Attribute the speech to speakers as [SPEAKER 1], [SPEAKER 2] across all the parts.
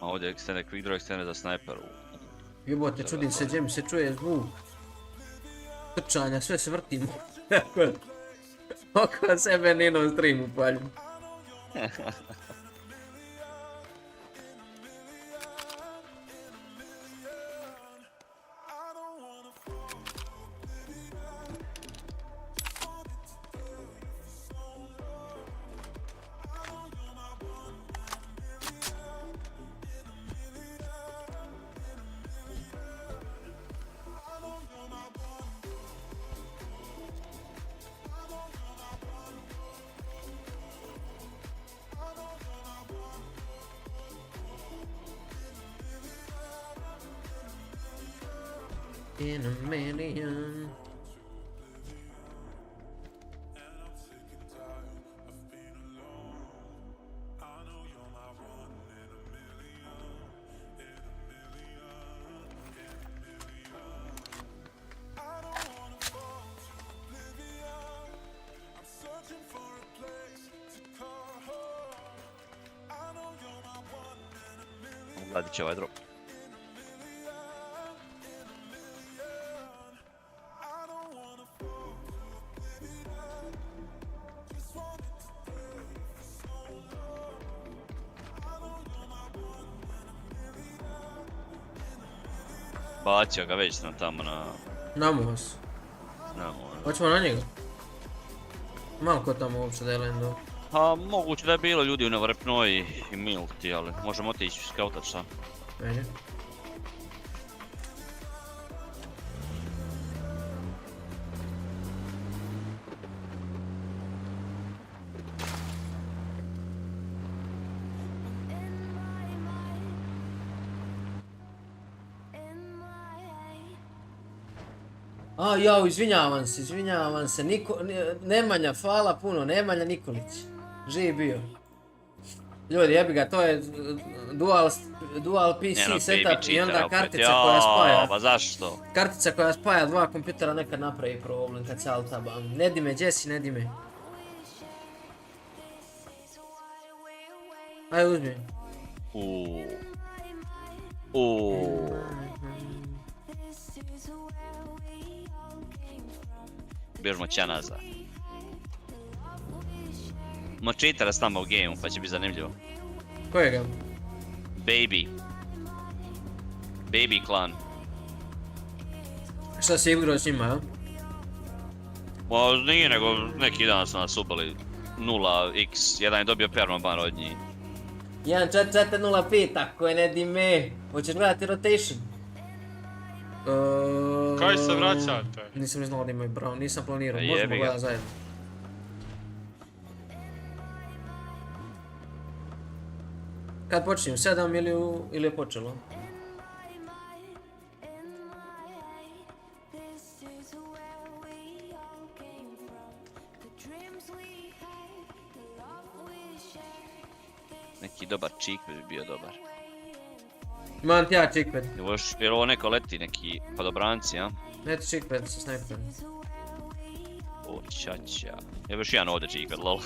[SPEAKER 1] ovdje extended quick draw, extended za sniperu.
[SPEAKER 2] Jebote, čudim se gdje mi se čuje zvuk. Trčanja, sve se vrtimo. Oko sebe Nyno stream upaljim. In a million.
[SPEAKER 1] Gledit će ovaj drop. Bacio ga već sam tamo na...
[SPEAKER 2] Na most. Hoćemo na njega? Malo ko tamo uopće da je landao.
[SPEAKER 1] Pa moguće da je bilo ljudi u Nevrepnoj i Milti, ali možemo otići skautat šta.
[SPEAKER 2] Ajde. A jao, izvinjavam se, Nemanja, hvala puno, Nemanja Nikolić, živi bio. Ljudi, jebi ga, to je dual PC setup i onda kartica koja spaja.
[SPEAKER 1] Pa zašto?
[SPEAKER 2] Kartica koja spaja dva kompjutera nekad napravi problem kad se altabam. Ne di me, Jesse, ne di me. Ajde, uzmi.
[SPEAKER 1] Bježmo ća nazad. Mo cheatera s nama u gameu, pa će biti zanimljivo.
[SPEAKER 2] Kojega?
[SPEAKER 1] Baby klan.
[SPEAKER 2] Šta si igrao s njima, jel?
[SPEAKER 1] Ma nije, nego neki dan su nas ubili 0x, jedan je dobio permaban od njih.
[SPEAKER 2] 1405, tako je, ne di me. Hoćeš gledati rotation?
[SPEAKER 3] Kaj se vraćate?
[SPEAKER 2] Nisam ni znao da imaju brown, nisam planirao, možemo gledati zajedno. Kad počinjem, 7 ili je počelo?
[SPEAKER 1] Neki dobar cheekpad bi bio dobar.
[SPEAKER 2] Imam ti ja cheekpad.
[SPEAKER 1] Jer ovo neko leti, neki padobranci, a?
[SPEAKER 2] Eto cheekpad sa sniperom.
[SPEAKER 1] O, čača. Evo još jedan ovdje cheekpad, lol.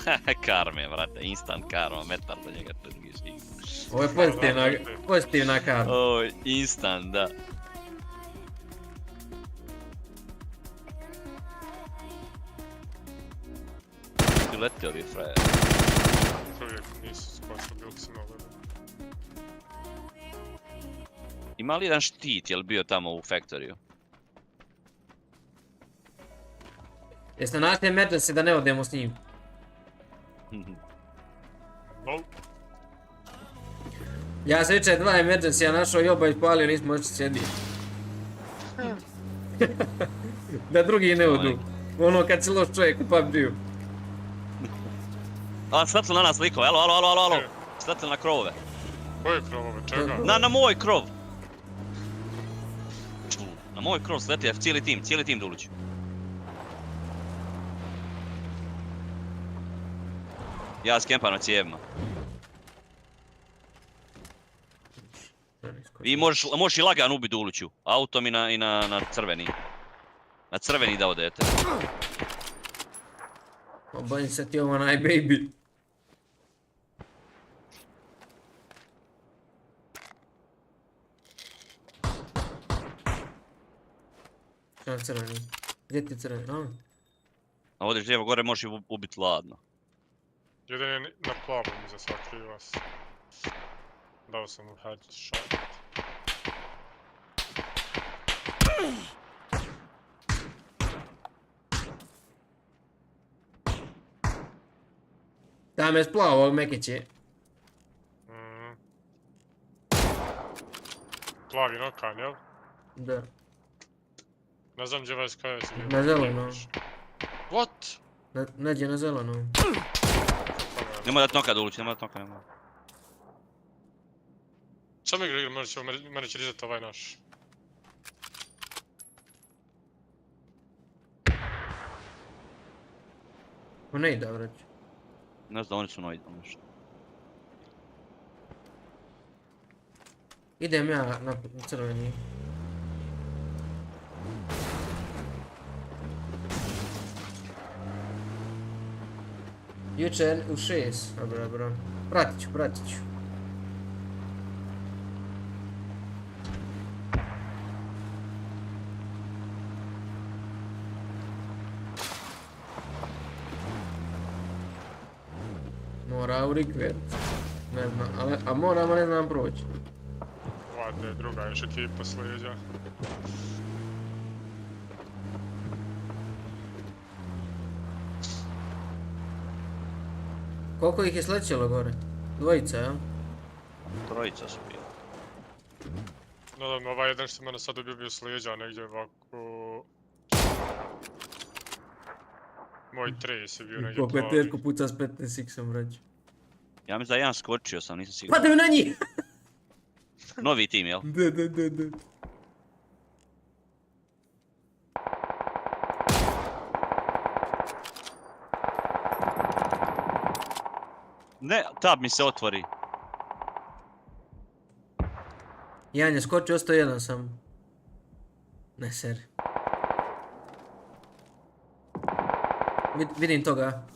[SPEAKER 1] Karme, vrate, instant karma, metar do njega trgiš.
[SPEAKER 2] Ovo je pozitivna karma.
[SPEAKER 1] O, instant, da. Ti leti ovi frajer.
[SPEAKER 3] Čovjek nisu sposobili se novo.
[SPEAKER 1] Ima li jedan štit, je li bio tamo u factoriju?
[SPEAKER 2] Jeste našli emergency da ne odemo s njim? Ja sam jučer 2 emergency-a našao i oba ispalio, nismo moći sjediti. Da drugi ne odu. Ono kad si loš čovjek u PUBG-u.
[SPEAKER 1] A, sletili na nas liko, alo. Sletili na krovove.
[SPEAKER 3] Koje krovove, čega?
[SPEAKER 1] Na moj krov! Na moj krov sleti, cijeli tim Duluć. Ja skempam na cijevima. I možeš i lagan ubiti Duluću, autom i na crveni. Na crveni da odete.
[SPEAKER 2] Bojim se ti ovo baby. Šta crveni? Gdje ti crveni? A?
[SPEAKER 1] A odeš lijevo gore možeš ubiti ladno.
[SPEAKER 3] Jedan je na plavom iza sakri vas. Dao sam mu headshot.
[SPEAKER 2] Tam je splavo ovog Mekići.
[SPEAKER 3] Plavi nokan, jel?
[SPEAKER 2] Da.
[SPEAKER 3] Ne znam gdje vas kada si.
[SPEAKER 2] Na zeleno.
[SPEAKER 3] What?
[SPEAKER 2] Neđe na zeleno.
[SPEAKER 1] Nemoj dat noka Duluć, nemoj dat noka, nemoj.
[SPEAKER 3] Samo igra, mene će rizati ovaj naš.
[SPEAKER 2] Ko ne ide vrać.
[SPEAKER 1] Ne znam, oni su noidom nešto.
[SPEAKER 2] Idem ja na crveni. Jučer u 6. Dobro. Pratit ću. Mora u rikvet. Ne znam, a moramo ne znam proći.
[SPEAKER 3] Vade, druga još ekipa s leđa.
[SPEAKER 2] Koliko ih je slećelo gore? Dvojica, ja?
[SPEAKER 1] Trojica su bili.
[SPEAKER 3] Nadam, ovaj jedan što mene sad ubio s leđa negdje ovako... Moj trace je bio negdje
[SPEAKER 2] Koliko je
[SPEAKER 3] plavi.
[SPEAKER 2] teško puca s 15x-om, vrać.
[SPEAKER 1] Ja mislim da jedan skočio sam, nisam siguran.
[SPEAKER 2] Padaju na njih!
[SPEAKER 1] Novi tim, jel?
[SPEAKER 2] Da.
[SPEAKER 1] Ne, tab mi se otvori.
[SPEAKER 2] Jedan je skočio, ostao jedan sam. Ne seri. Vidim toga.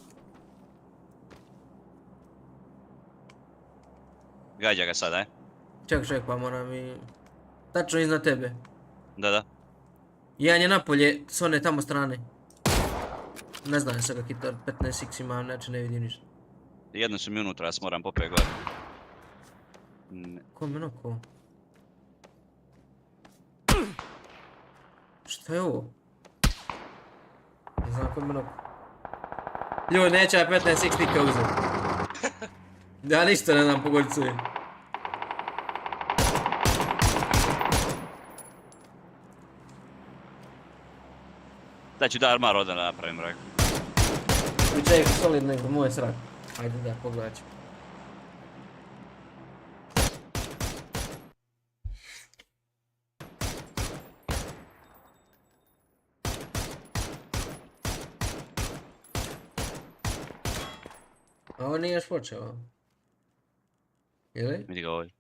[SPEAKER 1] Gađa ga sada,
[SPEAKER 2] Ček, pa moram i... Tačno iznad tebe.
[SPEAKER 1] Da.
[SPEAKER 2] Jedan je napolje, s one tamo strane. Ne znam se kak je 15x imam, znači ne vidim ništa.
[SPEAKER 1] Jedno su mi unutra, ja se moram popet gore.
[SPEAKER 2] Ko me noko? Šta je ovo? Ne znam ko me noko. Ljudi, neće 15x tika uzeti. Ja ništa ne znam pogoditi svoje.
[SPEAKER 1] Da ću da armar ovdje napravim, rekao.
[SPEAKER 2] Pričaj solidno nego moj srak. Ajde da, pogledat ću. A ovo nije još počeo. Ili?
[SPEAKER 1] Vidi ga ovdje.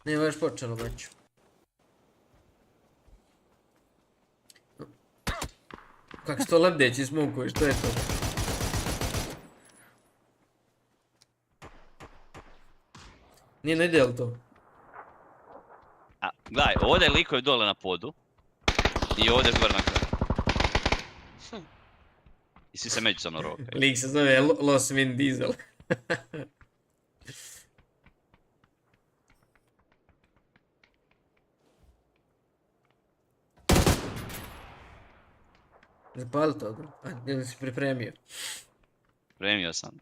[SPEAKER 2] Nije još počelo, braću. Kako sto lebdeći smokovi, što je to? Nije ne ide li to?
[SPEAKER 1] A, gledaj, ovdje je likovi dole na podu. I ovdje je gore na kraju. I svi se međusobno rokaju.
[SPEAKER 2] Lik se zove Los Vin Diesel. Zapali to, ili si pripremio?
[SPEAKER 1] Premio sam.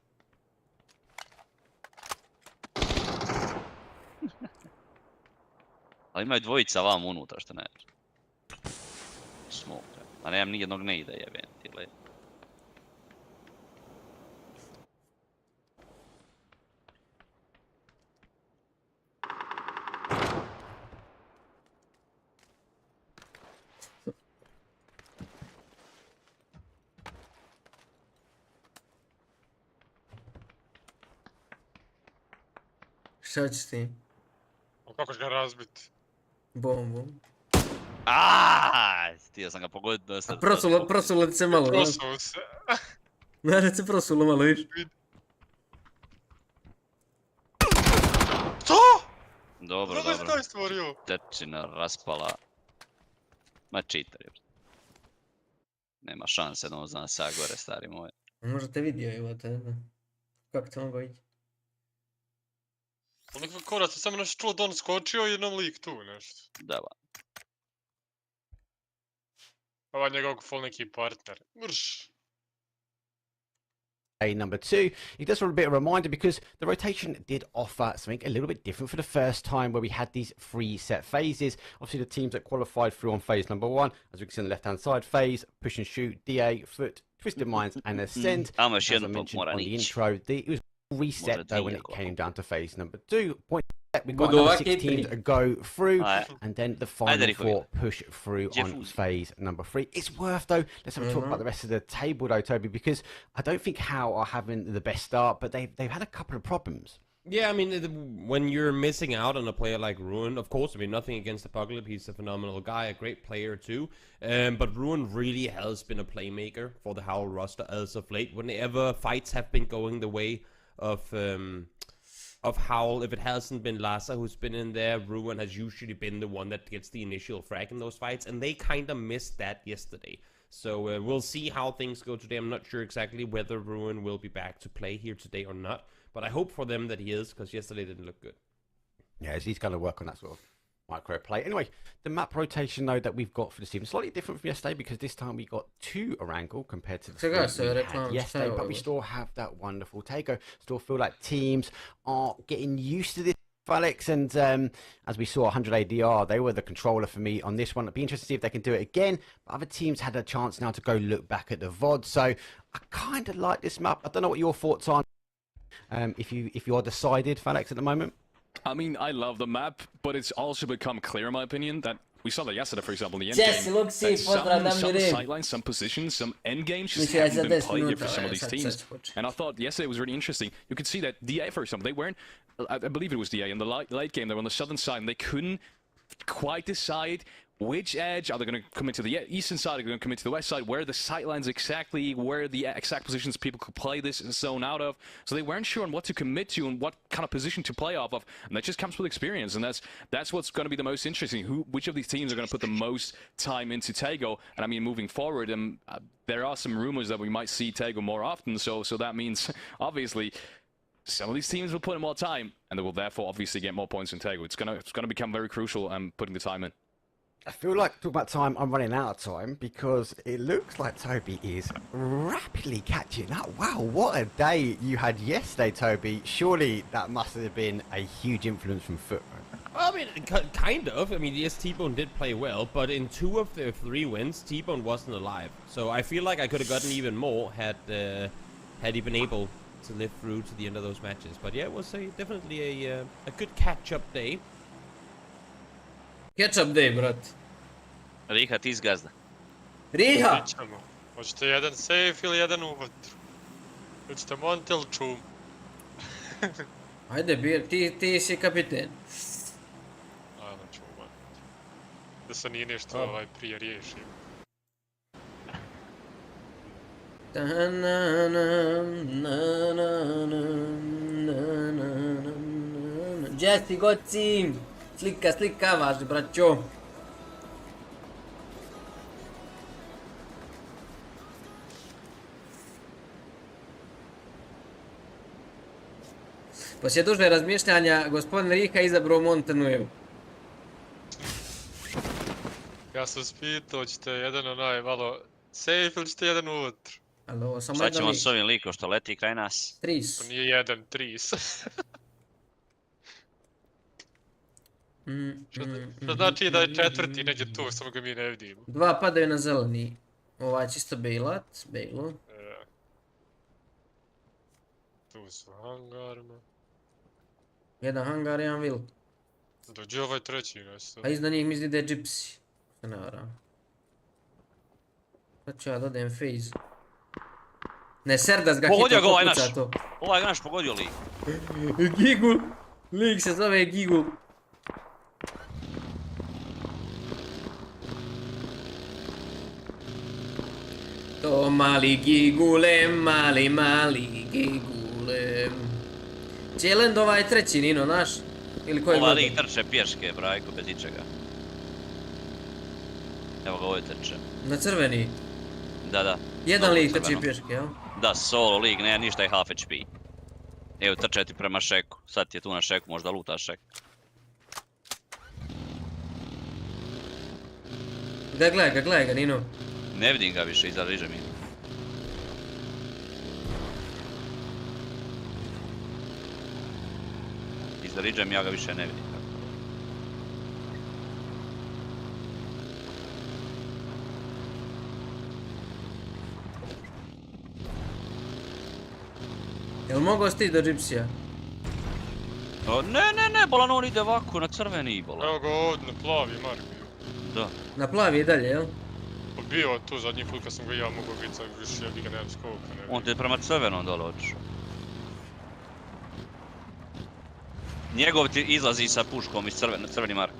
[SPEAKER 1] Ali imaju dvojica vam unutra što ne. Smoke. A nemam nijednog ne ide jebem ti le.
[SPEAKER 2] Šta će s tim?
[SPEAKER 3] A kako će ga razbiti?
[SPEAKER 2] Bombu.
[SPEAKER 1] Aaaa! Htio sam ga pogoditi do sad.
[SPEAKER 2] Prosulo ti se malo, da?
[SPEAKER 3] Prosuo se.
[SPEAKER 2] Naravno se prosulo malo, viš?
[SPEAKER 3] To?
[SPEAKER 1] Dobro,
[SPEAKER 3] Dobro je
[SPEAKER 1] dobro.
[SPEAKER 3] taj stvorio.
[SPEAKER 1] Tečina raspala. Ma cheater je. Nema šanse da on zna sa gore, stari moj.
[SPEAKER 2] Možda te vidio, evo te. Kako to mogo ići?
[SPEAKER 3] U nekakve korace samo nešto čuo da on skočio i jednom lik tu nešto.
[SPEAKER 1] Da ba.
[SPEAKER 3] Ova njegov full neki partner. Mrš.
[SPEAKER 4] Number 2, it does want a bit of a reminder because the rotation did offer something a little bit different for the first time where we had these 3 set phases. Obviously the teams that qualified through on phase number 1, as we can see on the left hand side, phase, push and shoot, DA, foot, twisted minds and ascent. As I mentioned on the intro, it was reset though when it came down to phase number 2. Point set, we've got another 6 teams that go through and then the final 4 push through on phase number 3. It's worth though, let's have a talk about the rest of the table though, Toby, because I don't think How are having the best start, but they've had a couple of problems.
[SPEAKER 5] Yeah, I mean, when you're missing out on a player like Ruin, of course, I mean, nothing against Apocalypse, he's a phenomenal guy, a great player too, but Ruin really has been a playmaker for the Howl roster as of late. Whenever fights have been going the way of Howl, if it hasn't been Lassa who's been in there, Ruin has usually been the one that gets the initial frag in those fights, and they kind of missed that yesterday. So we'll see how things go today. I'm not sure exactly whether Ruin will be back to play here today or not, but I hope for them that he is, because yesterday didn't look good.
[SPEAKER 4] Yeah, he's going to work on that sort of micro play. Anyway, the map rotation though that we've got for this team is slightly different from yesterday because this time we got 2 Erangel compared to the 3 we had yesterday, but we still have that wonderful Tego. Still feel like teams are getting used to this, Alex, and as we saw 100 ADR, they were the controller for me on this one. It'd be interesting to see if they can do it again, but other teams had a chance now to go look back at the VOD, so I kind of like this map. I don't know what your thoughts are, if you are decided, Alex, at the moment.
[SPEAKER 6] I mean, I love the map, but it's also become clear, in my opinion, that we saw that yesterday, for example, in the end
[SPEAKER 2] Jesse,
[SPEAKER 6] game.
[SPEAKER 2] look, see,
[SPEAKER 6] Some sidelines, some positions, some end games just haven't been played yet for some of these teams. And I thought yesterday was really interesting. You could see that DA, for example, they weren't, I believe it was DA, in the late game, they were on the southern side, and they couldn't quite decide which edge. Are they going to come into the eastern side? Are they going to come into the west side? Where are the sightlines exactly? Where are the exact positions people could play this zone out of? So they weren't sure on what to commit to and what kind of position to play off of. And that just comes with experience. And that's what's going to be the most interesting. Which of these teams are going to put the most time into Tego? And I mean, moving forward, there are some rumors that we might see Tego more often. So that means, obviously, some of these teams will put in more time, and they will therefore obviously get more points in Tego. It's gonna become very crucial putting the time in.
[SPEAKER 4] I feel like, talking about time, I'm running out of time because it looks like Toby is rapidly catching up. Wow, what a day you had yesterday, Toby. Surely that must have been a huge influence from Foot.
[SPEAKER 5] Well, I mean, kind of. I mean, yes, T-Bone did play well, but in 2 of the 3 wins, T-Bone wasn't alive. So I feel like I could have gotten even more had he been able to live through to the end of those matches. But yeah, it was definitely a good catch-up day.
[SPEAKER 2] Catch-up day, brat.
[SPEAKER 1] Riha, ti zgazda.
[SPEAKER 2] Riha!
[SPEAKER 3] Ćemo. Hoćete jedan safe ili jedan uvotru? Hoćete mont ili čum?
[SPEAKER 2] Ajde, Bir, ti si kapiten.
[SPEAKER 3] Ajmo čuma. Da se nije nešto prije riješio.
[SPEAKER 2] Jesse, goci! Slika, važi, braćo. Poslije duže razmišljanja, gospodin Riha izabrao Montanuevu.
[SPEAKER 3] Ja sam spitao, ćete jedan malo safe ili ćete jedan uvotru?
[SPEAKER 2] Ali ovo samo
[SPEAKER 1] Šta
[SPEAKER 2] jedan
[SPEAKER 1] ćemo
[SPEAKER 2] lik.
[SPEAKER 1] s ovim likom što leti kraj nas?
[SPEAKER 2] Tris.
[SPEAKER 3] To nije jedan, 3. Što znači da je 4. neđe tu, samo ga mi ne vidimo.
[SPEAKER 2] 2 padaju na zeleni. Ovaj čisto bailat, bailu.
[SPEAKER 3] Tu su hangarima.
[SPEAKER 2] Jedan hangar, jedan vil.
[SPEAKER 3] Dođe ovaj 3. nešto.
[SPEAKER 2] A iznad njih misli da je Gypsy. Se ne varam. Sad ću ja dodajem phase. Ne, Serdas ga
[SPEAKER 1] Pogodio ga
[SPEAKER 2] hitno
[SPEAKER 1] ovaj naš.
[SPEAKER 2] popuca to.
[SPEAKER 1] Ovaj ga naš pogodio lik.
[SPEAKER 2] Gigul. Lik se zove Gigul. To mali Gigulem, mali Gigulem. Će lend ovaj 3. Nyno naš? ili koji
[SPEAKER 1] Ova
[SPEAKER 2] god?
[SPEAKER 1] lik trče pješke, brajko, bez ičega. Evo ga ovdje trče.
[SPEAKER 2] Na crveni?
[SPEAKER 1] Da.
[SPEAKER 2] Jedan
[SPEAKER 1] Dobro,
[SPEAKER 2] lik trči
[SPEAKER 1] crveno.
[SPEAKER 2] pješke, jel?
[SPEAKER 1] Da, solo lik, nema ništa i half HP. Evo, trče ti prema šeku. Sad ti je tu na šeku, možda luta šek.
[SPEAKER 2] Gledaj ga, Nyno.
[SPEAKER 1] Ne vidim ga više, iza riže mi. Iza riže mi, ja ga više ne vidim.
[SPEAKER 2] Jel mogao stići do Gypsija?
[SPEAKER 1] Ne, bolan on ide ovako na crveni bolan.
[SPEAKER 3] Evo ga ovdje na plavi, Marko.
[SPEAKER 1] Da.
[SPEAKER 2] Na plavi i dalje, jel?
[SPEAKER 3] Bio tu zadnji put kad sam ga ja mogao biti, sad više ja bi ga nemam skopa.
[SPEAKER 1] On te je prema crvenom dole otišao. Njegov ti izlazi sa puškom iz crveni Mark.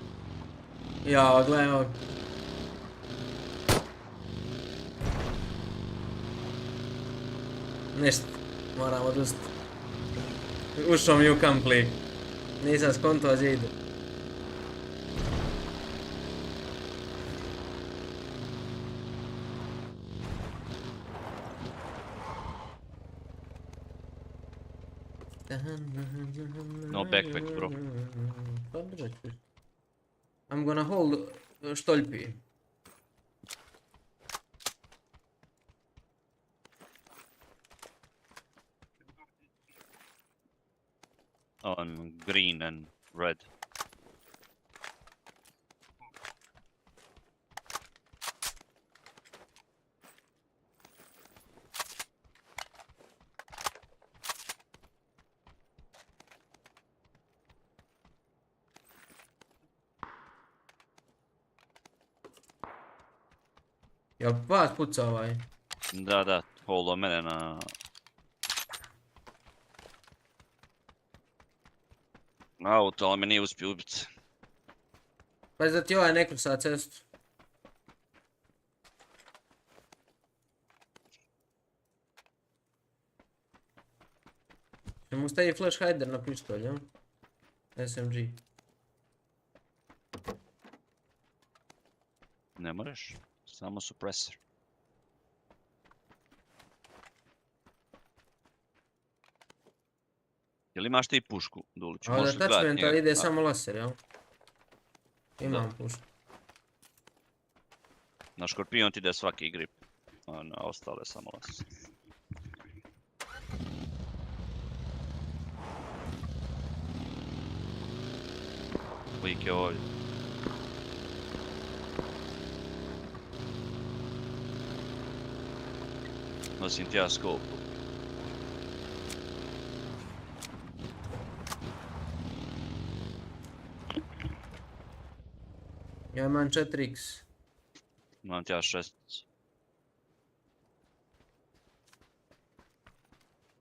[SPEAKER 2] Ja, gledaj ovdje. Ništa, moram odustati. Ušao mi u kampli. Nisam skonto gdje ide.
[SPEAKER 1] No backpack, bro.
[SPEAKER 2] I'm gonna hold stolpi.
[SPEAKER 1] On green and red.
[SPEAKER 2] Jel vas puca ovaj?
[SPEAKER 1] Da, holo mene na... na auto, ali me nije uspio ubiti.
[SPEAKER 2] Pa da ti ovaj ne krusa cestu. Će mu stavi flash hider na pištolj, jel? SMG.
[SPEAKER 1] Ne moraš, samo suppressor. Jel imaš ti pušku, Dulić?
[SPEAKER 2] A da touchmenta ide samo laser, jel? Imam pušku.
[SPEAKER 1] Na škorpion ti ide svaki grip, a na ostale samo laser. Lik je ovdje. Nosim ti ja skopu.
[SPEAKER 2] Ja imam 4x.
[SPEAKER 1] Imam ti ja 6.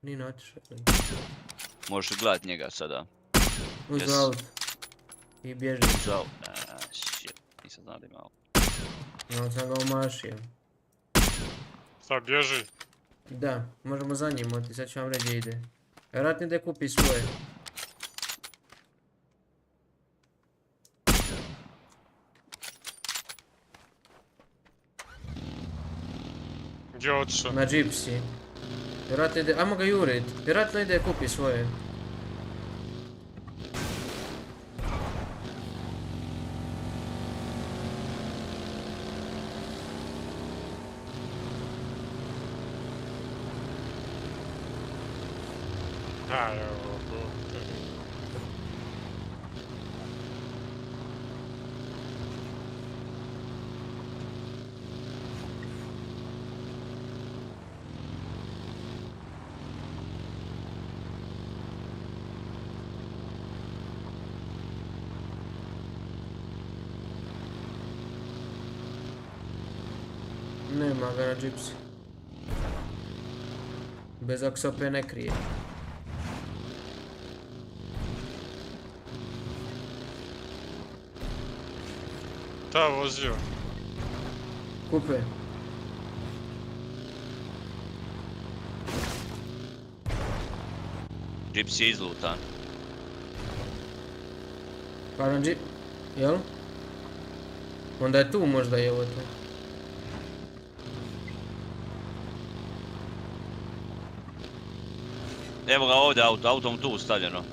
[SPEAKER 2] Nyno otišao.
[SPEAKER 1] Možeš gledat njega sada.
[SPEAKER 2] Uzeo
[SPEAKER 1] Yes.
[SPEAKER 2] auto. I bježi.
[SPEAKER 1] Zdravo. Shit, nisam znao da ima ovo.
[SPEAKER 2] Ja sam ga umašio.
[SPEAKER 3] Sad bježi.
[SPEAKER 2] Da, možemo za njim oti, sad ću vam reći gdje ide. Vjerojatno ide kupi svoje.
[SPEAKER 3] Gdje je otišao?
[SPEAKER 2] Na Gypsy. Vjerojatno ide, ajmo ga jurit. Vjerojatno ide kupi svoje.
[SPEAKER 3] A, evo, go.
[SPEAKER 2] Nema ga na Gypsy. Bez ako se opet ne krije.
[SPEAKER 3] Ta vozio.
[SPEAKER 2] Kupe.
[SPEAKER 1] Gypsy je izlutan.
[SPEAKER 2] Karanđi, jel? Onda je tu možda je ovo to.
[SPEAKER 1] Evo ga ovdje autom tu stavljeno.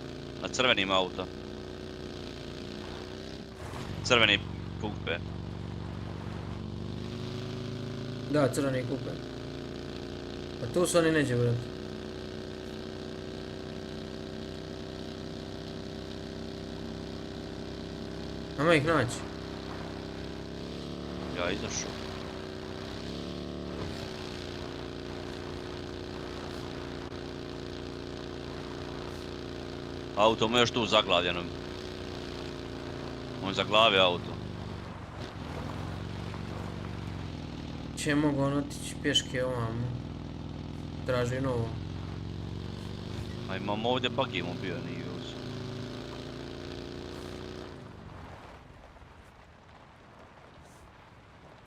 [SPEAKER 1] Na crvenim auto. Crveni kupe.
[SPEAKER 2] Da, crveni kupe. Pa tu su oni neđe, vrat. Ajmo ih naći.
[SPEAKER 1] Ja izašao. Auto mu je još tu zaglavljeno. On zaglavio auto.
[SPEAKER 2] Če mogu on otići pješke ovamo. Traži novo.
[SPEAKER 1] A imamo ovdje buggy mu bio, nije uz.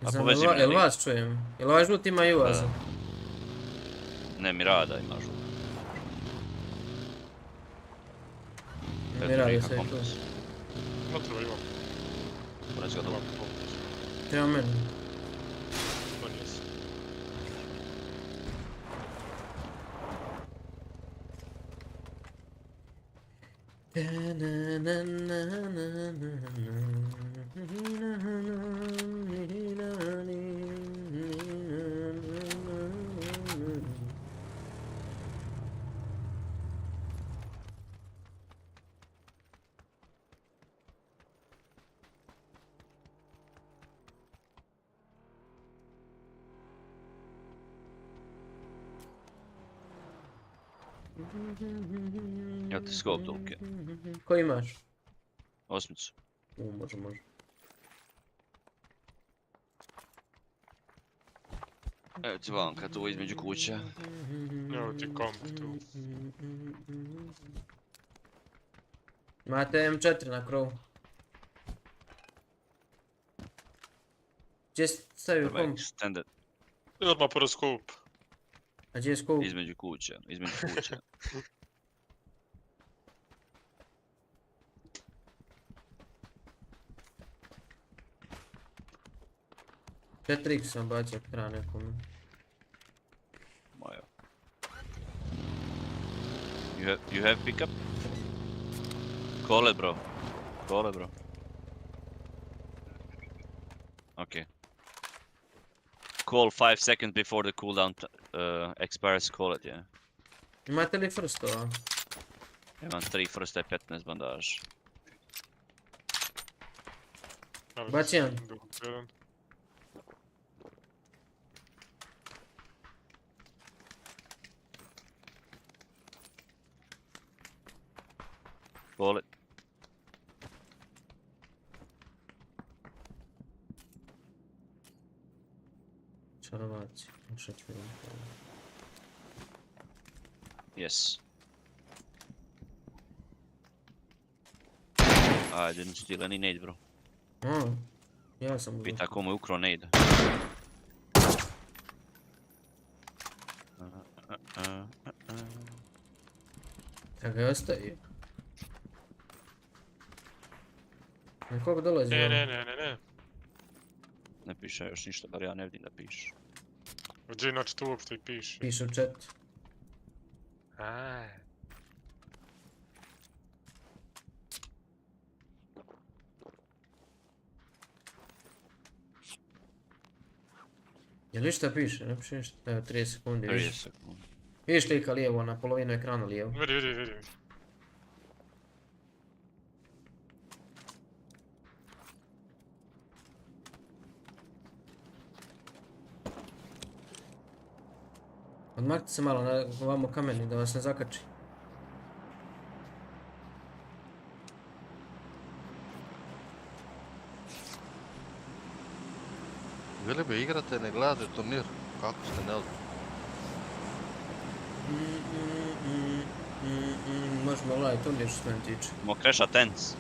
[SPEAKER 1] A
[SPEAKER 2] Znam,
[SPEAKER 1] povezi me
[SPEAKER 2] jel
[SPEAKER 1] lik.
[SPEAKER 2] vas čujem? Jel ovaj žut ima i ulaza?
[SPEAKER 1] Ne, Mirada ima žut.
[SPEAKER 2] Mirada sve tu.
[SPEAKER 3] Ne treba imam.
[SPEAKER 1] Porez ga dobro.
[SPEAKER 2] Treba meni.
[SPEAKER 3] To nisi.
[SPEAKER 1] Jel ti scope tolike?
[SPEAKER 2] Ko imaš?
[SPEAKER 1] Osmicu.
[SPEAKER 2] Može, može.
[SPEAKER 1] Evo ti vanka tu između kuća.
[SPEAKER 3] Evo ti komp tu.
[SPEAKER 2] Imate M4 na krovu. Gdje si stavio komp?
[SPEAKER 1] Extended.
[SPEAKER 3] Odmah prvo skup.
[SPEAKER 2] A gdje je skup?
[SPEAKER 1] Između kuća. Između kuća.
[SPEAKER 2] 4x sam bacio kraja nekome.
[SPEAKER 1] Moje. You have pickup? Call it, bro. Call it, bro. Okay. Call 5 seconds before the cooldown expires. Call it, yeah.
[SPEAKER 2] Imate li frstova?
[SPEAKER 1] Imam 3 frsta i 15 bandaža.
[SPEAKER 2] Baci jedan.
[SPEAKER 1] Call it.
[SPEAKER 2] Čarovaci.
[SPEAKER 1] Yes. I didn't steal any nade, bro.
[SPEAKER 2] Ja sam uzeo.
[SPEAKER 1] Pita ko mu je ukro nade.
[SPEAKER 2] Kako ga je ostavio? Nekog dolazi
[SPEAKER 3] Ne,
[SPEAKER 2] ovo.
[SPEAKER 3] ne.
[SPEAKER 1] Ne piše još ništa, bar ja ne vidim da piše.
[SPEAKER 3] Gdje inače to uopšte i piše?
[SPEAKER 2] Piše u chatu.
[SPEAKER 3] Aj.
[SPEAKER 2] Jel li šta piše? Ne piše ništa. Evo 30 sekundi.
[SPEAKER 1] 30 sekundi.
[SPEAKER 2] Vidiš lika lijevo na polovinu ekrana lijevo.
[SPEAKER 3] Vidi.
[SPEAKER 2] Odmaknite se malo na ovamo kameni da vas ne zakači.
[SPEAKER 7] Bili bi igrate, ne gledate turnir, kako ste neozbiljni?
[SPEAKER 2] Možemo gledati turnir što se meni tiče.
[SPEAKER 1] Mo kreša tents.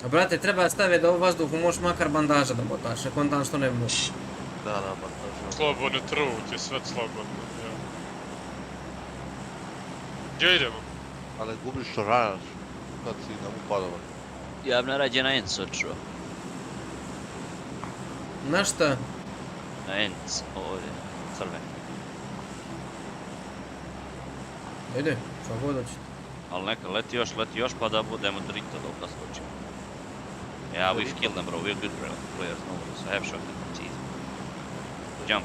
[SPEAKER 2] A brate, treba staviti da u vazduhu možeš makar bandaža da motaš, ako onda što ne možeš.
[SPEAKER 7] Da, pa to
[SPEAKER 3] Slobodno trut je sve slobodno, ja. Gdje idemo?
[SPEAKER 7] ali gubiš što ranaš. kad si nam upadala.
[SPEAKER 1] Ja bi narađe na Enc očuo.
[SPEAKER 2] Na šta?
[SPEAKER 1] Na Enc, ovdje, crven.
[SPEAKER 2] Ide, šta god hoćete.
[SPEAKER 1] Ali neka leti još pa da budemo drito dok da skočimo. Yeah, we've killed them, bro. We're good players, no worries. I have shot them. It's easy. Jump.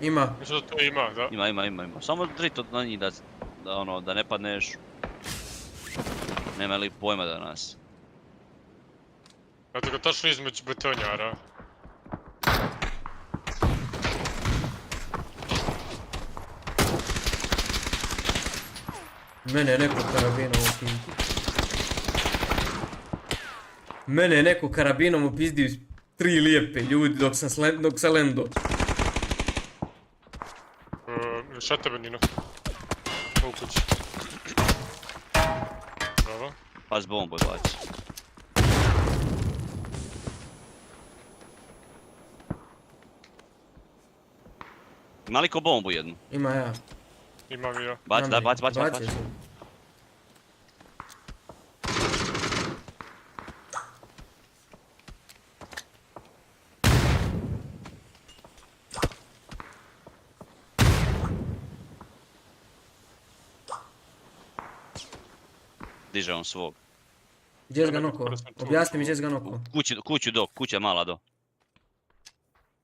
[SPEAKER 2] Ima.
[SPEAKER 3] Mislim da tu ima, da.
[SPEAKER 1] Ima. Samo drito na njih da ne padneš. Nema li pojma da nas.
[SPEAKER 3] Zato ga tačno između betonjara.
[SPEAKER 2] Mene je neko karabinom upizdio 3 lijepe ljudi dok sam lendo.
[SPEAKER 3] Šta tebe, Nyno? U kući. Bravo.
[SPEAKER 1] Pas bombu baci. Ima li ko bombu jednu?
[SPEAKER 2] Ima ja.
[SPEAKER 3] Imam i ja.
[SPEAKER 1] Baci.
[SPEAKER 2] Bacio sam.
[SPEAKER 1] Diže on svog.
[SPEAKER 2] Gdje ga noko? Objasni mi gdje ga noko.
[SPEAKER 1] Kuća mala do.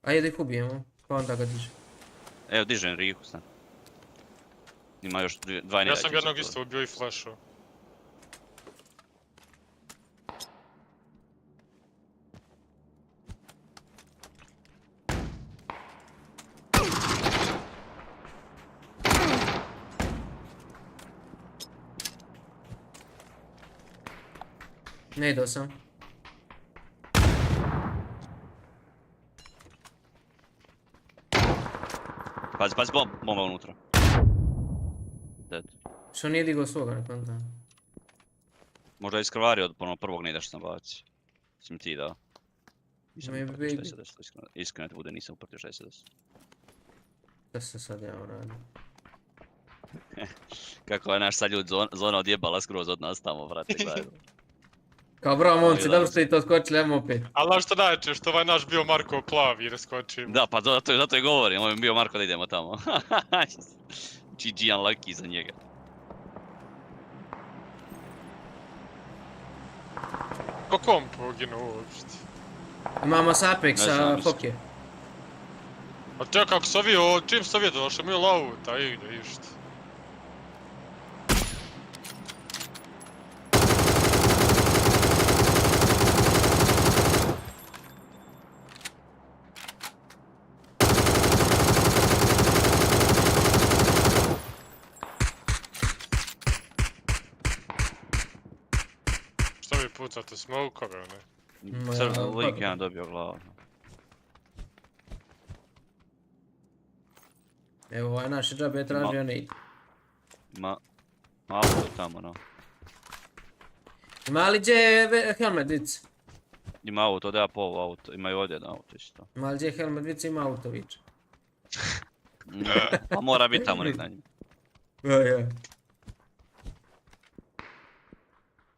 [SPEAKER 2] Ajde da ih ubijemo, pa onda ga diže.
[SPEAKER 1] Evo dižem Rihu sad. Ima još dva
[SPEAKER 3] Ja sam jednog isto ubio i flashao.
[SPEAKER 2] Ne idao sam.
[SPEAKER 1] Pazi, bomba unutra. Dead.
[SPEAKER 2] Što nije digao svoga, ne konta.
[SPEAKER 1] Možda je iskrvario od ponovno prvog nida što sam bacio. Si mi ti dao. Iskreno te bude, nisam upratio šta se desilo.
[SPEAKER 2] Šta se sad ja uradim?
[SPEAKER 1] Kako je naš sad ljud zona odjebala skroz od nas tamo, vrate, gledajmo.
[SPEAKER 2] Kao bravo momci, dobro ste i to skočili, ajmo opet.
[SPEAKER 3] Ali znaš što najče, što ovaj naš bio Marko plavi jer skočim.
[SPEAKER 1] Da, pa zato je govorim, ovo je bio Marko da idemo tamo. GG unlucky za njega.
[SPEAKER 3] Kako on poginuo uopšte?
[SPEAKER 2] Imamo s Apexa, Foke.
[SPEAKER 3] A čekaj, kako su ovi, čim su ovi došli, mi je lauta, ide išta. Što vi pucate smokove, ne?
[SPEAKER 1] Crno lik jedan dobio glavu.
[SPEAKER 2] Evo ovaj naš džabe je tražio ne ide.
[SPEAKER 1] Ima auto tamo, no.
[SPEAKER 2] Ima li gdje je helmet vic?
[SPEAKER 1] Ima auto, da ja po ovo auto, ima i ovdje jedan auto isto.
[SPEAKER 2] Ima li gdje je helmet vic, ima auto vič.
[SPEAKER 1] Pa mora biti tamo nek na njim.
[SPEAKER 2] Ja.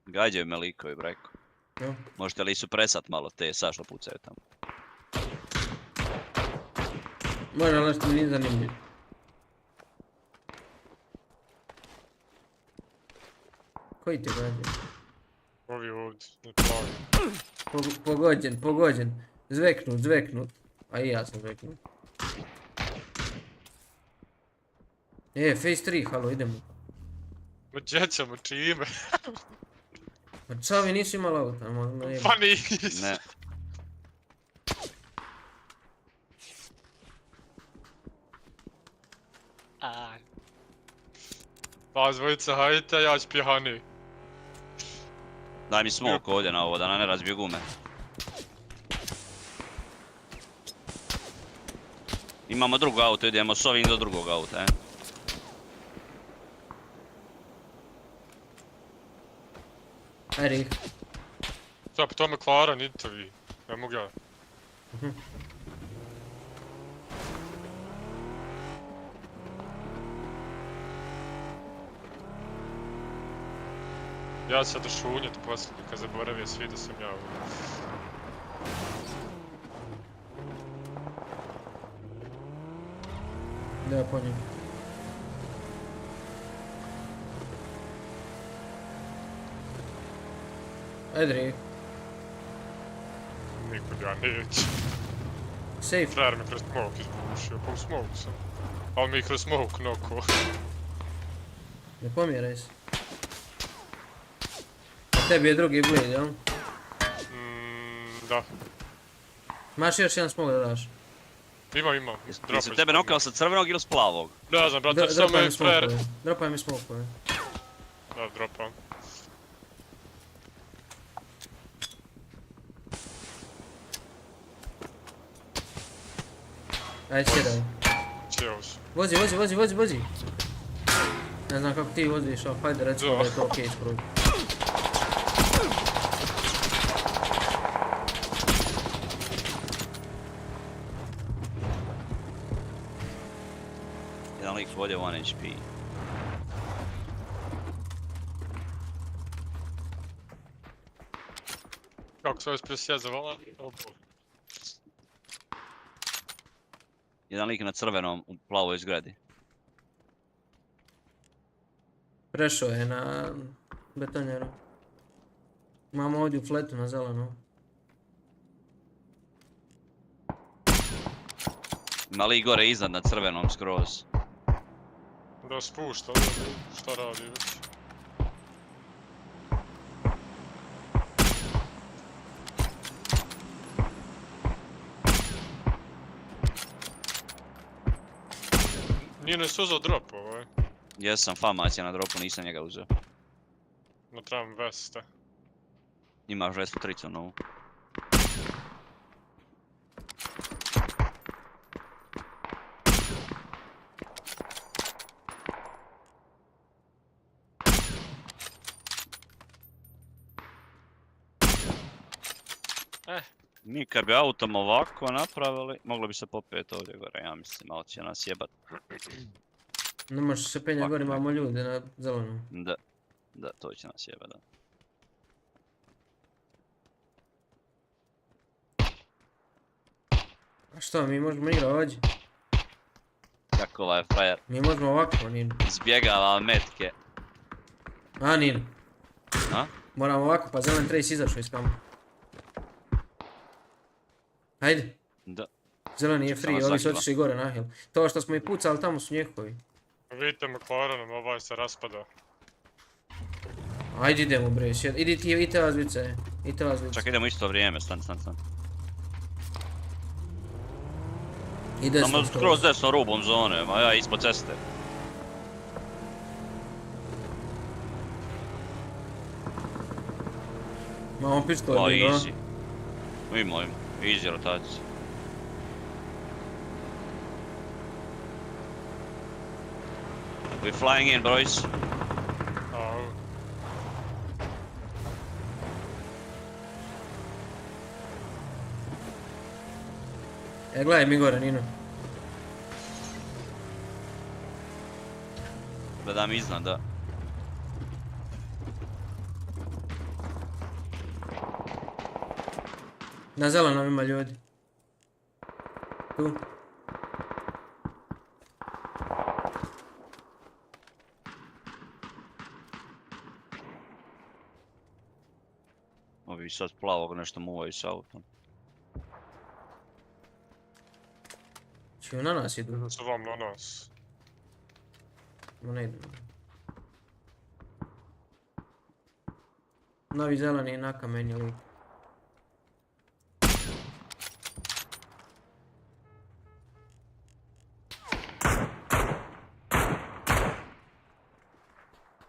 [SPEAKER 1] Gađaju me likovi, breko. Možete li supresat malo te sa što pucaju tamo?
[SPEAKER 2] Može, ali što mi nije zanimljivo. Koji ti gađa?
[SPEAKER 3] Ovi ovdje, ne plavi.
[SPEAKER 2] Pogođen. Zveknut. A i ja sam zveknut. Phase 3, halo, idemo.
[SPEAKER 3] Ma gdje ćemo, čime?
[SPEAKER 2] Pa čavi nisu imali auta,
[SPEAKER 3] Pa nisu.
[SPEAKER 1] Ne.
[SPEAKER 3] Vas dvojica, hajte, ja ću pjehani.
[SPEAKER 1] Daj mi smoke ovdje na ovo, da ne razbije gume. Imamo drugo auto, idemo s ovim do drugog auta,
[SPEAKER 2] Ajde ih.
[SPEAKER 3] Šta, po tome Klara, nidite vi. Ne mogu ja. Ja sad šunjet posljednji, kad zaboravio svi da sam ja ovdje.
[SPEAKER 2] Da ja po njemu. Ajde Riha.
[SPEAKER 3] Nikud ja neću.
[SPEAKER 2] Safe.
[SPEAKER 3] Frajer me kroz smoke izbušio, pa u smoke sam. Ali mi kroz smoke noko.
[SPEAKER 2] Ne pomjeraj se. A tebi je drugi bleed, jel?
[SPEAKER 3] Da.
[SPEAKER 2] Imaš još jedan smog da daš?
[SPEAKER 3] Imam.
[SPEAKER 1] Jesi tebe nokao sa crvenog ili s plavog?
[SPEAKER 3] Ne znam, brate, samo je frajer.
[SPEAKER 2] Dropaj mi smokove.
[SPEAKER 3] Da, dropam.
[SPEAKER 2] Ajde, sjedaj.
[SPEAKER 3] Cheers.
[SPEAKER 2] Vozi. Ne znam kako ti voziš, ali hajde recimo da je to okej skoro.
[SPEAKER 1] Jedan lik vodio 1 HP.
[SPEAKER 3] Kako se ovo presjezavala?
[SPEAKER 1] Jedan lik na crvenom u plavoj zgradi.
[SPEAKER 2] Prešao je na betonjeru. Imamo ovdje u fletu na zelenu.
[SPEAKER 1] Ima lik gore iznad na crvenom skroz.
[SPEAKER 3] Da spušta, šta radi već? Nije ne suzao drop ovaj.
[SPEAKER 1] Jesam, famac je na dropu, nisam njega uzeo.
[SPEAKER 3] No trebam veste.
[SPEAKER 1] Imaš vestu tricu novu. Mi kad bi autom ovako napravili, moglo bi se popet ovdje gore, ja mislim, malo će nas jebat.
[SPEAKER 2] Ne možeš se penjati gore, imamo ljude na zelenom.
[SPEAKER 1] Da, to će nas jebat, da.
[SPEAKER 2] A što, mi možemo igrati ovdje?
[SPEAKER 1] Kako ovaj frajer
[SPEAKER 2] Mi možemo ovako, Nyno.
[SPEAKER 1] izbjegava metke.
[SPEAKER 2] A, Nyno.
[SPEAKER 1] A?
[SPEAKER 2] Moramo ovako, pa zelen trace izašao iz kampa. Hajde.
[SPEAKER 1] Da.
[SPEAKER 2] Zeleni je free, ovi su otišli gore na hill. To što smo i pucali, tamo su njihovi.
[SPEAKER 3] Vidite McLarenom, ovaj se raspada.
[SPEAKER 2] Ajde idemo bre, idi ti, idite vas vice.
[SPEAKER 1] Čak idemo isto vrijeme, stan.
[SPEAKER 2] I desno
[SPEAKER 1] Samo skroz desno rubom zone, a ja ispod ceste.
[SPEAKER 2] Imamo pištolj,
[SPEAKER 1] Pa
[SPEAKER 2] Nyno.
[SPEAKER 1] easy. Ima, easy rotacija. We're flying in, boys.
[SPEAKER 3] Au.
[SPEAKER 2] Gledaj mi gore, Nyno.
[SPEAKER 1] Gledam iznad, da.
[SPEAKER 2] Na zelenom ima ljudi. Tu.
[SPEAKER 1] Ovi sad plavog nešto muvaju s autom.
[SPEAKER 2] Čiju na nas idu?
[SPEAKER 3] Su vam na nas.
[SPEAKER 2] Ma ne idu. Novi zeleni na kamenju lik.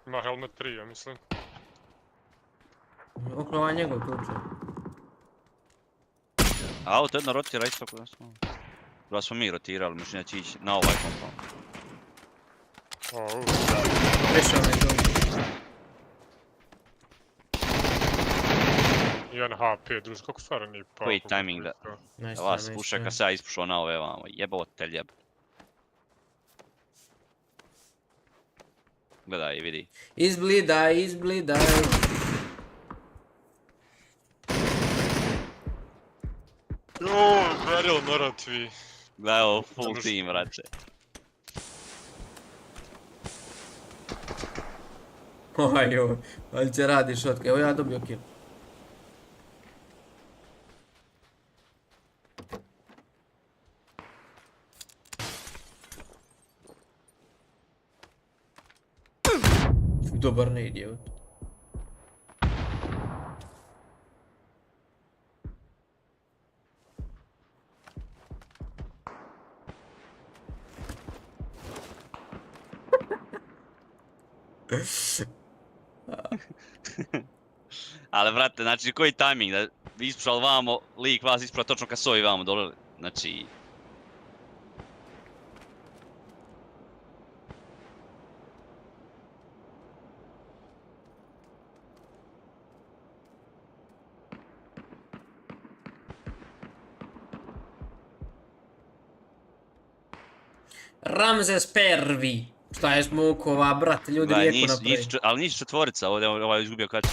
[SPEAKER 3] Ima helmet 3, ja mislim.
[SPEAKER 2] Okolo ovaj njegov tuče.
[SPEAKER 1] Auto jedno rotira isto kada smo. Kada smo mi rotirali, mislim da će ići na ovaj kompon.
[SPEAKER 2] Prešao me tu.
[SPEAKER 3] 1 HP, druž, kako fara nije pao.
[SPEAKER 1] Koji timing da.
[SPEAKER 2] Nice,
[SPEAKER 1] Vas puša kad se ja ispušao na ove vamo, jebote ljeb. Gledaj, vidi.
[SPEAKER 2] Izblidaj.
[SPEAKER 3] mrtvi.
[SPEAKER 1] Gledaj ovo, full team, vraće.
[SPEAKER 2] Joj, ali će radi šotka. Evo ja dobio kill. Dobar ne ide.
[SPEAKER 1] Ali vrate, znači koji tajming, da vi ispušali vamo, lik vas ispušali točno kad sovi vamo dole, znači...
[SPEAKER 2] Ramzes prvi. Šta je smukova, brate, ljudi rijeku napravi.
[SPEAKER 1] Ali nisu četvorica, ovdje ovaj je izgubio kaču.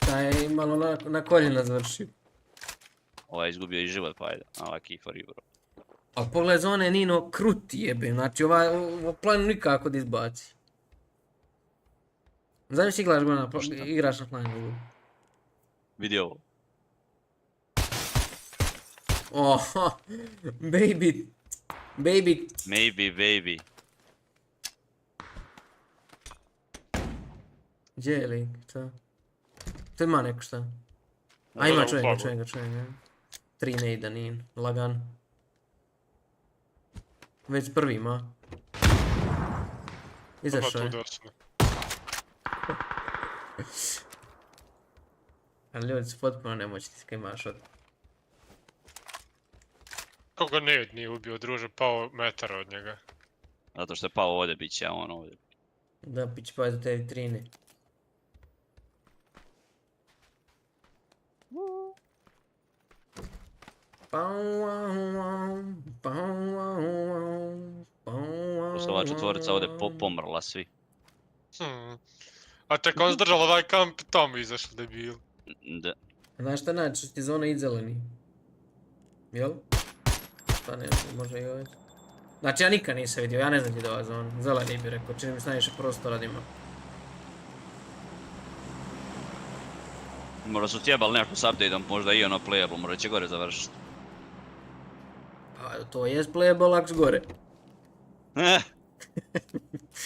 [SPEAKER 2] Šta je malo na koljena završio.
[SPEAKER 1] Ovaj je izgubio i život, pa ajde, ovaj key for you, bro.
[SPEAKER 2] Ali pogled za one Nyno kruti jebe, znači ovaj planu nikako da izbaci. Znaš igraš na planu?
[SPEAKER 1] Vidi ovo.
[SPEAKER 2] Oho, baby.
[SPEAKER 1] Maybe, baby.
[SPEAKER 2] Gdje je link, šta? To ima neko šta? A ima čujem ga. 3 ne ida, nije, lagan. Već prvi ima. Izašao je. Ali ljudi su potpuno nemoćni kad imaš od...
[SPEAKER 3] Kako ga Ned nije ubio, druže, pao metar od njega.
[SPEAKER 1] Zato što je pao ovdje, bit će on ovdje.
[SPEAKER 2] Da, pić pa je za te vitrine.
[SPEAKER 1] Pošto ova četvorica ovdje pomrla svi.
[SPEAKER 3] A tek on zdržal ovaj kamp, tamo izašao debil.
[SPEAKER 1] Da.
[SPEAKER 2] Znaš šta naći, što ti zona i zeleni? Jel? Šta ne, može i ovaj. Znači ja nikad nisam vidio, ja ne znam gdje je ova zona. Zeleni bi rekao, čini mi se najviše prostora da ima.
[SPEAKER 1] Možda su tjebali nešto s update-om, možda i ono playable, možda će gore završiti.
[SPEAKER 2] Pa to jest playable ako gore.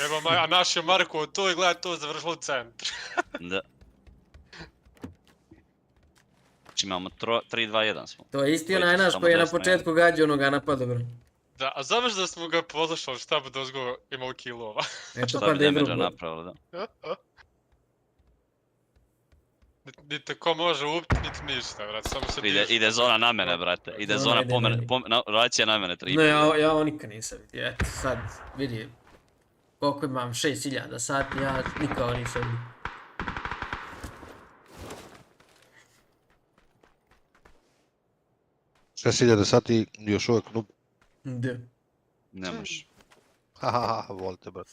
[SPEAKER 3] Evo, a naš je Marko to i gledaj to završilo u centru.
[SPEAKER 1] Da. Znači imamo 3-2-1 smo.
[SPEAKER 2] To je isti onaj naš koji je na početku gađao onoga napada, bro.
[SPEAKER 3] Da, a znaš da smo ga poslušali šta bi dozgo imao killova?
[SPEAKER 2] Eto
[SPEAKER 1] Šta
[SPEAKER 2] pa
[SPEAKER 1] bi
[SPEAKER 2] da je
[SPEAKER 1] damage-a
[SPEAKER 2] drugo.
[SPEAKER 1] napravili, da.
[SPEAKER 3] Niti ko može ubiti, niti ništa, vrat, samo se dižu.
[SPEAKER 1] Ide zona na mene, brate. Ide zona po mene, relacija na mene 3.
[SPEAKER 2] Ne, ja ovo nikad nisam vidio, eto sad vidi. Koliko imam, 6000 sati, ja nikao nisam vidio.
[SPEAKER 7] Šest hiljada sati još uvijek noob.
[SPEAKER 2] Da.
[SPEAKER 1] Ne možeš.
[SPEAKER 7] Hahaha, volite brat.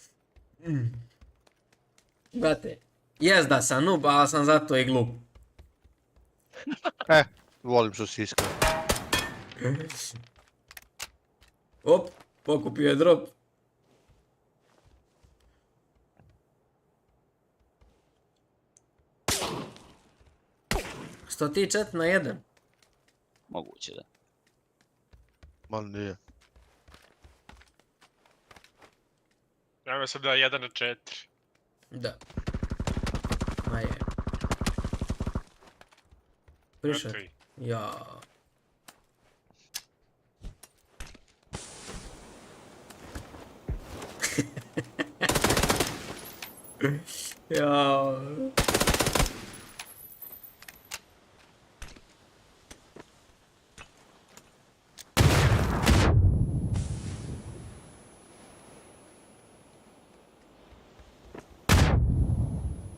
[SPEAKER 2] Brate, jest da sam noob, ali sam zato i glup.
[SPEAKER 7] Volim što si iskren.
[SPEAKER 2] Op, pokupio je drop. Sto ti 4-1?
[SPEAKER 1] Moguće, da.
[SPEAKER 7] Ma nije.
[SPEAKER 3] Ja mislim da je 1-4.
[SPEAKER 2] Da. Ma je. Prišao. Ja. Ja.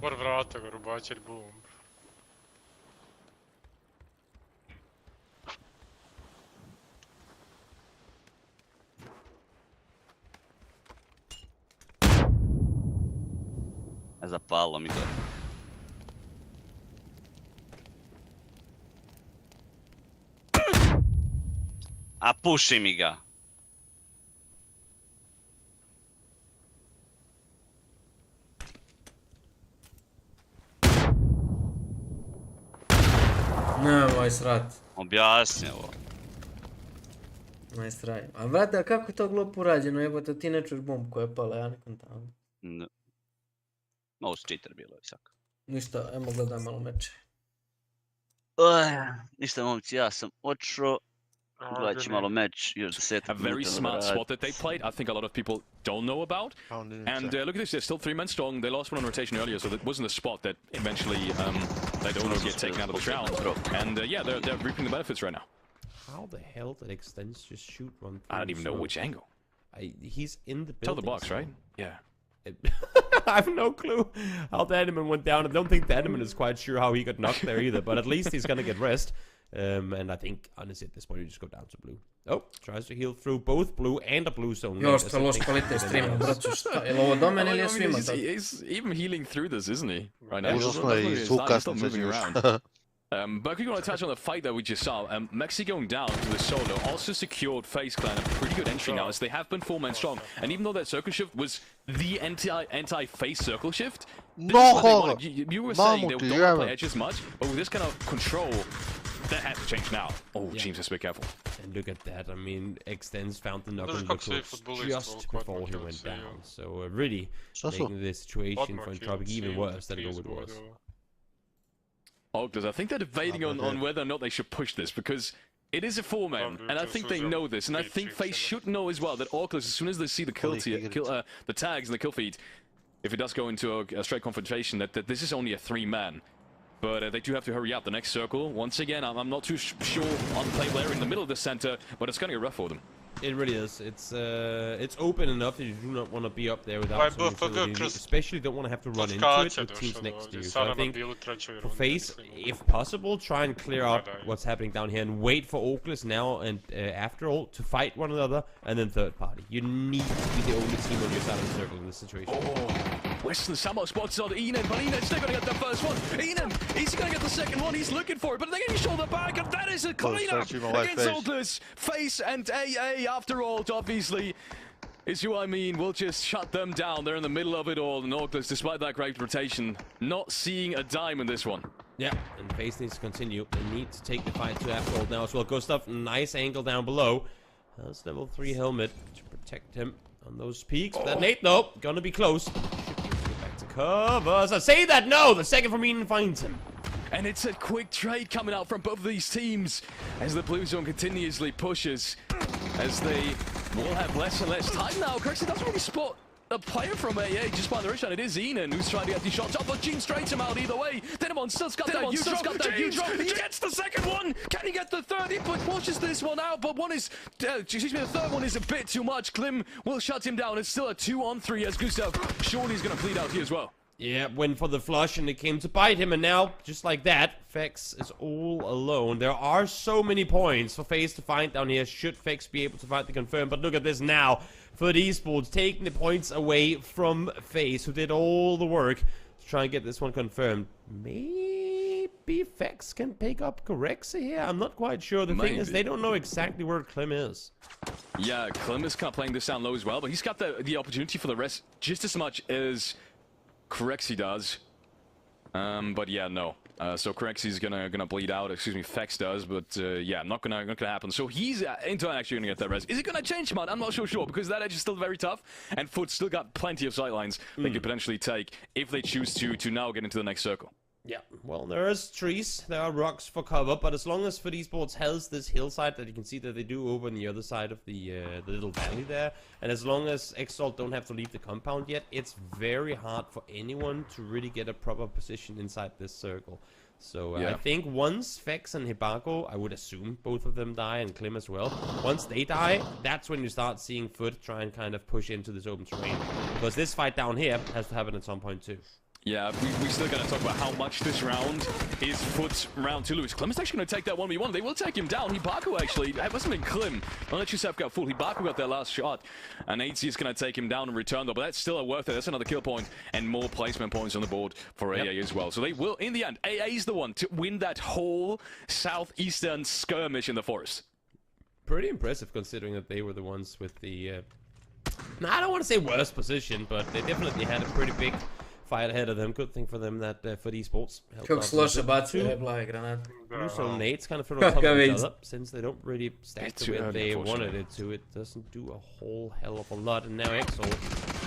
[SPEAKER 3] Mor vrata ga rubačer, bum.
[SPEAKER 1] Zapalo mi gore. A puši mi ga.
[SPEAKER 2] Nemoj srat.
[SPEAKER 1] Objasni ovo.
[SPEAKER 2] Nice try. A brate, kako je to glupo urađeno? Jebote, ti ne čuješ bombu koja je pala, ja nekom tamo.
[SPEAKER 1] Mouse cheater bilo je svaka.
[SPEAKER 2] Ništa, ajmo gledaj malo meče.
[SPEAKER 1] Ništa momci, ja sam očeo. Gledat ću malo meč, još 10
[SPEAKER 6] A very smart spot that they played. I think a lot of people don't know about. And look at this, they're still 3 men strong. They lost one on rotation earlier, so that wasn't a spot that eventually they don't get taken out of the round. And yeah, they're reaping the benefits right now.
[SPEAKER 5] How the hell did Extends just shoot one?
[SPEAKER 6] I don't even know which angle.
[SPEAKER 5] He's in the building.
[SPEAKER 6] Tell the box, right? Yeah.
[SPEAKER 5] I have no clue how the Enderman went down. I don't think the Enderman is quite sure how he got knocked there either, but at least he's gonna get rest. And I think, honestly, at this point, you just go down to blue. Oh, tries to heal through both blue and a blue zone.
[SPEAKER 2] Još to loš kvalitet streama, braću, šta? Je li ovo do mene ili je svima to?
[SPEAKER 6] He's even healing through this, isn't he? Right now.
[SPEAKER 7] He's
[SPEAKER 6] still moving around. But we're going to touch on the fight that we just saw. Mexi going down to the solo also secured FaZe Clan a pretty good entry now, as they have been 4 men strong. And even though that circle shift was the anti-FaZe circle shift, you were saying they don't want to play edge as much, but with this kind of control, that has to change now. Oh, James has to be careful.
[SPEAKER 5] And look at that. I mean, Extends found the knock on the just before he went down. So really making the situation for Entropic even worse than it was.
[SPEAKER 6] I think they're debating on whether or not they should push this, because it is a 4-man, and I think they know this, and I think FaZe should know as well that Oculus, as soon as they see the the tags and the kill feed, if it does go into a straight confrontation, that this is only a 3-man. But they do have to hurry up. The next circle, once again, I'm not too sure on the play player in the middle of the center, but it's gonna get rough for them.
[SPEAKER 5] It really is. It's open enough that you do not want to be up there without some utility. You especially don't want to have to run into it with teams next to you. So I think for FaZe, if possible, try and clear out what's happening down here and wait for Oculus now and after all to fight one another, and then third party. You need to be the only team on your side of the circle in this situation.
[SPEAKER 6] Western Samo spots on Enan, but Enan's still going to get the first one. Enan, he's going to get the second one. He's looking for it, but they're getting shoulder back, and that is a cleanup against Oculus. FaZe and AA, after all, obviously, is who I mean. We'll just shut them down. They're in the middle of it all, and Oculus, despite that great rotation, not seeing a dime in this one.
[SPEAKER 5] Yeah, and FaZe needs to continue. They need to take the fight to after all now as well. Gustav, nice angle down below. That's level 3 helmet to protect him on those peaks. But that nade, no, gonna be close. Covers. I say that, no! The second from Enan finds him.
[SPEAKER 6] And it's a quick trade coming out from both of these teams as the blue zone continuously pushes, as they will have less and less time now. Correction doesn't really spot a player from AA just by the rich, and it is Enan who's trying to get these shots off, but Gene straightens him out either way. Denemon still's got that huge drop. He gets the second one. Can he get the third? He pushes this one out, but one is, the third one is a bit too much. Klim will shut him down. It's still a 2-on-3 as Gustav surely is going to bleed out here as well.
[SPEAKER 5] Yeah, went for the flush and it came to bite him, and now, just like that, Fex is all alone. There are so many points for FaZe to find down here, should Fex be able to find the confirm, but look at this now. For the eSports, taking the points away from FaZe, who did all the work to try and get this one confirmed. Maybe Fex can pick up Corexi here? I'm not quite sure. The thing is, they don't know exactly where Klim is.
[SPEAKER 6] Yeah, Klim is kind of playing this down low as well, but he's got the opportunity for the rest just as much as Corexi does. But yeah, no. So Corexi's gonna bleed out. Excuse me, Fex does, but yeah, not gonna happen. So he's into actually gonna get that res. Is it gonna change him out? I'm not so sure, because that edge is still very tough, and Foot's still got plenty of sightlines they could potentially take if they choose to now get into the next circle.
[SPEAKER 5] Yeah, well, there is trees, there are rocks for cover, but as long as FUT eSports has this hillside that you can see that they do over on the other side of the little valley there, and as long as Exalt don't have to leave the compound yet, it's very hard for anyone to really get a proper position inside this circle. So I think once Fex and Hibako, I would assume both of them die, and Klim as well, once they die, that's when you start seeing FUT try and kind of push into this open terrain, because this fight down here has to happen at some point too.
[SPEAKER 6] Yeah, we still gotta talk about how much this round is FUT's round to lose. Klim is actually gonna take that 1v1. They will take him down. Hibako actually, it wasn't been Klim. Don't let yourself get fooled. Hibako got their last shot, and 80 is gonna take him down in return though, but that's still worth it. That's another kill point and more placement points on the board for AA as well. So they will, in the end, AA is the one to win that whole southeastern skirmish in the forest.
[SPEAKER 5] Pretty impressive considering that they were the ones with the... No, I don't want to say worst position, but they definitely had a pretty big fight ahead of them. Good thing for them that for eSports.
[SPEAKER 2] Kako sloše bacio plave granate.
[SPEAKER 5] So Nate's kind of fit on top of each other since they don't really stack the way they wanted it to. It doesn't do a whole hell of a lot. And now Exo,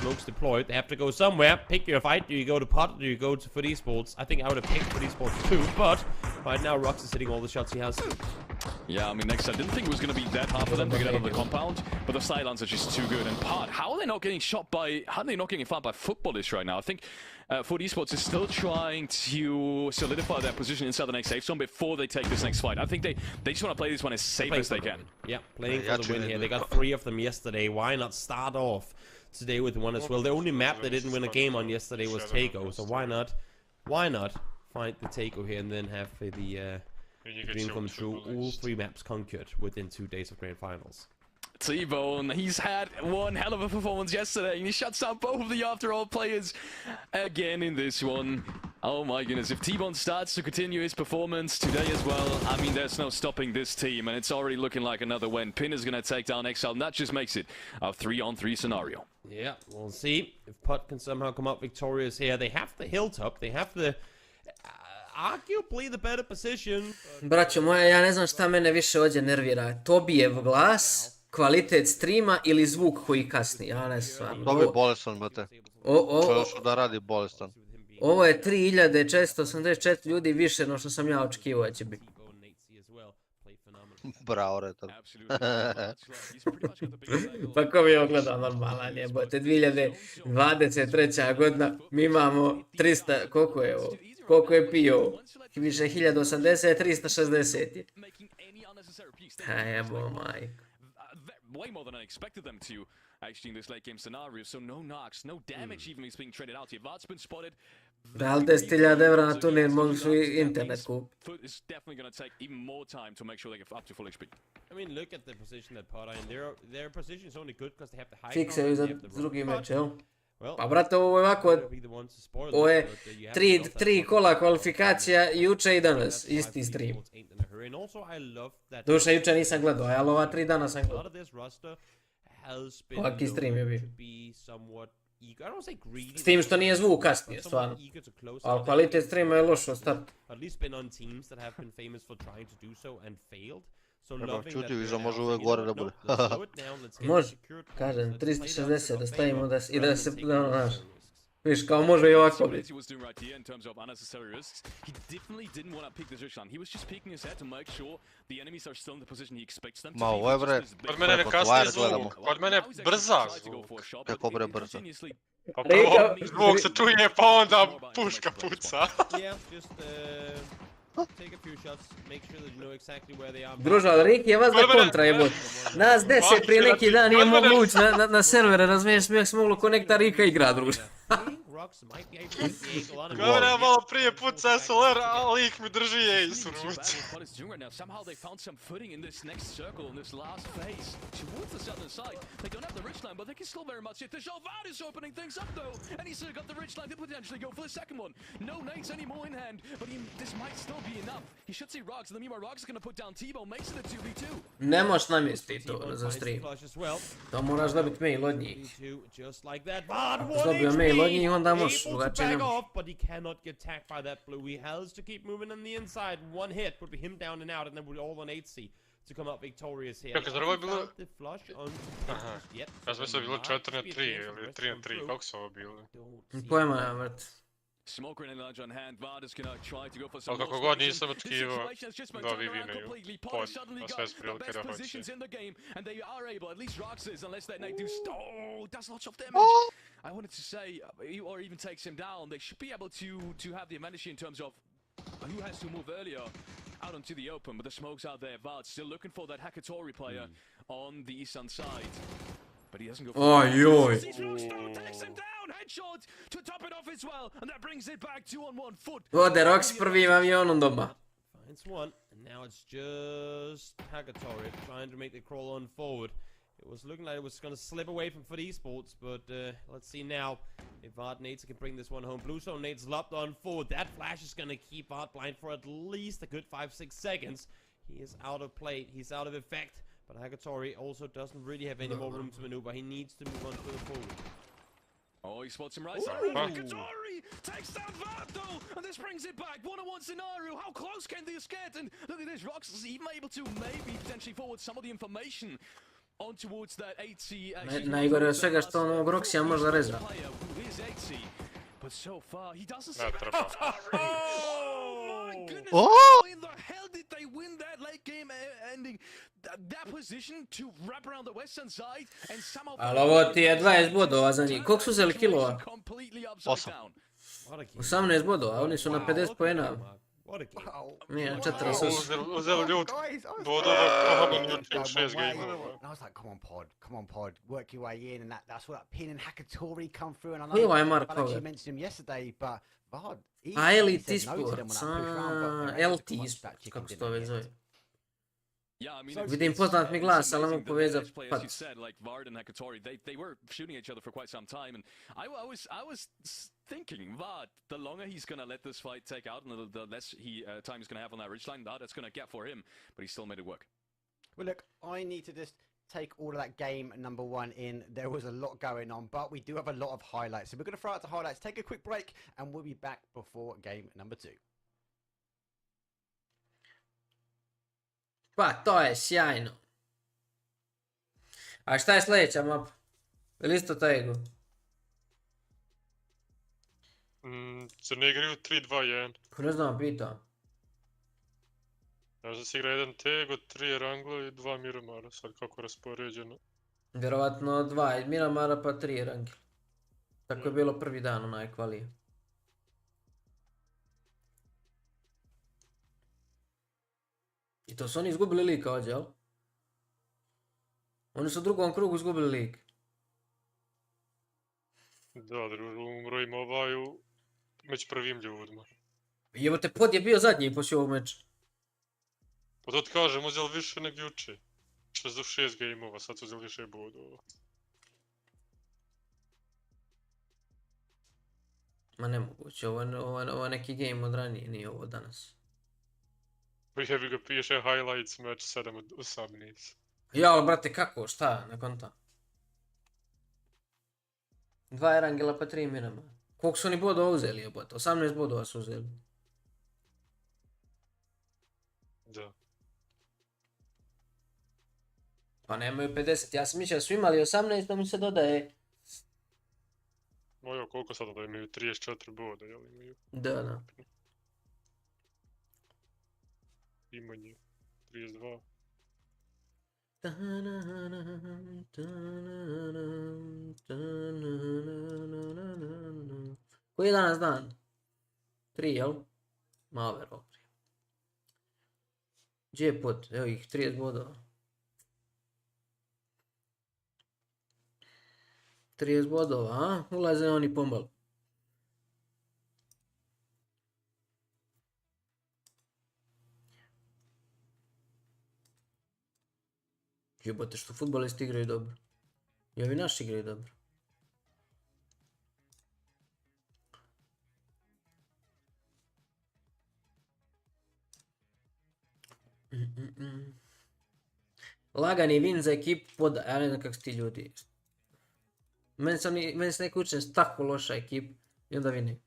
[SPEAKER 5] smokes deployed. They have to go somewhere. Pick your fight. Do you go to pot or do you go to for eSports? I think I would have picked for eSports too, but right now Rox is hitting all the shots he has.
[SPEAKER 6] Yeah, I mean, next I didn't think it was going to be that hard for them to get out of the compound, but the sidelines are just too good. And Part, how are they not getting shot by, how are they not getting found by footballists right now? I think for eSports is still trying to solidify their position inside the next safe zone before they take this next fight. I think they just want to play this one as safe as they can.
[SPEAKER 5] Yeah, playing for the win here. They got 3 of them yesterday. Why not start off today with one as well? The only map they didn't win a game on yesterday was Taco, so why not find the Taco here and then have the dream come true? All 3 maps conquered within 2 days of grand finals.
[SPEAKER 6] T-Bone, he's had one hell of a performance yesterday, and he shuts down both of the After All players again in this one. Oh my goodness, if T-Bone starts to continue his performance today as well, I mean, there's no stopping this team, and it's already looking like another win. Pin is going to take down Exile, and that just makes it a 3-on-3 scenario.
[SPEAKER 5] Yeah, we'll see if Pot can somehow come out victorious here. They have the hilltop, they have the... arguably the better position.
[SPEAKER 2] Braćo moja, ja ne znam šta mene više ovdje nervira. Tobijev glas, kvalitet streama ili zvuk koji kasni. Ja ne znam.
[SPEAKER 7] To bi bolestan, brate. Što da radi bolestan.
[SPEAKER 2] Ovo je 3484 ljudi više no što sam ja očekivao da će biti.
[SPEAKER 7] Bravo, retar.
[SPEAKER 2] Pa ko mi je ogledao normalan jebote. 2023. godina, mi imamo 300, koliko je ovo? Koliko je pio? Više 1080, 360 je. Jebo majko.
[SPEAKER 6] Way more than I expected them to, actually, in this late game scenario. So no knocks, no damage even is being traded out here. Vard's been spotted.
[SPEAKER 2] Dal 10.000 evra na turnir mogli su internet kupiti.
[SPEAKER 6] Foot is definitely going to take even more time to make sure they get up to full HP.
[SPEAKER 5] I mean, look at the position that Pot are in. Their position is only good because they have the high
[SPEAKER 2] Fiksaju za drugi meč, jel? Pa brate, ovo je ovako, ovo je 3 kola kvalifikacija juče i danas, isti stream. Duše, juče nisam gledao, ali ova 3 dana sam gledao. Ovaki stream je bio. S tim što nije zvuk kasnije, stvarno. Ali kvalitet streama je loš od starta.
[SPEAKER 7] Čuti, iza može uvek gore da bude.
[SPEAKER 2] Može, kažem, 360 da stavimo i da se, znaš, viš, kao može i ovako biti.
[SPEAKER 7] Ma ovo je bre,
[SPEAKER 3] Kod mene ne kasni zvuk, kod mene brza zvuk.
[SPEAKER 7] kako bre brzo.
[SPEAKER 3] Pa prvo zvuk se čuje pa onda puška puca.
[SPEAKER 2] Družo, ali Riki je vas da kontra jebot. Nas 10 prije neki dan nije moglo ući na servere, razumiješ, smo mogli konekta Rika igra, druže.
[SPEAKER 3] Kada ja malo prije puca SLR, a lik mi drži Ace u ruci.
[SPEAKER 2] Ne moš namjestiti to za stream. To moraš dobiti mail od njih. Dobio mail od njih, onda možeš drugačije ne možeš.
[SPEAKER 5] But he cannot get tagged by that blue. He has to keep moving on the inside. One hit would be him down and out, and then we'll all on 8C to come out victorious here.
[SPEAKER 3] Kako, Zdravo je bilo... Aha, ja sam mislio je bilo 4-3 ili 3-3, kako su ovo bili?
[SPEAKER 2] Pojma nema, vrt.
[SPEAKER 3] Ali kako god nisam očekivao da ovi vineju pod, na sve s prilike da hoće.
[SPEAKER 6] I wanted to say, or even takes him down, they should be able to have the advantage in terms of who has to move earlier out onto the open, but the smoke's out there. Vard still looking for that Hakatori player on the eastern side. But he doesn't go for
[SPEAKER 2] it. Oj.
[SPEAKER 6] Takes him down, headshot to top it off as well, and that brings it back 2-on-1 foot.
[SPEAKER 2] Ode Rox prvim avionom doma.
[SPEAKER 5] Finds one, and now it's just Hakatori trying to make the crawl on forward. It was looking like it was going to slip away from Foot eSports, but let's see now if Vard Nates can bring this one home. Blue Zone Nates lopped on forward. That flash is going to keep Vard blind for at least a good 5-6 seconds. He is out of play. He's out of effect. But Hagatori also doesn't really have any more room to maneuver. He needs to move on to the forward.
[SPEAKER 6] Oh, he spots him right side. Hagatori takes down Vardo, and this brings it back. 1-on-1 scenario. How close can this get? And look at this. Rox is even able to maybe potentially forward some of the information on towards that 80.
[SPEAKER 2] Najgore od svega što on ovog Roxija možda reza.
[SPEAKER 6] But so far, he doesn't
[SPEAKER 3] Ne treba.
[SPEAKER 6] Oh my goodness!
[SPEAKER 7] Oh!
[SPEAKER 6] How in the hell did they win that late game ending? That position to wrap around the western side and somehow...
[SPEAKER 2] Ali ovo ti je 20 bodova za njih. Koliko su uzeli kilova?
[SPEAKER 6] 8.
[SPEAKER 2] 18 bodova, oni su na 50 poena.
[SPEAKER 5] What a game.
[SPEAKER 2] Nije, 4 su.
[SPEAKER 3] Uzeli ljudi bodova, Haman jučer 6 gameova.
[SPEAKER 4] And I was like, come on pod, work your way in, and that's where that pin and Hakatori come through, and I
[SPEAKER 2] Koji
[SPEAKER 4] know
[SPEAKER 2] ovaj
[SPEAKER 4] I
[SPEAKER 2] Marko?
[SPEAKER 4] actually mentioned him yesterday, but Vard,
[SPEAKER 2] A Elite eSports, LT eSports, kako se to već zove.
[SPEAKER 6] Yeah, I mean,
[SPEAKER 2] Vidim poznat mi glas, ali ne mogu povezat
[SPEAKER 6] as you
[SPEAKER 2] pat.
[SPEAKER 6] said, like Vard and Hakatori, they were shooting each other for quite some time, and I was thinking, Vard, the longer he's gonna let this fight take out, and the less time he's gonna have on that ridgeline, that's gonna get for him, but he still made it work.
[SPEAKER 4] Well, look, I need to just take all of that game number 1 in. There was a lot going on, but we do have a lot of highlights, so we're gonna throw out the highlights, take a quick break, and we'll be back before game number 2.
[SPEAKER 2] Pa, to je sjajno. A šta je sljedeća mapa? Ili isto Taigo?
[SPEAKER 3] Crni igraju 3-2-1.
[SPEAKER 2] Ko ne znam, pitam.
[SPEAKER 3] Možda se igra 1 Tego, 3 Rangla i 2 Miramara, sad kako je raspoređeno.
[SPEAKER 2] Vjerovatno 2 Miramara pa 3 Rangi. Tako je bilo prvi dan onaj kvalije. I to su oni izgubili lig ovdje, jel? Oni su u drugom krugu izgubili lig.
[SPEAKER 3] Da, umro im ovaju među prvim ljudima.
[SPEAKER 2] Evo te pod je bio zadnji poslije ovog meča.
[SPEAKER 3] Pa to ti kažem, uzeli više nego juče. 6 gameova, sad su uzeli više bodova.
[SPEAKER 2] Ma nemoguće, ovo je neki game od ranije, nije ovo danas.
[SPEAKER 3] Jebi ga piše highlights match 7 od 18.
[SPEAKER 2] Ja, ali brate, kako, šta, ne konta? 2 Erangela pa 3 Mirama. Koliko su oni bodova uzeli, jebote? 18 bodova su uzeli.
[SPEAKER 3] Da.
[SPEAKER 2] Pa nemaju 50, ja sam mislio da su imali 18, da mi se dodaje.
[SPEAKER 3] Mojo, koliko sada da imaju 34 boda, jel imaju?
[SPEAKER 2] Da.
[SPEAKER 3] Imanje 32.
[SPEAKER 2] Koji je danas dan? 3, jel? Malo vero. Gdje je pod? Evo ih, 30 bodova. 30 bodova, a? Ulaze oni pomalo. Jebote što futbolisti igraju dobro. I ovi naši igraju dobro. Lagani win za ekipu poda. Ja ne znam kako su ti ljudi. Meni se neko učin tako loša ekipa. I onda vini.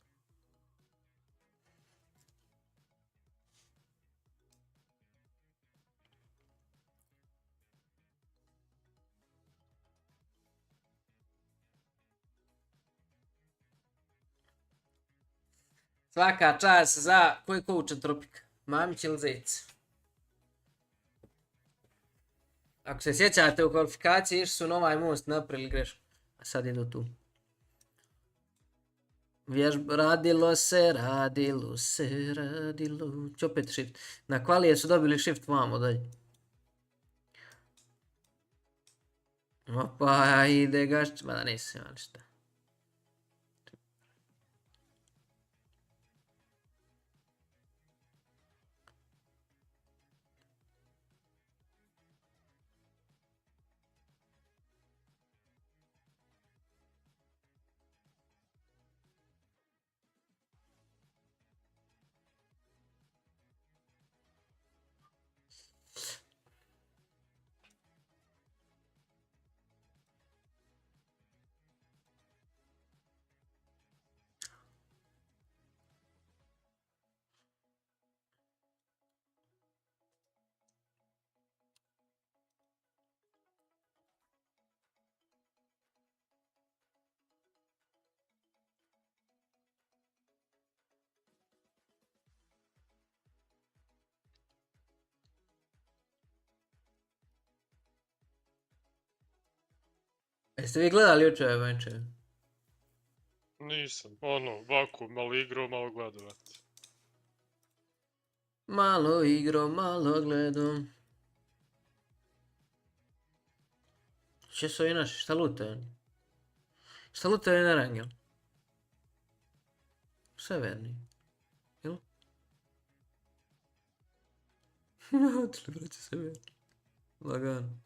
[SPEAKER 2] Svaka čast za koji koučan Tropik. Mamić ili Zec? Ako se sjećate u kvalifikaciji išli su na ovaj most, napravili grešku. A sad idu tu. Radilo se. Će opet shift. Na kvalije su dobili shift vamo dalje. Opa, ide gašć. Mada nisam imali šta. Jeste vi gledali jučer ove meče?
[SPEAKER 3] Nisam, ono, ovako, malo igrao, malo gledovat.
[SPEAKER 2] Malo igro, malo gledam. Če su ovi naši, šta lutaju? Šta lutaju na rangel? Severni. Jel? Otišli braće severni. Lagano.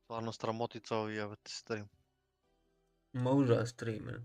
[SPEAKER 7] Stvarno sramotica ovi jebati stream.
[SPEAKER 2] Ma užas strimer.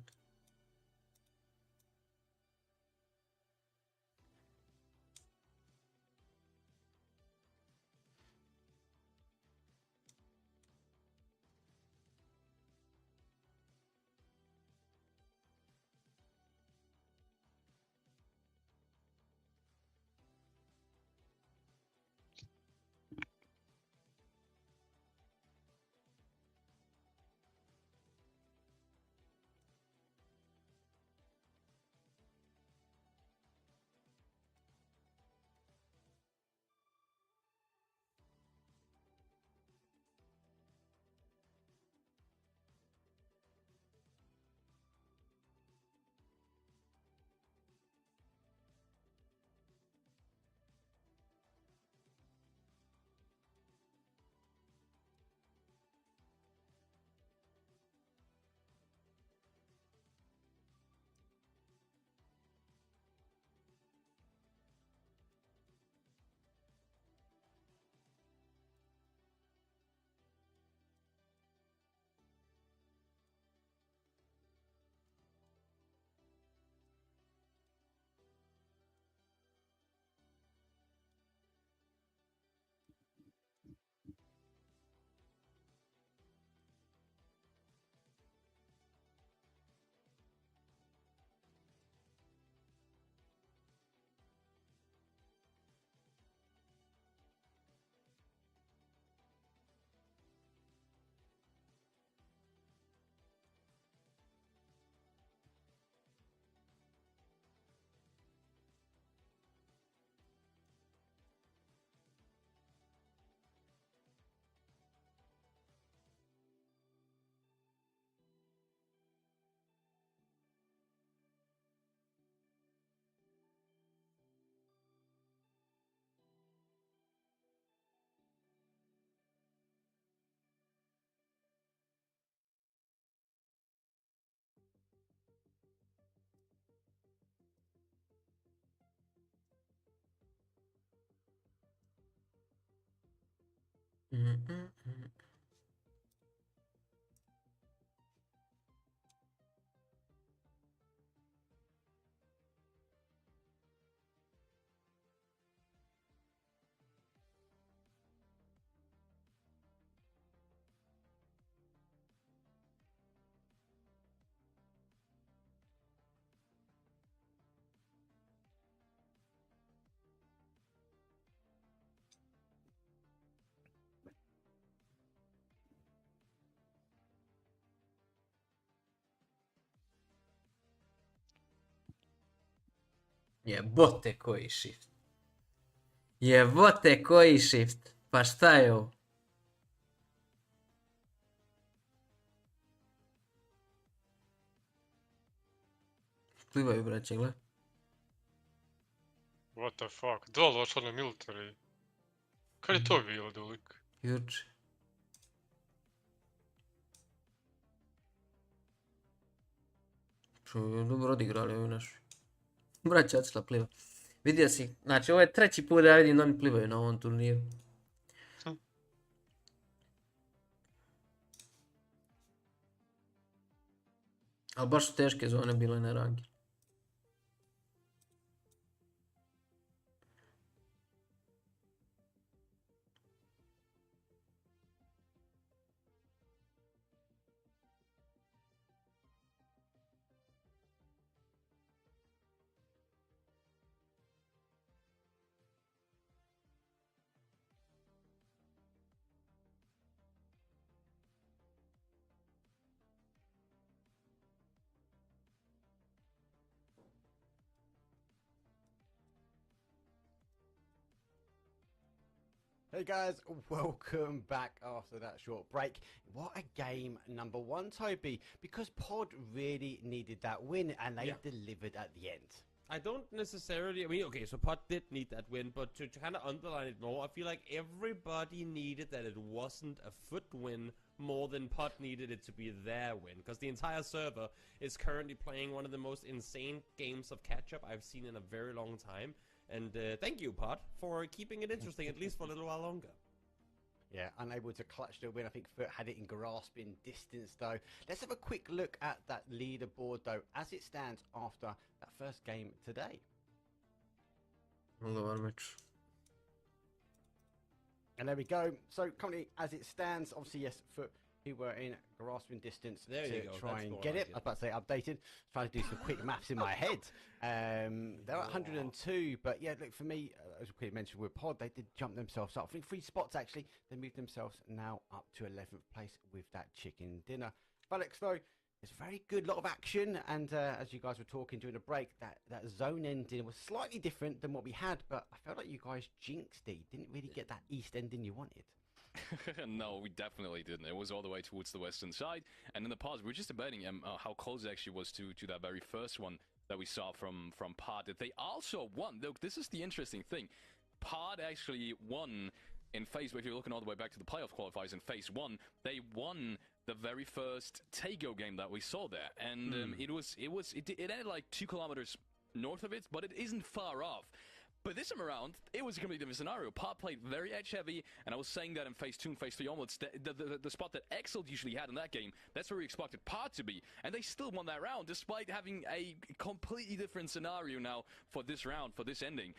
[SPEAKER 2] Jebote koji shift. Jebote koji shift. Pa šta je ovo? Plivaju braće, gle.
[SPEAKER 3] What the fuck, dol došla na military. Kad je to bilo, Dulik?
[SPEAKER 2] Juče. Dobro odigrali ovi naši. Braća otišla pliva. Vidio si, znači ovo je treći put da ja vidim da oni plivaju na ovom turniru. Ali baš su teške zone bile na rangi.
[SPEAKER 4] Hey guys, welcome back after that short break. What a game number one, Toby, because Pod really needed that win and they delivered at the end.
[SPEAKER 5] I don't necessarily, I mean, okay, so Pot did need that win, but to kind of underline it more, I feel like everybody needed that it wasn't a Foot win more than Pot needed it to be their win, because the entire server is currently playing one of the most insane games of catch-up I've seen in a very long time, and thank you, Pot, for keeping it interesting, at least for a little while longer.
[SPEAKER 4] Yeah, unable to clutch the win. I think Foot had it in grasping distance, though. Let's have a quick look at that leaderboard, though, as it stands after that first game today. And there we go. So, currently, as it stands, obviously, yes, Foot, who were in grasping distance to try and get it. I was about to say updated. Trying to do some quick maths in my head. They're at 102, but yeah, look, for me, as we mentioned with Pod, they did jump themselves up. I think 3 spots, actually. They moved themselves now up to 11th place with that chicken dinner. Alex, though, it's very good, lot of action, and as you guys were talking during the break, that zone ending was slightly different than what we had, but I felt like you guys jinxed it. You didn't really get that east ending you wanted.
[SPEAKER 6] No, we definitely didn't. It was all the way towards the western side, and in the pause, we were just debating how close it actually was to that very first one that we saw from Pod. That they also won. Look, this is the interesting thing. Pod actually won in phase. If you're looking all the way back to the playoff qualifiers in phase 1, they won the very first Tego game that we saw there, and it ended like 2 kilometers north of it, but it isn't far off. But this time around, it was a completely different scenario. Pod played very edge-heavy, and I was saying that in Phase 2 and Phase 3 onwards, the spot that Excel usually had in that game, that's where we expected Pod to be. And they still won that round, despite having a completely different scenario now for this round, for this ending.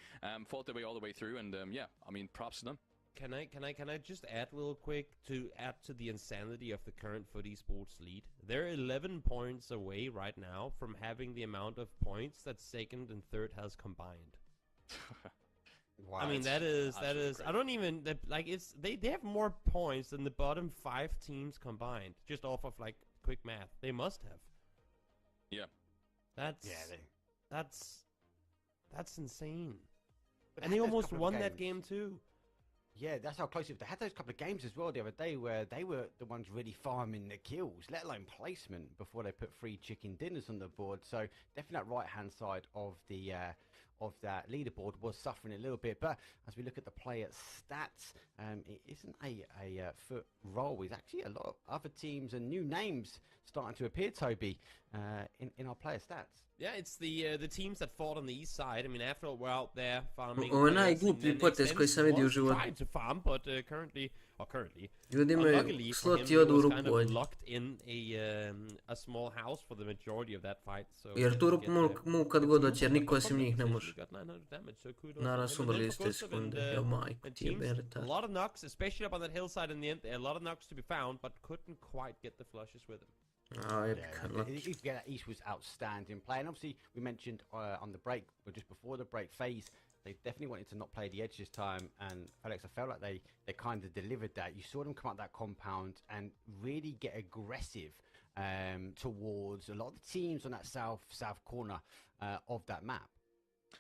[SPEAKER 6] Fought their way all the way through, and yeah, I mean, props to them.
[SPEAKER 5] Can I just add real quick to add to the insanity of the current Foot eSports lead? They're 11 points away right now from having the amount of points that second and third has combined.
[SPEAKER 4] Wow,
[SPEAKER 5] I mean, that is I don't even like it's they have more points than the bottom 5 teams combined, just off of like quick math. They must have.
[SPEAKER 6] Yeah.
[SPEAKER 5] That's insane. And they almost won that game too.
[SPEAKER 4] Yeah, that's how close it was. They had those couple of games as well the other day where they were the ones really farming the kills, let alone placement, before they put 3 chicken dinners on the board. So definitely that right-hand side of the of that leaderboard was suffering a little bit. But as we look at the player stats, it isn't a Foot roll. It's actually a lot of other teams and new names starting to appear, Toby, in our player stats.
[SPEAKER 5] Yeah, it's the teams that fought on the east side. I mean, after all, we're out there farming.
[SPEAKER 2] Ovo je najgluplji potez koji sam vidio u životu.
[SPEAKER 5] Trying to farm, but currently,
[SPEAKER 2] ljudi imaju slot i odu u rupu ovdje.
[SPEAKER 5] Locked in a small house for the majority of that fight. So
[SPEAKER 2] jer tu rupu mogu kad god doći, jer niko osim njih ne može. Naravno su umrli iz te sekunde, jo majko, ti je bereta.
[SPEAKER 5] A lot of knocks, especially up on that hillside in the end. A lot of knocks to be found, but couldn't quite get the flushes with them.
[SPEAKER 4] That East was outstanding play, and obviously we mentioned on the break, or just before the break phase, they definitely wanted to not play the edge this time, and Alex, I felt like they kind of delivered that. You saw them come out that compound and really get aggressive towards a lot of the teams on that south corner of that map.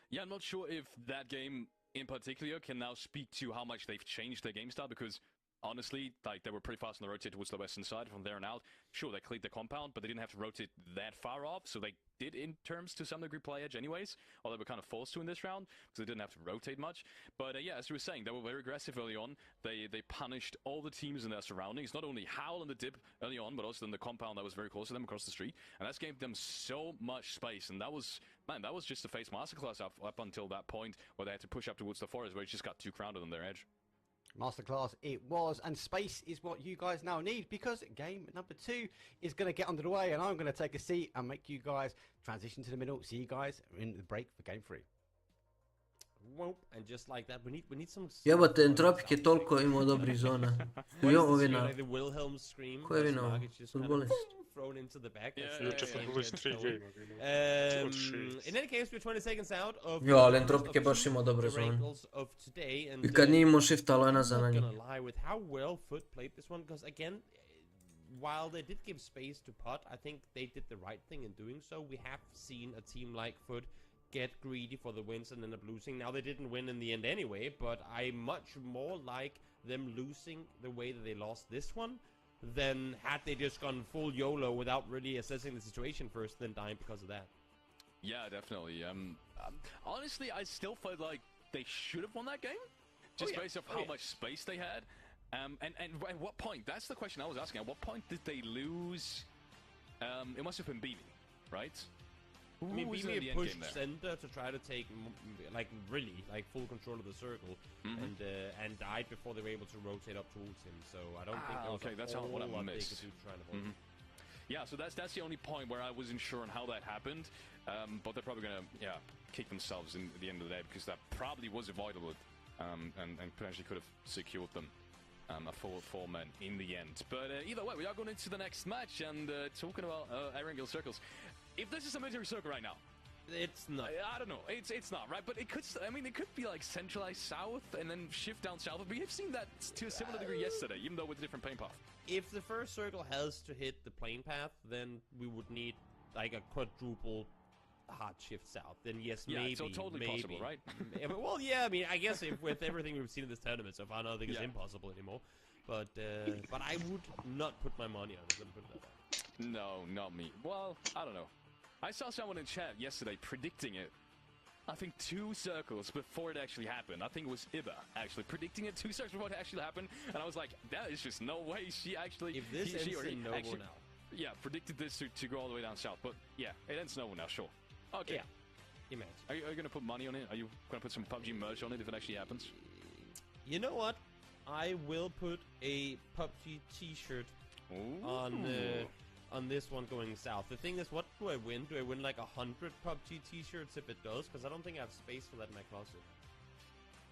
[SPEAKER 6] Yeah, I'm not sure if that game in particular can now speak to how much they've changed their game style, because honestly, like, they were pretty fast on the rotate towards the western side. From there on out, sure, they cleared the compound, but they didn't have to rotate that far off, so they did, in terms, to some degree, play edge anyways, or they were kind of forced to in this round, because they didn't have to rotate much. But yeah, as you were saying, they were very aggressive early on. They punished all the teams in their surroundings, not only Howl and the dip early on, but also in the compound that was very close to them across the street, and that's gave them so much space, and that was just a face masterclass up until that point, where they had to push up towards the forest, where it just got too crowded on their edge.
[SPEAKER 4] Masterclass it was, and space is what you guys now need, because game number 2 is going to get under the way, and I'm going to take a seat and make you guys transition to the middle. See you guys in the break for game 3.
[SPEAKER 5] And just like that, we need some.
[SPEAKER 2] Jebote, Entropik je toliko imao dobrih zona. Jo, ovina. Ko je vinao? Futbolist.
[SPEAKER 5] Thrown into the back.
[SPEAKER 3] In
[SPEAKER 5] any case, we're 20 seconds out of.
[SPEAKER 2] Jo, ali Entropik je baš imao dobre zone. I kad nije imao shiftalo je nazad na njih.
[SPEAKER 5] With how well Foot played this one, because again, while they did give space to Pot, I think they did the right thing in doing so. We have seen a team like Foot get greedy for the wins and end up losing. Now, they didn't win in the end anyway, but I much more like them losing the way that they lost this one than had they just gone full YOLO without really assessing the situation first, then dying because of that.
[SPEAKER 6] Yeah, definitely. Honestly, I still felt like they should have won that game, just based off how much space they had. And at what point? That's the question I was asking. At what point did they lose? It must have been BB, right?
[SPEAKER 5] I mean, BB pushed center to try to take, like, really, like, full control of the circle, and died before they were able to rotate up towards him. So I don't think there was
[SPEAKER 6] that's
[SPEAKER 5] a whole
[SPEAKER 6] what I
[SPEAKER 5] lot they
[SPEAKER 6] missed.
[SPEAKER 5] could do to try to hold him.
[SPEAKER 6] Yeah, so that's the only point where I wasn't sure on how that happened. But they're probably gonna kick themselves in at the end of the day, because that probably was avoidable, and potentially could have secured them a 4 men in the end. But either way, we are going into the next match, and talking about Erangel circles. If this is a military circle right now,
[SPEAKER 5] it's not.
[SPEAKER 6] I don't know. It's not, right? But it could. I mean, it could be like centralized south and then shift down south. But we have seen that to a similar degree yesterday, even though with a different plane path.
[SPEAKER 5] If the first circle has to hit the plane path, then we would need like a quadruple hard shift south. Then yes, maybe.
[SPEAKER 6] So totally possible, right?
[SPEAKER 5] Well, yeah. I mean, I guess if with everything we've seen in this tournament so far, I don't think it's impossible anymore. But I would not put my money on it. Let me put it that way.
[SPEAKER 6] No, not me. Well, I don't know. I saw someone in chat yesterday predicting it. I think 2 circles before it actually happened. I think it was Iba actually predicting it 2 circles before it actually happened, and I was like, that is just no way she actually.
[SPEAKER 5] If this ends in Novo
[SPEAKER 6] actually,
[SPEAKER 5] now.
[SPEAKER 6] Yeah, predicted this to go all the way down south. But yeah, it ends Novo now. Sure. Okay.
[SPEAKER 5] Yeah. Imagine.
[SPEAKER 6] Are you gonna put money on it? Are you gonna put some PUBG merch on it if it actually happens?
[SPEAKER 5] You know what? I will put a PUBG T-shirt on this one going south. The thing is, what do I win? Do I win like 100 PUBG T-shirts if it does? Because I don't think I have space for that in my closet.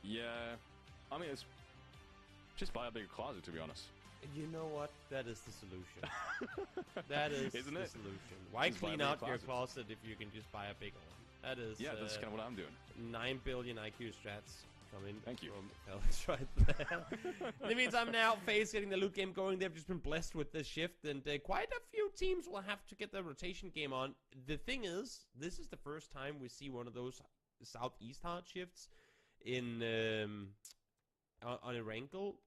[SPEAKER 6] Yeah, I mean, it's just buy a bigger closet, to be honest.
[SPEAKER 5] You know what? That is the solution. That is the solution. Why
[SPEAKER 6] Just
[SPEAKER 5] clean out your closet if you can just buy a bigger one? That is.
[SPEAKER 6] Yeah, that's kind of what I'm doing.
[SPEAKER 5] 9 billion IQ strats.
[SPEAKER 6] Thank you.
[SPEAKER 5] That's right there. In the meantime, now FaZe getting the loot game going. They've just been blessed with this shift, and quite a few teams will have to get the rotation game on. The thing is, this is the first time we see one of those southeast hard shifts in on a rankle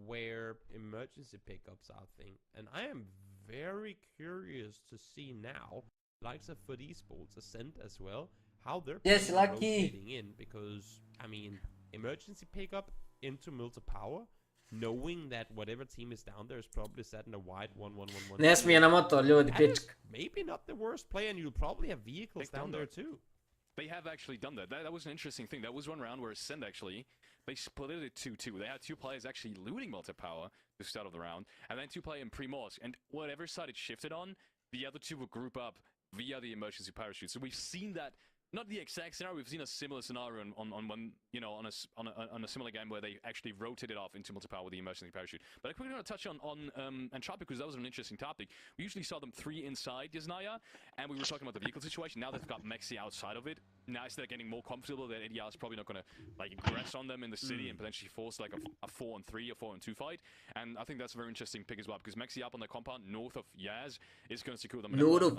[SPEAKER 5] where emergency pickups are a thing, and I am very curious to see now, likes of Foot Esports, Ascent as well, how they're rotating in, because I mean, emergency pickup into multi-power, knowing that whatever team is down there is probably set in a wide 1-1-1-1.
[SPEAKER 2] Ne smije na motor, ljudi, pička.
[SPEAKER 5] Maybe not the worst play, and you'll probably have vehicles down there too.
[SPEAKER 6] They have actually done that. That was an interesting thing. That was one round where Ascend actually, they split it 2-2. They had 2 players actually looting multi-power to start of the round, and then 2 players in pre-morse, and whatever side it shifted on, the other 2 would group up via the emergency parachute. So we've seen that. Not the exact scenario. We've seen a similar scenario on one, you know, on a similar game where they actually rotated off into multi-power with the emergency parachute. But I quickly want to touch on Entropic, because that was an interesting topic. We usually saw them 3 inside Yasnaya, and we were talking about the vehicle situation. Now they've got Mexi outside of it. Now instead of getting more comfortable, that ADR is probably not going to like aggress on them in the city and potentially force like a 4-on-3 or 4-on-2 fight. And I think that's a very interesting pick as well, because Mexi up on the compound north of Yaz is going to secure them another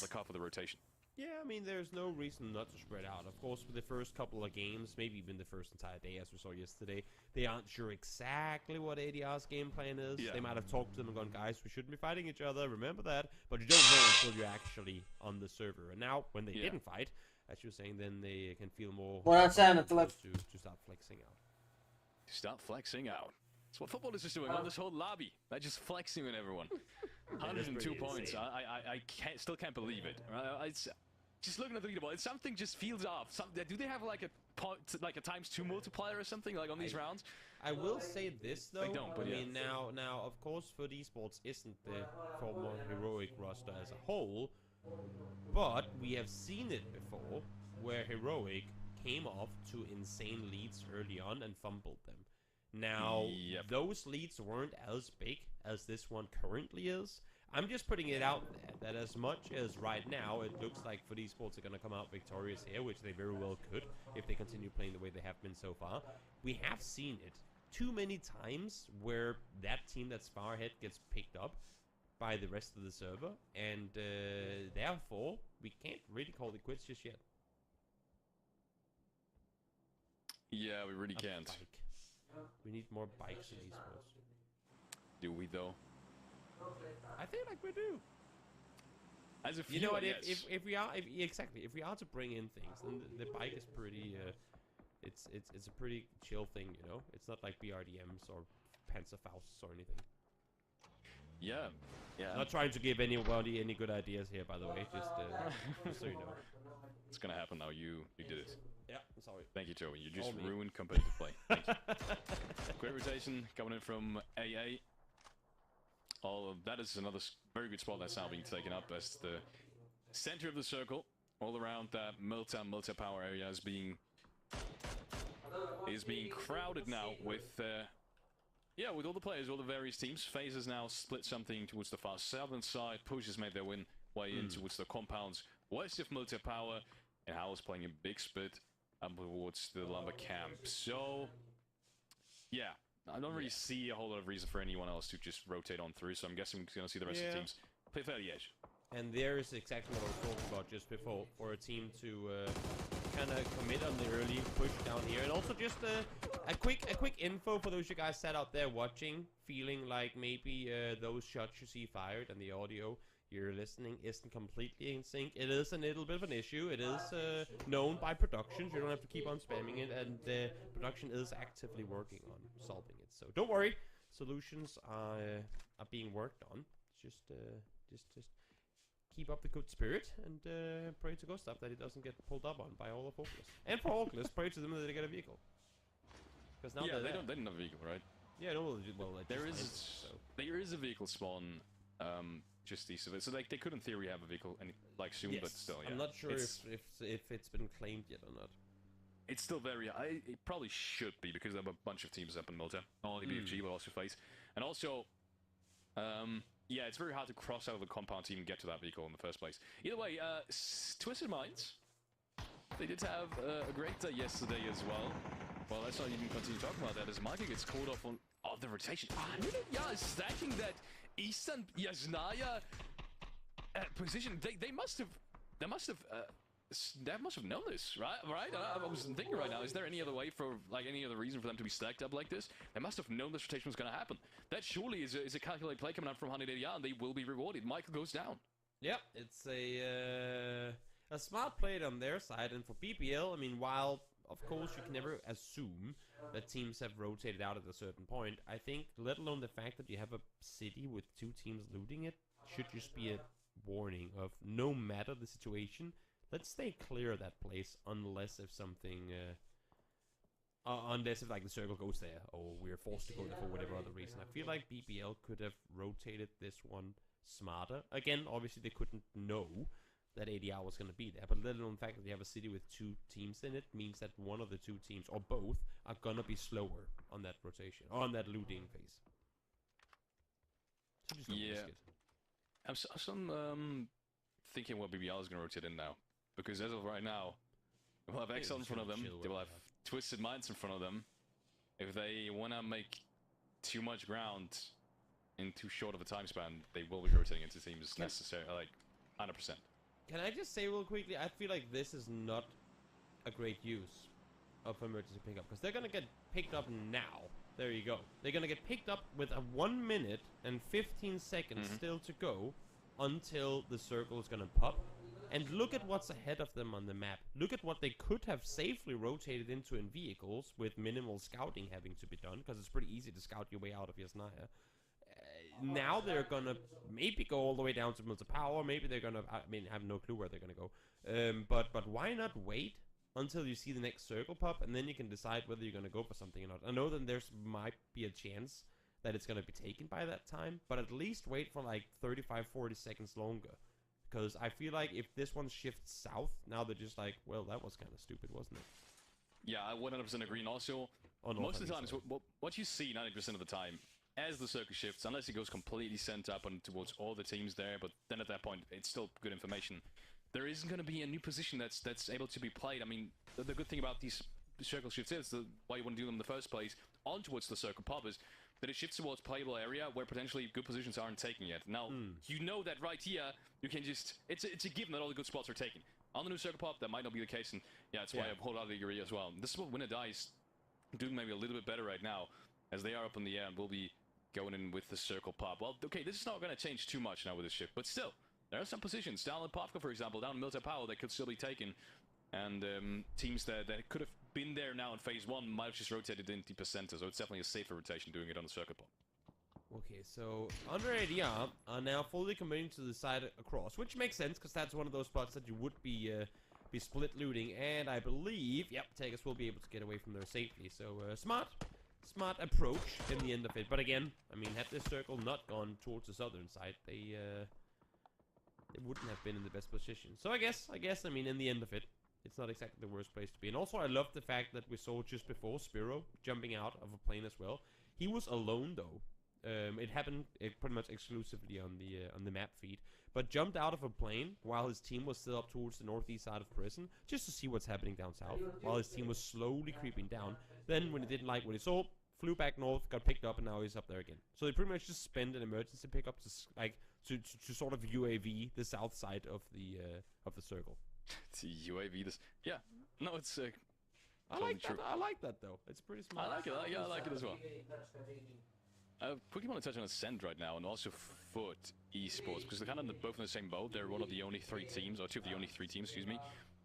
[SPEAKER 6] car for the rotation.
[SPEAKER 5] Yeah, I mean, there's no reason not to spread out. Of course, for the first couple of games, maybe even the first entire day, as we saw yesterday, they aren't sure exactly what ADR's game plan is. Yeah. They might have talked to them and gone, guys, we shouldn't be fighting each other, remember that. But you don't know until you're actually on the server. And now, when they didn't fight, as you were saying, then they can feel more to start flexing out.
[SPEAKER 6] Start flexing out. That's what football is just doing on this whole lobby. They're just flexing with everyone. 102 points. I still can't believe it. It's just looking at the leaderboard, something just feels off. Do they have like a ×2 multiplier or something like on these rounds?
[SPEAKER 5] I will say this though.
[SPEAKER 6] They don't, but
[SPEAKER 5] I mean, now of course, Foot Esports isn't the former heroic roster as a whole, but we have seen it before where heroic came off to insane leads early on and fumbled them. Now, those leads weren't as big as this one currently is. I'm just putting it out there that as much as right now it looks like Foot Esports are going to come out victorious here, which they very well could if they continue playing the way they have been so far, we have seen it too many times where that team that's far ahead gets picked up by the rest of the server, and therefore we can't really call it quits just yet.
[SPEAKER 6] Yeah, we really can't.
[SPEAKER 5] We need more bikes in esports.
[SPEAKER 6] Do we though?
[SPEAKER 5] I feel like we do.
[SPEAKER 6] As a few,
[SPEAKER 5] You know what?
[SPEAKER 6] yes.
[SPEAKER 5] If we are if we are to bring in things, then the bike is pretty. It's a pretty chill thing, you know. It's not like BRDMs or Panzerfausts or anything.
[SPEAKER 6] Yeah, yeah.
[SPEAKER 5] Not trying to give anybody any good ideas here, by the way. Just so you know.
[SPEAKER 6] It's gonna happen now. You did it.
[SPEAKER 5] Yeah, I'm sorry.
[SPEAKER 6] Thank you, Joey. You just ruined competitive play. Thank you. Great rotation coming in from AA. All of that is another very good spot that's now being taken up as the center of the circle. All around that multi-power area is being crowded now with yeah, with all the players, all the various teams. FaZe has now split something towards the far southern side. Push has made their way in towards the compounds west of multi-power, and Howell's playing a big split up towards the lumber camp. So yeah, I don't really see a whole lot of reason for anyone else to just rotate on through, so I'm guessing we're going to see the rest of the teams play fairly edge.
[SPEAKER 5] And there is exactly what I was talking about just before, for a team to kind of commit on the early push down here. And also just a quick info for those of you guys sat out there watching, feeling like maybe those shots you see fired and the audio you're listening isn't completely in sync. It is a little bit of an issue. It is known by production. You don't have to keep on spamming it, and production is actively working on solving it. So don't worry, solutions are being worked on. Just keep up the good spirit and pray to God stuff that it doesn't get pulled up on by all the forklifts. And for forklifts, pray to them that they get a vehicle. Because now
[SPEAKER 6] they don't have a vehicle, right?
[SPEAKER 5] Yeah, no, well,
[SPEAKER 6] there is a vehicle spawn just east of it, so like they could in theory have a vehicle soon, but still, yeah.
[SPEAKER 5] I'm not sure if it's been claimed yet or not.
[SPEAKER 6] It's still very high. It probably should be because there are a bunch of teams up in Malta, not only BFG but also FaZe, and also yeah, it's very hard to cross out of the compound to even get to that vehicle in the first place. Either way, Twisted Minds, they did have a great day yesterday as well. Well, let's not even continue talking about that as Marko gets called off on the rotation. Yeah, stacking that Eastern Yasnaya position. They must have known this, right? I was thinking right now, is there any other way for, any other reason for them to be stacked up like this? They must have known this rotation was going to happen. That surely is a calculated play coming out from 180 and they will be rewarded. Michael goes down.
[SPEAKER 5] Yep, it's a smart play on their side, and for BBL, I mean, while of course you can never assume that teams have rotated out at a certain point, I think, let alone the fact that you have a city with two teams looting it, should just be a warning of no matter the situation, let's stay clear of that place unless if something, unless if the circle goes there or we're forced to go there for whatever other reason. I feel like BBL could have rotated this one smarter. Again, obviously they couldn't know that 80 was going to be there, but let alone the fact that you have a city with two teams in it means that one of the two teams, or both, are going to be slower on that rotation, or on that looting phase. So just don't risk it.
[SPEAKER 6] I'm thinking what BBL is going to rotate in now. Because as of right now, they will have Exile in front of them, they will have Twisted Minds in front of them. If they want to make too much ground in too short of a time span, they will be rotating into teams necessary, 100%.
[SPEAKER 5] Can I just say real quickly, I feel like this is not a great use of emergency pickup, because they're going to get picked up now. There you go. They're going to get picked up with a 1 minute and 15 seconds still to go until the circle is going to pop. And look at what's ahead of them on the map. Look at what they could have safely rotated into in vehicles with minimal scouting having to be done, because it's pretty easy to scout your way out of Yasnaya. Now they're gonna maybe go all the way down to multi-power. Maybe they're gonna, I have no clue where they're gonna go. But why not wait until you see the next circle pop, and then you can decide whether you're gonna go for something or not. I know that there's might be a chance that it's gonna be taken by that time, but at least wait for 35-40 seconds longer. Because I feel like if this one shifts south, now they're just like, well, that was kind of stupid, wasn't it?
[SPEAKER 6] Yeah, I 100% agree. And also, most of the time, what you see 90% of the time, as the circle shifts, unless it goes completely sent up and towards all the teams there, but then at that point, it's still good information. There isn't going to be a new position that's able to be played. I mean, the good thing about these circle shifts is, why you want to do them in the first place, on towards the circle pop, is that it shifts towards playable area where potentially good positions aren't taken yet. Now, you know that right here, you can just... It's a given that all the good spots are taken. On the new circle pop, that might not be the case, and yeah, that's why I pulled out of the igara as well. This is what win or dies doing maybe a little bit better right now, as they are up in the air and will be going in with the circle pop. Well, okay, this is not going to change too much now with this ship, but still, there are some positions down in Povka, for example, down in Milta Power that could still be taken, and teams that could have been there now in phase 1 might have just rotated into percenter, so it's definitely a safer rotation doing it on the circle pop.
[SPEAKER 5] Okay, so under ADR are now fully committing to the side across, which makes sense because that's one of those spots that you would be split looting, and I believe, yep, Tagus will be able to get away from there safely. So smart approach in the end of it. But again, I mean, had this circle not gone towards the southern side, they wouldn't have been in the best position. So I guess, I mean, in the end of it, it's not exactly the worst place to be. And also, I love the fact that we saw just before Spiro jumping out of a plane as well. He was alone though. It happened pretty much exclusively on the map feed, but jumped out of a plane while his team was still up towards the northeast side of prison, just to see what's happening down south, while his team was slowly creeping down. Then, when he didn't like what he saw, flew back north, got picked up, and now he's up there again. So they pretty much just spent an emergency pickup to sort of UAV the south side of the circle.
[SPEAKER 6] It's UAV this, yeah. No, it's
[SPEAKER 5] I like that. I like that though. It's pretty smart.
[SPEAKER 6] I like it. Yeah, I like it as well. I quickly want to touch on Ascend right now, and also Foot eSports, because they're kind of both in the same boat. They're one of the only 3 teams, or 2 of the only 3 teams, excuse me,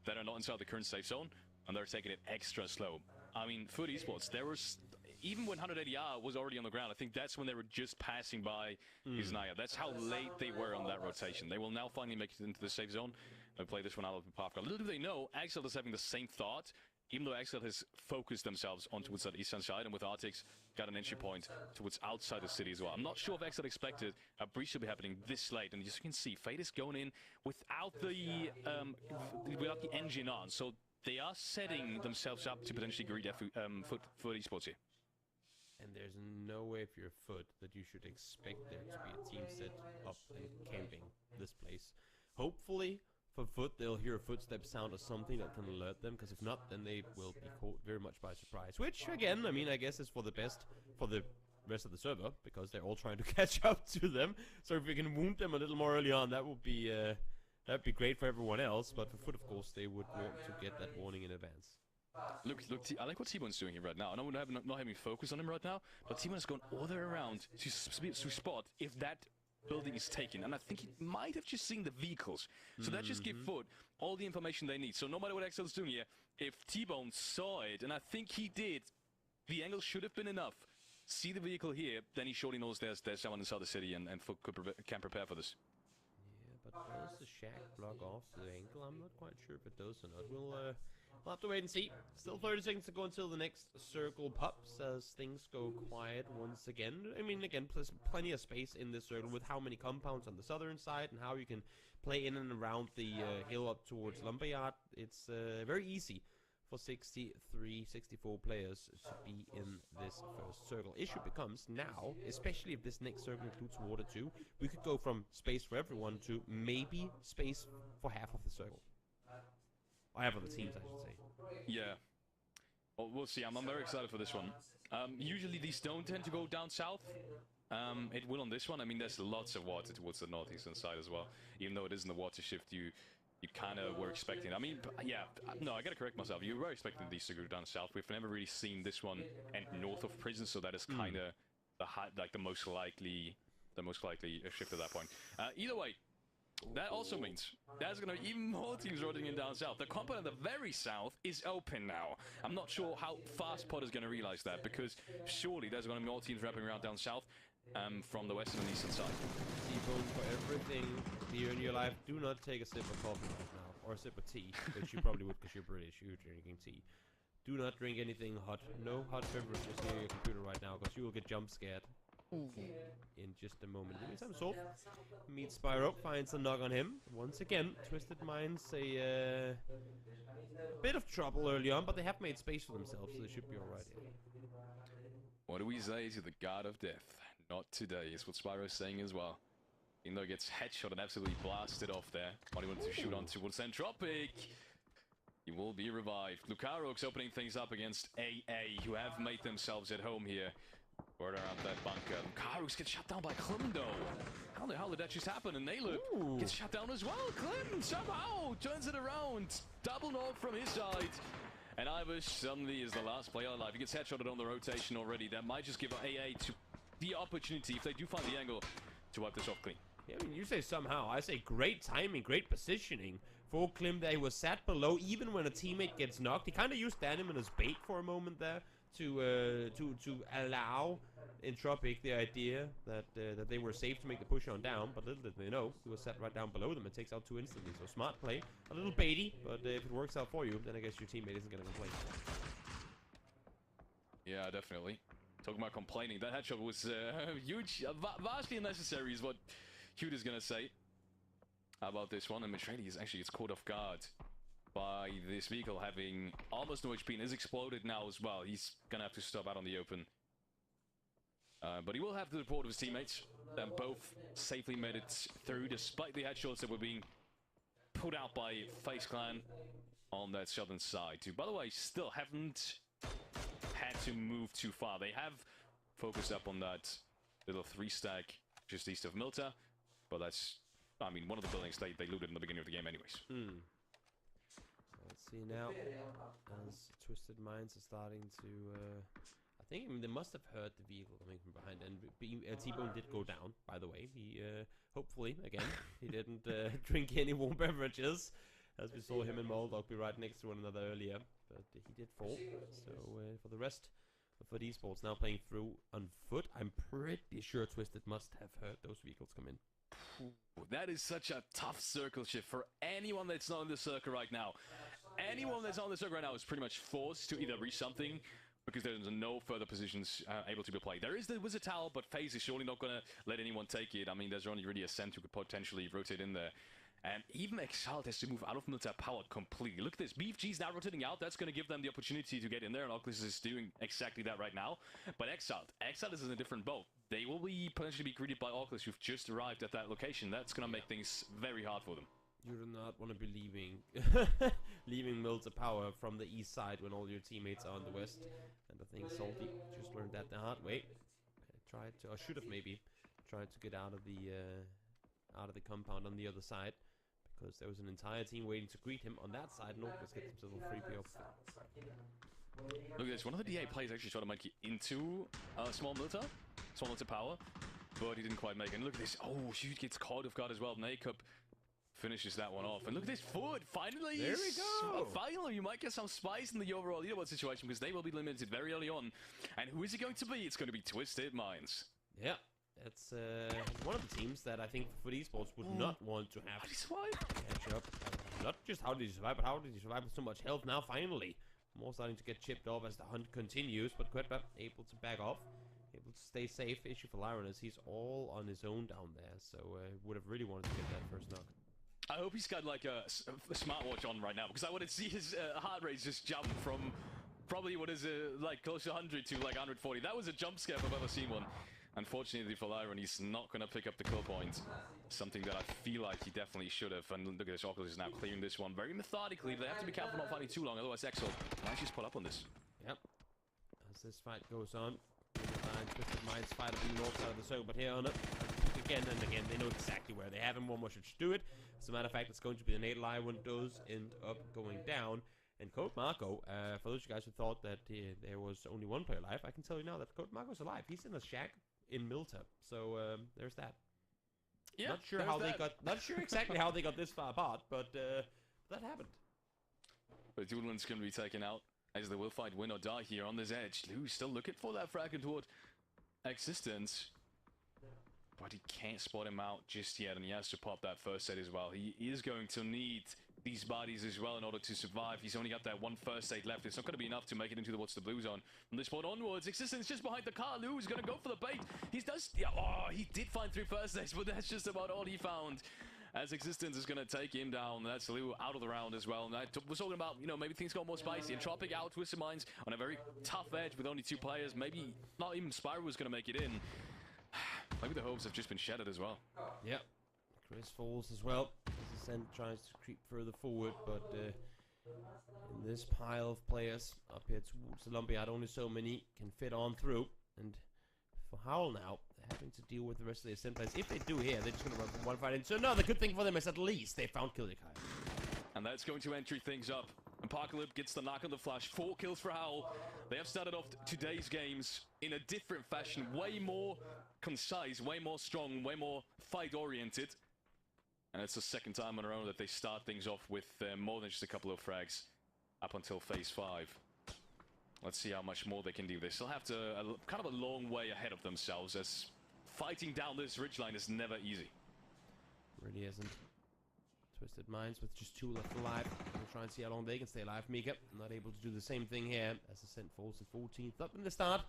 [SPEAKER 6] that are not inside the current safe zone, and they're taking it extra slow. I mean, Foot eSports, there was, even when 180R was already on the ground, I think that's when they were just passing by Nyno. That's how late they were on that rotation. They will now finally make it into the safe zone. They'll play this one out of the Povka. Little do they know, Axel is having the same thought, even though Axel has focused themselves on towards that eastern side, and with Artix got an entry point towards outside the city as well. I'm not sure if Axel expected a breach to be happening this late, and as you can see, Fate is going in without the engine on, so they are setting themselves up to potentially greet Foot eSports here.
[SPEAKER 5] And there's no way if you're Foot that you should expect there to be a team set up and camping this place. Hopefully, for Foot, they'll hear a footstep sound or something that can alert them, because if not, then they will be caught very much by surprise. Which, again, I mean, I guess is for the best for the rest of the server, because they're all trying to catch up to them. So if we can wound them a little more early on, that would be that'd be great for everyone else. But for Foot, of course, they would want to get that warning in advance.
[SPEAKER 6] Look, I like what T-Bone's doing here right now. I know we're not having focus on him right now, but T-Bone has gone all the way around to spot if that building is taken, and I think he might have just seen the vehicles. So that just gives Foot all the information they need. So no matter what Axel's doing here, if T-Bone saw it, and I think he did, the angle should have been enough. See the vehicle here, then he surely knows there's someone inside the city, and Foot can prepare for this.
[SPEAKER 5] Yeah, but does the shack block off the angle? I'm not quite sure if it does or not. We'll have to wait and see. Still 30 seconds to go until the next circle pops as things go quiet once again. I mean, again, there's plenty of space in this circle with how many compounds on the southern side and how you can play in and around the hill up towards Lumberyard. It's very easy for 63, 64 players to be in this first circle. Issue becomes now, especially if this next circle includes water too, we could go from space for everyone to maybe space for half of the circle. I have other teams, I should say.
[SPEAKER 6] Yeah. Well, we'll see. I'm very excited for this one. Usually these don't tend to go down south. It will on this one. I mean, there's lots of water towards the northeastern side as well. Even though it isn't the water shift you kind of were expecting. I mean, yeah, no, I gotta correct myself. You were expecting these to go down south. We've never really seen this one end north of prison, so that is kind of the most likely shift at that point. Either way, that also means there's going to be even more teams rolling in down south. The compound in the very south is open now. I'm not sure how fast Pod is going to realize that, because surely there's going to be more teams wrapping around down south from the western and eastern side.
[SPEAKER 5] T-Bone, for everything here in your life, do not take a sip of coffee right now, or a sip of tea, which you probably would because you're British, you're drinking tea. Do not drink anything hot. No hot beverages near your computer right now, because you will get jump scared. In just a moment. Give me some salt. Meets Spyro, finds a knock on him. Once again, Twisted Minds a bit of trouble early on, but they have made space for themselves, so they should be alright here.
[SPEAKER 6] What do we say to the God of Death? Not today, is what Spyro's saying as well. Even though he gets headshot and absolutely blasted off there. What he wanted to shoot on towards Entropic. He will be revived. Lucaro's opening things up against AA, who have made themselves at home here. Word around that bunker. Lucaro's gets shut down by Clem, though. How the hell did that just happen? And Naylup gets shut down as well. Clem somehow turns it around. Double knock from his side. And Ivers suddenly is the last player alive. He gets headshotted on the rotation already. That might just give AA to the opportunity, if they do find the angle, to wipe this off clean.
[SPEAKER 5] Yeah, I mean, you say somehow. I say great timing, great positioning for Klim there. He was sat below even when a teammate gets knocked. He kind of used Denim as bait for a moment there to allow Entropic the idea that that they were safe to make the push on down. But little did they know, he was sat right down below them and takes out 2 instantly. So smart play, a little baity, but if it works out for you, then I guess your teammate isn't going to complain.
[SPEAKER 6] Yeah, definitely. Talking about complaining, that headshot was huge, vastly unnecessary is what Huda's gonna say about this one. And Matrady is actually caught off guard by this vehicle having almost no HP and is exploded now as well. He's gonna have to stop out on the open. But he will have the report of his teammates. That both safely made it through despite the headshots that were being put out by FaZe Clan on that southern side. Who, by the way, still haven't had to move too far. They have focused up on that little 3-stack just east of Milta, but that's, I mean, one of the buildings they looted in the beginning of the game anyways.
[SPEAKER 5] Let's see now, as Twisted Minds are starting to, I think they must have heard the vehicle coming from behind, and T-Bone did go down, by the way. He, hopefully, again, he didn't drink any warm beverages, as we saw him and Moldog be right next to one another earlier. But he did fall, so for the rest of eSports now playing through on foot, I'm pretty sure Twisted must have heard those vehicles come in.
[SPEAKER 6] That is such a tough circle shift for anyone that's not in the circle right now. Anyone that's not in the circle right now is pretty much forced to either reach something, because there's no further positions able to be played. There is the Wizard Tower, but FaZe is surely not going to let anyone take it. I mean, there's only really a Cent who could potentially rotate in there. And even Exalt has to move out of Milta powered completely. Look at this. BFG's now rotating out. That's going to give them the opportunity to get in there. And Oculus is doing exactly that right now. But Exalt is in a different boat. They will be potentially be greeted by Oculus who've just arrived at that location. That's going to make things very hard for them.
[SPEAKER 5] You do not want to be leaving leaving Milta power from the east side when all your teammates are on the west. And I think Salty just learned that the hard way. Tried to, or should have maybe, tried to get out of the compound on the other side, because there was an entire team waiting to greet him on that side, and Oculus gets himself a free payoff.
[SPEAKER 6] Look at this, one of the DA players actually tried to make it into Small Milta power, but he didn't quite make it. And look at this, oh, she gets caught off guard as well. Nakup finishes that one off. And look at this, Foot, finally!
[SPEAKER 5] There we go!
[SPEAKER 6] Finally, you might get some spice in the overall leaderboard situation, because they will be limited very early on. And who is it going to be? It's going to be Twisted Minds.
[SPEAKER 5] Yeah. That's one of the teams that I think for eSports would not want to have catch up. Not just how did he survive, but how did he survive with so much health now, finally. More starting to get chipped off as the hunt continues, but Quetba able to back off, able to stay safe. Issue for Lyron is he's all on his own down there, so would have really wanted to get that first knock.
[SPEAKER 6] I hope he's got like a smartwatch on right now, because I want to see his heart rate just jump from probably what is like close to 100 to like 140. That was a jump scare if I've ever seen one. Unfortunately for Lyron, he's not going to pick up the kill point. Something that I feel like he definitely should have. And look at this, Oculus is now clearing this one very methodically. They have to be careful not fighting too long, otherwise Exo might just pull up on this.
[SPEAKER 5] Yep. As this fight goes on, Twisted Minds fight on the north side of the circle, but here on it, again and again, they know exactly where they have him, one more should do it. As a matter of fact, it's going to be an 8 when does end up going down. And Code Marko, for those of you guys who thought that there was only one player alive, I can tell you now that Code Marko's alive. He's in a shack in Milta, so there's that.
[SPEAKER 6] Yeah,
[SPEAKER 5] not sure how they got, not sure exactly how they got this far apart, but that happened.
[SPEAKER 6] But Doodland's going to be taken out, as they will fight win or die here on this edge. Lou's still looking for that frag toward existence, but he can't spot him out just yet, and he has to pop that first set as well. He is going to need these bodies as well in order to survive. He's only got that one first aid left. It's not going to be enough to make it into the what's the blue zone. From this point onwards, existence just behind the car. Lou's going to go for the bait. He did find 3 first aids, but that's just about all he found. As existence is going to take him down. That's Lou out of the round as well. And I was talking about, you know, maybe things got more spicy. Entropic out, Twisted Minds on a very tough edge with only 2 players. Maybe not even Spyro was going to make it in. Maybe the hopes have just been shattered as well.
[SPEAKER 5] Yep. Chris falls as well. As Ascent tries to creep further forward, but in this pile of players up here towards the Olympiad, only so many can fit on through. And for Howl now, they're having to deal with the rest of the Ascent players. If they do here, they're just going to run from one fight into another. The good thing for them is at least they found Killikai.
[SPEAKER 6] And that's going to entry things up. Apocalypse gets the knock on the flash. 4 kills for Howl. They have started off today's games in a different fashion. Way more concise, way more strong, way more fight-oriented. And it's the second time in a row that they start things off with more than just a couple of frags up until phase 5. Let's see how much more they can do. They still have to kind of a long way ahead of themselves, as fighting down this ridgeline is never easy.
[SPEAKER 5] Really isn't. Twisted Minds with just 2 left alive. We'll try and see how long they can stay alive. Mika not able to do the same thing here, as Ascent falls to 14th up in the start.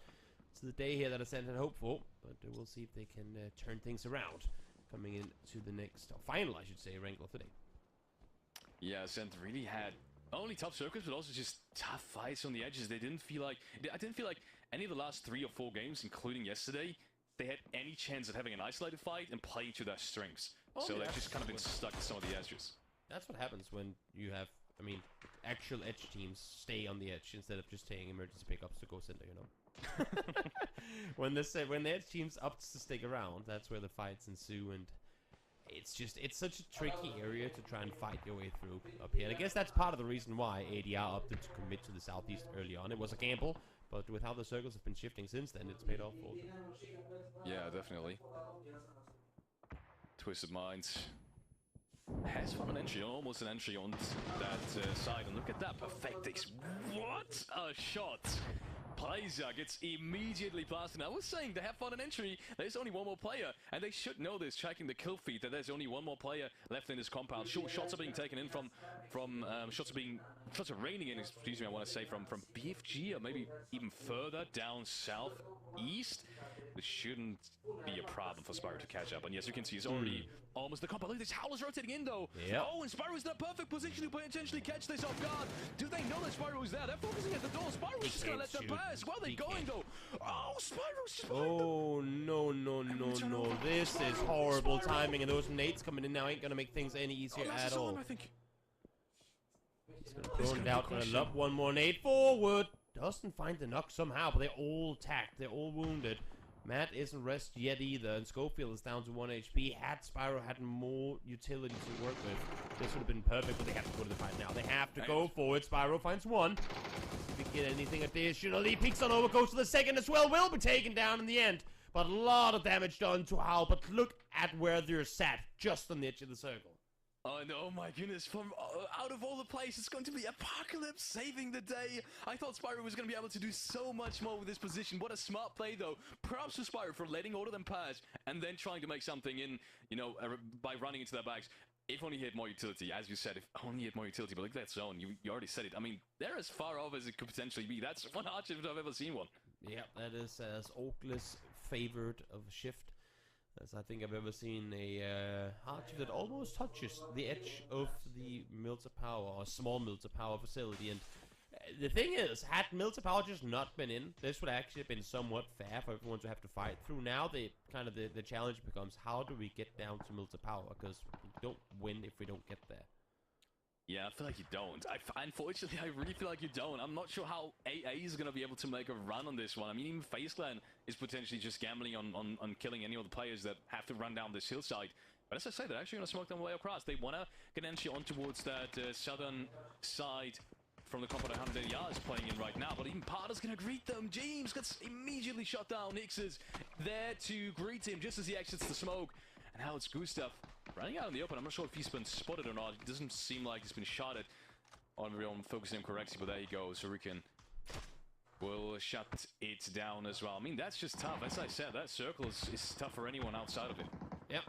[SPEAKER 5] It's the day here that Ascent had hoped for, but we'll see if they can turn things around coming into the next, or final I should say, rank of the day.
[SPEAKER 6] Yeah, Ascent really had not only tough circles, but also just tough fights on the edges. They didn't feel like, I didn't feel like any of the last 3 or 4 games, including yesterday, they had any chance at having an isolated fight and playing to their strengths. So they've just kind of been stuck to some of the edges.
[SPEAKER 5] That's what happens when you have, I mean, actual edge teams stay on the edge instead of just taking emergency pickups to go center, you know. when the edge teams opts to stick around, that's where the fights ensue, and it's such a tricky area to try and fight your way through up here. And I guess that's part of the reason why ADR opted to commit to the southeast early on. It was a gamble, but with how the circles have been shifting since then, it's paid off for them.
[SPEAKER 6] Yeah, definitely. Twisted Minds has found an entry, almost an entry on that side, and look at that, perfect. What a shot! Plaza gets immediately blasted. I was saying they have found an entry. There's only 1 more player, and they should know this, checking the kill feed, that there's only 1 more player left in this compound. Sure, shots are being taken in from shots are raining in, excuse me, I want to say, from BFG, or maybe even further down southeast. This shouldn't be a problem for Spyro to catch up. And yes, you can see he's already almost the compound. Look at this, Howl is rotating in though. Yep. Oh, and Spyro is in a perfect position to potentially catch this off guard. Do they know that Spyro is there? They're focusing at the door. Spyro's just gonna let them pass. Where are they going though? Oh, Spyro's just
[SPEAKER 5] no. This is horrible timing, and those nades coming in now ain't gonna make things any easier at all.
[SPEAKER 6] I think.
[SPEAKER 5] He's gonna throw it out, gonna lob 1 more nade forward. Doesn't find the knock somehow, but they're all tacked, they're all wounded. Matt isn't rest yet either, and Schofield is down to 1 HP. Had Spyro had more utility to work with, this would have been perfect, but they have to go to the fight now. They have to go forward. Spyro finds 1. If he can get anything additionally, peeks on over, goes to the second as well. Will be taken down in the end, but a lot of damage done to Howl. But look at where they're sat, just on the edge of the circle.
[SPEAKER 6] Oh no, my goodness, from out of all the places, it's going to be Apocalypse saving the day. I thought Spyro was going to be able to do so much more with this position. What a smart play, though. Props to Spyro for letting all of them pass and then trying to make something in, you know, by running into their backs. If only he had more utility, as you said, if only he had more utility. But look at that zone, you already said it. I mean, they're as far off as it could potentially be. That's one hard shift I've ever seen one.
[SPEAKER 5] Yeah, that is as Oakless favored of a shift as I think I've ever seen a hard shift that almost touches the edge of the Mills of Power, or small Mills of Power facility. And the thing is, had Mills of Power just not been in, this would actually have been somewhat fair for everyone to have to fight through. Now the challenge becomes, how do we get down to Mills of Power? Because we don't win if we don't get there.
[SPEAKER 6] Yeah, I feel like you don't. Unfortunately, I really feel like you don't. I'm not sure how AA is going to be able to make a run on this one. I mean, even FaZe Clan is potentially just gambling on killing any of the players that have to run down this hillside. But as I say, they're actually going to smoke them way across. They want to get entry on towards that southern side from the compound 100 yards playing in right now. But even Parter's going to greet them. James gets immediately shot down. Nix is there to greet him just as he exits the smoke. And now it's Gustav running out in the open. I'm not sure if he's been spotted or not. It doesn't seem like he's been shot at on focusing him correctly, but there you go. Shuriken will shut it down as well. I mean, that's just tough. As I said, that circle is tough for anyone outside of it.
[SPEAKER 5] Yep,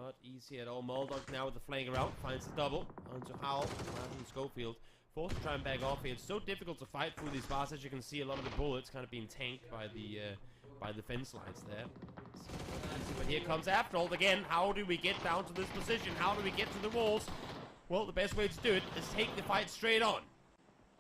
[SPEAKER 5] not easy at all. Moldog now with the flank around, finds the double onto Howl, onto Schofield. Forced to try and back off here. It's so difficult to fight through these bars. As you can see, a lot of the bullets kind of being tanked by the fence lines there. But here comes Afterhold again. How do we get down to this position? How do we get to the walls? Well, the best way to do it is take the fight straight on.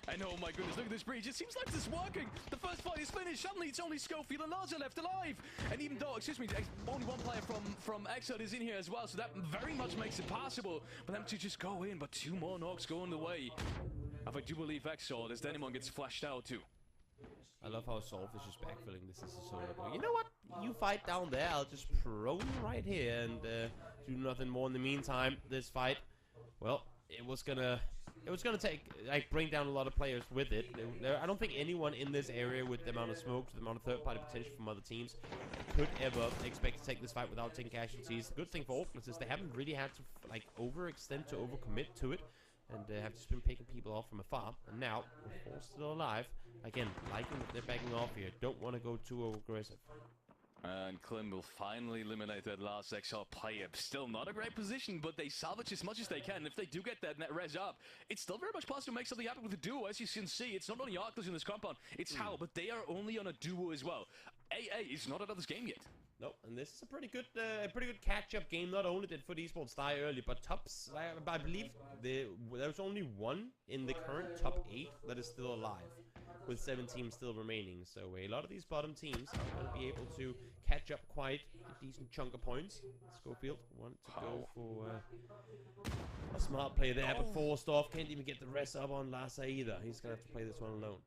[SPEAKER 6] And oh my goodness, look at this breach. It seems like this is working. The first fight is finished. Suddenly it's only Schofield and Larger left alive. And even though, excuse me, only 1 player from Exod is in here as well, so that very much makes it possible for them to just go in. But 2 more knocks going the way of, I do believe, Exod, as Denimon gets flashed out too.
[SPEAKER 5] I love how Solve is just backfilling this. This is so good. You know what? You fight down there. I'll just prone right here and do nothing more in the meantime. This fight, well, it was gonna it was gonna take, like, bring down a lot of players with it. I don't think anyone in this area with the amount of smoke, the amount of third-party potential from other teams, could ever expect to take this fight without taking casualties. The good thing for Oakland is they haven't really had to, like, overextend to overcommit to it, and have just been picking people off from afar. And now, with Four still alive, again, liking that they're backing off here. Don't want to go too aggressive.
[SPEAKER 6] And Klim will finally eliminate that last XR player. Still not a great position, but they salvage as much as they can. If they do get that net res up, it's still very much possible to make something happen with the duo. As you can see, it's not only Arclus in this compound, it's Hal, but they are only on a duo as well. AA is not out of this game yet.
[SPEAKER 5] Nope, and this is a pretty good catch-up game. Not only did Foot Esports die early, but tops, I believe there's only one in the current top 8 that is still alive, with 7 teams still remaining. So a lot of these bottom teams are going to be able to catch up quite a decent chunk of points. Schofield wanted to go for a smart play there, but forced off. Can't even get the rest up on Lassa either. He's going to have to play this one alone.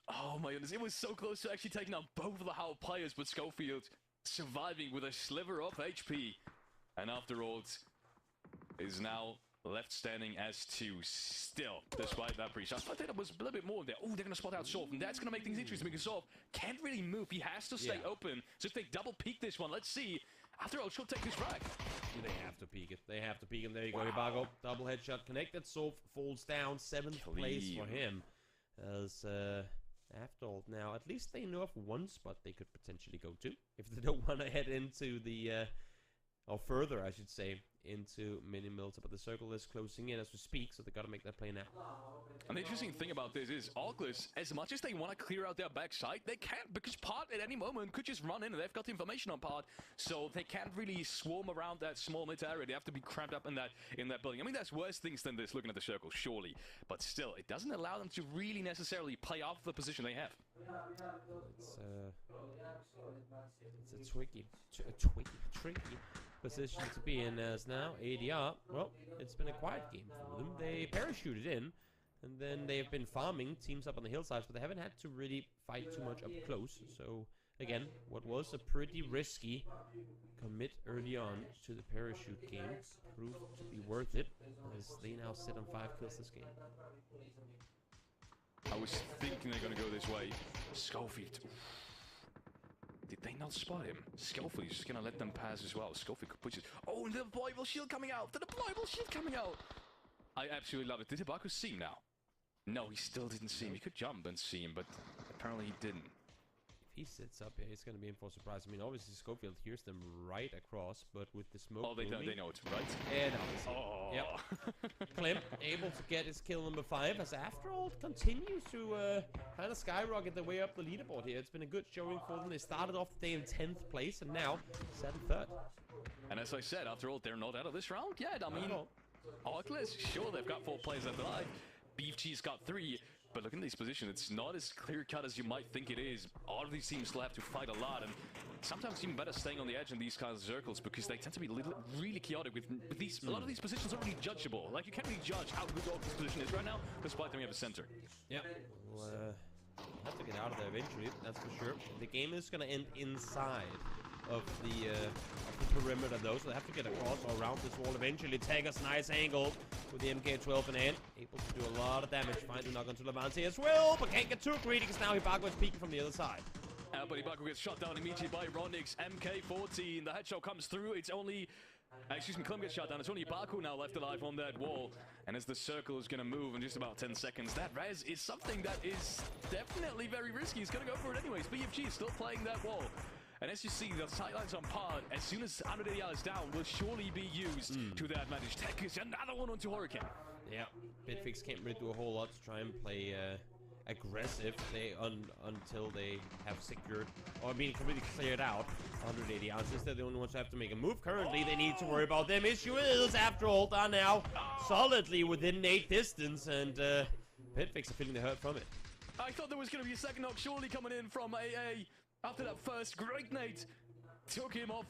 [SPEAKER 6] Oh my goodness, it was so close to actually taking out both of the Howl players, but Schofield surviving with a sliver of HP. And after all, is now left standing as 2 still, despite that breach. I thought there was a little bit more there. Oh, they're going to spot out Solf, and that's going to make things interesting because Solf can't really move. He has to stay open. So if they double peek this one, let's see. After all, she'll take this frag.
[SPEAKER 5] They have to peek it. They have to peek him. There you go, Ibago. Double headshot connected. Solf falls down. 7th place for him. As, after all, now, at least they know of one spot they could potentially go to. If they don't want to head into the, or further, I should say, into Mini Mills, but the circle is closing in as we speak, so they got to make that play now.
[SPEAKER 6] And the interesting thing about this is Arclus, as much as they want to clear out their backside, they can't, because Part at any moment could just run in, and they've got the information on Part, so they can't really swarm around that small mid area. They have to be cramped up in that building. I mean, that's worse things than this, looking at the circle, surely, but still, it doesn't allow them to really necessarily play off the position they have.
[SPEAKER 5] It's a tricky position to be in, as now ADR, well, it's been a quiet game for them. They parachuted in, and then they've been farming teams up on the hillsides, but they haven't had to really fight too much up close. So again, what was a pretty risky commit early on to the parachute game proved to be worth it, as they now sit on 5 kills this game.
[SPEAKER 6] I was thinking they're going to go this way. Schofield. Did they not spot him? Schofield is just going to let them pass as well. Schofield could push it. Oh, and the deployable shield coming out! The deployable shield coming out! I absolutely love it. Did Ibaku see him now? No, he still didn't see him. He could jump and see him, but apparently he didn't.
[SPEAKER 5] If he sits up here, he's going to be in for a surprise. I mean, obviously Schofield hears them right across, but with the smoke.
[SPEAKER 6] Oh, they know it, right?
[SPEAKER 5] And yep. Klim able to get his kill number 5, as after all continues to kind of skyrocket their way up the leaderboard here. It's been a good showing for them. They started off the day in 10th place, and now set in 3rd.
[SPEAKER 6] And as I said, after all, they're not out of this round yet. I mean, Arclus, sure, they've got 4 players left alive. Beef Cheese got 3. But look at this position, it's not as clear-cut as you might think it is. All of these teams still have to fight a lot, and sometimes even better staying on the edge in these kinds of circles, because they tend to be really chaotic with these. A lot of these positions aren't really judgeable. Like, you can't really judge how good this position is right now, despite them we have a center.
[SPEAKER 5] Yeah, we'll have to get out of there eventually, that's for sure. The game is going to end inside of the perimeter, though, so they have to get across or around this wall eventually. Taggers, nice angle with the MK12 in hand, able to do a lot of damage. Finally knock onto Levante as well, but can't get too greedy because now Ibago is peeking from the other side.
[SPEAKER 6] But Ibago gets shot down immediately by Ronix. MK14, the headshot comes through. It's only, excuse me, Klim gets shot down. It's only Ibago now left alive on that wall. And as the circle is going to move in just about 10 seconds, that res is something that is definitely very risky. He's going to go for it anyways. BFG is still playing that wall. And as you see, the sightlines on Pod, as soon as 100 AR is down, will surely be used to their advantage. Tech is another one onto Hurricane.
[SPEAKER 5] Yeah, Bitfix can't really do a whole lot to try and play aggressive until they have secured, or I mean, completely cleared out 180 ounces. They're the only ones who have to make a move. Currently, they need to worry about them. Issue is, after all, they're now solidly within 8 distance, and Bitfix are feeling the hurt from it.
[SPEAKER 6] I thought there was going to be a second knock surely coming in from AA. After that first great nade, took him off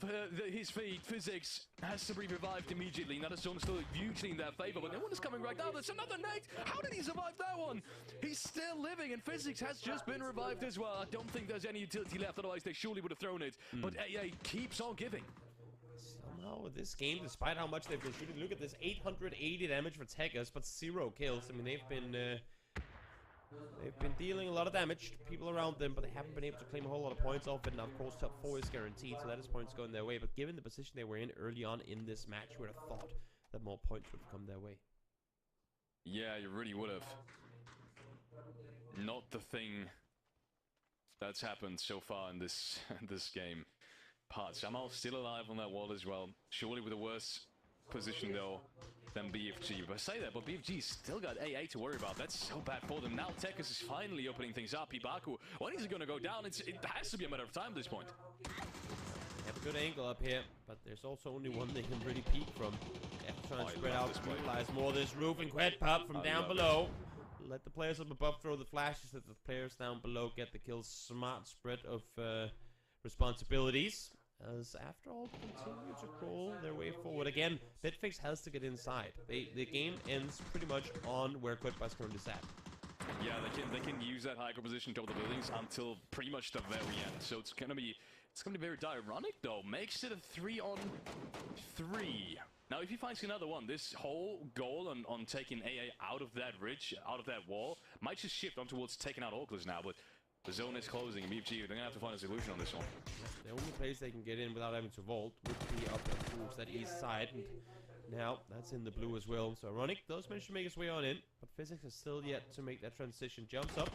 [SPEAKER 6] his feet. Physics has to be revived immediately. Now the storm's still hugely in their favor, but no one is coming right now. There's another nade. How did he survive that one? He's still living, and Physics has just been revived as well. I don't think there's any utility left, otherwise they surely would have thrown it. But AA keeps on giving.
[SPEAKER 5] So somehow this game, despite how much they've been shooting, look at this, 880 damage for Tekkers, but 0 kills. I mean, they've been dealing a lot of damage to people around them, but they haven't been able to claim a whole lot of points off it. Now, of course, top 4 is guaranteed, so that is points going their way. But given the position they were in early on in this match, you would have thought that more points would have come their way.
[SPEAKER 6] Yeah, you really would have. Not the thing that's happened so far in this game. Part somehow still alive on that wall as well. Surely with a worse position though than BFG. But I say that, but BFG still got AA to worry about. That's so bad for them. Now Tekkers is finally opening things up. Ibaku, when is it gonna go down? It has to be a matter of time at this point.
[SPEAKER 5] They have a good angle up here, but there's also only one they can really peek from. They have to try and spread out, utilize more of this roof, and Quet Pop from down below. Let the players up above throw the flashes, let the players down below get the kills. Smart spread of responsibilities. As after all, continue to crawl their way forward. Again, Bitfix has to get inside. The game ends pretty much on where Quetbus currently sat.
[SPEAKER 6] Yeah, they can use that higher position top of the buildings until pretty much the very end. So it's gonna be very ironic though. Makes it a 3-on-3. Now, if he finds another one, this whole goal on taking AA out of that ridge, out of that wall, might just shift on towards taking out Oculus now, but the zone is closing, and BFG, they're gonna have to find a solution on this one.
[SPEAKER 5] The only place they can get in without having to vault would be up towards that east side, and now that's in the blue as well. So Ironic does manage to make his way on in, but Physics is still yet to make that transition. Jumps up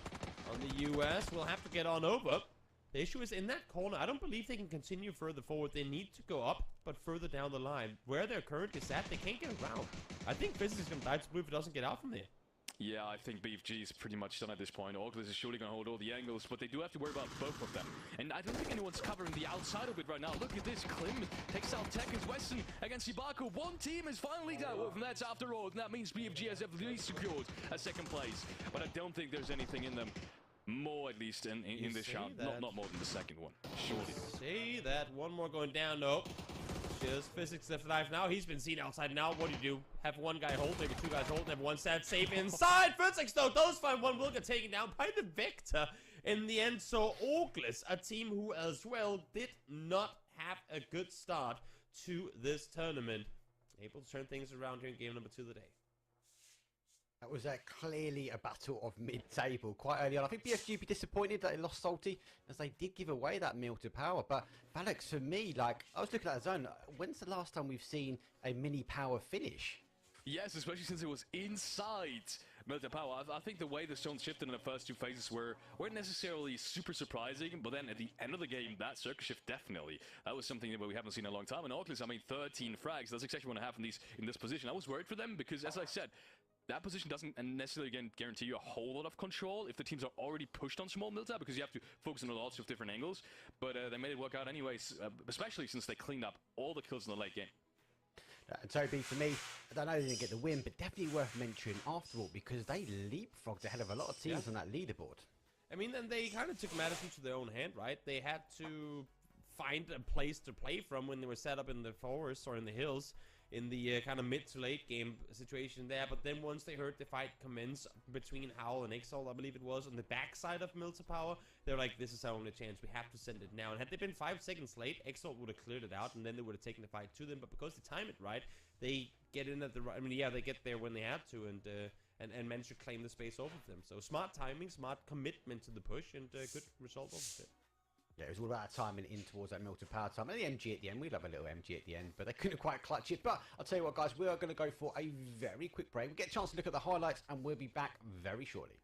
[SPEAKER 5] on the US, will have to get on over. The issue is in that corner, I don't believe they can continue further forward. They need to go up, but further down the line. Where they're currently sat, they can't get around. I think Physics is gonna die to blue if it doesn't get out from there.
[SPEAKER 6] Yeah, I think BFG is pretty much done at this point. Oculus is surely going to hold all the angles, but they do have to worry about both of them. And I don't think anyone's covering the outside of it right now. Look at this. Klim takes out Tekkers Weston against Ibaku. One team is finally dealt with, and that's after all. And that means BFG has at least secured a second place. But I don't think there's anything in them. More, at least, in this shot. Not more than the second one. Surely.
[SPEAKER 5] See that. One more going down. Nope. Just Physics left alive now. He's been seen outside now. What do you do? Have one guy hold, maybe two guys hold, and have one stat safe inside. Physics, though, does find one. Will get taken down by the Vector in the end. So, Oculus, a team who as well did not have a good start to this tournament. Able to turn things around here in game number 2 of the day.
[SPEAKER 4] That was clearly a battle of mid-table quite early on. I think BFG would be disappointed that they lost Salty, as they did give away that meal to Power. But Alex, for me, like, I was looking at that zone. When's the last time we've seen a mini Power finish?
[SPEAKER 6] Yes, especially since it was inside Melted Power. I think the way the zone shifted in the first 2 phases weren't necessarily super surprising, but then at the end of the game, that circle shift definitely. That was something that we haven't seen in a long time. And Oculus, I mean, 13 frags. That's exactly what happened in this position. I was worried for them because, as I said, that position doesn't necessarily, again, guarantee you a whole lot of control if the teams are already pushed on small Milta, because you have to focus on lots of different angles. But they made it work out anyways, especially since they cleaned up all the kills in the late game.
[SPEAKER 4] Toby, for me, I don't know they didn't get the win, but definitely worth mentioning after all, because they leapfrogged ahead of a lot of teams on that leaderboard.
[SPEAKER 5] I mean, and they kind of took matters into their own hand, right? They had to find a place to play from when they were set up in the forests or in the hills, in the kind of mid to late game situation there. But then once they heard the fight commence between Howl and Exalt, I believe it was, on the backside of Milta Power, they're like, this is our only chance, we have to send it now. And had they been 5 seconds late, Exalt would have cleared it out, and then they would have taken the fight to them. But because they time it right, they get in at the right, I mean, yeah, they get there when they have to, and manage to claim the space off of them. So smart timing, smart commitment to the push, and good result off of it.
[SPEAKER 4] Yeah, it was all about timing in towards that Milton Power time. And the MG at the end, we love a little MG at the end, but they couldn't quite clutch it. But I'll tell you what, guys, we are going to go for a very quick break. We'll get a chance to look at the highlights, and we'll be back very shortly.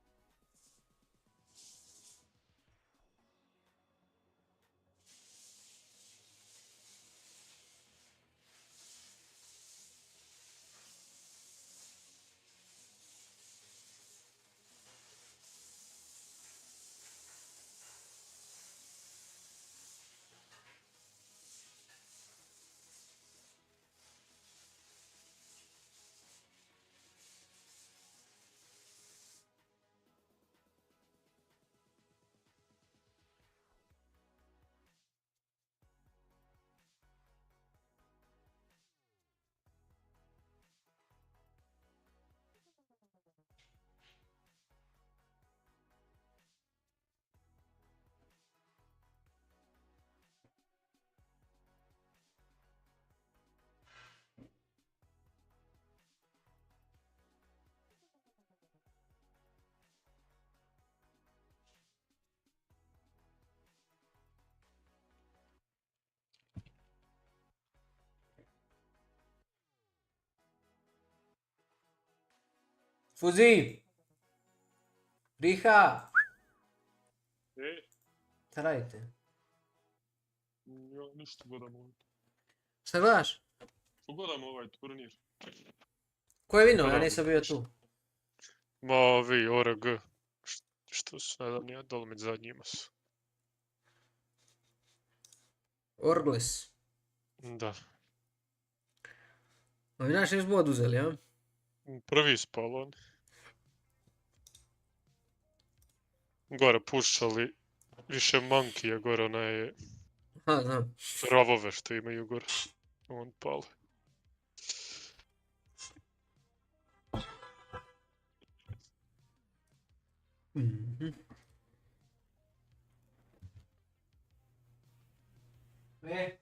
[SPEAKER 2] Fuzi! Riha!
[SPEAKER 3] Ej,
[SPEAKER 2] Šta radite?
[SPEAKER 3] ja ništa gledam ovaj.
[SPEAKER 2] Šta gledaš?
[SPEAKER 3] Pogledam ovaj turnir.
[SPEAKER 2] Ko je vinuo? Ja
[SPEAKER 3] Gledam.
[SPEAKER 2] nisam bio tu.
[SPEAKER 3] Ma ovi, ORG. Što su, ne znam, nije dolomit zadnjima su.
[SPEAKER 2] Orgles.
[SPEAKER 3] Da.
[SPEAKER 2] A vi naši još bod uzeli, a?
[SPEAKER 3] Prvi spalon. Gore pušali više mankija gore, onaj
[SPEAKER 2] Ha, znam.
[SPEAKER 3] ravove što imaju gore. On pali.
[SPEAKER 2] Mhm. E?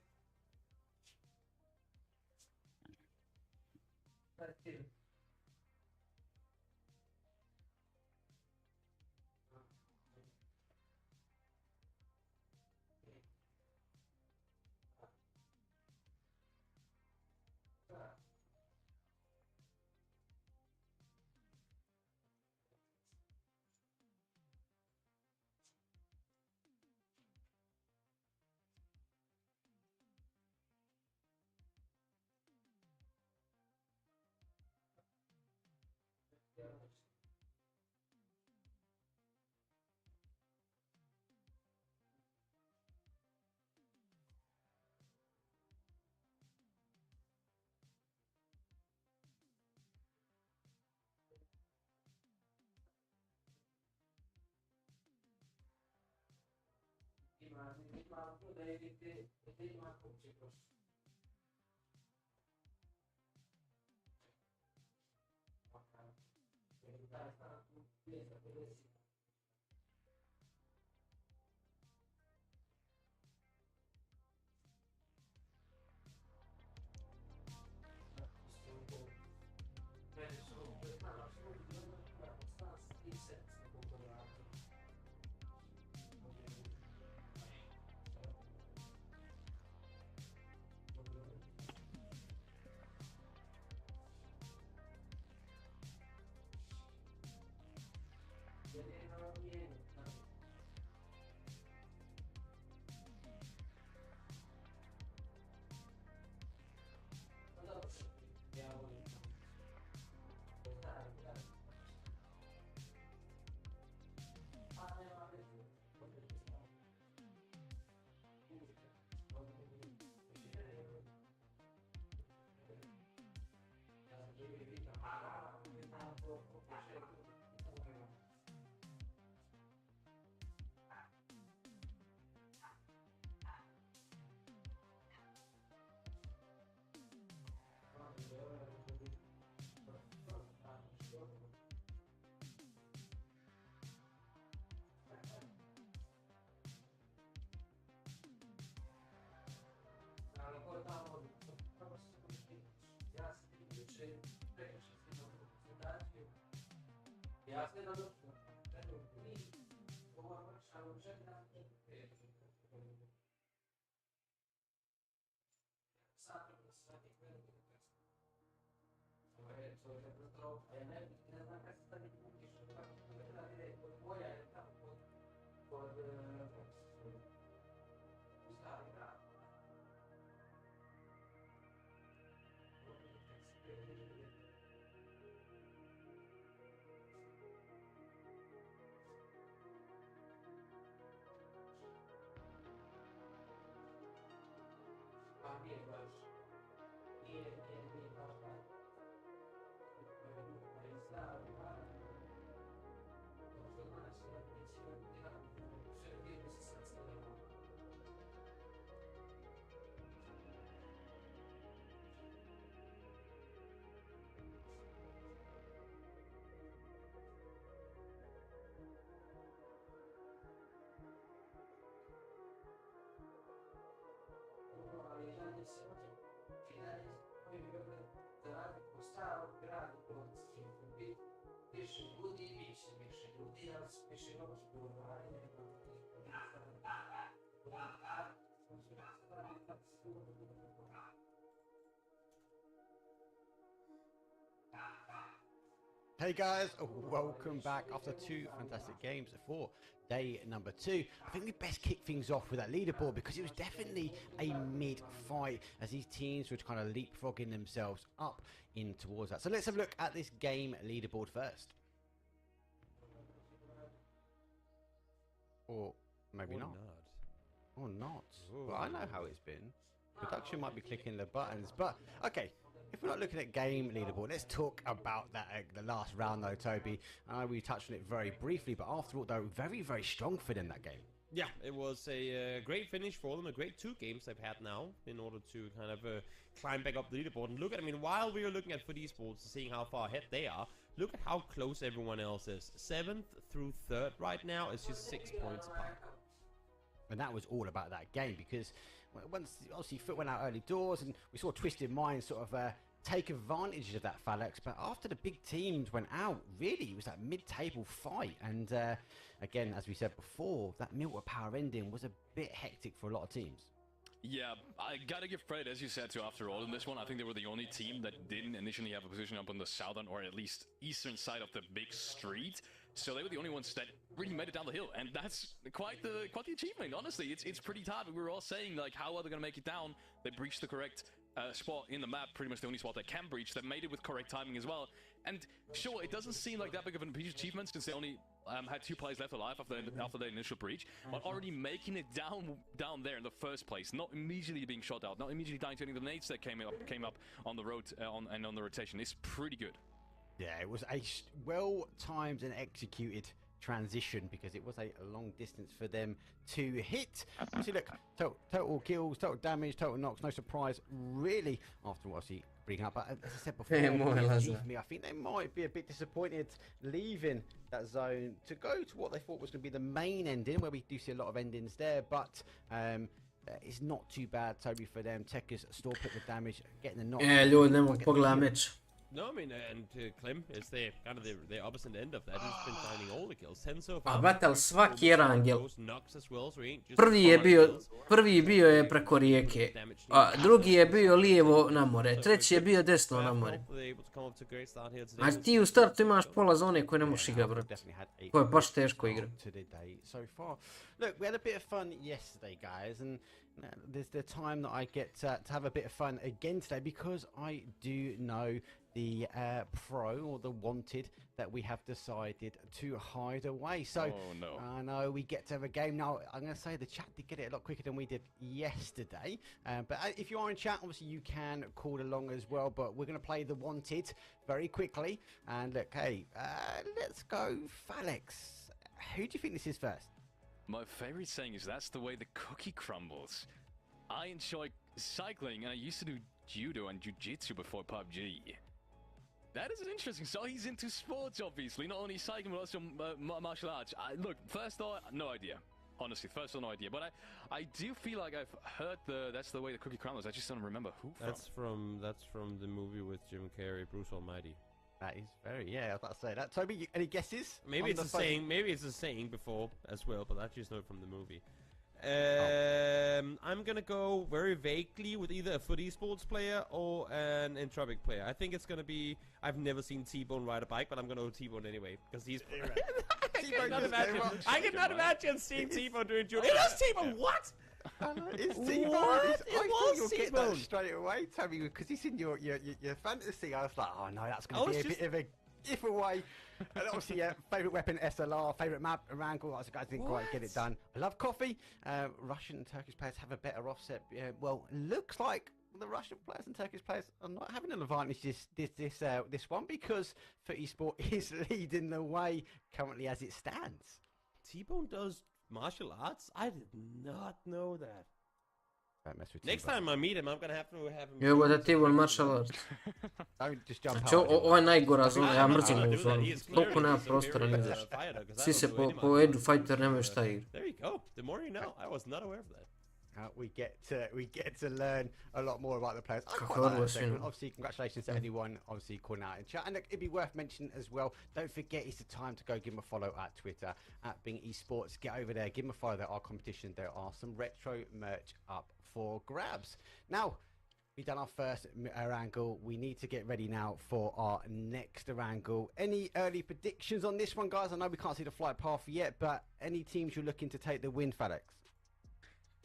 [SPEAKER 4] Hey guys, welcome back after 2 fantastic games for day number 2. I think we best kick things off with that leaderboard because it was definitely a mid-fight as these teams were kind of leapfrogging themselves up in towards that. So let's have a look at this game leaderboard first. Or maybe not. Or not. Well, I know how it's been. Production might be clicking the buttons, but okay. If we're not looking at game leaderboard, let's talk about that the last round though, Toby. We touched on it very briefly, but after all, though, very, very strong for them that game.
[SPEAKER 5] Yeah, it was a great finish for them, a great 2 games they've had now in order to kind of climb back up the leaderboard. And look at, I mean, while we are looking at FUT eSports, seeing how far ahead they are, look at how close everyone else is. 7th through 3rd right now is just 6 points apart.
[SPEAKER 4] And that was all about that game because once obviously FUT went out early doors and we saw Twisted Minds sort of take advantage of that phalanx, but after the big teams went out, really it was that mid-table fight. And again, as we said before, that Milter Power ending was a bit hectic for a lot of teams.
[SPEAKER 6] Yeah, I gotta give credit, as you said, to After All in this one. I think they were the only team that didn't initially have a position up on the southern or at least eastern side of the big street. So they were the only ones that really made it down the hill, and that's quite the achievement. Honestly, it's pretty tough. We were all saying like, how are they gonna make it down? They breached the correct spot in the map, pretty much the only spot they can breach. They made it with correct timing as well. And sure, it doesn't seem like that big of an achievement since they only had 2 players left alive after the initial breach, but already making it down there in the first place, not immediately being shot out, not immediately dying to any of the nades that came up on the road and on the rotation is pretty good.
[SPEAKER 4] Yeah, it was a well-timed and executed transition because it was a long distance for them to hit. See, look, total kills, total damage, total knocks, no surprise really after what I bringing up. But as I said before, I think they might be a bit disappointed leaving that zone to go to what they thought was going to be the main ending, where we do see a lot of endings there, but it's not too bad, Toby, for them. Tekker's store pick the damage, getting the knock.
[SPEAKER 2] Ljudi, ne mogu pogledati meč.
[SPEAKER 5] No, I mean, and Clem is the kind of the opposite end of that. He's been finding all the kills. 10 so far.
[SPEAKER 2] A batal svaki Erangel. Prvi bio je preko rijeke, a drugi je bio lijevo na more, treći je bio desno na more. A ti u startu imaš pola zone koje ne možeš igrati, brate. Koje je baš teško igrati.
[SPEAKER 4] Look, we had a bit of fun yesterday, guys, and there's the time that I get to have a bit of fun again today because I do know the pro or the wanted that we have decided to hide away. So I know we get to have a game now. I'm going to say the chat did get it a lot quicker than we did yesterday, but if you are in chat, obviously you can call along as well. But we're going to play the wanted very quickly. And look, hey, let's go Phalanx. Who do you think this is first?
[SPEAKER 6] My favorite saying is that's the way the cookie crumbles. I enjoy cycling and I used to do judo and jiu-jitsu before PUBG. That is interesting. So he's into sports, obviously, not only cycling but also martial arts. Look, first thought, no idea. Honestly, first thought, no idea. But I do feel like I've heard that's the way the cookie crumbles. I just don't remember who from.
[SPEAKER 5] That's from the movie with Jim Carrey, Bruce Almighty.
[SPEAKER 4] That is very, yeah, I was about to say that. Toby, any guesses?
[SPEAKER 5] Maybe it's a saying. Maybe it's a saying before as well, but I just know it from the movie. I'm gonna go very vaguely with either a FUT eSports player or an Entropic player. I think it's gonna be. I've never seen T-Bone ride a bike, but I'm gonna go T-Bone anyway because he's. I cannot imagine seeing T-Bone doing judo. It was T-Bone. What?
[SPEAKER 4] It's T-Bone. I thought you'll get that straight away, Toby, because it's in your fantasy. I was like, oh no, that's going to be a bit of a giveaway. And obviously, yeah, favourite weapon SLR, favourite map Wrangle. I didn't quite get it done. I love coffee. Russian and Turkish players have a better offset. Well, looks like the Russian players and Turkish players are not having an advantage this one because FUT eSport is leading the way currently as it stands.
[SPEAKER 5] T-Bone does martial arts? I did not know that.
[SPEAKER 4] Don't mess with
[SPEAKER 5] Next time I meet him, I'm gonna have him.
[SPEAKER 2] Evo da ti vol martial arts.
[SPEAKER 4] Don't just jump
[SPEAKER 2] Znači, ovo je najgora zona, ja mrzim ovu zonu. Toliko nema prostora nigdje. Svi se po Edu Fighter nemaju šta igra.
[SPEAKER 5] There you go. The more you know. I was not aware of that.
[SPEAKER 4] We get to learn a lot more about the players. Obviously, congratulations to anyone obviously calling out in chat. And look, it'd be worth mentioning as well. Don't forget, it's the time to go give them a follow at Twitter at Bing Esports. Get over there, give them a follow. There are competitions. There are some retro merch up for grabs. Now, we've done our first Erangel. We need to get ready now for our next Erangel. Any early predictions on this one, guys? I know we can't see the flight path yet, but any teams you're looking to take the win, Felix?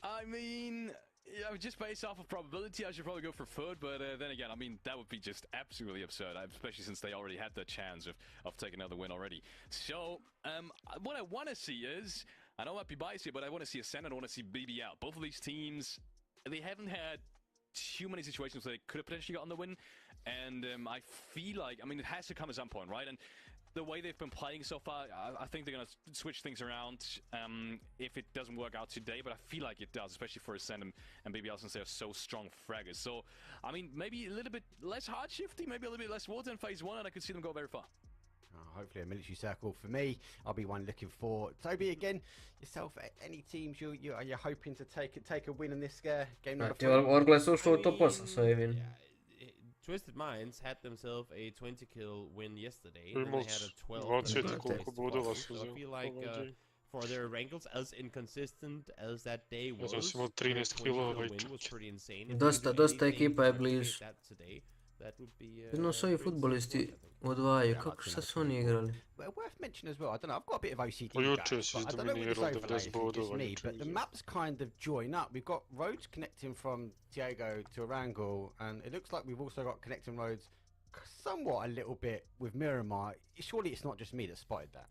[SPEAKER 6] I mean, yeah, just based off of probability, I should probably go for Food, but then again, I mean, that would be just absolutely absurd, especially since they already had the chance of taking another win already. So, what I want to see is, I know I might be biased here, but I want to see Ascend and I want to see BB out. Both of these teams, they haven't had too many situations where they could have potentially gotten the win, and I feel like, I mean, it has to come at some point, right? And the way they've been playing so far, I think they're going to switch things around if it doesn't work out today, but I feel like it does, especially for Ascend and BBL since they're so strong fraggers. So, I mean, maybe a little bit less hard shifty, maybe a little bit less water in phase 1, and I could see them go very far.
[SPEAKER 4] Hopefully a military circle for me. I'll be one looking for. Toby, again, yourself, any teams you're hoping to take a win in this game?
[SPEAKER 5] Twisted Minds had themselves a 20 kill win yesterday,
[SPEAKER 3] We
[SPEAKER 5] and they had
[SPEAKER 3] must
[SPEAKER 5] a 12
[SPEAKER 3] watch
[SPEAKER 5] kill
[SPEAKER 3] it,
[SPEAKER 5] win
[SPEAKER 3] koliko
[SPEAKER 5] against
[SPEAKER 3] bodova
[SPEAKER 5] Fuzi.
[SPEAKER 3] su
[SPEAKER 5] So I feel like for their rankings, as inconsistent as that day was,
[SPEAKER 3] Ja sam imao
[SPEAKER 5] their
[SPEAKER 3] 13
[SPEAKER 5] 20
[SPEAKER 3] killova
[SPEAKER 5] kill
[SPEAKER 3] i
[SPEAKER 5] win was
[SPEAKER 3] 4.
[SPEAKER 5] pretty insane. If
[SPEAKER 2] Dosta,
[SPEAKER 5] they could do
[SPEAKER 2] dosta
[SPEAKER 5] anything
[SPEAKER 2] ekipa je
[SPEAKER 5] to
[SPEAKER 2] blizu.
[SPEAKER 5] replicate that today, that would be
[SPEAKER 2] Jedno su ovi
[SPEAKER 5] pretty
[SPEAKER 2] futbolisti
[SPEAKER 5] insane, I think.
[SPEAKER 2] odvajaju, kako šta su oni igrali?
[SPEAKER 4] Well, worth mentioning as well, I don't know, I've got a bit of OCD,
[SPEAKER 3] Well, you're
[SPEAKER 4] guys,
[SPEAKER 3] just
[SPEAKER 4] but I don't know if it's
[SPEAKER 3] dominirali
[SPEAKER 4] overlays,
[SPEAKER 3] 90
[SPEAKER 4] it's just
[SPEAKER 3] bodova,
[SPEAKER 4] me,
[SPEAKER 3] you
[SPEAKER 4] but the
[SPEAKER 3] choose it.
[SPEAKER 4] maps kind of join up. We've got roads connecting from Diego to Erangel, and it looks like we've also got connecting roads somewhat a little bit with Miramar. Surely it's not just me that spotted that.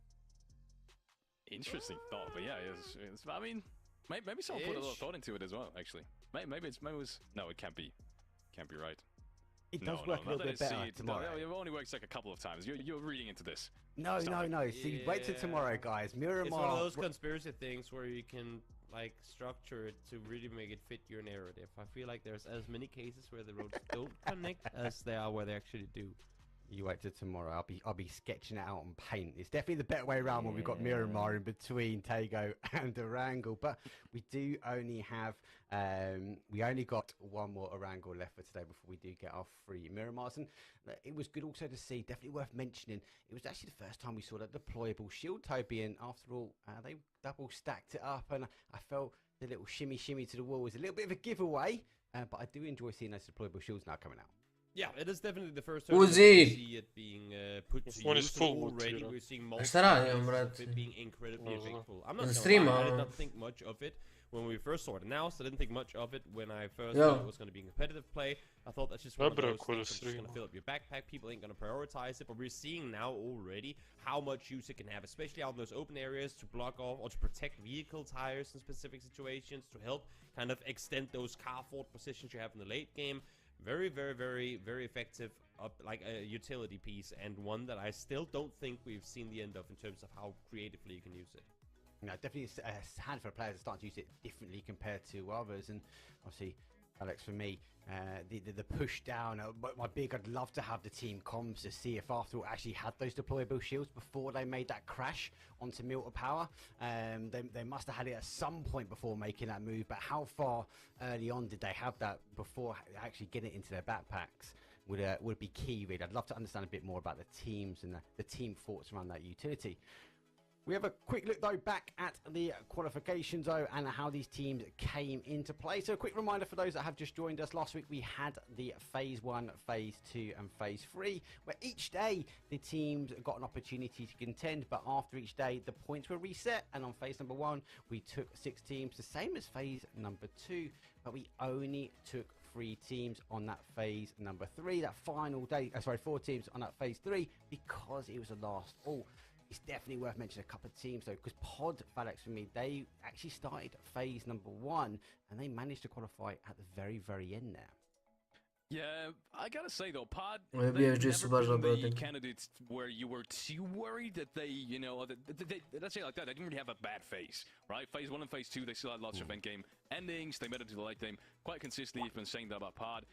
[SPEAKER 6] Interesting thought, but yeah, it's I mean, maybe someone put a little thought into it as well, actually. Maybe it was, no, it can't be right.
[SPEAKER 4] It does work a little bit better tomorrow.
[SPEAKER 6] It only works like a couple of times. You're reading into this.
[SPEAKER 4] No. See, wait till tomorrow, guys. Miramar.
[SPEAKER 5] It's one of those conspiracy things where you can like structure it to really make it fit your narrative. I feel like there's as many cases where the roads don't connect as there are where they actually do.
[SPEAKER 4] You wait till tomorrow. I'll be sketching it out on paint. It's definitely the better way around when we've got Miramar in between Tego and Erangel. But we do only have we only got one more Erangel left for today before we do get our 3 Miramars. And it was good also to see, definitely worth mentioning, it was actually the first time we saw that deployable shield, Toby, and after all, they double stacked it up, and I felt the little shimmy to the wall was a little bit of a giveaway, but I do enjoy seeing those deployable shields now coming out.
[SPEAKER 5] Yeah, it is definitely the first time
[SPEAKER 2] Fuzi!
[SPEAKER 5] we see it being put to
[SPEAKER 3] One is
[SPEAKER 5] use.
[SPEAKER 3] full
[SPEAKER 5] Already
[SPEAKER 3] wood,
[SPEAKER 5] we're seeing
[SPEAKER 2] Šta
[SPEAKER 5] multiple
[SPEAKER 2] radim,
[SPEAKER 5] cases
[SPEAKER 2] brate?
[SPEAKER 5] of it being incredibly effectful. I'm not
[SPEAKER 2] Na
[SPEAKER 5] gonna
[SPEAKER 2] streama,
[SPEAKER 5] lie, I did
[SPEAKER 2] ono.
[SPEAKER 5] not think much of it when we first saw it announced. I didn't think much of it when I first
[SPEAKER 2] Yo.
[SPEAKER 5] thought it was going to be competitive play. I thought that's just one of
[SPEAKER 3] Dobra,
[SPEAKER 5] those
[SPEAKER 3] ko da
[SPEAKER 5] things that's just going to
[SPEAKER 3] streama.
[SPEAKER 5] fill up your backpack. People ain't going to prioritize it, but we're seeing now already how much use it can have, especially out in those open areas to block off or to protect vehicle tires in specific situations, to help kind of extend those car fort positions you have in the late game. Very effective, like a utility piece, and one that I still don't think we've seen the end of in terms of how creatively you can use it.
[SPEAKER 4] You know, definitely a handful of players are starting to use it differently compared to others, and obviously, Alex, for me, the push down, my big, I'd love to have the team comms to see if after all actually had those deployable shields before they made that crash onto Milta Power. They must have had it at some point before making that move, but how far early on did they have that before actually getting it into their backpacks would be key, really. I'd love to understand a bit more about the teams and the team thoughts around that utility. We have a quick look, though, back at the qualifications, though, and how these teams came into play. So a quick reminder for those that have just joined us. Last week, we had the Phase 1, Phase 2, and Phase 3, where each day the teams got an opportunity to contend, but after each day, the points were reset. And on Phase number 1, we took 6 teams, the same as Phase number 2, but we only took 3 teams on that Phase number 3, that final day, 4 teams on that Phase 3, because it was the last all. It's definitely worth mentioning a couple of teams, though, because Pod, Alex, for me, they actually started Phase number 1, and they managed to qualify at the very end there.
[SPEAKER 6] Yeah, I gotta say though, Pod,
[SPEAKER 2] Oj,
[SPEAKER 6] they've
[SPEAKER 2] BFG su
[SPEAKER 6] never
[SPEAKER 2] baš
[SPEAKER 6] been
[SPEAKER 2] dobro
[SPEAKER 6] the
[SPEAKER 2] tim.
[SPEAKER 6] candidates where you were too worried that they, you know, let's say it like that, they didn't really have a bad phase, right? Phase 1 and Phase 2, they still had lots of end game endings, they made it to the late game quite consistently. You've been saying that about Pod.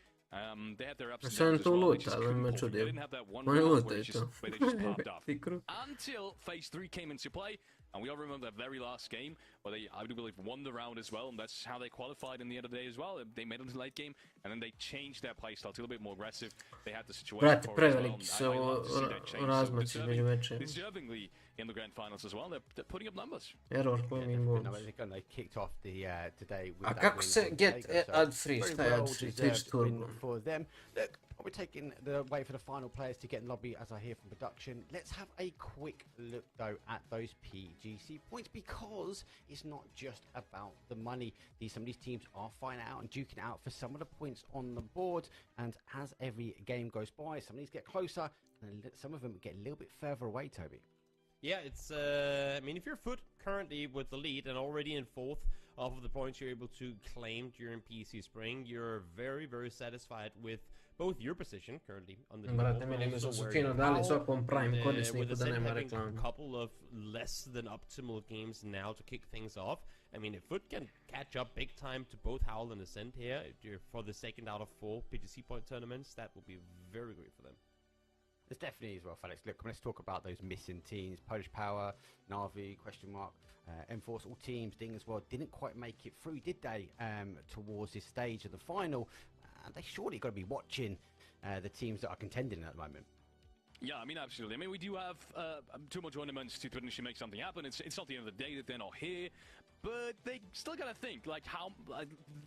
[SPEAKER 6] They had their ups and
[SPEAKER 2] Sam
[SPEAKER 6] downs as
[SPEAKER 2] to
[SPEAKER 6] well. They
[SPEAKER 2] luta,
[SPEAKER 6] just
[SPEAKER 2] ali
[SPEAKER 6] couldn't
[SPEAKER 2] me
[SPEAKER 6] pull through. They
[SPEAKER 2] čudio.
[SPEAKER 6] didn't have that one
[SPEAKER 2] On je
[SPEAKER 6] round
[SPEAKER 2] luta
[SPEAKER 6] where
[SPEAKER 2] i
[SPEAKER 6] they
[SPEAKER 2] to.
[SPEAKER 6] just popped off.
[SPEAKER 2] Fikru.
[SPEAKER 6] Until Phase 3 came into play, and we all remember that very last game where they, I do believe, won the round as well, and that's how they qualified in the end of the day as well. They made it in the late game, and then they changed their playstyle to a little bit more aggressive. They had the situation
[SPEAKER 2] Brate,
[SPEAKER 6] for it as well.
[SPEAKER 2] preveliki su razmaci među mečima.
[SPEAKER 6] Deservingly in the grand finals as well. They're putting up numbers.
[SPEAKER 2] Error coming bonus.
[SPEAKER 4] They kicked off the today with
[SPEAKER 2] A
[SPEAKER 4] that
[SPEAKER 2] kako
[SPEAKER 4] win
[SPEAKER 2] se
[SPEAKER 4] on
[SPEAKER 2] get
[SPEAKER 4] Vegas, so
[SPEAKER 2] ad free?
[SPEAKER 4] very
[SPEAKER 2] Šta je ad
[SPEAKER 4] well
[SPEAKER 2] free?
[SPEAKER 4] deserved
[SPEAKER 2] Twitch Turbo.
[SPEAKER 4] win for them. Look, we're taking the way for the final players to get in lobby as I hear from production. Let's have a quick look though at those PGC points, because it's not just about the money. Some of these teams are fighting out and duking out for some of the points on the board, and as every game goes by, some of these get closer and some of them get a little bit further away, Toby.
[SPEAKER 5] Yeah, it's, I mean, if you're Foot currently with the lead and already in 4th off of the points you're able to claim during PC Spring, you're very, very satisfied with both your position currently on the
[SPEAKER 2] Brate, meni mi su fino dali svakom prime korisniku da nema
[SPEAKER 5] having
[SPEAKER 2] reklame.
[SPEAKER 5] a couple of less than optimal games now to kick things off. I mean, if Foot can catch up big time to both Howl and Ascent here for the 2nd out of 4 PGC point tournaments, that will be very great for them.
[SPEAKER 4] There's definitely as well, Felix. Look, let's talk about those missing teams. Polish Power, Na'Vi, M-Force, all teams, Ding as well, didn't quite make it through, did they, towards this stage of the final? They surely got to be watching the teams that are contending at the moment.
[SPEAKER 6] Yeah, I mean, absolutely. I mean, we do have 2 more tournaments to potentially make something happen. It's not the end of the day that they're not here, but they still gotta think, like, how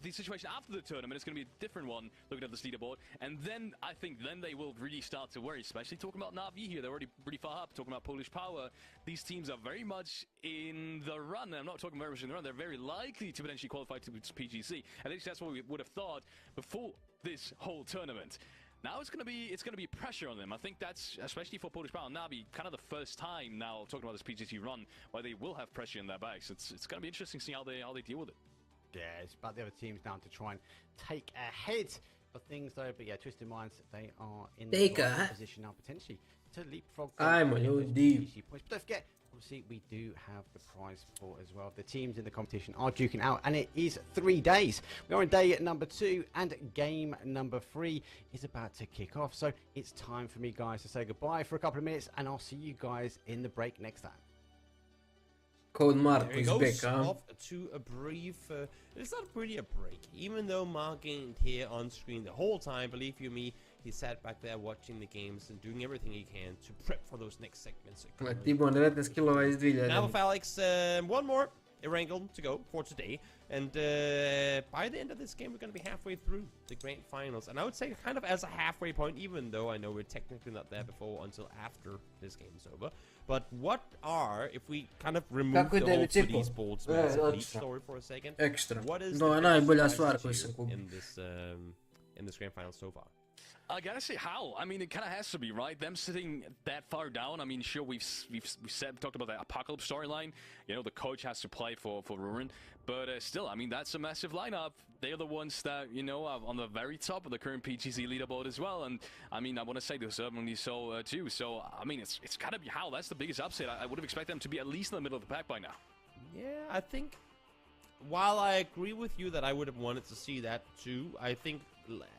[SPEAKER 6] the situation after the tournament is gonna be a different one, looking at this leaderboard, and then I think then they will really start to worry, especially talking about Na'Vi here. They're already pretty far up, talking about Polish Power. These teams are very much in the run, and I'm not talking very much in the run, they're very likely to potentially qualify to PGC. At least that's what we would have thought before this whole tournament. Now it's gonna be pressure on them. I think that's, especially for Polish Power and Na'Vi, kind of the first time now talking about this PGC run where they will have pressure in their backs. It's gonna be interesting to see how they deal with it.
[SPEAKER 4] Yeah, it's about the other teams now to try and take ahead of things though. But yeah, Twisted Minds, they are in the right position now potentially to leapfrog.
[SPEAKER 2] I'm a new deep.
[SPEAKER 4] But don't forget, obviously we do have the prize for as well. The teams in the competition are duking out, and it is 3 days. We're on day number 2, and game number 3 is about to kick off. So it's time for me, guys, to say goodbye for a couple of minutes, and I'll see you guys in the break next time.
[SPEAKER 2] Code Marko is back,
[SPEAKER 5] off to a brief, it's not really a break, even though Mark ain't here on screen the whole time, believe you me, he sat back there watching the games and doing everything he can to prep for those next segments.
[SPEAKER 2] Tipo 19 kilova iz 2000.
[SPEAKER 5] Now with Alex, one more Erangel to go for today, and by the end of this game we're going to be halfway through the grand finals, and I would say kind of as a halfway point, even though I know we're technically not there before until after this game is over. But what are, if we kind of remove the whole eSports league story for a second, what is the in this grand final so far?
[SPEAKER 6] I gotta say, how? I mean, it kind of has to be, right? Them sitting that far down. I mean, sure, we've talked about the Apocalypse storyline. You know, the coach has to play for Ruren, but still, I mean, that's a massive lineup. They're the ones that, you know, are on the very top of the current PGC leaderboard as well. And I mean, I want to say they're certainly so too. So I mean, it's gotta be how. That's the biggest upset. I would have expected them to be at least in the middle of the pack by now.
[SPEAKER 5] Yeah, I think. While I agree with you that I would have wanted to see that too, I think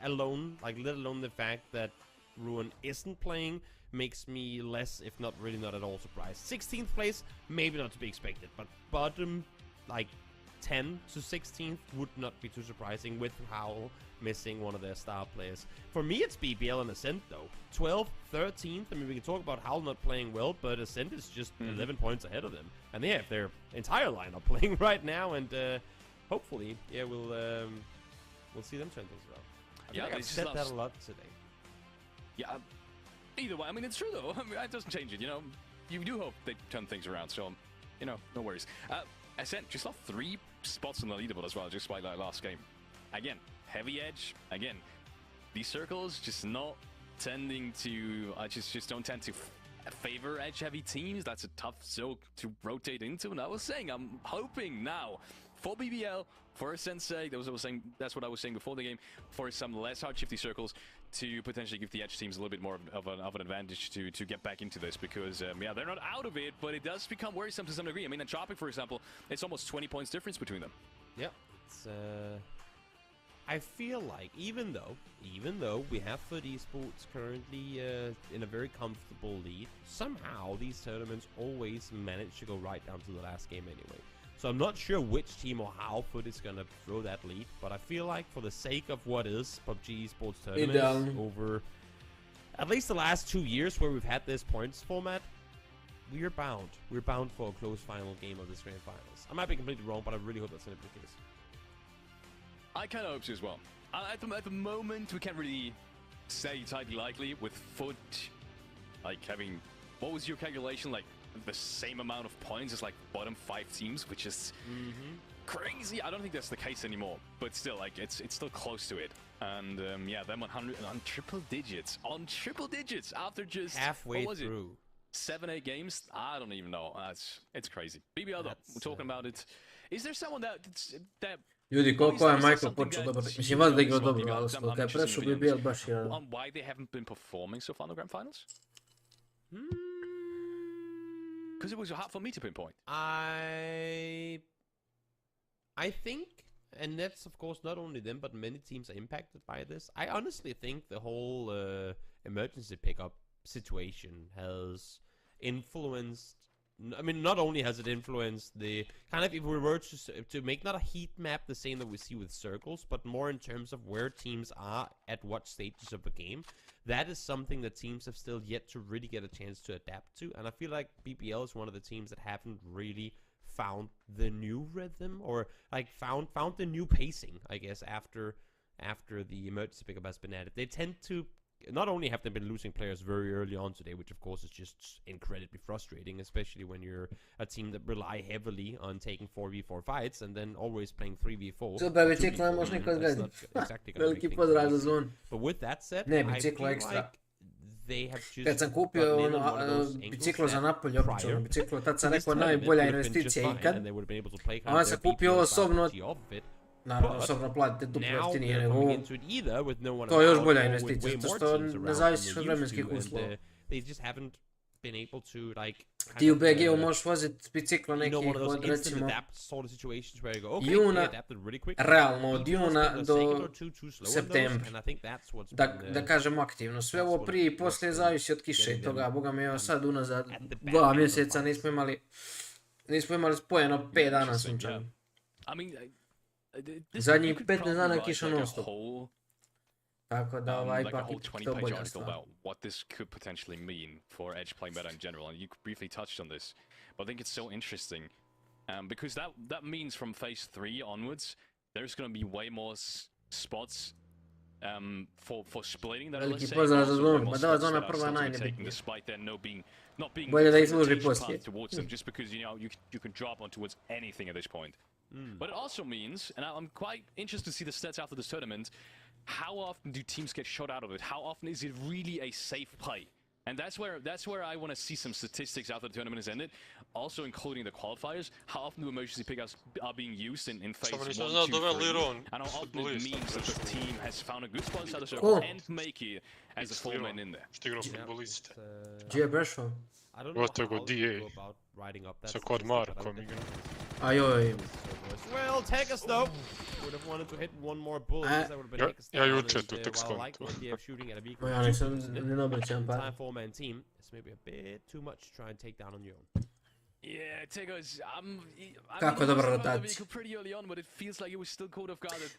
[SPEAKER 5] alone, like let alone the fact that Ruin isn't playing, makes me less, if not really not at all surprised. 16th place, maybe not to be expected, but bottom, like 10 to 16th would not be too surprising with Howl missing one of their star players. For me, it's BBL and Ascent though. 12th, 13th, I mean, we can talk about Howl not playing well, but Ascent is just 11 points ahead of them. And they have their entire lineup playing right now, and hopefully, yeah, we'll see them turn things around. I think I've said that a lot today.
[SPEAKER 6] Yeah, either way, I mean, it's true though. I mean, it doesn't change it, you know. You do hope they turn things around, so, you know, no worries. Ascent just lost 3 spots on the leaderboard as well, just like that last game. Again, heavy edge. Again, these circles just not tending to, just don't tend to favor edge-heavy teams. That's a tough zone to rotate into. And I was saying, I'm hoping now for BBL, for a Sensei, that's what I was saying before the game, for some less hard shifty circles to potentially give the edge teams a little bit more of an advantage to get back into this, because yeah, they're not out of it, but it does become worrisome to some degree. I mean, in Tropic, for example, it's almost 20 points difference between them.
[SPEAKER 5] Yeah, it's I feel like even though we have Foot eSports currently in a very comfortable lead, somehow these tournaments always manage to go right down to the last game anyway. So I'm not sure which team or how Foot is gonna throw that lead, but I feel like for the sake of what is PUBG eSports tournaments over at least the last 2 years where we've had this points format, we're bound for a close final game of this grand finals. I might be completely wrong, but I really hope that's gonna be the case.
[SPEAKER 6] I kind of hope so as well. At the moment, we can't really say it's highly likely with Foot, like having, what was your calculation, like the same amount of points as like bottom 5 teams, which is crazy. I don't think that's the case anymore, but still, like it's still close to it. And yeah, them on triple digits after just
[SPEAKER 5] halfway
[SPEAKER 6] what was
[SPEAKER 5] through.
[SPEAKER 6] It? 7-8 games? I don't even know. It's crazy. BBL though, we're talking about it. Is there someone that
[SPEAKER 2] Ljudi, koliko je Michael počeo dobro, mislim vas da igrao dobro, ali kad je prešao BBL baš je...
[SPEAKER 6] On why they haven't been performing so far in the grand finals? Because it was hard for me to pinpoint.
[SPEAKER 5] I think, and that's of course not only them, but many teams are impacted by this. I honestly think the whole emergency pickup situation has influenced. I mean, not only has it influenced the kind of, if we were to make not a heat map the same that we see with circles, but more in terms of where teams are at what stages of the game. That is something that teams have still yet to really get a chance to adapt to, and I feel like BBL is one of the teams that haven't really found the new rhythm, or like found the new pacing, I guess, after the emergency pickup has been added. They tend to not only have they been losing players very early on today, which of course is just incredibly frustrating, especially when you're a team that rely heavily on taking 4v4 fights and then always playing 3v4.
[SPEAKER 2] So da bicikla ne možeš nikad gledati. Veliki pozdrav za zvon.
[SPEAKER 5] But with that said,
[SPEAKER 2] ne, bicikla ekstra.
[SPEAKER 5] They have just
[SPEAKER 2] kad sam kupio biciklo za napolje, obično biciklo, tad sam rekao najbolja investicija ikad. A onda sam kupio osobno, naravno osobno platite duplo jeftinije nego ovo. To je još bolja investicija, zato što ne zavisiš od vremenskih uslova. Ti u BG-u možeš voziti biciklo nekih od recimo juna, realno od juna do septembra, da kažem aktivno. Sve ovo prije i poslije zavisi od kiše i toga, boga mi evo sad unazad 2 mjeseca nismo imali spojeno 5 dana sunčano. Zadnjih 15 dana kiša non stop. Tako da ipak to bolja stvar.
[SPEAKER 6] What this could potentially mean for edge play meta in general, and you briefly touched on this, but I think it's so interesting because that means from phase 3 onwards, there's going to be way more spots for splitting that.
[SPEAKER 2] Veliki pozdrav za zvon, pa da zona prva najnebitnija. Bolje da ih služi poslije.
[SPEAKER 6] Just because you can drop on towards anything at this point. But it also means, and I'm quite interested to see the stats after this tournament, how often do teams get shot out of it? How often is it really a safe play? And that's where I want to see some statistics after the tournament has ended, also including the qualifiers. How often do emergency pickups are being used in phase 1, 2, 3, and how often it means that the team has found a good spot inside the circle and make it as a full man in there.
[SPEAKER 5] I don't know how to go about writing up that.
[SPEAKER 3] So kod Marko mi igra.
[SPEAKER 2] Ajoj.
[SPEAKER 5] Well, take us though. Would have wanted to hit one more bullet. That would have been
[SPEAKER 3] ja juče tu tek
[SPEAKER 5] skonto.
[SPEAKER 2] Ja nisam ne obraćam pa.
[SPEAKER 5] Time 4-man team. It's maybe a bit too much to try and take down on your own.
[SPEAKER 6] Yeah, Tegos,
[SPEAKER 2] kako dobro rotacija.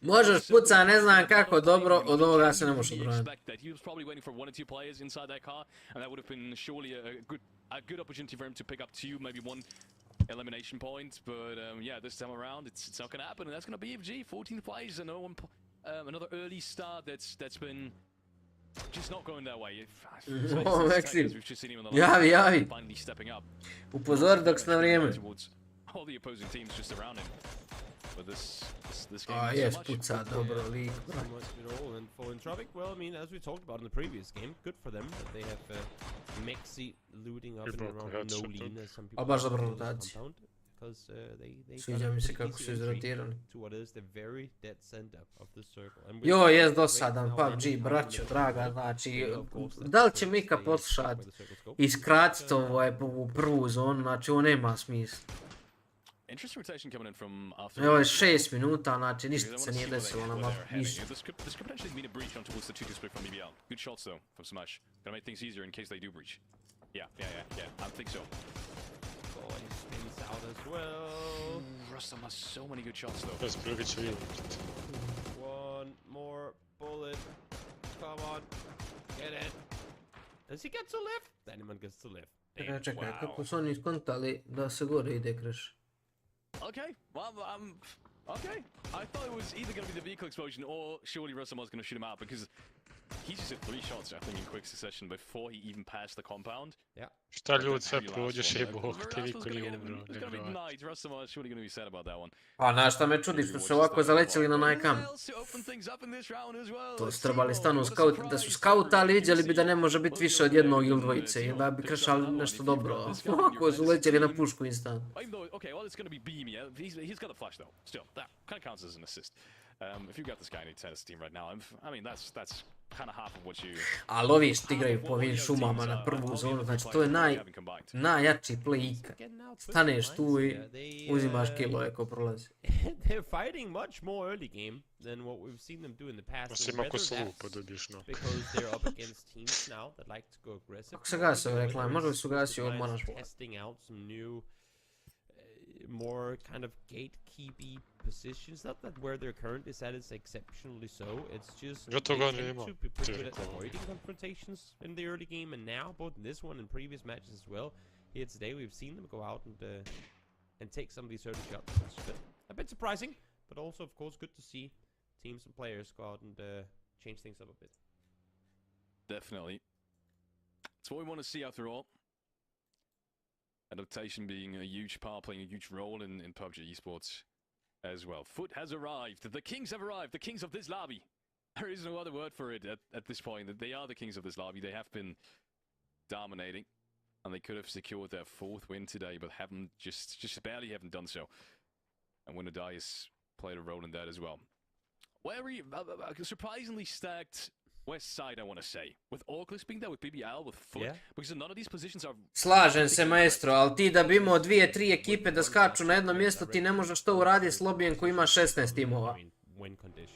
[SPEAKER 2] Možeš puca, ne znam kako dobro, od ovoga se ne može brojati.
[SPEAKER 6] He was probably waiting for 1 or 2 players inside that car, and that would have been surely a good opportunity for him to pick up 2, maybe 1 elimination point. But yeah, this time around, it's not going to happen, and that's going to be FG. 14 plays, and another early start that's been just not going their way.
[SPEAKER 2] Maxim, javi. Upozori dok si na vrijeme.
[SPEAKER 6] All the opposing teams just around him. But this game
[SPEAKER 2] is yes, puca, dobro lik.
[SPEAKER 5] And for Entropic, well, I mean, as we talked about in the previous game, good for them that they have Mexi looting up and around no lean as some people.
[SPEAKER 2] Baš dobro rotacija.
[SPEAKER 5] Because they
[SPEAKER 2] sviđa mi se kako su izrotirali.
[SPEAKER 5] To what is the very dead center of the circle.
[SPEAKER 2] Jo, jest dosadan PUBG, braćo, draga, znači, da li će Mika poslušat i skratiti ovu prvu zonu, znači ovo nema smisla. Evo je 6 minuta, znači ništa se nije desilo na mapu, ništa.
[SPEAKER 5] he spins out as well.
[SPEAKER 6] Rustam has so many good shots though.
[SPEAKER 3] Bez Brgić je
[SPEAKER 5] One more bullet. Come on. Get it. Does he get to live? Anyone gets to live. Damn.
[SPEAKER 2] Čekaj, kako su oni skontali da se gore ide kreš?
[SPEAKER 6] Okay, well, okay. I thought it was either going to be the vehicle explosion or surely Rustam was going to shoot him out because he just hit 3 shots, I think, in quick succession before he even passed the compound.
[SPEAKER 5] Yeah.
[SPEAKER 3] Šta ljud sve prođeš i bog, ti niko nije umro.
[SPEAKER 6] It's going to be nice. Rustam was surely going to be sad about that one.
[SPEAKER 2] A znaš šta me čudi, što su ovako zalecili na najkam. To su trebali stanu da su skautali, vidjeli bi da ne može biti više od jednog ili dvojice, ili da bi krešali nešto dobro. Ovako su lećeli na pušku instant.
[SPEAKER 6] Okay, well, it's going to be beam, yeah. He's got a flash though. Still, that kind of counts as an assist. If you got this guy in your tennis team right now, I mean, that's kind of half of what you...
[SPEAKER 2] Ali ovi što igraju po ovim šumama na prvu zonu, znači to je najjači play ikad. Staneš tu i uzimaš kilove ko prolazi.
[SPEAKER 5] They're fighting much more early game than what we've seen them do in the past.
[SPEAKER 3] Osim ako se lupa dobiš, no.
[SPEAKER 5] Because they're up against teams now that like to go aggressive.
[SPEAKER 2] Kako se gasio reklam, možda su gasio od monaš.
[SPEAKER 5] Testing out some new, more kind of gatekeepy positions. Not that where they're currently set is exceptionally so. It's just they tend to be pretty good at avoiding confrontations in the early game, and now both in this one and previous matches as well. Here today we've seen them go out and take some of these early shots. It's a bit surprising, but also of course good to see teams and players go out and change things up a bit.
[SPEAKER 6] Definitely. It's what we want to see after all. Adaptation being a huge part, playing a huge role in PUBG eSports as well. Foot has arrived. The kings have arrived. The kings of this lobby. There is no other word for it at this point. That they are the kings of this lobby. They have been dominating, and they could have secured their 4th win today, but haven't just barely haven't done so. And Winner Die has played a role in that as well. Very surprisingly stacked West side, I want to say, with Orclus being there, with BBL, with Foot, because none of these positions are...
[SPEAKER 2] Slažem se, maestro, ali ti da bi imao 2-3 ekipe da skaču na jedno mjesto, ti ne možeš to uraditi s lobijem koji ima 16 timova.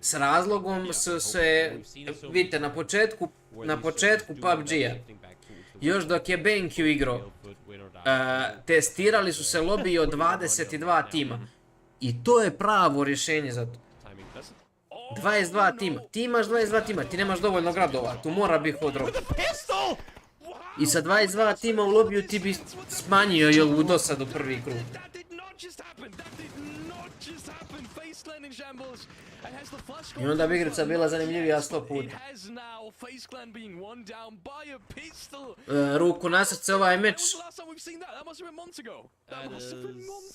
[SPEAKER 2] S razlogom su se, vidite, na početku PUBG-a, još dok je BenQ igrao, testirali su se lobiji od 22 tima. I to je pravo rješenje za to. 22 tima, ti imaš 22 tima, ti nemaš dovoljno gradova, tu mora biti hodrog. I sa 22 tima u lobiju ti bi smanjio i ovu dosadu prvi krug. I onda bi igrica bila zanimljivija 100 puta. Ruku na srce, ovaj meč.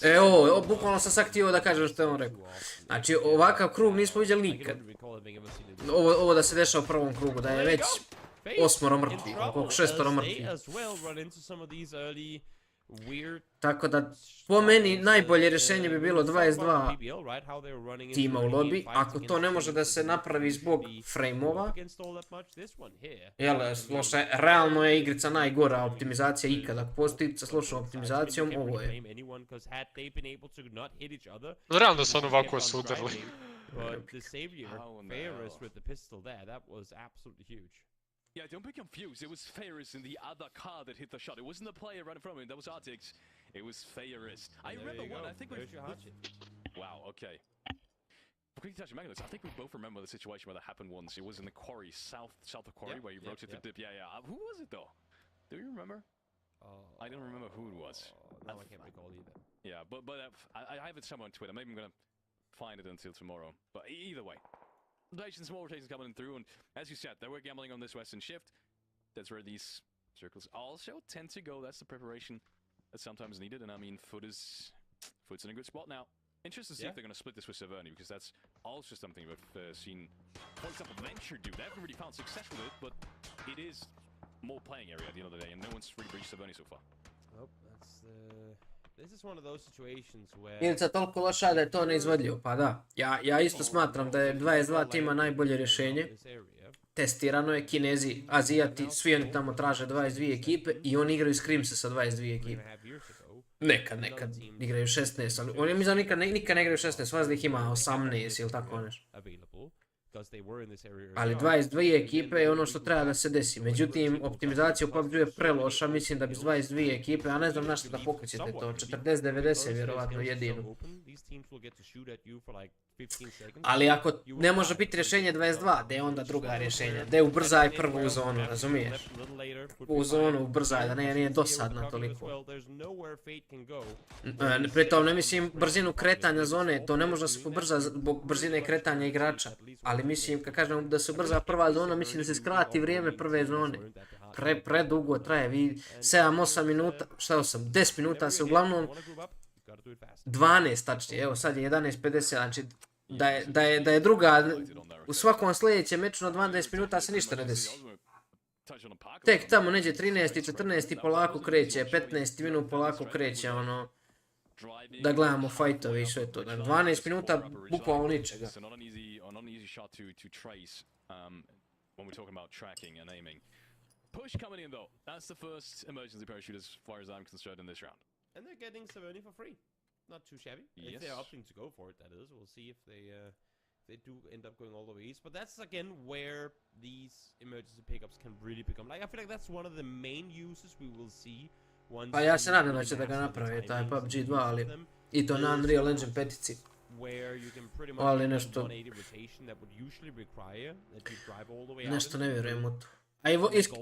[SPEAKER 2] Evo, bukvalno sam sad htio da kažem što je on rekao. Znači, ovakav krug nismo vidjeli nikad. Ovo da se dešava u prvom krugu, da je već 8 mrtvi, koliko 6 mrtvi. Tako da, po meni, najbolje rješenje bi bilo 22 tima u lobi. Ako to ne može da se napravi zbog frame-ova, jel, realno je igrica najgora optimizacija ikada. Ako postoji sa lošom optimizacijom, ovo je.
[SPEAKER 3] Realno su ono ovako su udarili.
[SPEAKER 6] Yeah, don't be confused. It was Ferris in the other car that hit the shot. It wasn't the player running from him. That was Artix. It was Ferris. I remember one. I think wow. Okay. Quickly touching Magnus. I think we both remember the situation where that happened once. It was in the quarry, south of quarry, where you rotated the dip. Yeah. Who was it though? Do you remember? I don't remember who it was.
[SPEAKER 5] No, I can't recall either.
[SPEAKER 6] Yeah, but I have it somewhere on Twitter. Maybe I'm gonna find it until tomorrow. But either way. Small rotations coming in through, and as you said, they were gambling on this western shift. That's where these circles also tend to go. That's the preparation that's sometimes needed, and I mean, Foot's in a good spot now. Interested to see if they're going to split this with Severny, because that's also something we've seen, for example, Venture do. They haven't really found success with it, but it is more playing area at the end of the day, and no one's really breached Severny so far.
[SPEAKER 5] Oh, that's This is one of those situations where...
[SPEAKER 2] Igrica toliko loša da je to neizvodljivo, pa da. Ja isto smatram da je 22 tima najbolje rješenje. Testirano je, Kinezi, Azijati, svi oni tamo traže 22 ekipe i oni igraju Scrimse sa 22 ekipe. Nekad igraju 16, ali oni mi znam nikad ne igraju 16, vas da ih ima 18 ili tako nešto. Ali 22 ekipe je ono što treba da se desi. Međutim, optimizacija u PUBG-u je preloša, mislim da bi 22 ekipe, ja ne znam na što da pokrećete to, 40-90 vjerovatno jedino. Ali ako ne može biti rješenje 22, gdje je onda druga rješenja? Gdje ubrzaj prvu zonu, razumiješ? U zonu ubrzaj, da nije dosadna toliko. Pritom ne mislim brzinu kretanja zone, to ne može se pobrza zbog brzine kretanja igrača. Ali mislim, kad kažem da se ubrza prva zona, mislim da se skrati vrijeme prve zone. Predugo traje, 7-8 minuta, šta 8, 10 minuta se uglavnom 12 tačnije, evo sad je 11:50, znači da je druga, u svakom sljedećem meču na 12 minuta se ništa ne desi. Tek tamo neđe 13. 14. polako kreće, 15. minut polako kreće, ono, da gledamo fajtove i sve to. 12 minuta bukvalno ničega.
[SPEAKER 6] Push coming in though. That's the first emergency parachute as far as I'm concerned in this round.
[SPEAKER 5] And they're getting Savoni for free. Not too shabby.
[SPEAKER 6] Yes.
[SPEAKER 5] If they're opting to go for it, that is. We'll see if they do end up going all the way east. But that's again where these emergency pickups can really become. Like I feel like that's one of the main uses we will see once.
[SPEAKER 2] Pa ja se nadam da će da ga naprave taj PUBG 2, ali i to na Unreal Engine 5. Ali nešto ne vjerujem u to. A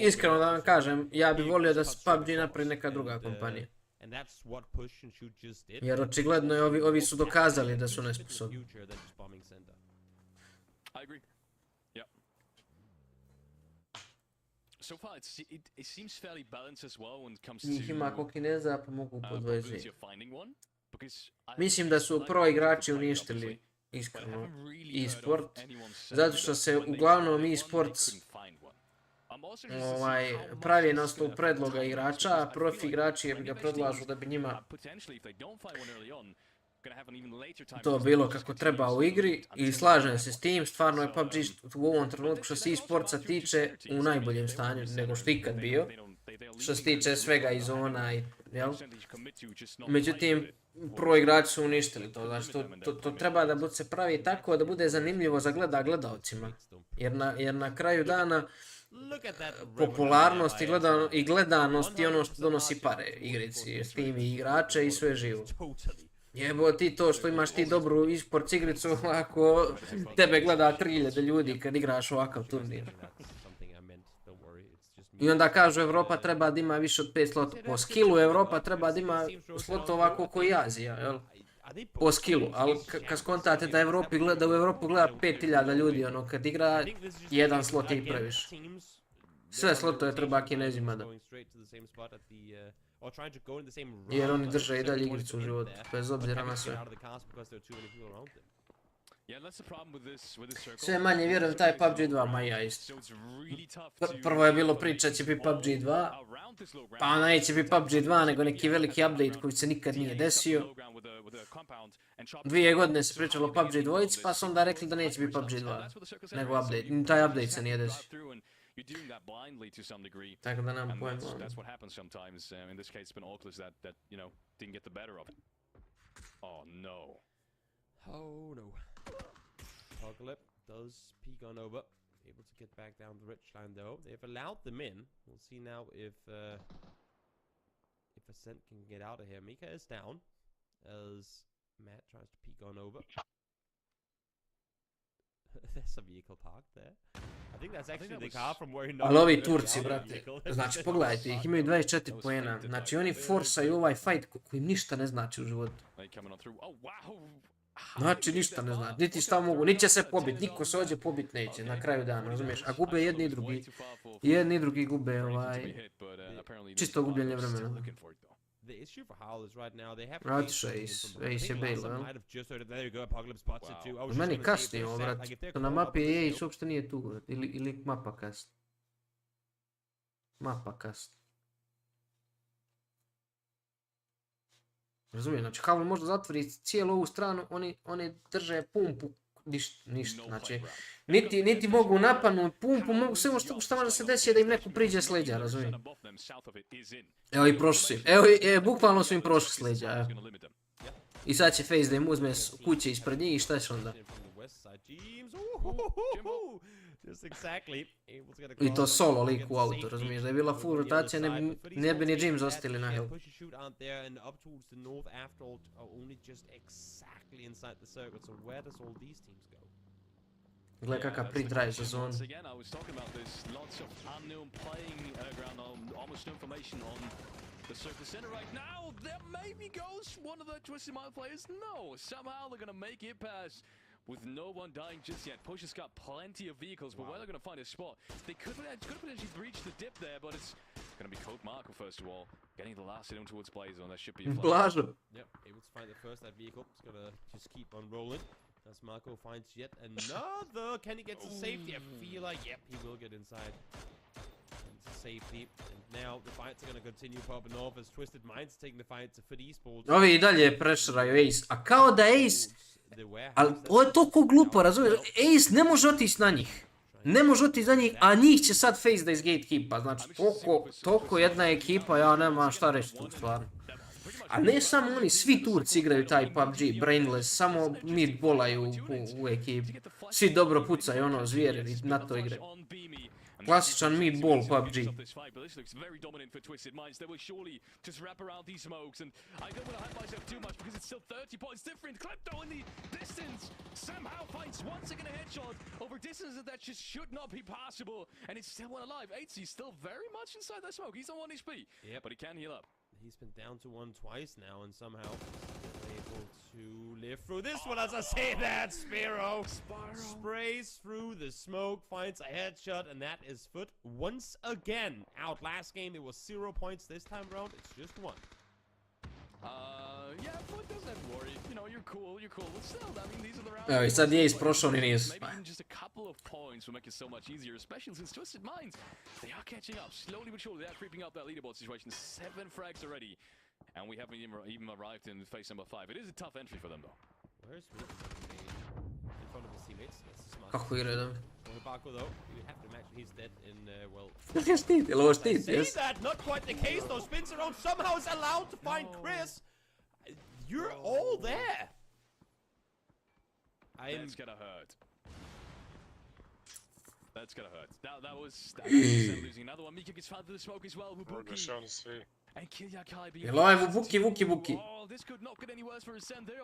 [SPEAKER 2] iskreno da vam kažem, ja bih volio da se PUBG napravi neka druga kompanija. Jer očigledno je ovi su dokazali da su nesposobni.
[SPEAKER 6] I agree. Yeah. So far it seems fairly balanced as well when it comes to
[SPEAKER 2] Njih ima ko Kineza pa mogu podvojeći.
[SPEAKER 6] finding one.
[SPEAKER 2] Mislim da su pro igrači uništili iskreno e-sport, zato što se uglavnom e-sports pravi na osnovu predloga igrača, a profi igrači ga predlažu da bi njima to bilo kako treba u igri i slažem se s tim, stvarno je PUBG u ovom trenutku što se e-sportsa tiče u najboljem stanju nego što ikad bio, što se tiče svega i zona, jel? Međutim, pro igrači su uništili to, znači to treba da se pravi tako da bude zanimljivo za gledalcima, jer na kraju dana popularnost i gledanost je ono što donosi pare igrici, s tim i igrače i sve živo. Jebo ti to što imaš ti dobru eSports igricu ako tebe gleda 3000 ljudi kad igraš ovakav turnir. I onda kažu Evropa treba da ima više od 5 slotova. Po skillu Evropa treba da ima slotova koliko i Azija, jel? Po skillu, ali kad skontate da u Evropu gleda 5000 ljudi, ono kad igra jedan slot je i previše. Sve slotove treba Kinezima da. Jer oni drže i dalje igricu u životu, bez obzira na sve. Sve manje vjerujem taj PUBG 2, ma ja isto. Prvo je bilo priča će biti PUBG 2, pa onda neće biti PUBG 2 nego neki veliki update koji se nikad nije desio. 2 godine se pričalo o PUBG 2, pa su onda rekli da neće biti PUBG 2, nego update. Taj update se nije desio. Tako da nam pojma.
[SPEAKER 5] Oh no. Apocalypse does peek on over. Able to get back down the ridge line though. They've allowed them in. We'll see now if Ascent can get out of here. Mika is down as Matt tries to peek on over. There's a vehicle parked there. I think that's actually the car from where he knocked.
[SPEAKER 2] Ali ovi Turci, brate, znači pogledajte ih, imaju 24 poena, znači oni forsaju ovaj fight koji ništa ne znači u životu. Znači ništa ne znači, niti šta mogu, niti će se pobit, niko se ovdje pobit neće na kraju dana, razumiješ, a gube jedni i drugi gube čisto gubljenje vremena. Otišao je Ace je bailo, jel? U meni kasni ovo, brat, na mapi je Ace uopšte nije tu, brat, ili mapa kasni. Mapa kasni. Razumijem, znači Havl možda zatvori cijelu ovu stranu, oni drže pumpu, ništa, znači, niti mogu napadnuti pumpu, mogu sve što može se desiti da im neko priđe s leđa, razumijem. Evo i prošli su im, bukvalno su im prošli s leđa, evo. I sad će Face da im uzme kuće ispred njih i šta će onda?
[SPEAKER 5] west side. James, ooh, just exactly. Able to get
[SPEAKER 2] I to solo lik u auto, razumiješ, da je bila full rotacija, ne bi ni James ostili na hill.
[SPEAKER 5] Push a shoot out there and up towards the north after all are only just exactly inside the circle. So where does all these teams go?
[SPEAKER 2] Gle kakav pre-drive za zonu.
[SPEAKER 6] Once again, I was talking about this. Lots of unknown playing ground, almost no information on the circle center right now. There maybe goes one of the Twisted Mind players. No, somehow they're gonna make it past with no one dying just yet. Push has got plenty of vehicles, but where they're gonna find a spot, they could potentially breach the dip there, but it's gonna be Cold Marko first of all, getting the last hit on towards Blaze on. That should be a
[SPEAKER 2] Blažo.
[SPEAKER 5] Yep, able to find the first that vehicle. It's gonna just keep on rolling. As Marko finds yet another. Can he get to safety? I feel like, yep, he will get inside. Into safety. And now the fights are gonna continue popping off as Twisted Minds taking the fight to Fit eSports.
[SPEAKER 2] Ovi I dalje pressuraju Ace, a kao da Ace, ali ovo je toliko glupo, razumiješ, Ace ne može otići na njih. Ne može otići na njih, a njih će sad face da iz gatekeepa, znači toliko jedna ekipa, ja nemam šta reći tu stvarno. A ne samo oni, svi Turci igraju taj PUBG, brainless, samo mid bolaju u ekipi. Svi dobro pucaju, ono, zvijeri na to igraju. Klasičan mid ball PUBG.
[SPEAKER 5] He's been down to one twice now and somehow able to live through this one. As I say that, Spiro sprays through the smoke, finds a headshot, and that is Foot once again out. Last game there was 0 points. This time around it's just 1.
[SPEAKER 6] Yeah, Foot doesn't have to worry. You know, you're cool. But still, I mean, these are the rounds.
[SPEAKER 2] Evo I sad je Ace prošao ni nisu.
[SPEAKER 6] Maybe even just a couple of points will make it so much easier, especially since Twisted Minds, they are catching up. Slowly but surely, they are creeping up that leaderboard situation. 7 frags already. And we haven't even arrived in phase number 5. It is a tough entry for them, though.
[SPEAKER 5] Where's Riha? In front of his teammates. That's smart.
[SPEAKER 2] Kako igraju da?
[SPEAKER 5] Marko, though, you have to imagine he's dead in, well...
[SPEAKER 2] Je štiti, ili ovo štiti,
[SPEAKER 5] I
[SPEAKER 2] jes?
[SPEAKER 5] see that, not quite the case, though. Spins around, somehow is allowed to find Chris. You're all there.
[SPEAKER 6] That's gonna hurt. That's gonna hurt. That was losing another one. Mika gets found through the smoke as well. Wubuki. And Kilyakai being...
[SPEAKER 2] Jel ovaj Wubuki?
[SPEAKER 6] Oh, this could not get any worse for Ascend. They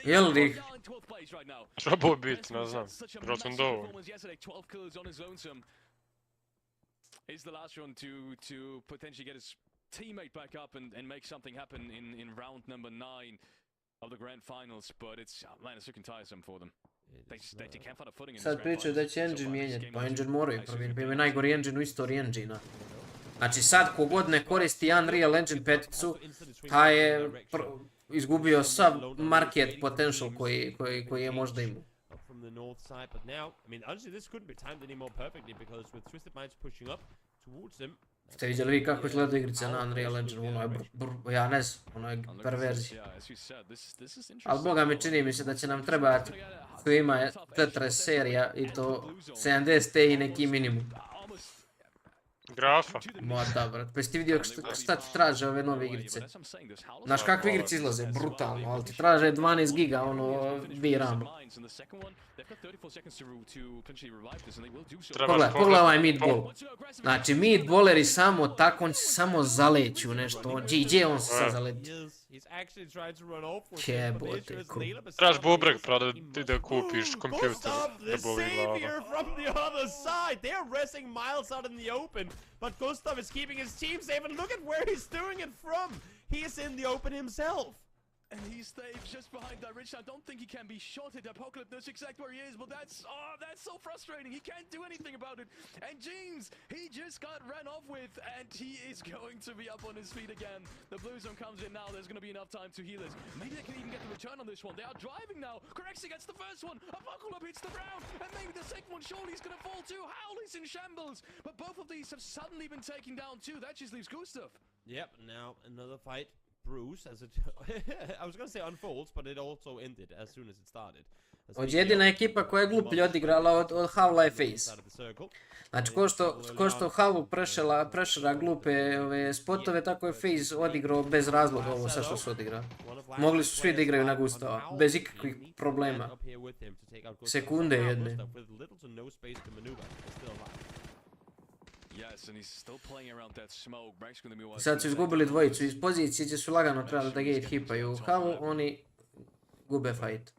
[SPEAKER 2] Jel
[SPEAKER 6] are
[SPEAKER 2] li?
[SPEAKER 6] in 12th place right now.
[SPEAKER 3] Trebao biti, ne znam.
[SPEAKER 6] Rotom dovo. Yesterday, 12 kills on his lonesome. Is the last one to potentially get his teammate back up and make something happen in round number 9 of the grand finals, but it's it's looking tiresome for them. They can't find a footing in this
[SPEAKER 2] Sad pričaju da će engine mijenjati, pa engine moraju promijeniti, bio je najgori engine u istoriji engine-a. Znači sad kogod ne koristi Unreal Engine 5-icu, taj je izgubio sav market potential koji je možda imao.
[SPEAKER 5] From the north side, but now, I mean, honestly, this couldn't be timed anymore perfectly because with Twisted Minds pushing up towards him.
[SPEAKER 2] Ste vidjeli vi kako izgleda igrice na Unreal Engine, ono je ja ne znam, ono je perverzija. Ali boga mi čini mi se da će nam trebati svima Tetris serija i to 70 te i neki minimum.
[SPEAKER 3] Grafa.
[SPEAKER 2] Ma da, brat, pa jesi ti vidio šta ti traže ove nove igrice? Znaš kakve igrice izlaze? Brutalno, ali ti traže 12 giga, ono, VRAM. Pogledaj ovaj meatball. Znači, meatballeri samo tako, on će samo zaleći u nešto. Gdje on se sad zaleti? Jebote, ko.
[SPEAKER 3] Trebaš bubreg ti da kupiš kompjuter da boli glava.
[SPEAKER 5] But Gustav is keeping his team safe, and look at where he's doing it from! He is in the open himself!
[SPEAKER 6] And he stays just behind that ridge. I don't think he can be shot at. Apocalypse knows exactly where he is, but that's so frustrating. He can't do anything about it. And James, he just got ran off with, and he is going to be up on his feet again. The blue zone comes in now. There's going to be enough time to heal it. Maybe they can even get the return on this one. They are driving now. Corexi gets the first one. Apocalypse hits the ground, and maybe the second one surely is going to fall too. Howl is in shambles, but both of these have suddenly been taken down too. That just leaves Gustav.
[SPEAKER 5] Yep, now another fight bruise as it I was gonna say unfolds, but it also ended as soon as it started.
[SPEAKER 2] Ovdje jedina ekipa koja je gluplje odigrala od Havla je FaZe. Znači, ko što Havlu prešera glupe ove spotove, tako je FaZe odigrao bez razloga ovo sad što su odigrali. Mogli su svi da igraju na Gustava, bez ikakvih problema. Sekunde jedne. Sad su izgubili dvojicu iz pozicije gdje su lagano trebali da gate hipaju Havlu, oni gube fight.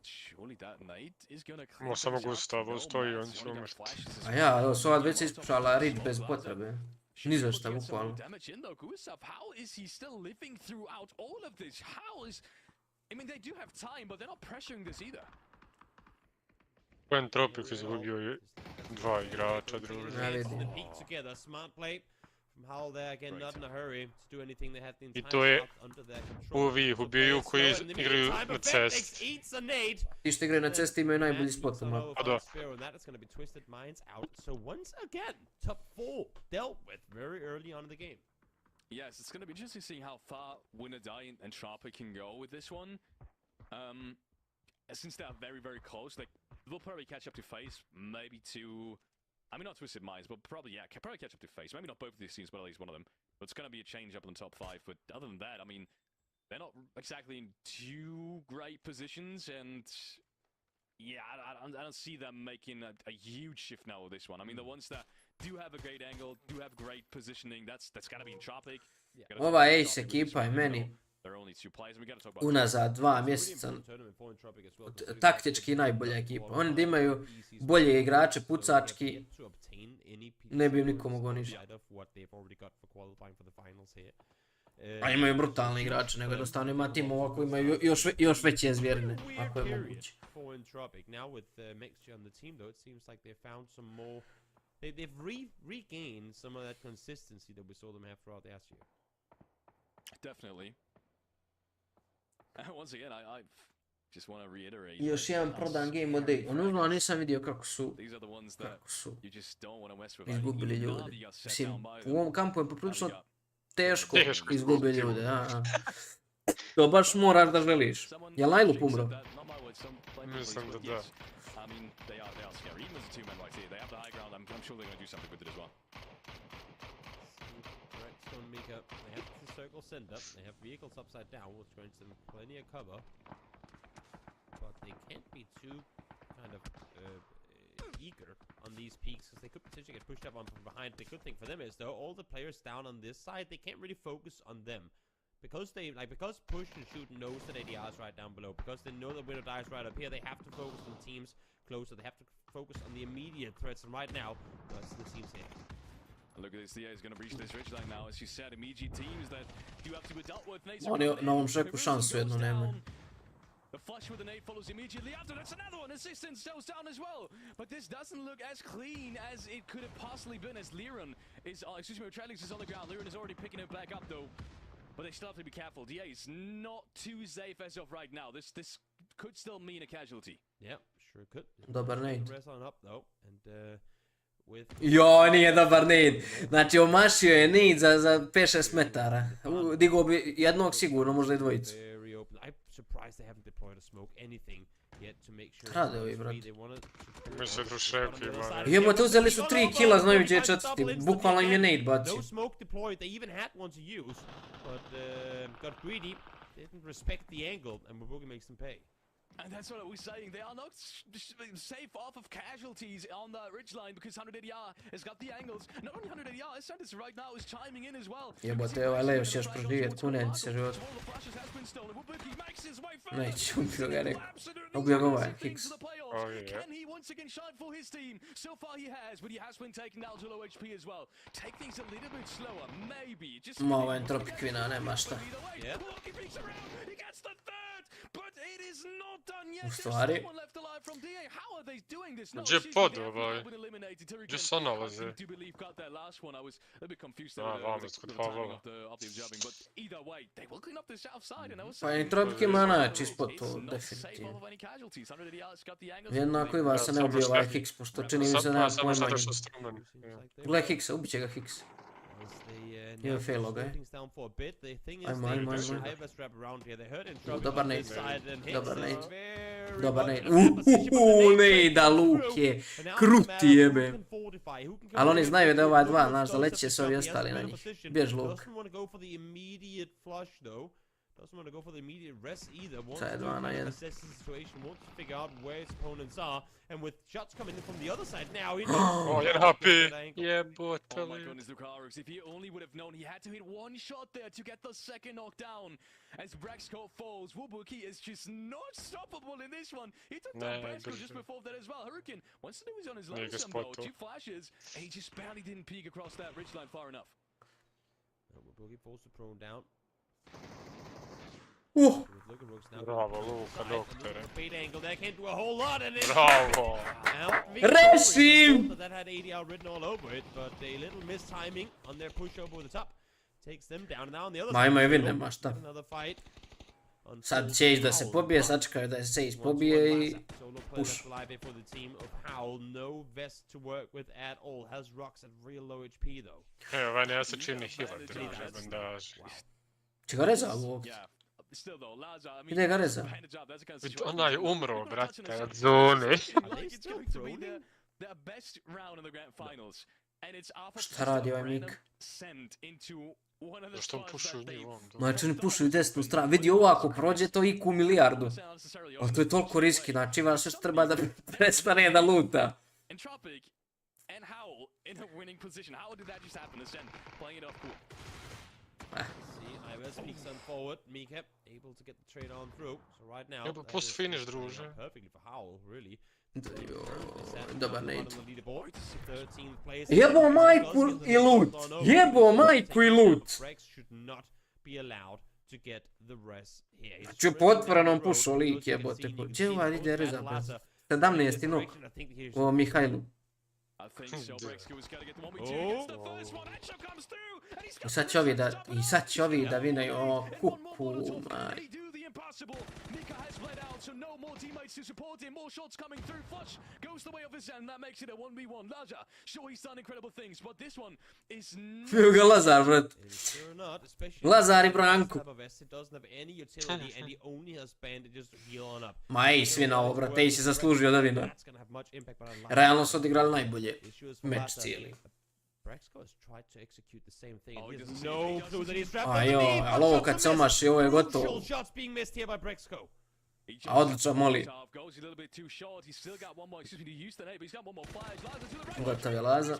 [SPEAKER 3] Ovo samo Gustavo stoji, on će umrti.
[SPEAKER 2] A ja, ovo su ova dvojica ispušala Ridge bez potrebe. Ni za šta, bukvalno.
[SPEAKER 3] Quen Tropic izgubio 2 igrača drugi.
[SPEAKER 2] Ja vidim.
[SPEAKER 3] I to je ovi ubiju koji igraju na cesti.
[SPEAKER 2] Ti što igraju na cesti imaju najbolji spot na mapu.
[SPEAKER 3] Pa da.
[SPEAKER 6] Yes, it's going to be interesting seeing how far Winnerdie and Tropic can go with this one. Since they are very, very close, like, they'll probably catch up to FaZe, maybe to... I mean, not Twisted Minds, but probably, yeah, probably catch up to FaZe. Maybe not both of these teams, but at least one of them. But it's going to be a change up in the top 5. But other than that, I mean, they're not exactly in too great positions. And yeah, I don't see them making a huge shift now with this one. I mean, the ones that do have a great angle, do have great positioning, that's got to be in Tropic.
[SPEAKER 2] Ova Ace ekipa je meni unazad 2 mjeseca taktički najbolja ekipa. Oni da imaju bolje igrače, pucački, ne bi im niko mogao ništa. A imaju brutalne igrače, nego jednostavno ima timova koji imaju još veće zvjerine, ako je moguće.
[SPEAKER 6] Definitely. Once again, I just want to reiterate.
[SPEAKER 2] Još jedan prodan game od day. Ono nisam vidio kako su izgubili ljudi. Mislim, u ovom kampu je poprilično teško izgubiti ljude. To baš moraš da želiš. Je Nyno umro?
[SPEAKER 3] Mislim da da.
[SPEAKER 5] Circle send up. They have vehicles upside down, which grants them plenty of cover. But they can't be too kind of eager on these peaks because they could potentially get pushed up on from behind. The good thing for them is though, all the players down on this side, they can't really focus on them. Because because push and shoot knows that ADR is right down below, because they know that winner dies right up here, they have to focus on teams closer. They have to focus on the immediate threats, and right now, that's the teams here.
[SPEAKER 6] Look at this, the is going to breach this ridge line now, as you said, immediate teams that do have to be dealt with.
[SPEAKER 2] Oni na ovom šeku šansu jednu nemaju.
[SPEAKER 6] The flush with the nade follows immediately after. That's another one. Assistance goes down as well. But this doesn't look as clean as it could have possibly been, as Liron is, Trellix is on the ground. Liron is already picking it back up though. But they still have to be careful. DA is not too safe as of right now. This could still mean a casualty.
[SPEAKER 5] Yeah, sure could.
[SPEAKER 2] Dobar nade.
[SPEAKER 5] Up though, and
[SPEAKER 2] Jo, nije dobar nade. Znači, omašio je nade za 5-6 metara. Digao bi jednog sigurno, možda i dvojicu. Rade ovi, brat.
[SPEAKER 3] Mislim da šefi ima.
[SPEAKER 2] Jebote, uzeli su 3 kila, znaju gdje je četvrti. Bukvalno im je nade bacio.
[SPEAKER 6] And that's what I was saying. They are not safe off of casualties on the ridge line because 180R has got the angles. Not only 180R, his Santis right now is chiming in as well.
[SPEAKER 2] Jebote, ovaj Leo će još proživjeti, kunenci se život. Neće, ubio ga rekao. Ubio ga ovaj, Hicks.
[SPEAKER 6] Can he once again shine for his team? So far he has, but he has been taken down to low HP as well. Take things a little bit slower, maybe.
[SPEAKER 2] Ma ovaj Tropic Vina, nema šta.
[SPEAKER 6] He gets the third, but it is not done yet.
[SPEAKER 2] U stvari.
[SPEAKER 3] Gdje pod ovaj? Gdje se nalaze? Vam je kod Havla.
[SPEAKER 2] Pa i Tropic ima naći ispod to, definitivno. Jednako i vas se ne ubije ovaj Hicks, pošto čini mi se da nema pojma. Gle Hicksa, ubit će ga Hicks. Nije failo ga je. Ajmo. Dobar nade. Dobar nade. Nejda Luk je kruti jebe. Ali oni znaju da je ova dva, znaš da leće se ovi ostali na njih. Bjež Luk.
[SPEAKER 5] Doesn't want to go for the immediate rest either. Wants
[SPEAKER 2] Sad
[SPEAKER 5] to
[SPEAKER 2] one,
[SPEAKER 5] kind
[SPEAKER 2] yeah.
[SPEAKER 5] of assess the situation, wants to figure out where his opponents are, and with shots coming in from the other side now, he
[SPEAKER 3] Oh, you're happy. Yeah, but
[SPEAKER 6] oh my goodness, Lucaris, if he only would have known he had to hit one shot there to get the second knockdown. As Braxco falls, Wubuki is just not stoppable in this one. He took down Braxco just before that as well. Hurricane wants to do his on his lonesome though. 2 flashes, and he just barely didn't peek across that ridgeline far enough.
[SPEAKER 5] Wubuki falls to prone down.
[SPEAKER 3] Bravo, Luka, doktore.
[SPEAKER 5] Bait angle there, can't do a whole lot, and it's
[SPEAKER 3] Bravo.
[SPEAKER 2] Režim!
[SPEAKER 5] that had ADR written all over it, but a little mistiming on their push over the top takes them down. Now on the other
[SPEAKER 2] Ma imaju vine, ma šta.
[SPEAKER 5] another fight.
[SPEAKER 2] Sad će ići da se pobije, sačekaju da se pobije i push.
[SPEAKER 5] For the team of Howl, no vest to work with at all. Has rocks at real low HP though.
[SPEAKER 3] Evo, Vanja, ja se čini healer, druže, bandaži.
[SPEAKER 2] Će ga reza ovog? Ide ga reza.
[SPEAKER 3] Ona je umro, brate, od zone.
[SPEAKER 2] Šta radi ovaj Mik?
[SPEAKER 3] Zašto on pušuju njih ovom?
[SPEAKER 2] Znači oni pušuju desnu stranu. Vidi ovo ako prođe to IQ milijardu. Ali to je toliko riski, znači ima što treba da prestane da luta.
[SPEAKER 3] Jebo, post finish, druže.
[SPEAKER 2] Dobar nade. Jebo majku i loot! Jebo majku i loot! Znači po otvorenom pušu lik jebote. Gdje ovaj ide reza? 17. nok. O Mihajlu. I sad će ovi da vinaju. O kuku maj.
[SPEAKER 6] Mika has bled out, so no more teammates to support him. More shots coming through. Flush goes the way of his end. That makes it a 1v1. Laza, sure he's done incredible things, but this one is
[SPEAKER 2] Fio ga Lazar, brat. Lazar i Branko. Ma ej, svi na ovo, brate, ej si zaslužio da vina. Realno su odigrali najbolje meč cijeli. A joj, ali ovo kad se omaši, ovo je gotovo. A odlično moli. Gotov je Laza.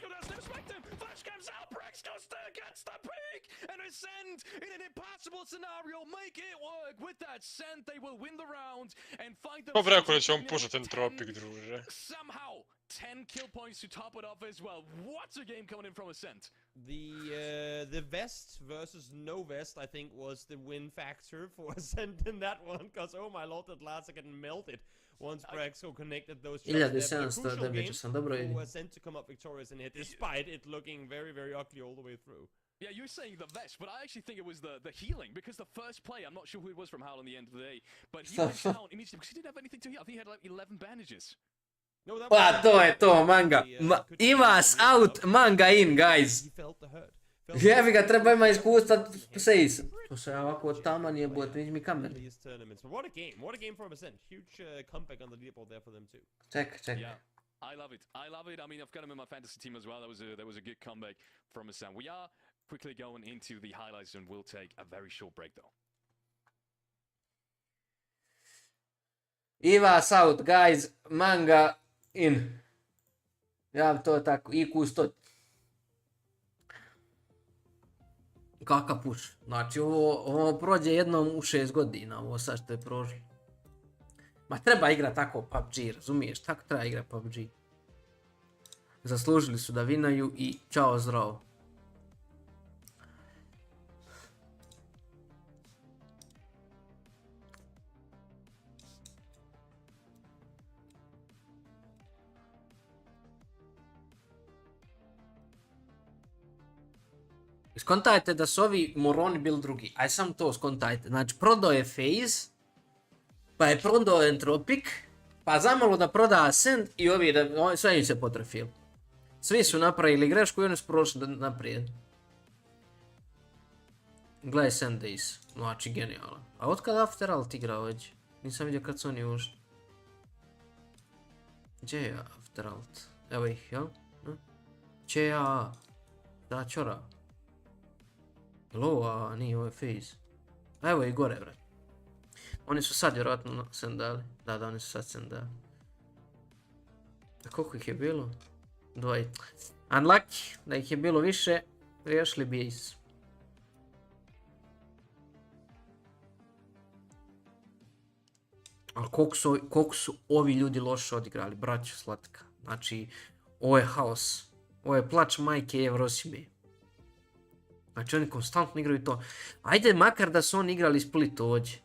[SPEAKER 3] Ko bi rekao da će on pušati entropik, druže?
[SPEAKER 6] 10 kill points to top it off as well. What's a game coming in from Ascent?
[SPEAKER 5] The vest versus no vest, I think, was the win factor for Ascent in that one, because oh my lord, that Laza getting melted once Braxco connected those shots.
[SPEAKER 2] 1700 damage sam dobro vidio.
[SPEAKER 5] For Ascent to come up victorious in it, despite it looking very, very ugly all the way through.
[SPEAKER 6] Yeah, you're saying the vest, but I actually think it was the healing, because the first play, I'm not sure who it was from Howl in the end of the day, but he went down immediately because he didn't have anything to heal. I think he had like 11 bandages.
[SPEAKER 2] Pa to je to, manga. Imas out, manga in, guys. Jebi ga, treba ima iskustva sejs. To se ovako taman je bot, vidi mi kamer.
[SPEAKER 5] What a game from Ascent. Huge comeback on the leaderboard there for them too.
[SPEAKER 2] Ček.
[SPEAKER 6] I love it. I mean, I've got him in my fantasy team as well. That was a good comeback from Ascent. We are quickly going into the highlights and we'll take a very short break though.
[SPEAKER 2] Imas out, guys, manga in. Ja to tako, IQ 100. Kakav push. Znači ovo prođe jednom u 6 godina, ovo sad što je prošlo. Ma treba igrati tako PUBG, razumiješ? Tako treba igrati PUBG. Zaslužili su da vinaju i čao zdravo. Skontajte da su ovi moroni bili drugi. Aj sam to skontajte. Znači prodao je FaZe, pa je prodao Entropic, pa zamalo da proda Ascent i ovi sve im se potrefili. Svi su napravili grešku i oni su prošli naprijed. Gledaj Sundays, znači genijalan. A od kada After Alt igra ovdje? Nisam vidio kad su oni ušli. Gdje je After Alt? Evo ih, jel? Gdje je AA? Da, čora. Jel ovo AA? Nije, ovo je Phase. A evo i gore, bre. Oni su sad vjerojatno sendali. Da, oni su sad sendali. A koliko ih je bilo? Dvoje. Unlucky, da ih je bilo više, riješili bi Ace. Ali koliko su ovi ljudi loše odigrali, braćo slatka. Znači, ovo je haos. Ovo je plač majke Evrosime. Znači, oni konstantno igraju to. Ajde makar da su oni igrali Split ovdje.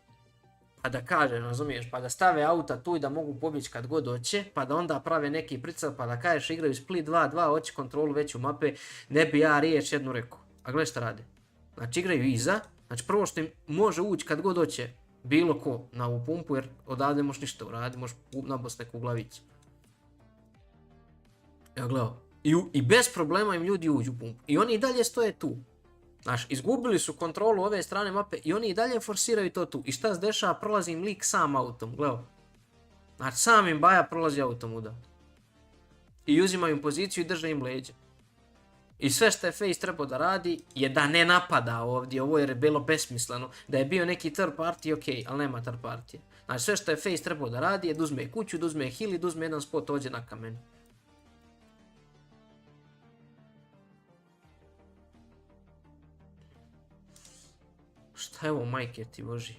[SPEAKER 2] Pa da kaže, razumiješ, pa da stave auta tu i da mogu pobjeći kad god hoće, pa da onda prave neki pricel, pa da kažeš igraju Split 2-2, hoće kontrolu veću mape, ne bi ja riječ jednu rekao. A gledaj šta rade. Znači igraju iza, znači prvo što im može ući kad god hoće, bilo ko na ovu pumpu, jer odavde možeš ništa uraditi, možeš nabost neku glavicu. Evo gledaj, i bez problema im ljudi uđu u pumpu. I oni i dalje stoje tu. Znaš, izgubili su kontrolu ove strane mape i oni i dalje forsiraju to tu. I šta se dešava, prolazi im lik sam autom, gledaj. Znači, sam im baja prolazi autom uda. I uzimaju im poziciju i drže im leđa. I sve što je Face trebao da radi je da ne napada ovdje, ovo je bilo besmisleno. Da je bio neki third party, ok, ali nema third party. Znači, sve što je Face trebao da radi je da uzme kuću, da uzme heal i da uzme jedan spot ovdje na kamenu. Šta je ovo, majke ti boži?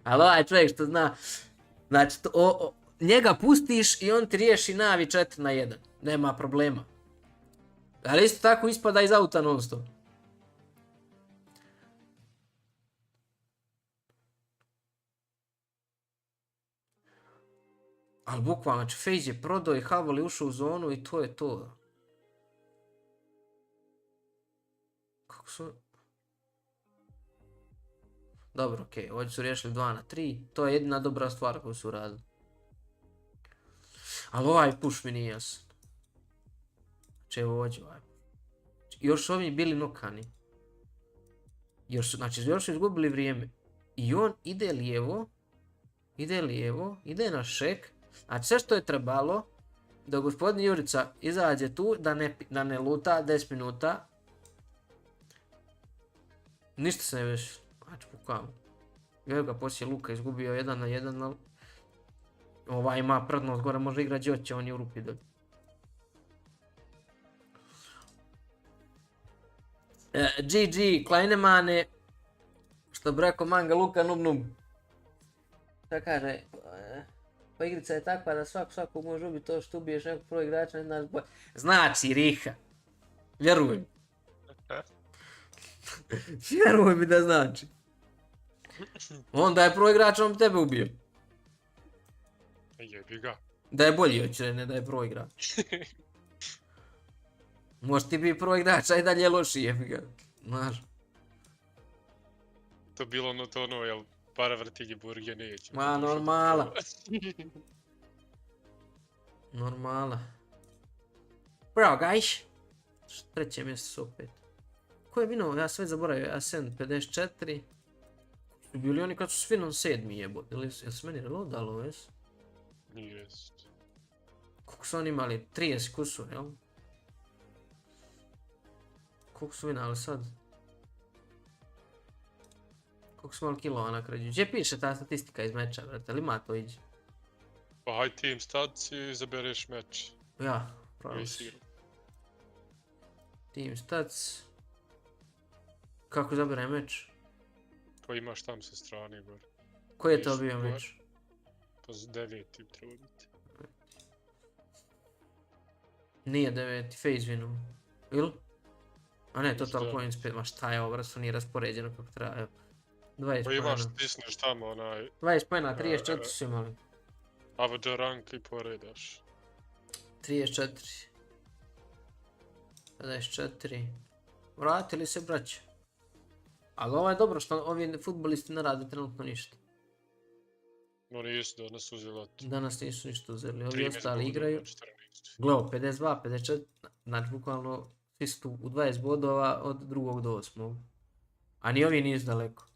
[SPEAKER 2] Ali ovaj čovjek što zna, znači njega pustiš i on ti riješi navi 4-1, nema problema. Ali isto tako ispada iz auta non stop. Ali bukvalno, znači FaZe je prodao i Havoli ušao u zonu i to je to. Kako su... Dobro, okej, ovdje su riješili 2-3, to je jedina dobra stvar koju su radili. Ali ovaj push mi nije jasan. Znači evo ovdje ovaj. Još su ovi bili nokani. Znači još su izgubili vrijeme. I on ide lijevo, ide na šek. Znači sve što je trebalo, da gospodin Jurica izađe tu, da ne luta 10 minuta. Ništa se ne veš. Znači pukavamo. Evo ga poslije Luka izgubio 1-1, ali... Ovaj ima prednost gore, može igrati Đoće, on je u rupi dolje. GG, Kleinemane. Što bi rekao manga Luka nub. Šta kaže? Pa igrica je takva da svakog može ubiti, to što ubiješ nekog prvog igrača, ne znaš boj. Znači Riha. Vjeruj mi. Vjeruj mi da znači. Onda je prvo igrač, on bi tebe ubio.
[SPEAKER 3] Jebi ga.
[SPEAKER 2] Da je bolji hoće, ne da je prvo igrač. Možeš ti biti prvo igrač, a i dalje loši, jebi ga. Znaš.
[SPEAKER 3] To bilo no to ono, jel para vrtilji burge neće.
[SPEAKER 2] Ma normala. Normala. Bravo guys. Treće mjesto opet. Ko je vinuo? Ja sve zaboravio, Ascent 54. Su bili oni kad su s Finom 7. jebot, jel se meni reloadalo, jes?
[SPEAKER 3] Jest.
[SPEAKER 2] Koliko su oni imali? 30 kusur, jel? Koliko su vinali sad? Koliko su imali kilova na kraju? Gdje piše ta statistika iz meča, brate? Ali ima to iđe?
[SPEAKER 3] Pa haj team stats i izabereš meč.
[SPEAKER 2] Ja, pravo si. Team stats. Kako zabere meč?
[SPEAKER 3] Pa imaš tam sa strane gore.
[SPEAKER 2] Koji je to bio meč?
[SPEAKER 3] Pa 9 treba biti.
[SPEAKER 2] Nije 9, FaZe winu. Ili? A ne, total points 5, ma šta je ovo, vrstu nije raspoređeno kako treba, evo. 20
[SPEAKER 3] pa imaš, stisneš tamo onaj...
[SPEAKER 2] 20 pojena, 34 su imali.
[SPEAKER 3] Avađa rank i poredaš.
[SPEAKER 2] 34. 54. Vratili se braće. Ali ovo je dobro što ovi futbolisti ne rade trenutno ništa.
[SPEAKER 3] Oni nisu danas uzeli.
[SPEAKER 2] Danas nisu ništa uzeli, ovi ostali igraju. Gleo, 52, 54, znači bukvalno Svi su u 20 bodova od 2. do 8. A ni ovi nisu daleko.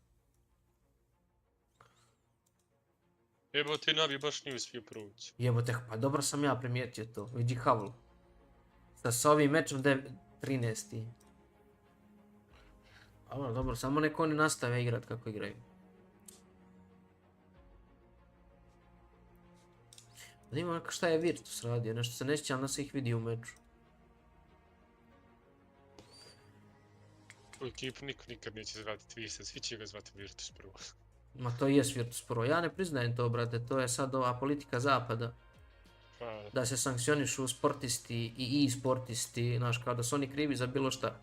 [SPEAKER 3] Jebote, Nabi baš nije uspio proći.
[SPEAKER 2] Jebote, pa dobro sam ja primijetio to. Vidi Havl. Sa ovim mečom 13. Ali dobro, samo neko oni nastave igrat kako igraju. Da ima šta je Virtus radio, nešto se ne sjećam da se ih vidi u meču.
[SPEAKER 3] U ekipu niko nikad neće zvati vise, svi će ga zvati Virtus prvo.
[SPEAKER 2] Ma to i jest Virtus Pro, ja ne priznajem to brate, to je sad ova politika zapada. Da se sankcionišu sportisti i e-sportisti, znaš, kao da su oni krivi za bilo šta.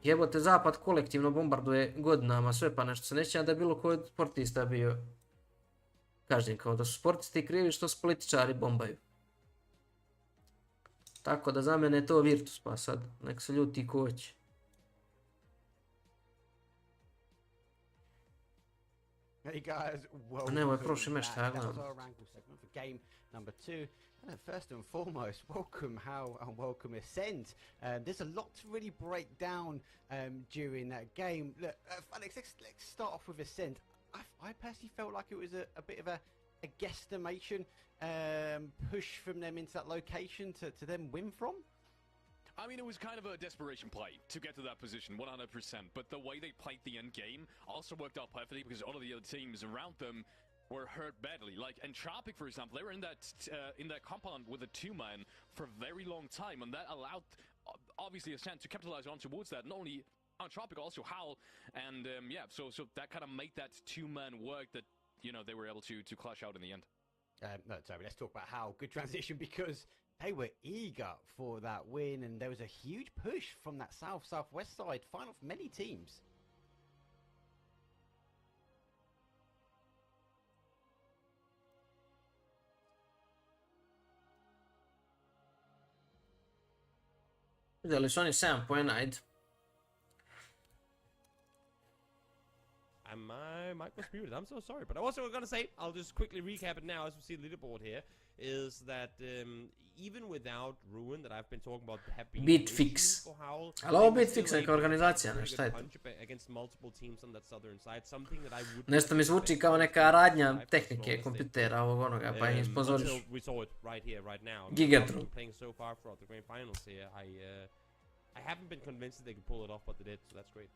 [SPEAKER 2] Jebote, zapad kolektivno bombarduje godinama sve, pa nešto se ne sjećam da je bilo koji od sportista bio kažnjen, kao da su sportisti krivi što su političari bombaju. Tako da za mene je to Virtus, pa sad nek se ljuti ko hoće.
[SPEAKER 4] Hey guys,
[SPEAKER 2] Nemoj prošli meš, šta ja gledam.
[SPEAKER 4] First and foremost, welcome Hal and welcome Ascend. There's a lot to really break down during that game. Look, Alex, let's start off with Ascend. I personally felt like it was a bit of a guesstimation push from them into that location to then win from.
[SPEAKER 6] I mean, it was kind of a desperation play to get to that position, 100%. But the way they played the end game also worked out perfectly because all of the other teams around them were hurt badly. Like Entropic, for example, they were in that compound with a 2-man for a very long time, and that allowed obviously Ascent to capitalize on towards that. Not only Entropic, also Howl, and yeah, so that kind of made that 2-man work that they were able to clash out in the end.
[SPEAKER 4] No, Toby, let's talk about Howl. Good transition because they were eager for that win, and there was a huge push from that southwest side, final for many teams.
[SPEAKER 2] Uzeli su oni 7 poena, ajde.
[SPEAKER 5] And my mic was muted, I'm so sorry. But I also going to say, I'll just quickly recap it now as we see the leaderboard here, is that even without Ruin that I've been talking about having
[SPEAKER 2] Bitfix. Ali ovo Bitfix neka organizacija, ne, šta je to? Nešto mi zvuči kao neka radnja tehnike, kompjutera, ovog onoga, pa im sponsoriš. Gigatron.
[SPEAKER 5] I haven't been convinced that they could pull it off, but they did, so that's great.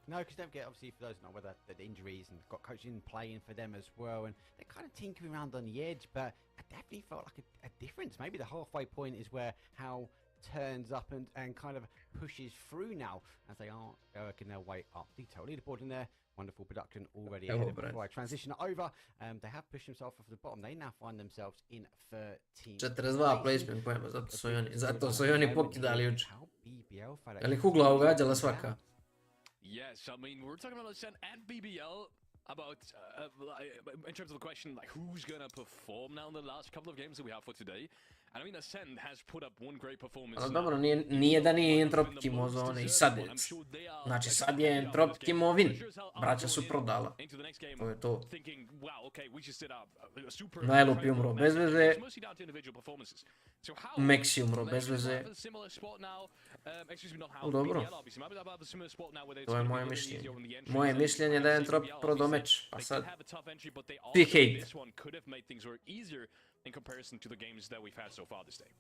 [SPEAKER 4] No, because don't forget, obviously, for those who know whether the injuries and got coaching playing for them as well, and they're kind of tinkering around on the edge, but I definitely felt like a difference. Maybe the halfway point is where Hal turns up and kind of pushes through now as they are working their way up. Detail leaderboard in there. Wonderful production already ahead of before I transition it over. They have pushed themselves off the bottom. They now find themselves in 13.
[SPEAKER 2] 42 placement pojma, zato su i oni pokidali juče. Je li kugla ugađala svaka?
[SPEAKER 6] Yes, I mean, we're talking about Ascent and BBL about in terms of the question, like who's gonna perform now in the last couple of games that we have for today. And I mean, Ascent has put up one great performance.
[SPEAKER 2] Ali dobro, nije da nije Entropic imao zone i sad je. Znači sad je Entropic imao win. Braća su prodala. To je to. Najlupi umro bez veze. Maxi umro bez veze. Dobro. To je moje mišljenje. Moje mišljenje je da je Entropic prodao meč. A sad... Svi hate.
[SPEAKER 6] In comparison to the games that we've had so far this day.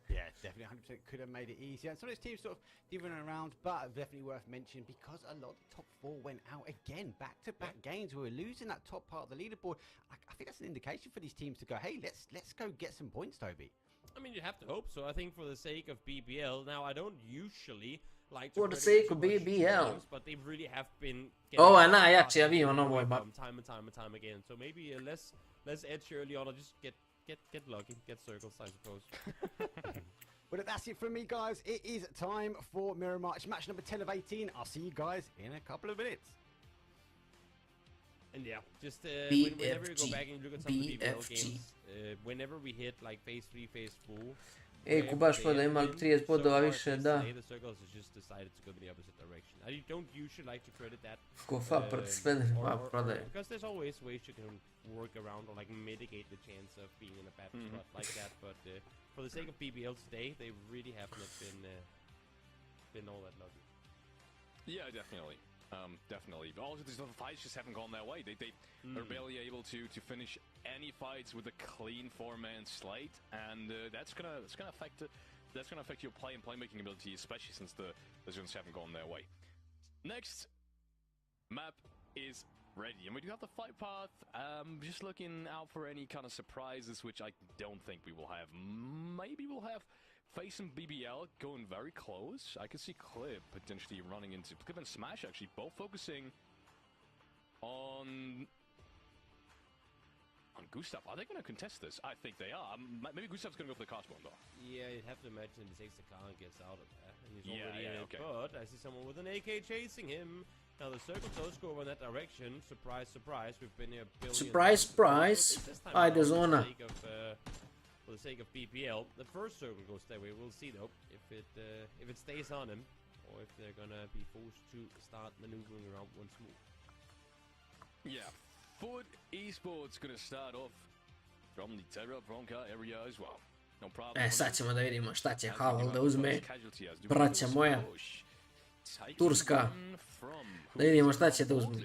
[SPEAKER 4] Yeah, definitely 100% could have made it easier. And some of those teams sort of dithering around, but definitely worth mentioning because a lot of the top 4 went out again, back-to-back games. We were losing that top part of the leaderboard. I think that's an indication for these teams to go, hey, let's go get some points, Toby.
[SPEAKER 5] I mean, you have to hope so. I think for the sake of BBL, now I don't usually like to
[SPEAKER 2] for the sake of BBL,
[SPEAKER 5] games, but they really have been
[SPEAKER 2] a najjači avion ovo je
[SPEAKER 5] time and time again. So maybe less edge early on, or just get lucky, get circles, I suppose.
[SPEAKER 4] Well, that's it from me, guys. It is time for Mirror match number 10 of 18. I'll see you guys in a couple of minutes.
[SPEAKER 5] And yeah, just whenever you go back and look at some of the BBL games, whenever we hit like phase 3, phase 4,
[SPEAKER 2] Ejku baš voda imali 30 bodova više, da. Ko fa protiv Spender, pa prodaje.
[SPEAKER 5] Because there's always ways you can work around or like mitigate the chance of being in a bad spot like that, but for the sake of BBL today, they really have not been been all that lucky.
[SPEAKER 6] Yeah, definitely. Definitely. But also, the fights just haven't gone their way. They are barely able to finish any fights with a clean 4-man slate, and that's gonna affect your play and playmaking ability, especially since the zones haven't gone their way. Next map is ready, and we do have the fight path. Just looking out for any kind of surprises, which I don't think we will have. Maybe we'll have Face and BBL going very close. I could see Clip potentially running into Clip and Smash, actually both focusing on Gustav. Are they going to contest this? I think they are. Maybe Gustav's going to go for the cast one though.
[SPEAKER 5] Yeah, you'd have to imagine he takes the car and gets out of there. And he's
[SPEAKER 6] Yeah,
[SPEAKER 5] already in it,
[SPEAKER 6] okay.
[SPEAKER 5] but I see someone with an AK chasing him. Now the circle does go in that direction. Surprise, surprise. We've been here a billion
[SPEAKER 2] Surprise,
[SPEAKER 5] times.
[SPEAKER 2] surprise.
[SPEAKER 5] This time
[SPEAKER 2] Ai,
[SPEAKER 5] around,
[SPEAKER 2] the zona.
[SPEAKER 5] For the sake of BPL, the first circle goes that way. We'll see though if it stays on him, or if they're gonna be forced to start maneuvering around once more.
[SPEAKER 6] Yeah, Foot eSports gonna start off from the Terra Bronca area as well. No problem.
[SPEAKER 2] Sad ćemo da vidimo šta će Halal da uzme. Braća moja. Turska. Da vidimo šta će da uzme.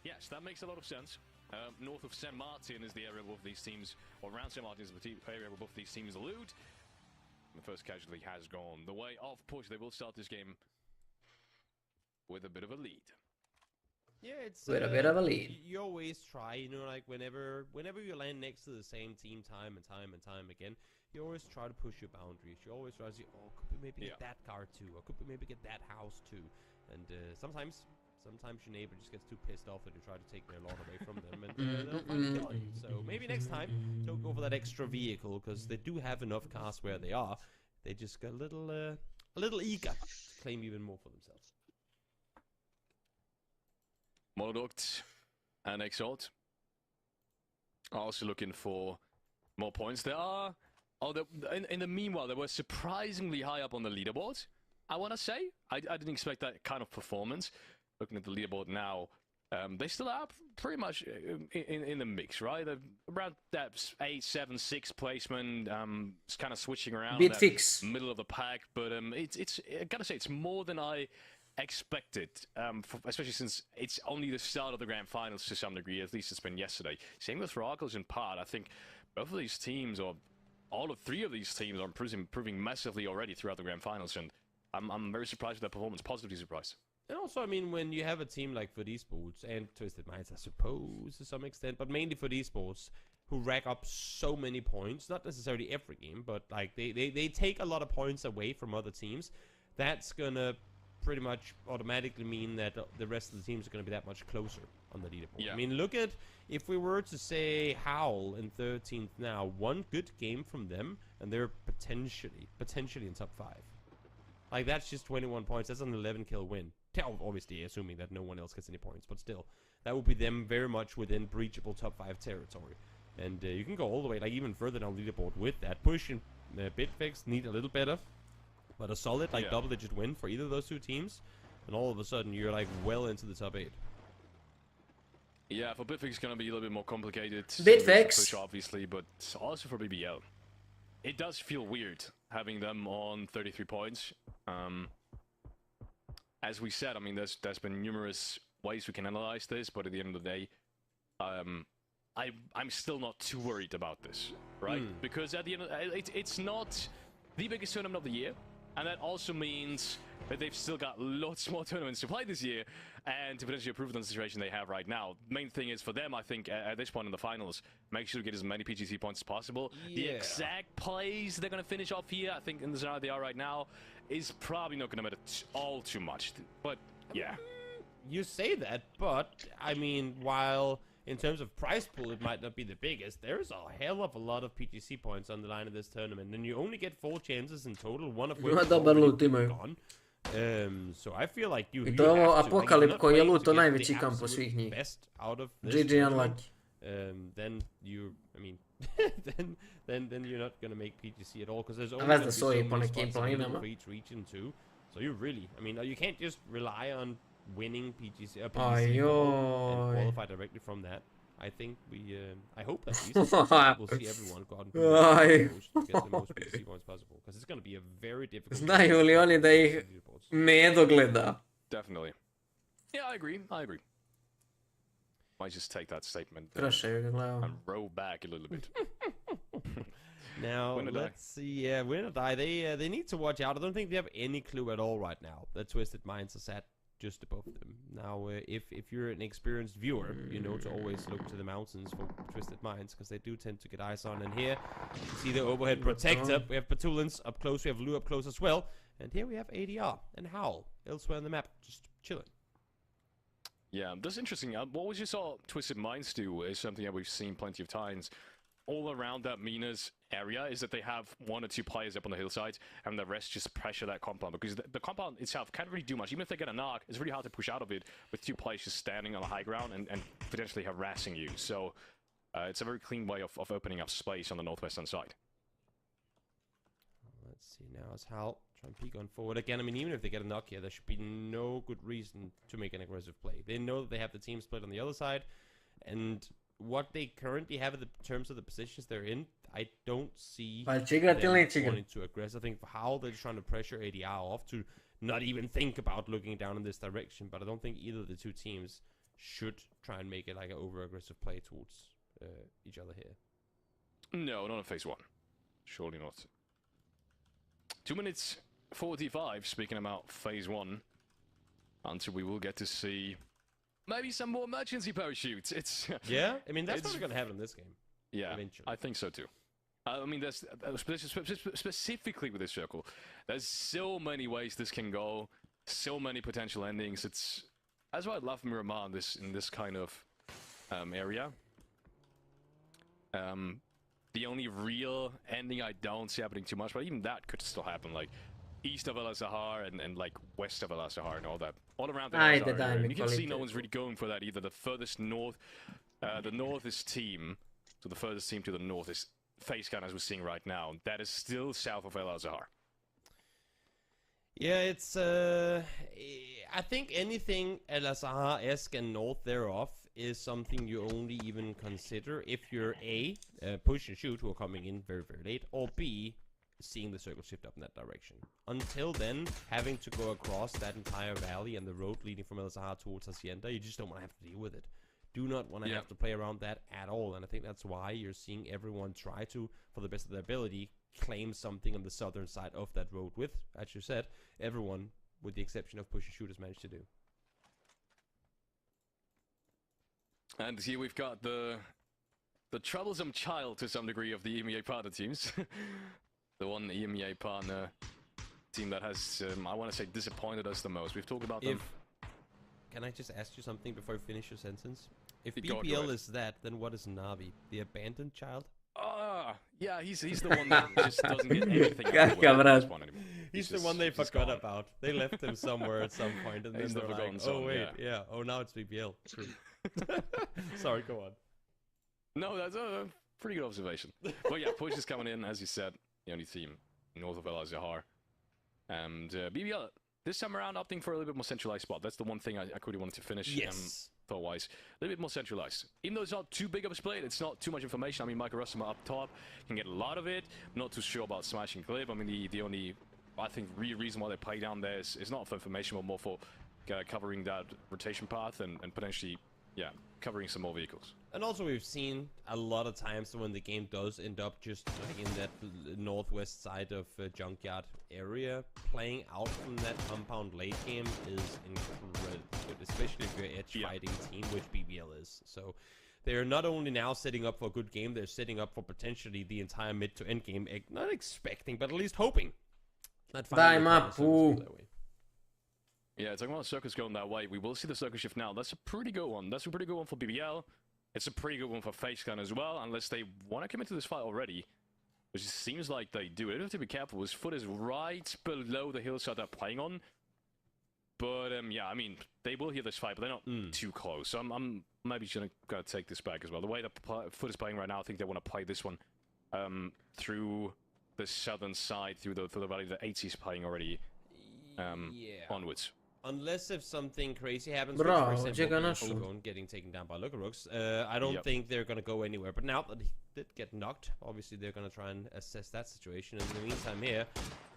[SPEAKER 6] Yes, that makes a lot of sense. North of St. Martin is the area where both these teams, or around St. Martin is the area where both these teams elude. The first casualty has gone the way of Push. They will start this game with a bit of a lead.
[SPEAKER 5] Yeah, it's
[SPEAKER 2] With a bit of a lead.
[SPEAKER 5] You always try, you know, like whenever you land next to the same team time and time again, you always try to push your boundaries. You always try to say, oh, could we maybe get that car too, or could we maybe get that house too? And sometimes your neighbor just gets too pissed off that you try to take their lawn away from them, and they'll find killing. So maybe next time, don't go for that extra vehicle, because they do have enough cars where they are. They just got a little eager to claim even more for themselves.
[SPEAKER 6] Monoduct and Exalt also looking for more points. There are... in the meanwhile, they were surprisingly high up on the leaderboard, I want to say. I didn't expect that kind of performance. Looking at the leaderboard now, they still are pretty much in the mix, right? They're around that 8, 7, 6 placement. It's kind of switching around.
[SPEAKER 2] Bit fix.
[SPEAKER 6] Middle of the pack, but it's I gotta say, it's more than I expected, especially since it's only the start of the grand finals to some degree. At least it's been yesterday. Same with Rockles and Pod. I think both of these teams, or all of 3 of these teams, are improving massively already throughout the grand finals, and I'm very surprised with that performance. Positively surprised.
[SPEAKER 5] And also, I mean, when you have a team like Foot eSports and Twisted Minds, I suppose, to some extent, but mainly Foot eSports, who rack up so many points, not necessarily every game, but like they take a lot of points away from other teams, that's gonna pretty much automatically mean that the rest of the teams are gonna be that much closer on the leaderboard.
[SPEAKER 6] Yeah.
[SPEAKER 5] I mean, look at, if we were to say Howl in 13th now, one good game from them, and they're potentially in top 5. Like, that's just 21 points. That's an 11-kill win. Obviously, assuming that no one else gets any points, but still, that would be them very much within breachable top 5 territory. And you can go all the way, like, even further down the leaderboard with that. Push and Bitfix need a little better, but a solid, like, double-digit win for either of those 2 teams, and all of a sudden, you're, like, well into the top 8.
[SPEAKER 6] Yeah, for Bitfix, it's going to be a little bit more complicated.
[SPEAKER 2] Bitfix!
[SPEAKER 6] Push, obviously, but also for BBL. It does feel weird having them on 33 points. As we said, I mean, there's been numerous ways we can analyze this, but at the end of the day, I'm still not too worried about this, right? Because at the end of it's not the biggest tournament of the year, and that also means that they've still got lots more tournaments to play this year, and to potentially improve on the situation they have right now. Main thing is for them, I think, at this point in the finals, make sure to get as many PGC points as possible.
[SPEAKER 5] Yeah.
[SPEAKER 6] The exact plays they're going to finish off here, I think in the scenario they are right now, is probably not going to matter all too much. But, yeah.
[SPEAKER 5] You say that, but, I mean, while in terms of prize pool it might not be the biggest, there's a hell of a lot of PGC points on the line of this tournament, and you only get 4 chances in total, one of which is gone. So I feel like you
[SPEAKER 2] I to je ovo Apokalip koji je luto najveći kamp svih njih.
[SPEAKER 5] Best out of this
[SPEAKER 2] GG unlucky.
[SPEAKER 5] Then you, I mean, then you're not gonna make PGC at all, because there's only
[SPEAKER 2] Vez
[SPEAKER 5] gonna
[SPEAKER 2] da
[SPEAKER 5] be
[SPEAKER 2] su
[SPEAKER 5] so
[SPEAKER 2] ovi
[SPEAKER 5] many
[SPEAKER 2] po
[SPEAKER 5] spots
[SPEAKER 2] nekim
[SPEAKER 5] available
[SPEAKER 2] planinama.
[SPEAKER 5] for each region too. So you really, I mean, you can't just rely on winning PGC, and
[SPEAKER 2] Ajoj.
[SPEAKER 5] qualify directly from that. I think I hope at least we'll see everyone go out and get the most PC points possible, because it's going to be a very difficult.
[SPEAKER 2] Znaju li oni da ih Medo gleda?
[SPEAKER 6] Definitely. Yeah, I agree. Might just take that statement and roll back a little bit.
[SPEAKER 5] Now, let's see. Yeah, win or die. They need to watch out. I don't think they have any clue at all right now. The Twisted Minds are sat just above them. Now, if you're an experienced viewer, you know to always look to the mountains for Twisted Minds, because they do tend to get eyes on. And here, you see the overhead protector. We have Petulance up close. We have Lou up close as well. And here we have ADR and Howl elsewhere on the map, just chilling.
[SPEAKER 6] Yeah, that's interesting. What we just saw Twisted Minds do is something that we've seen plenty of times all around that Mina's area, is that they have 1 or 2 players up on the hillsides and the rest just pressure that compound, because the compound itself can't really do much. Even if they get a knock, it's really hard to push out of it with 2 players just standing on the high ground and potentially harassing you. So it's a very clean way of opening up space on the northwestern side.
[SPEAKER 5] Let's see now as Hal try and peek on forward again. I mean, even if they get a knock here, there should be no good reason to make an aggressive play. They know that they have the team split on the other side, and what they currently have in the terms of the positions they're in, I don't see them wanting to aggress. I think for how they're trying to pressure ADR off to not even think about looking down in this direction, but I don't think either of the 2 teams should try and make it like an over-aggressive play towards each other here.
[SPEAKER 6] No, not in phase 1. Surely not. 2 minutes 45, speaking about phase 1, until we will get to see maybe some more emergency parachutes. It's
[SPEAKER 5] yeah, I mean that's what we're gonna have in this game.
[SPEAKER 6] Yeah,
[SPEAKER 5] eventually.
[SPEAKER 6] I think so too. I mean, there's specifically with this circle, there's so many ways this can go, so many potential endings. That's why I love Miramar in this kind of area. The only real ending I don't see happening too much, but even that could still happen, like east of El Azhar and like west of El Azhar and all that, all around the El Azhar area. You can see no one's really going for that either. The furthest north, the northest team, so the furthest team to the north is Facegun, as we're seeing right now. That is still south of El Azhar.
[SPEAKER 5] Yeah, it's I think anything El Azhar-esque and north thereof is something you only even consider if you're A, push and shoot, who are coming in very, very late, or B, seeing the circle shift up in that direction. Until then, having to go across that entire valley and the road leading from El Azhar towards Hacienda, you just don't want to have to deal with it. Do not want to have to play around that at all, and I think that's why you're seeing everyone try to, for the best of their ability, claim something on the southern side of that road with, as you said, everyone, with the exception of push and shoot, has managed to do.
[SPEAKER 6] And here we've got the troublesome child, to some degree, of the EMEA partner teams. The one EMEA partner team that has, I want to say, disappointed us the most. We've talked about them.
[SPEAKER 5] Can I just ask you something before you finish your sentence? If BPL is that, then what is Navi? The abandoned child?
[SPEAKER 6] Yeah, he's the one that just doesn't get anything out of the one anymore.
[SPEAKER 5] He's the one they forgot about. They left him somewhere at some point, and then they're like, oh wait, yeah, oh now it's BPL. True. Sorry, go on.
[SPEAKER 6] No, that's a pretty good observation. But yeah, Push is coming in, as you said, the only team north of El Azhar. And BBL, this time around, opting for a little bit more centralized spot. That's the one thing I really wanted to finish.
[SPEAKER 5] Yes.
[SPEAKER 6] Thought-wise, a little bit more centralized. Even though it's not too big of a split, it's not too much information. I mean, Michael Russima up top can get a lot of it. I'm not too sure about smashing clip. I mean, the only, I think, real reason why they play down there is not for information, but more for covering that rotation path and potentially, yeah, covering some more vehicles.
[SPEAKER 5] And also we've seen a lot of times when the game does end up just like in that northwest side of Junkyard area, playing out from that compound late game is incredible good, especially if you're an edge fighting team, which BBL is. So they're not only now setting up for a good game, they're setting up for potentially the entire mid to end game, not expecting, but at least hoping.
[SPEAKER 6] Yeah, talking about circus going that way, we will see the circus shift now. That's a pretty good one. That's a pretty good one for BBL. It's a pretty good one for Facegun as well, unless they want to commit to this fight already, which it seems like they do. They have to be careful. His foot is right below the hillside they're playing on. But, yeah, I mean, they will hear this fight, but they're not too close. So I'm maybe going to take this back as well. The way the foot is playing right now, I think they want to play this one through the southern side, through the valley that 80's playing already onwards.
[SPEAKER 5] Unless if something crazy happens,
[SPEAKER 2] Bravo,
[SPEAKER 5] which, for
[SPEAKER 2] čega
[SPEAKER 5] example,
[SPEAKER 2] našao?
[SPEAKER 5] T-Bone getting taken down by Lookarooks, I don't think they're gonna go anywhere. But now that he did get knocked, obviously they're gonna try and assess that situation. In the meantime here,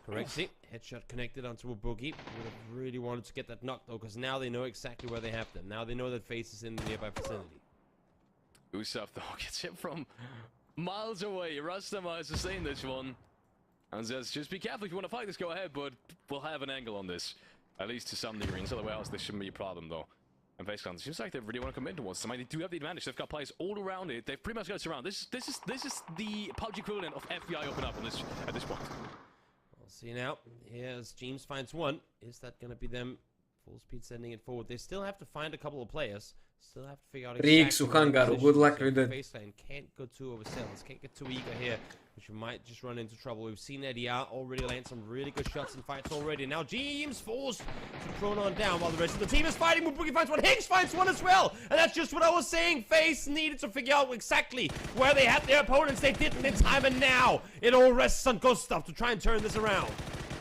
[SPEAKER 5] Correxy, headshot connected onto a boogie. Would have really wanted to get that knocked though, because now they know exactly where they have them. Now they know that Face is in the nearby vicinity.
[SPEAKER 6] Usaf though gets hit from miles away. Rastama has sustained this one. And says, just be careful if you want to fight this, go ahead, but we'll have an angle on this. At least to some degree. Instead of the way else, this shouldn't be a problem though. And FaceClan, it seems like they really want to come in towards them. They do have the advantage. They've got players all around it. They've pretty much got it surrounded. This is the PUBG equivalent of FBI open up on this at this point.
[SPEAKER 5] We'll see now. Here's James finds one. Is that gonna be them? Full speed sending it forward. They still have to find a couple of players. Still have to figure out
[SPEAKER 2] Reeks u hangaru, good luck with it.
[SPEAKER 5] Baseline can't go too overzealous, can't get too eager here, which we might just run into trouble. We've seen Edia already land some really good shots and fights already. Now James forced to throw on down while the rest of the team is fighting. Boogie finds one, Higgs finds one as well, and that's just what I was saying. FaZe needed to figure out exactly where they had their opponents. They didn't in time, and now it all rests on Gustav to try and turn this around.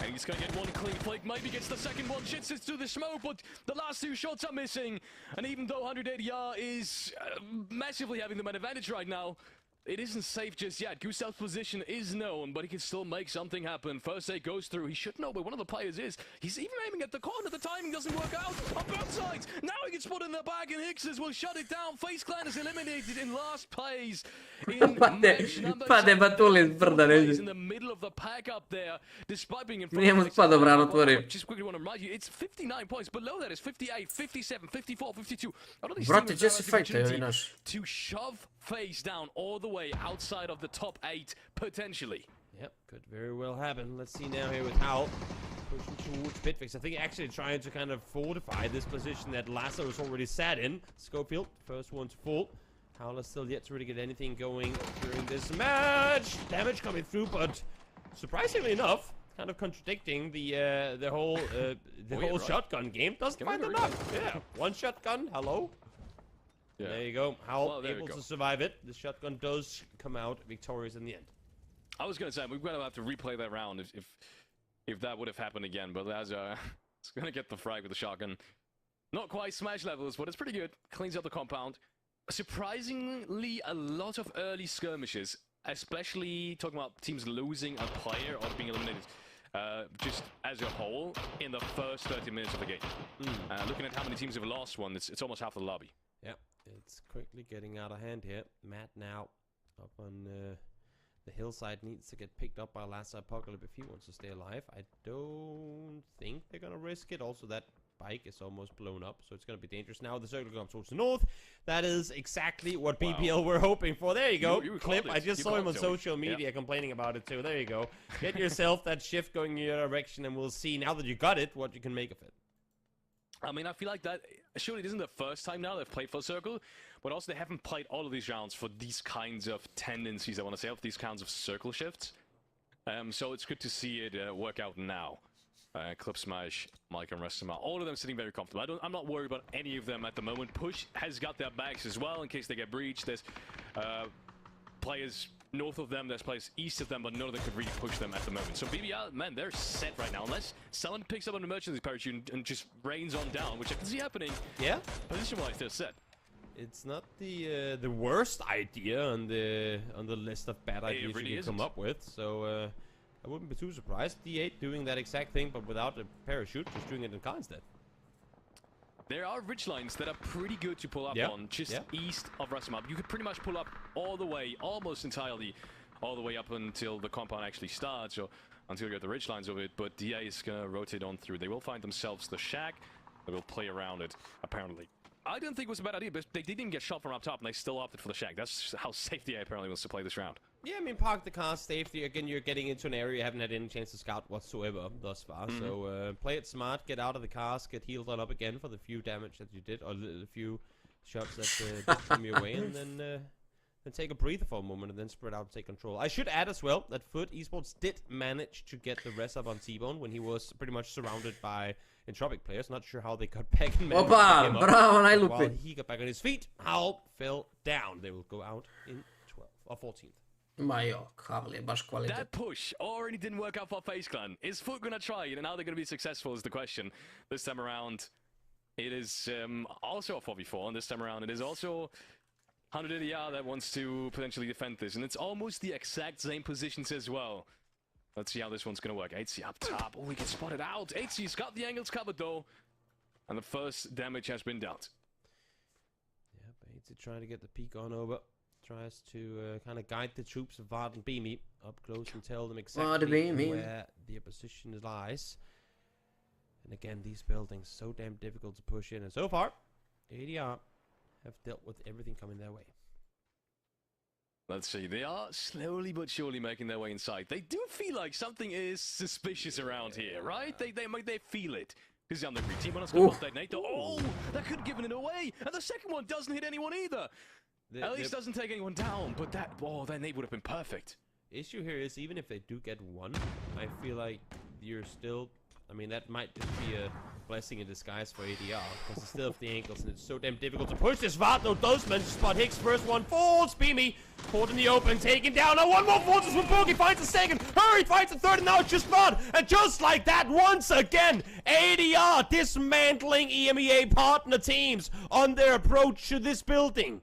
[SPEAKER 6] And he's going to get one clean flake, maybe gets the second one, shits it through the smoke, but the last two shots are missing. And even though 180R is massively having the man advantage right now, it isn't safe just yet. Gustav's position is known, but he can still make something happen. First aid goes through. He should know where one of the players is. He's even aiming at the corner. The timing doesn't work out on both sides. Now he gets put in the bag, and Hickses will shut it down. FaceClan is eliminated in last place. In match number 7, in the middle of the pack up there, despite being in front of just quickly want to remind you, it's 59 points. Below that is 58, 57, 54, 52. I don't think to shove FaZe down all the way outside of the top 8 potentially.
[SPEAKER 5] Yep, could very well happen. Let's see now here with Hal pushing towards Bitfix. I think actually trying to kind of fortify this position that Lasso is already sat in. Schofield, first one to fall. Hal is still yet to really get anything going during this match. Damage coming through, but surprisingly enough, kind of contradicting the whole shotgun game. Doesn't find enough. Yeah, one shotgun. Hello. Yeah. There you go. Hal able to survive it. The shotgun does come out victorious in the end.
[SPEAKER 6] I was going to say, we're going to have to replay that round if that would have happened again, but as it's going to get the frag with the shotgun. Not quite smash levels, but it's pretty good. Cleans up the compound. Surprisingly, a lot of early skirmishes, especially talking about teams losing a player or being eliminated. Just as a whole, in the first 30 minutes of the game. Looking at how many teams have lost one, it's almost half the lobby.
[SPEAKER 5] Yep, it's quickly getting out of hand here. Matt now up on the hillside needs to get picked up by Lassa Apocalypse if he wants to stay alive. I don't think they're gonna risk it. Also, that bike is almost blown up, so it's gonna be dangerous. Now the circle comes towards the north. That is exactly what BPL were hoping for. There you go. Clip. I just saw him on social media complaining about it too. There you go. Get yourself that shift going in your direction, and we'll see now that you got it what you can make of it.
[SPEAKER 6] I mean, I feel like that surely it isn't the first time now they've played Full Circle, but also they haven't played all of these rounds for these kinds of tendencies, I want to say, of these kinds of circle shifts. So it's good to see it work out now. Clip Smash, Mike and Restama, all of them sitting very comfortable. I'm not worried about any of them at the moment. Push has got their backs as well in case they get breached. There's players north of them, there's players east of them, but none of them could really push them at the moment. So BBL, man, they're set right now. Unless someone picks up an emergency parachute and just rains on down, which I can see happening. Yeah, position-wise, they're set.
[SPEAKER 5] It's not the worst idea on the list of bad ideas you can come up with. So I wouldn't be too surprised. D8 doing that exact thing, but without a parachute, just doing it in car instead.
[SPEAKER 6] There are ridge lines that are pretty good to pull up on, just east of Rasamab. You could pretty much pull up all the way, almost entirely, all the way up until the compound actually starts, or until you get the ridge lines of it, but DA is going to rotate on through. They will find themselves the shack, they will play around it, apparently. I didn't think it was a bad idea, but they didn't get shot from up top, and they still opted for the shack. That's how safe DA apparently wants to play this round. Yeah,
[SPEAKER 5] I mean, park the car safely. Again, you're getting into an area you haven't had any chance to scout whatsoever thus far. So play it smart, get out of the cars, get healed on up again for the few damage that you did, or the few shots that did come your way, and then take a breather for a moment and then spread out and take control. I should add as well that Foot eSports did manage to get the rest up on T-Bone when he was pretty much surrounded by Entropic players. Not sure how they got back and managed to pick him up. While he got back on his feet, Hal fell down. They will go out in 12th or 14th.
[SPEAKER 2] Ma jo, Kavli je baš kvalitet.
[SPEAKER 6] That push already didn't work out for FaZe Clan. Is Foot gonna try it, and how they're gonna be successful is the question. This time around, it is also a 4v4, and this time around it is also 100 ADR that wants to potentially defend this, and it's almost the exact same positions as well. Let's see how this one's gonna work. 8C up top. Oh, he gets spotted out. 8C's got the angles covered though, and the first damage has been dealt.
[SPEAKER 5] Yeah, but 8C trying to get the peek on over. Tries to kind of guide the troops of Vard and Beamy up close and tell them exactly where the position lies. And again, these buildings so damn difficult to push in. And so far, ADR have dealt with everything coming their way.
[SPEAKER 6] Let's see, they are slowly but surely making their way inside. They do feel like something is suspicious around here, right? They feel it. Because on the green team, let's go detonate. Oh, that could have given it away. And the second one doesn't hit anyone either. At least doesn't take anyone down, but that, that nade would have been perfect.
[SPEAKER 5] Issue here is even if they do get one, I feel like you're still, I mean, that might just be a blessing in disguise for ADR, because they still have the ankles, and it's so damn difficult to push this. Vard, no, does manage to spot Hicks. First one falls. Beamy caught in the open, taken down. Now one more falls with Boogie, finds a second. Hurry, finds a third, and now it's just Vard. And just like that, once again, ADR dismantling EMEA partner teams on their approach to this building.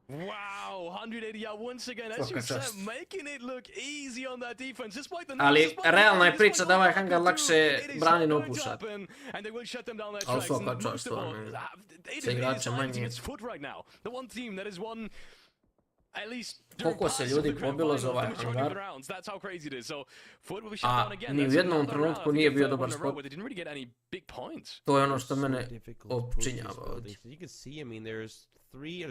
[SPEAKER 6] Wow, 180 once again, as you said, making it look easy on that defense, despite the
[SPEAKER 2] Ali realna je priča da ovaj hangar lakše brani no pušat. Ali svaka čast, stvarno. Se igrače manje. Koliko se ljudi pobilo za ovaj hangar, a ni u jednom trenutku nije bio dobar spot. To je ono što mene opčinjava ovdje.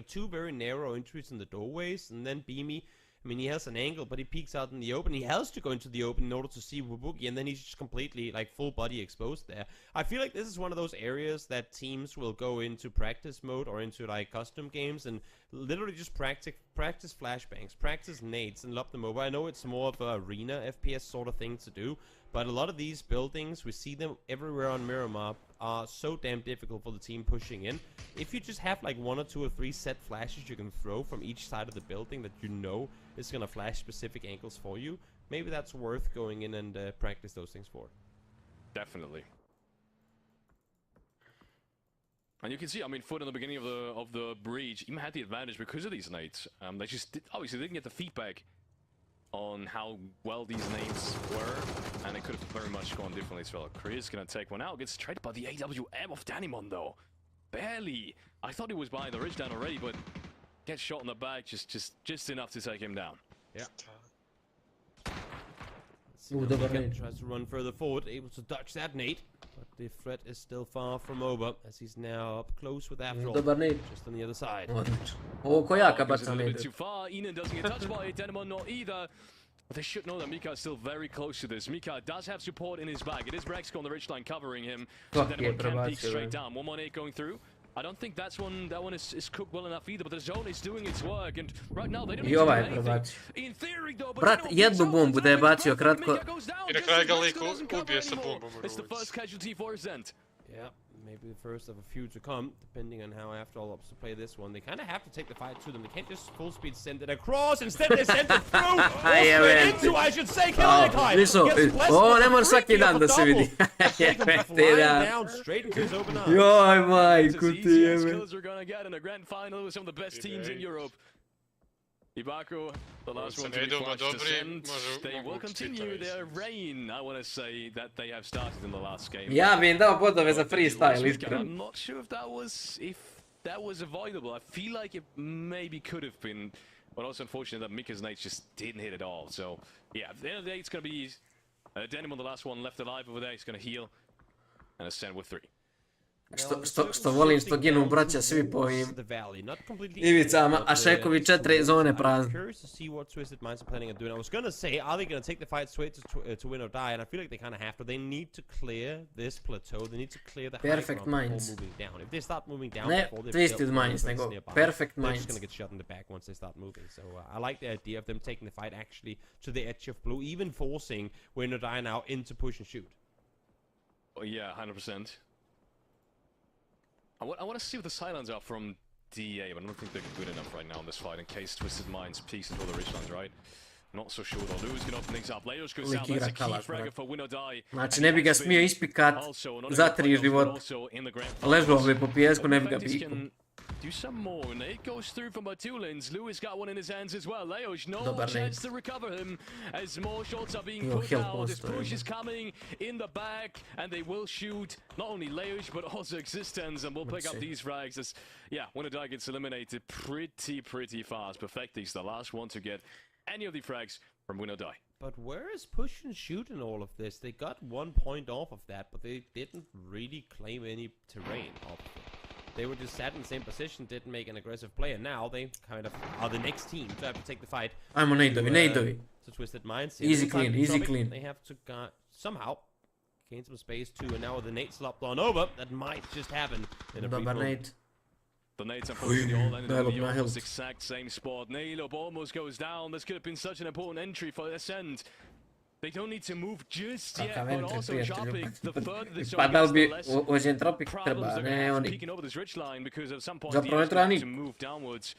[SPEAKER 5] Two very narrow entries in the doorways, and then Beamy, I mean, he has an angle, but he peeks out in the open. He has to go into the open in order to see Wubuki, and then he's just completely, like, full body exposed there. I feel like this is one of those areas that teams will go into practice mode or into, like, custom games and literally just practice flashbangs, practice nades, and lob them over. I know it's more of a arena FPS sort of thing to do, but a lot of these buildings, we see them everywhere on Miramar, are so damn difficult for the team pushing in. If you just have like 1 or 2 or 3 set flashes you can throw from each side of the building that you know is gonna flash specific angles for you, maybe that's worth going in and practice those things for.
[SPEAKER 6] Definitely. And you can see, I mean, Foot in the beginning of the breach even had the advantage because of these nades. They just obviously didn't get the feedback on how well these nades were, and it could have very much gone differently as well. Chris gonna take one out, gets traded by the AWM of Danimon though. Barely. I thought he was by the ridge down already, but gets shot in the back, just enough to take him down.
[SPEAKER 5] Yeah. Tries to run further forward, able to dodge that nade, but the threat is still far from over, as he's now up close with Afro, just on the other side.
[SPEAKER 2] Ovo ko jaka baš
[SPEAKER 6] a little bit too far. Inan doesn't get touched by it, Denimon not either. But they should know that Mika is still very close to this. Mika does have support in his back. It is Brexco on the ridge line covering him. So Denimon can peek straight down. 118 going through. I don't think that one is cooked well enough either, but the zone is doing its work, and right now they don't need to do anything. In theory though,
[SPEAKER 2] Brat, jednu bombu da je bacio kratko.
[SPEAKER 3] I na kraju ga lik ubije sa bombom u
[SPEAKER 6] It's the first casualty for Zent.
[SPEAKER 5] Yeah, maybe the first of a few to come, depending on how After All opts to play this one. They kind of have to take the fight to them. They can't just full speed send it across. Instead, they send it through. Into, I should say, Killikai.
[SPEAKER 2] Ovo ne može svaki dan da se vidi. Joj, majku ti jebe.
[SPEAKER 6] In a grand final with some of the best teams in Europe. Ibaku, the last one to be flashed to send. They will continue their reign, I want to say, that they have started in the last game.
[SPEAKER 2] Ja bi im dao bodove za freestyle, iskreno.
[SPEAKER 6] I'm not sure if that was avoidable. I feel like it maybe could have been, but also unfortunate that Mika's nades just didn't hit at all. So, yeah, at the end of the day, it's going to be Denim, the last one left alive over there. He's going to heal and ascend with 3.
[SPEAKER 2] Što volim što ginu braća svi po ovim ivicama, a Šekovi 4 zone prazne.
[SPEAKER 5] Curious to see what Twisted Minds are planning on doing. I was gonna say, are they gonna take the fight straight to win or die? And I feel like they kind of have to. They need to clear this plateau. They need to clear the high ground before moving down. If they start moving down before they
[SPEAKER 2] Twisted Minds, nego Perfect Minds.
[SPEAKER 5] They're just gonna get shot in the back once they start moving. So I like the idea of them taking the fight actually to the edge of blue, even forcing win or die now into push and shoot.
[SPEAKER 6] Oh yeah, 100%. I want to see what the silence are from DA, but I don't think they're good enough right now in this fight in case Twisted Minds pieces all the Richlands, right? Not so sure though. Who's gonna open things up? Leo's goes down. That's a key fragger for win or die.
[SPEAKER 2] Znači ne bi ga smio ispikat za 3 života. Ležao bi po pijesku, ne bi ga pikao.
[SPEAKER 6] Do some more, and it goes through from our two lanes. Lewis got one in his hands as well. Leo's no chance to recover him as more shots are being put out. This push is coming in the back, and they will shoot not only Leo's but also Existence, and we'll pick up these frags as, yeah, when a die gets eliminated pretty fast. Perfecti's the last one to get any of the frags from win or die.
[SPEAKER 5] But where is push and shoot in all of this? They got 1 point off of that, but they didn't really claim any terrain off of it. They were just sat in the same position, didn't make an aggressive play, and now they kind of are the next team to have to take the fight.
[SPEAKER 2] I'm on Nyno.
[SPEAKER 5] To Twisted Minds.
[SPEAKER 2] Easy clean.
[SPEAKER 5] They have to somehow gain some space too, and now with the nade slopped on over, that might just happen in a brief moment.
[SPEAKER 6] The nades unfortunately all ended in the almost exact same spot. Nyno almost goes down. This could have been such an important entry for Ascend. They don't need to move just yet, but also Tropic, the further this the less problems they're going to have peeking over this ridge line, because at some point they have to move downwards.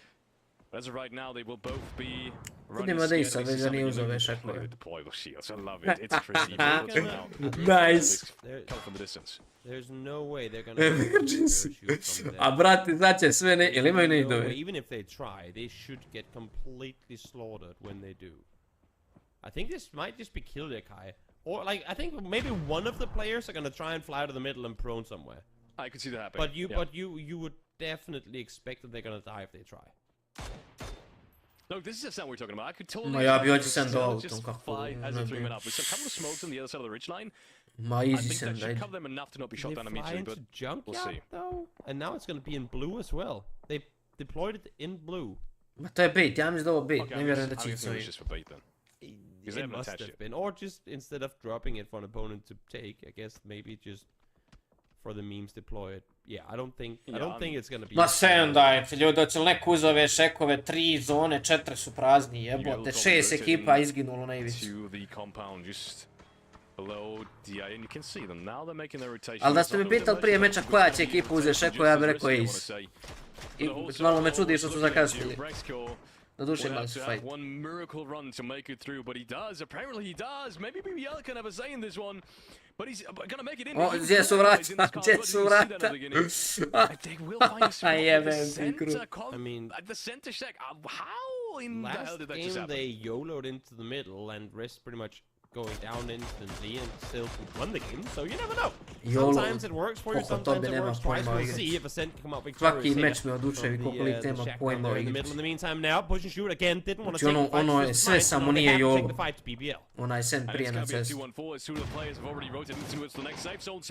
[SPEAKER 6] As of right now, they will both be running together. Deploy the shields. I love it. It's pretty.
[SPEAKER 2] Nice.
[SPEAKER 6] Come from the distance.
[SPEAKER 5] There's no way they're gonna shoot
[SPEAKER 2] A brate, znači sve ne, ili imaju Nyno?
[SPEAKER 5] Even if they try, they should get completely slaughtered when they do. I think this might just be kill their Kai. Or, like, I think maybe one of the players are gonna try and fly to the middle and prone somewhere.
[SPEAKER 6] I could see that happening.
[SPEAKER 5] But you would definitely expect that they're gonna die if they try.
[SPEAKER 6] Look, this is the sound we're talking about. I could totally just fly as a 3-man up. With a couple of smokes on the other side of the ridgeline. I think that should cover them enough to not be shot down immediately, but we'll see.
[SPEAKER 5] Though? And now it's gonna be in blue as well. They deployed it in blue.
[SPEAKER 2] Ma to je bait, ja mislim da ovo bait, ne vjerujem da će ih
[SPEAKER 6] it's just for bait then.
[SPEAKER 5] It must have been. Or just instead of dropping it for an opponent to take, I guess maybe just for the memes deploy it. Yeah, I don't think it's gonna be.
[SPEAKER 2] Ma sem dajte, ljudi, hoće li neko uz ove šekove, 3 zone, 4 su prazni, jebote, 6 ekipa izginulo najviše. Ali da ste mi pitali prije meča koja će ekipa uzeti šekove, ja bih rekao Ace. I malo me čudi što su zakasnili. Doduše imali su fight.
[SPEAKER 6] One miracle run to make it through, but he does. Apparently he does. Maybe BBL can have a say in this one. But he's gonna make it in.
[SPEAKER 2] Oh, gdje su vrata? Gdje su vrata?
[SPEAKER 6] They will find a spot at the center.
[SPEAKER 5] I mean,
[SPEAKER 6] at the center stack. How in the hell did that just happen?
[SPEAKER 5] They YOLO'd into the middle and risked pretty much going down instantly and still won the game, so you never know. Sometimes it works for you, sometimes it works twice. We'll see if Ascent can come up victorious
[SPEAKER 2] here. Svaki meč me oduševi koliko lik nema pojma o igrici.
[SPEAKER 5] In the meantime now, push and shoot again, didn't want to take the fight.
[SPEAKER 2] Ono je sve samo nije YOLO. Onaj Ascent prije na cestu.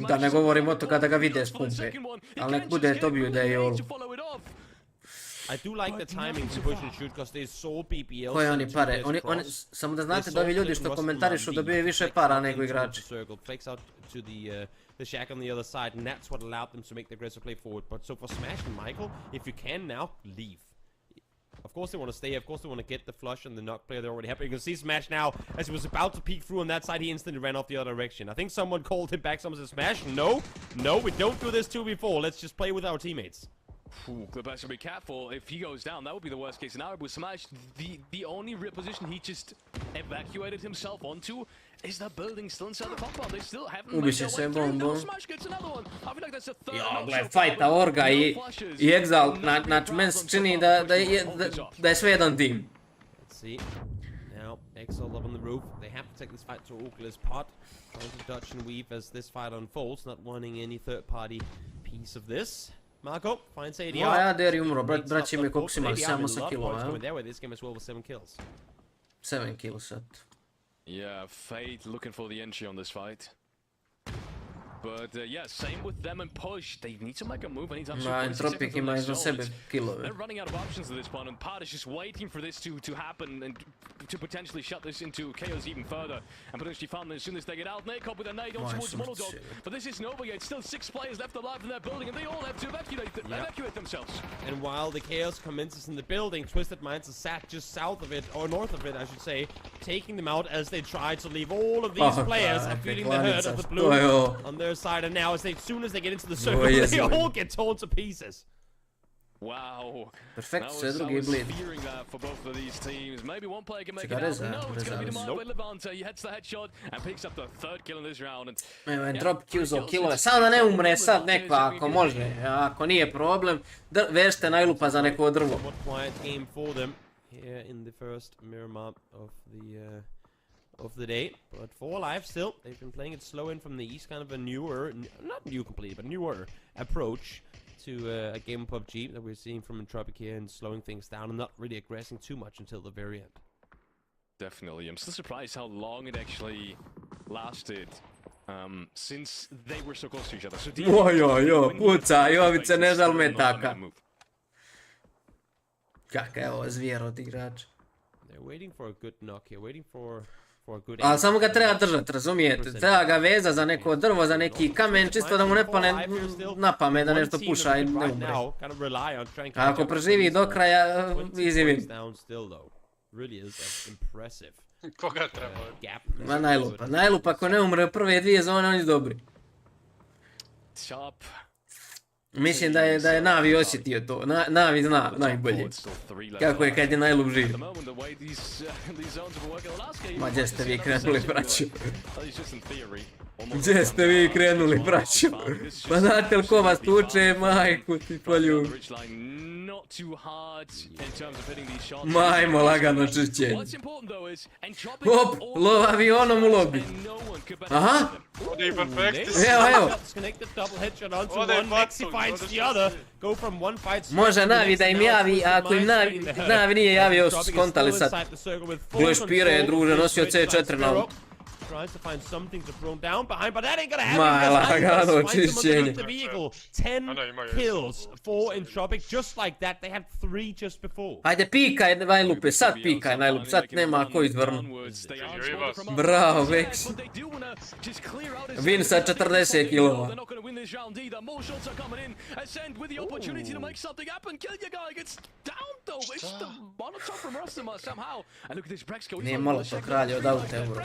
[SPEAKER 2] Da ne govorim o to kada ga vide s pumpe, ali nek bude dobio da je YOLO.
[SPEAKER 5] I do like the timing to push and shoot because they saw BBL.
[SPEAKER 2] Koje oni pare? Oni samo da znate da ovi ljudi što komentarišu dobiju više para nego igrači.
[SPEAKER 5] Fakes out to the shack on the other side, and that's what allowed them to make the aggressive play forward. But so for Smash and Michael, if you can now, leave. Of course they want to stay, of course they want to get the flush and the knock player they're already happy. You can see Smash now, as he was about to peek through on that side, he instantly ran off the other direction. I think someone called him back, someone said, Smash, no, we don't do this 2v4, let's just play with our teammates.
[SPEAKER 6] The best to be careful. If he goes down, that would be the worst case scenario. With Smash, the only position he just evacuated himself onto is the building still inside the compound. They still haven't made their way through. Now Smash gets another one. I feel like that's a third.
[SPEAKER 2] Jo, gle, fajta Orga i Exalt, znači men se čini da je sve jedan tim.
[SPEAKER 5] Let's see. Now, Exalt up on the roof. They have to take this fight to Orgla's pot. Trying to dodge and weave as this fight unfolds, not wanting any third-party piece of this. Marko finds ADR.
[SPEAKER 2] Ja, Deri umro, braći mi koliko si imali, 7 kilova, ja? 7 kills set.
[SPEAKER 6] Yeah, Fate looking for the entry on this fight. But yeah, same with them and Push. They need to make a move anytime soon.
[SPEAKER 2] Entropic ima iza sebe killove.
[SPEAKER 6] They're running out of options at this point, and Part is just waiting for this to happen and to potentially shut this into chaos even further. And potentially found them as soon as they get out. Nakop with a nade on towards Monodog. But this isn't over yet. Still 6 players left alive in their building, and they all have to evacuate themselves.
[SPEAKER 5] And while the chaos commences in the building, Twisted Minds is sat just south of it, or north of it, I should say, taking them out as they try to leave all of these players and feeling the hurt of the blue on their side. And now, as soon as they get into the circle, they all get torn to pieces.
[SPEAKER 6] Wow.
[SPEAKER 2] Perfekt, sve drugi blid. Čekaj, reza. Evo, Entropik je uzao killove. Samo da ne umre sad neko ako može. Ako nije problem, vežite najlupa za neko drvo.
[SPEAKER 5] Of the day, but 4 alive still. They've been playing it slow in from the east, kind of a newer, not new completely, but newer approach to a game of PUBG that we're seeing from Entropic here, and slowing things down and not really aggressing too much until the very end.
[SPEAKER 6] Definitely. I'm still surprised how long it actually lasted. Since they were so close to each other. So
[SPEAKER 2] puca, Jovice ne žal metaka. Kakav je ovo zvijer od igrača.
[SPEAKER 5] They're waiting for a good knock here, waiting for a good...
[SPEAKER 2] Ali samo ga treba držati, razumijete? Treba ga veza za neko drvo, za neki kamen, čisto da mu ne pane na pamet da nešto puša i ne umre. A ako preživi do kraja, izivim.
[SPEAKER 3] Koga treba?
[SPEAKER 2] Ma najlupa, ako ne umre u prve 2 zone, oni su dobri. Mislim da je Navi osjetio to, Navi zna najbolje kako je kad je najlup živ. Ma gdje ste vi krenuli, braću? Gdje ste vi krenuli, braću? Pa znate li ko vas tuče, majku ti poljubi. Majmo lagano čišćenje. Hop, lov avionom u lobi. Aha. Evo. Može Navi da im javi, a ako im Navi nije javio, su skontali sad. Gle špire, druže, nosio C4 na ovu.
[SPEAKER 5] Tries to find something to throw down behind, but that ain't gonna
[SPEAKER 2] happen. Lagano čišćenje.
[SPEAKER 5] 10 kills for Entropic, just like that. They had 3 just before.
[SPEAKER 2] Ajde, pikaj najlupe, sad pikaj najlupe, sad nema ko izvrnu. Bravo, Vex. Win sa 40 kilova. Nije malo to kralje od auta, evo.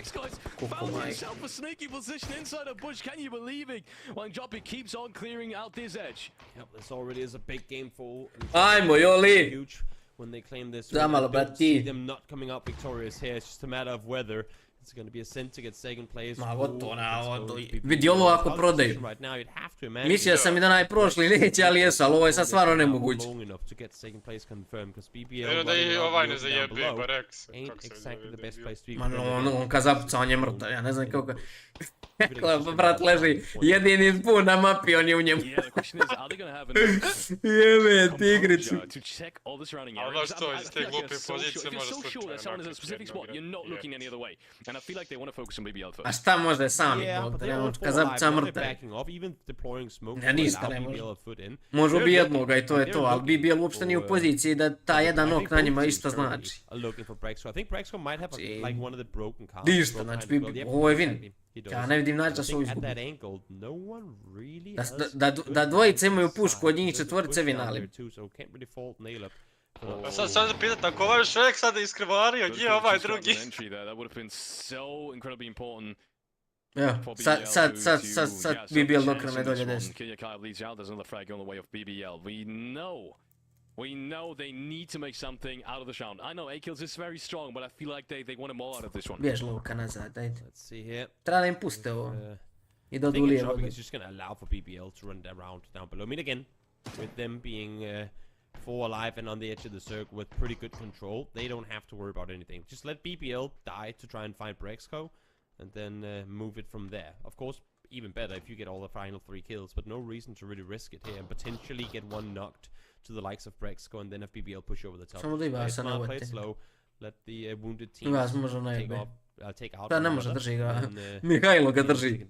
[SPEAKER 6] Himself a sneaky position inside a bush. Can you believe it? When Joppy keeps on clearing out this edge.
[SPEAKER 5] Yep, this already is a big game for.
[SPEAKER 2] Ajmo, Joli.
[SPEAKER 5] Huge when they claim this.
[SPEAKER 2] Zamalo, brati.
[SPEAKER 5] Them not coming out victorious here. It's just a matter of whether it's going to be a sin to get second place.
[SPEAKER 2] Ma gotovo, vidi ovo ako prodaju. Mislio sam i da najprošli neće, ali jesu, ali ovo je sad stvarno nemoguće.
[SPEAKER 3] Da i ovaj ne zajebi, Barex.
[SPEAKER 2] Ma no, on kad zapuca, on je mrtav, ja ne znam kako... Brat leži jedini spun na mapi, on je u njemu. Jebe, tigricu.
[SPEAKER 3] Ali znaš to, iz te glupe pozicije može slučajno.
[SPEAKER 2] A šta može sami bog, kad zapuca mrtav. Ne, ništa ne može. Može ubi jednoga i to je to, ali BBL uopšte nije u poziciji da ta jedan nok na njima išta znači. Ništa, znači ovo je win. Ja ne vidim način da su izgubili. Da dvojice imaju pušku od njih četvorice vinali.
[SPEAKER 3] Sad sam zapitat, ako ovaj Šrek sada iskrivario, gdje je ovaj drugi?
[SPEAKER 2] Evo, sad BBL dokrene dolje desno.
[SPEAKER 6] We know they need to make something out of this round. I know A-Kills is very strong, but I feel like they want them all out of this one.
[SPEAKER 2] Bjež Luka nazad, ajde.
[SPEAKER 5] Let's see here.
[SPEAKER 2] Treba da im puste ovo. I da
[SPEAKER 5] I think
[SPEAKER 2] dulije
[SPEAKER 5] Entropic is just going to allow for BBL to run around down below. I mean, again, with them being 4 alive and on the edge of the circle with pretty good control, they don't have to worry about anything. Just let BBL die to try and find Brexco, and then move it from there. Of course, even better if you get all the final 3 kills, but no reason to really risk it here and potentially get one knocked to the likes of Brexco and then have BBL push over the top.
[SPEAKER 2] Samo da i vas
[SPEAKER 5] Smart, play it slow, let the wounded teams take out.
[SPEAKER 2] Da, ne može drži ga. Mihajlo ga drži.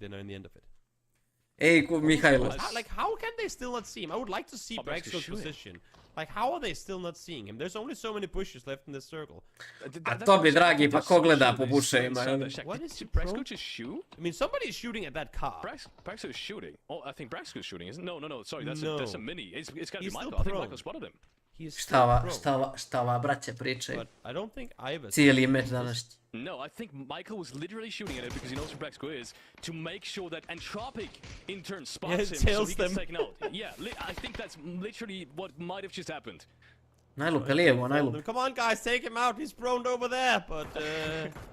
[SPEAKER 2] Ej, Mihajlo.
[SPEAKER 5] Like, how can they still not see him? I would like to see Brexco's position. Like, how are they still not seeing him? There's only so many bushes left in this circle.
[SPEAKER 2] A to bi, dragi, pa ko gleda po buševima?
[SPEAKER 5] What is
[SPEAKER 6] Did Brexco just shoot?
[SPEAKER 5] I mean, somebody is shooting at that car.
[SPEAKER 6] Brexco is shooting. Oh, I think Brexco is shooting, isn't it? No, sorry, that's a mini. It's gotta be Michael. I think Michael spotted him.
[SPEAKER 5] he is still pro.
[SPEAKER 2] Šta ova braća pričaju?
[SPEAKER 5] But I don't think either.
[SPEAKER 2] Cijeli meč današnji.
[SPEAKER 6] No, I think Michael was literally shooting at it because he knows where Black's is to make sure that Entropic in turn spots him so he gets taken out. Yeah, I think that's literally what might have just happened.
[SPEAKER 2] Najlupe lijevo, najlupe.
[SPEAKER 5] Come on guys, take him out, he's prone over there, but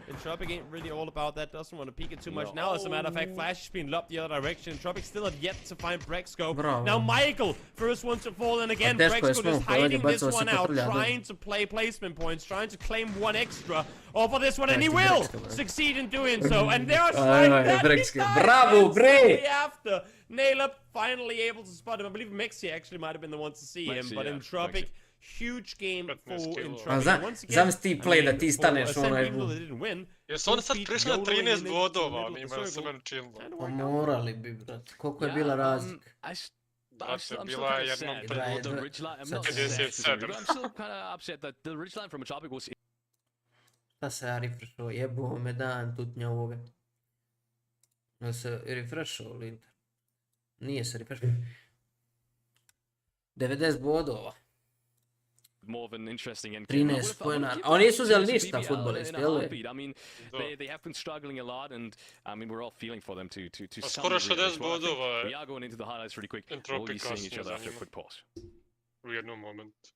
[SPEAKER 5] Entropic ain't really all about that, doesn't want to peek it too much now. As a matter of fact, Flash has been lobbed the other direction. Entropic still have yet to find Brexco. Now Michael, first one to fall, and again Brexco just hiding this one out, trying to play placement points, trying to claim one extra for this one, and he will succeed in doing so. And there's
[SPEAKER 2] Bravo, Bre!
[SPEAKER 5] After Nail Up finally able to spot him. I believe Mexi actually might have been the one to see him, but Entropic. Huge game for Entropic.
[SPEAKER 2] Zamisli ti play da ti staneš onaj bu.
[SPEAKER 3] Jesu oni sad prišli na 13 bodova, mi imaju se meni činilo.
[SPEAKER 2] Pa morali bi, brat. Koliko je bila razlika?
[SPEAKER 3] Brate, bila je jednom
[SPEAKER 6] I'm still kind of upset that the ridgeline from Entropic was...
[SPEAKER 2] Šta se ja refrešao? Jebo me dan tutnja ovoga. Jel se refrešao ili Inter? Nije se refrešao. 90 bodova.
[SPEAKER 6] More of an interesting end.
[SPEAKER 2] 13 poena. A oni nisu uzeli ništa futbolisti, jel?
[SPEAKER 6] I mean, they have been struggling a lot, and I mean, we're all feeling for them to
[SPEAKER 3] skoro 60 bodova.
[SPEAKER 6] We are going into the highlights really quick. We'll be seeing each other after a quick pause.
[SPEAKER 3] U jednom momentu.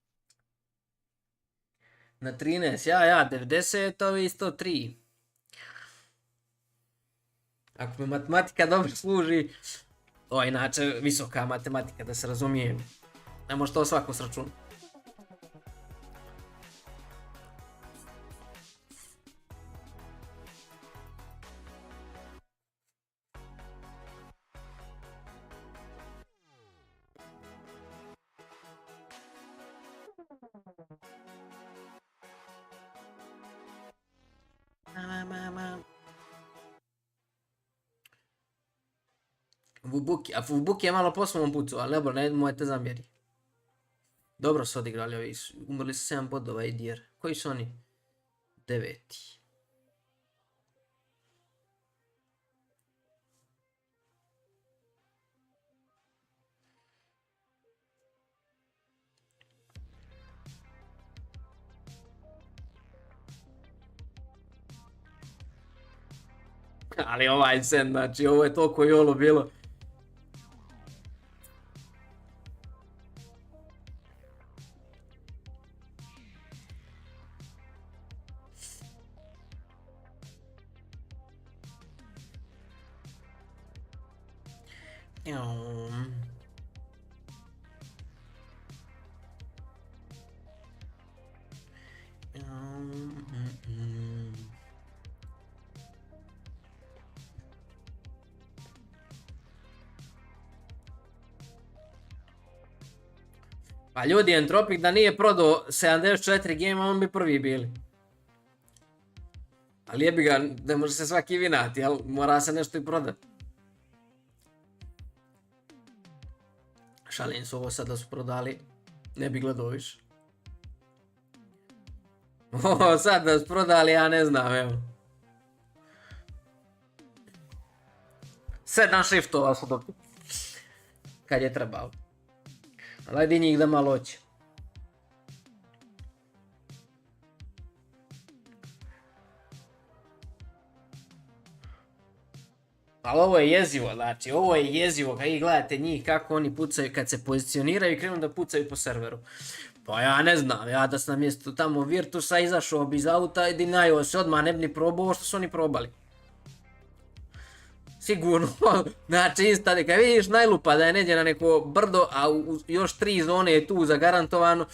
[SPEAKER 2] Na 13, ja, 90, ovi 103. Ako mi matematika dobro služi, to je inače visoka matematika, da se razumijem. Ne može to svako sračunati. Vubuki je malo poslovnom pucu, ali dobro, ne mojete zamjeri. Dobro su odigrali ovi, umrli su 7 bodova i Dijer. Koji su oni? 9. Ali ovaj sen, znači ovo je toliko jolo bilo. Pa ljudi, Entropic da nije prodao 74 gema, on bi prvi bili. Ali jebi ga, ne može se svaki vinati, jel? Mora se nešto i prodati. Šalim se, ovo sad da su prodali, ne bi gledao više. Ovo sad da su prodali, ja ne znam, evo. 7 shiftova su dobili. Kad je trebalo. Ali ajde njih da malo oće. Ali ovo je jezivo, znači, ovo je jezivo kad gledate njih kako oni pucaju kad se pozicioniraju i krenu da pucaju po serveru. Pa ja ne znam, ja da sam na mjestu tamo Virtusa izašao bi iz auta i Nyno se odmah ne bi ni probao što su oni probali. Sigurno, znači instantno, kad vidiš najlupa da je neđe na neko brdo, a još 3 zone je tu zagarantovano,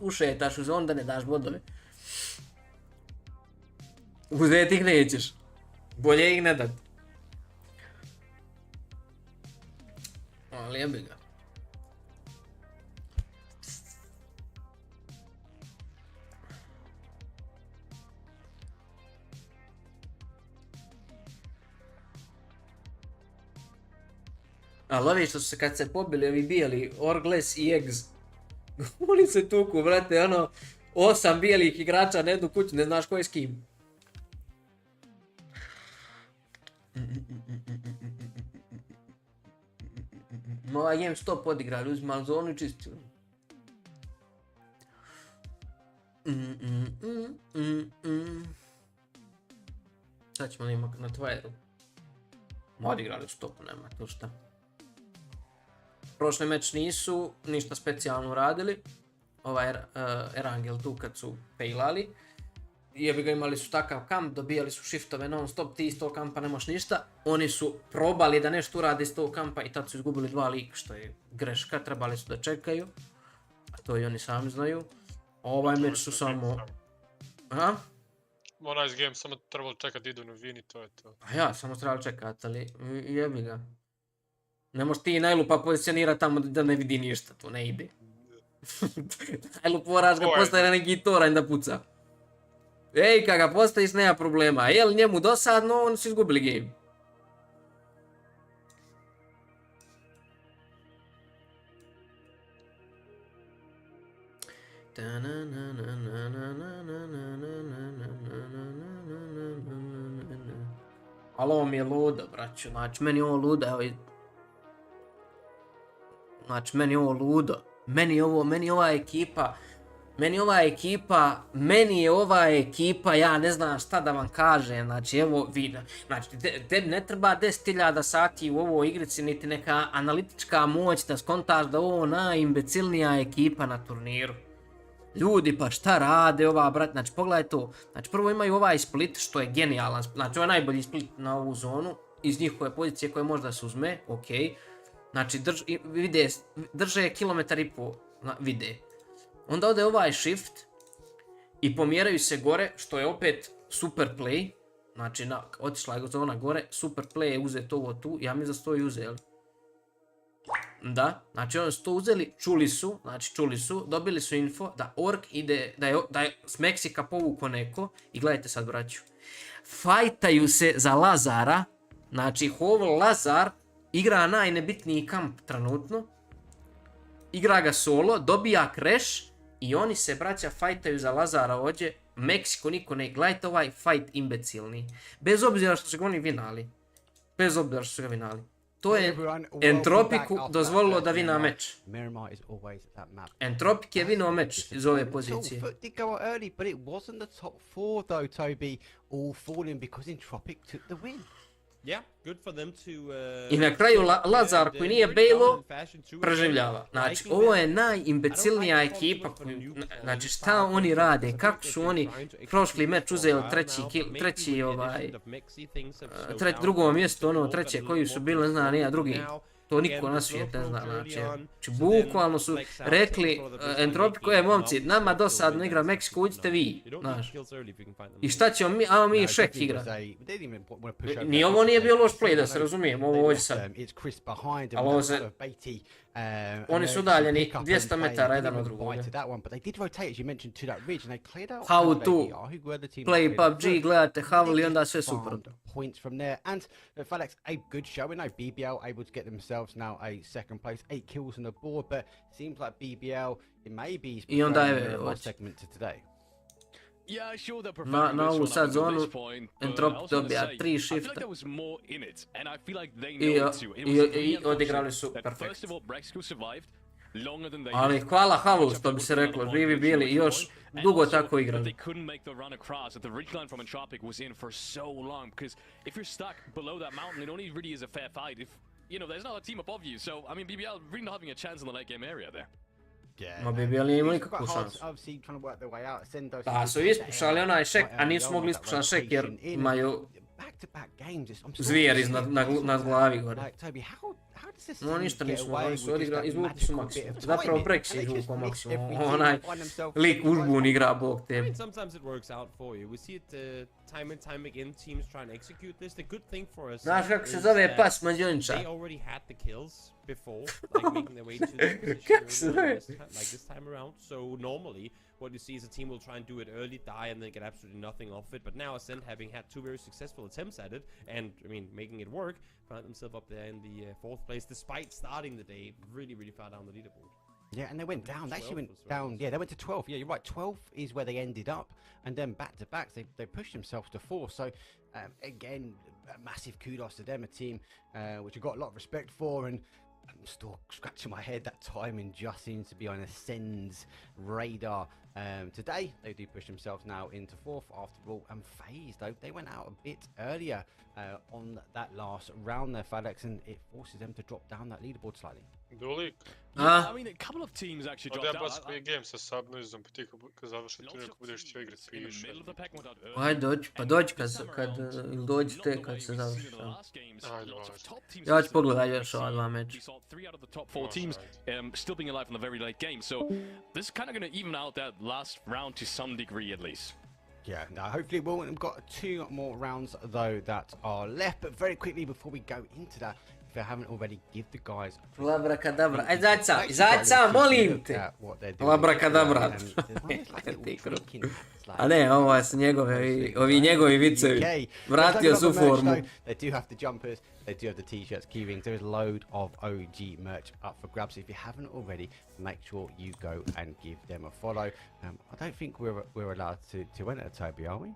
[SPEAKER 2] ušetaš u zonu da ne daš bodove. Uzeti ih nećeš, bolje ih ne dati. Ali jebi ga. Ali ovi što su se kad se pobili, ovi bijeli, Orgles i Eggs. Oni se tuku, brate, ono, 8 bijelih igrača na jednu kuću, ne znaš ko je s kim. Ovaj game stop odigrali, uzimali zonu i čistili. ćemo njima na Twitteru. Odigrali su topu, nema tu šta. Prošli meč nisu ništa specijalno uradili. Ovaj Erangel tu kad su pejlali. Jebi ga, imali su takav kamp, dobijali su shiftove non stop, ti iz tog kampa nemaš ništa. Oni su probali da nešto urade iz tog kampa i tad su izgubili 2 lika, što je greška, trebali su da čekaju. A to i oni sami znaju. Ovaj meč su samo... Aha?
[SPEAKER 3] Onaj game samo trebalo čekati idu na vini, to je to.
[SPEAKER 2] A ja, samo trebali čekati, ali jebi ga. Ne možeš ti najlupa pozicionirati tamo da ne vidi ništa, to ne ide. Najlup moraš ga postaviti na neki toranj da puca. Ej, kad ga postaviš nema problema, jel njemu dosadno, oni su izgubili game. Ali ovo mi je ludo, braću, znači meni je ovo ludo, evo znači meni je ovo ludo, meni je ova ekipa, ja ne znam šta da vam kažem, znači evo vi, znači tebi ne treba 10.000 sati u ovoj igrici, niti neka analitička moć da skontaš da ovo najimbecilnija ekipa na turniru. Ljudi, pa šta rade ova, brat, znači pogledaj to, znači prvo imaju ovaj split što je genijalan, znači ovo je najbolji split na ovu zonu, iz njihove pozicije koje možda se uzme, okej. Znači drže kilometar i pol, vide. Onda ode ovaj shift i pomjeraju se gore, što je opet super play. Znači otišla je zona gore, super play je uzet ovo tu, ja mislim da su to i uzeli. Da, znači oni su to uzeli, čuli su, dobili su info da Ork ide, da je s Meksika povuko neko. I gledajte sad, braću, fajtaju se za Lazara, znači Hovel Lazar igra najnebitniji kamp trenutno, igra ga solo, dobija crash i oni se, braća, fajtaju za Lazara ovdje. Meksiko niko ne, gledajte ovaj fight imbecilni, bez obzira što su ga oni vinali, to je Entropiku dozvolilo da vina meč. Entropik je vinuo meč iz ove pozicije. I na kraju Lazar koji nije Bejlo preživljava. Znači ovo je najimbecilnija ekipa, znači šta oni rade, kako su oni prošli meč uzeli drugo mjesto, ono treće koji su bili, ne znam, nije drugi. To niko na svijet ne zna, znači bukvalno su rekli Entropiku, momci, nama dosadno igra Meksiko, uđite vi, znaš. I šta ćemo mi, ajmo mi šek igra. Ni ovo nije bio loš play, da se razumijemo, ovo ovdje sad. Ali ovo se... Oni su udaljeni 200 metara jedan od drugog. How to play PUBG, gledate Havel i onda sve super.
[SPEAKER 4] Points from there, and FedEx a good showing. Now BBL able to get themselves now a second place, 8 kills on the board, but it seems like BBL it may be the segment to today.
[SPEAKER 2] Na ovu sad zonu Entropik dobija 3 shifta i odigrali su perfekt. Ali hvala Havlu, što bi se reklo, živi bili i još dugo tako igrali. Ma BBL nije imao nikakvu šansu. Da, su ispušali onaj šek, a nisu mogli ispušati šek jer imaju zvijer iznad glavi gore. No ništa nisu mogli, su odigrali, izvukli su maksimum. Zapravo Brex je izvukao maksimum, onaj lik užbun igra, bog te. Znaš kako se zove pas Mađonča? Kako se zove?
[SPEAKER 5] What you see is a team will try and do it early, die, and then get absolutely nothing off it. But now Ascent, having had 2 very successful attempts at it, and I mean, making it work, found themselves up there in the 4th place, despite starting the day really far down the leaderboard.
[SPEAKER 4] Yeah, and they went down. They actually went down. Yeah, they went to 12. Yeah, you're right. 12 is where they ended up, and then back to back, they pushed themselves to 4. So again, massive kudos to them, a team which I've got a lot of respect for, and I'm still scratching my head. That timing just seems to be on Ascend's radar today. They do push themselves now into 4th after all, and FaZe, though, they went out a bit earlier on that last round there, Fadex, and it forces them to drop down that leaderboard slightly.
[SPEAKER 3] Dulik.
[SPEAKER 6] Yeah, I mean, a couple of teams actually
[SPEAKER 3] Ovdje
[SPEAKER 6] dropped
[SPEAKER 3] ja
[SPEAKER 6] out.
[SPEAKER 3] baš koji game sa subnizom, pa ti kad završi turnir, budeš će igrat
[SPEAKER 6] In the
[SPEAKER 3] piše.
[SPEAKER 6] middle of the pack went out early.
[SPEAKER 2] Ajde dođi, pa dođi ili dođite kad se završi. Ja ću pogledati još ova 2 meča.
[SPEAKER 6] We saw 3 out of the top 4 teams still being alive in the very late game, so this is kind of going to even out that last round to some degree at least.
[SPEAKER 4] Yeah, now hopefully we've got 2 more rounds though that are left, but very quickly before we go into that, if I haven't already, give the guys
[SPEAKER 2] Labrakadabra, aj izađi sam, molim te! Labrakadabra. A ne, ovo su ovi njegovi vicevi. Vratio su formu.
[SPEAKER 4] They do have the jumpers, they do have the t-shirts, keyrings, there is a load of OG merch up for grabs. If you haven't already, make sure you go and give them a follow. I don't think we're allowed to enter, Toby, are we?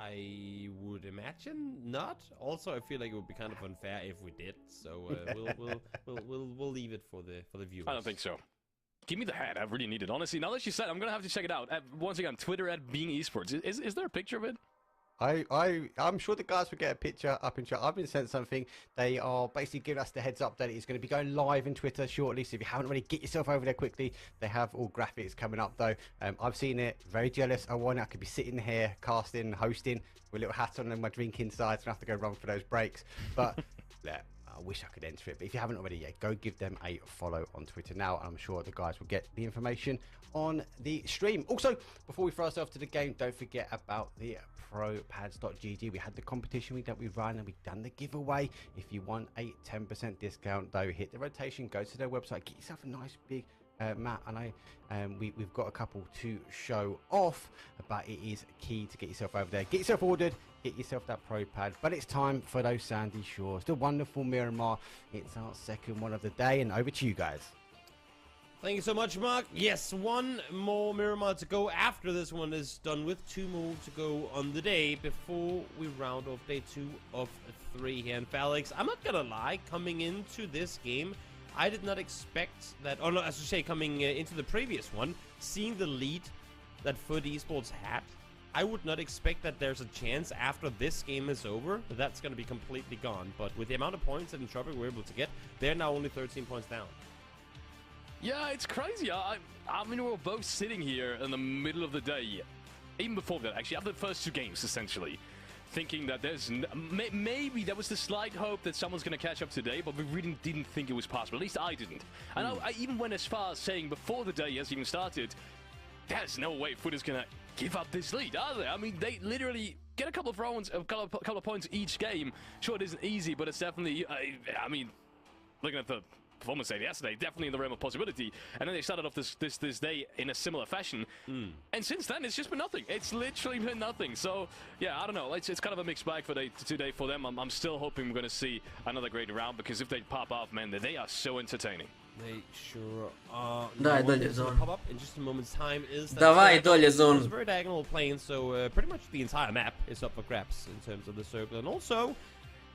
[SPEAKER 5] I would imagine not. Also, I feel like it would be kind of unfair if we did. So we'll leave it for the viewers.
[SPEAKER 6] I don't think so. Give me the hat. I really need it. Honestly, now that you said it, I'm gonna have to check it out. Once again, Twitter @being eSports. Is there a picture of it?
[SPEAKER 4] I'm sure the guys will get a picture up in chat. I've been sent something. They are basically giving us the heads up that it's going to be going live in Twitter shortly. So if you haven't already, get yourself over there quickly. They have all graphics coming up though. I've seen it. Very jealous. I could be sitting here casting, hosting with a little hat on and my drink inside, so I have to go run for those breaks. But yeah, I wish I could enter it. But if you haven't already yet, go give them a follow on Twitter now. And I'm sure the guys will get the information on the stream. Also, before we throw ourselves to the game, don't forget about the propads.gg. We had the competition week that we ran and we've done the giveaway. If you want a 10% discount though, hit the rotation, go to their website, get yourself a nice big map, and we've got a couple to show off, but it is key to get yourself over there, get yourself ordered, get yourself that pro pad. But it's time for those sandy shores, the wonderful Miramar. It's our second one of the day, and over to you guys.
[SPEAKER 5] Thank you so much, Mark. Yes, 1 more Miramar to go after this one is done with. 2 more to go on the day before we round off day 2 of 3 here. And Felix, I'm not gonna lie, coming into this game, I did not expect that, or no, as you say, coming into the previous one, seeing the lead that FUT eSports had, I would not expect that there's a chance after this game is over that that's going to be completely gone. But with the amount of points that Entropic were able to get, they're now only 13 points down.
[SPEAKER 6] Yeah, it's crazy. I mean, we were both sitting here in the middle of the day, even before that, actually, after the first 2 games, essentially, thinking that there's maybe there was the slight hope that someone's going to catch up today, but we really didn't think it was possible. At least I didn't. And I even went as far as saying before the day has even started, there's no way FUT is going to give up this lead, are they? I mean, they literally get a couple of rounds, a couple of points each game. Sure, it isn't easy, but it's definitely, I mean, looking at the performance day yesterday, definitely in the realm of possibility. And then they started off this day in a similar fashion. And since then, it's just been nothing. It's literally been nothing. So, yeah, I don't know. It's kind of a mixed bag for today for them. I'm still hoping we're going to see another great round, because if they pop off, man, they are so entertaining.
[SPEAKER 5] They sure are.
[SPEAKER 2] Daj dolje zonu.
[SPEAKER 5] Pop up in just a moment's time is that
[SPEAKER 2] Davaj dolje zonu.
[SPEAKER 5] It's a very diagonal plane, so pretty much the entire map is up for grabs in terms of the circle. And also,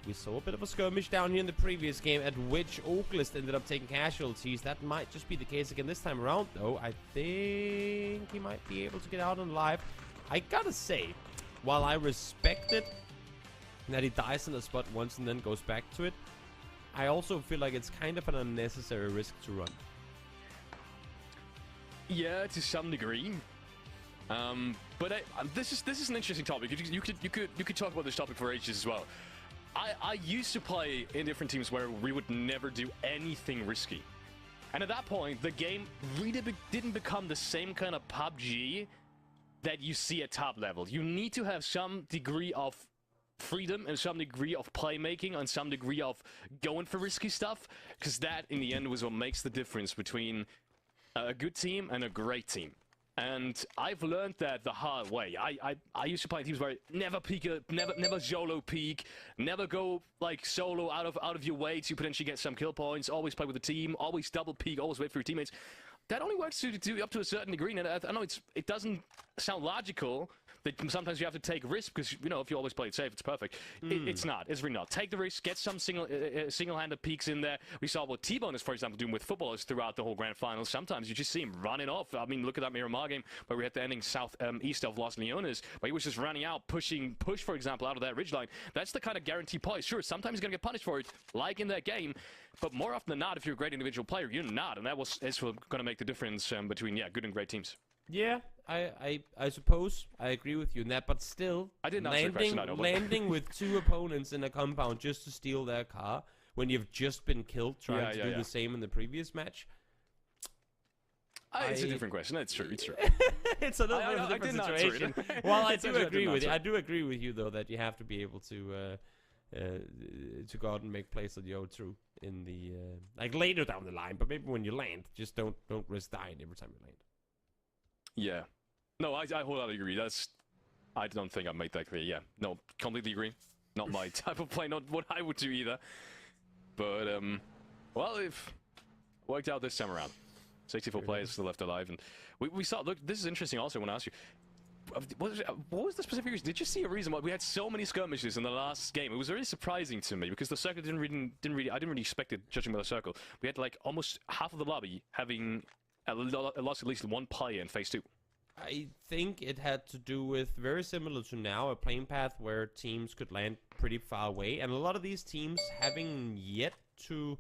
[SPEAKER 5] we saw a bit of a skirmish down here in the previous game at which Oaklist ended up taking casualties. That might just be the case again this time around, though. I think he might be able to get out alive. I gotta say, while I respect it that he dies in a spot once and then goes back to it, I also feel like it's kind of an unnecessary risk to run.
[SPEAKER 6] Yeah, to some degree. But this is an interesting topic. You could talk about this topic for ages as well. I used to play in different teams where we would never do anything risky. And at that point, the game really didn't become the same kind of PUBG that you see at top level. You need to have some degree of freedom and some degree of playmaking and some degree of going for risky stuff, because that, in the end, was what makes the difference between a good team and a great team. And I've learned that the hard way. I used to play teams where never peek, never solo peek, never go like solo out of your way to potentially get some kill points. Always play with the team. Always double peek. Always wait for your teammates. That only works up to a certain degree. And I know it doesn't sound logical sometimes you have to take risks because, you know, if you always play it safe, it's perfect. It's not. It's really not. Take the risk, get some single-handed peaks in there. We saw what T-Bone is, for example, doing with footballers throughout the whole grand final. Sometimes you just see him running off. I mean, look at that Miramar game where we had the ending southeast of Los Leones, where he was just running out, push, for example, out of that ridgeline. That's the kind of guaranteed poise. Sure, sometimes he's going to get punished for it, like in that game, but more often than not, if you're a great individual player, you're not, and that's going to make the difference between, good and great teams.
[SPEAKER 5] Yeah, I suppose I agree with you in that, but still,
[SPEAKER 6] I didn't answer the question, I know, but
[SPEAKER 5] landing with 2 opponents in a compound just to steal their car when you've just been killed trying to do the same in the previous match.
[SPEAKER 6] It's a different question. It's true. It's true.
[SPEAKER 5] It's a little bit of a different situation. Well, I do agree with you. I do agree with you though that you have to be able to go out and make plays that you owe through in the like later down the line. But maybe when you land, just don't risk dying every time you land.
[SPEAKER 6] Yeah. No, I wholly agree. I don't think I made that clear. Yeah. No, completely agree. Not my type of play. Not what I would do either. But well, if worked out this time around. 64 players still left alive, and we saw. Look, this is interesting. Also, I want to ask you, what was the specific reason? Did you see a reason why we had so many skirmishes in the last game? It was very surprising to me because the circle I didn't really expect it, judging by the circle. We had like almost half of the lobby having lost at least one player in phase 2.
[SPEAKER 5] I think it had to do with, very similar to now, a plane path where teams could land pretty far away, and a lot of these teams having yet to,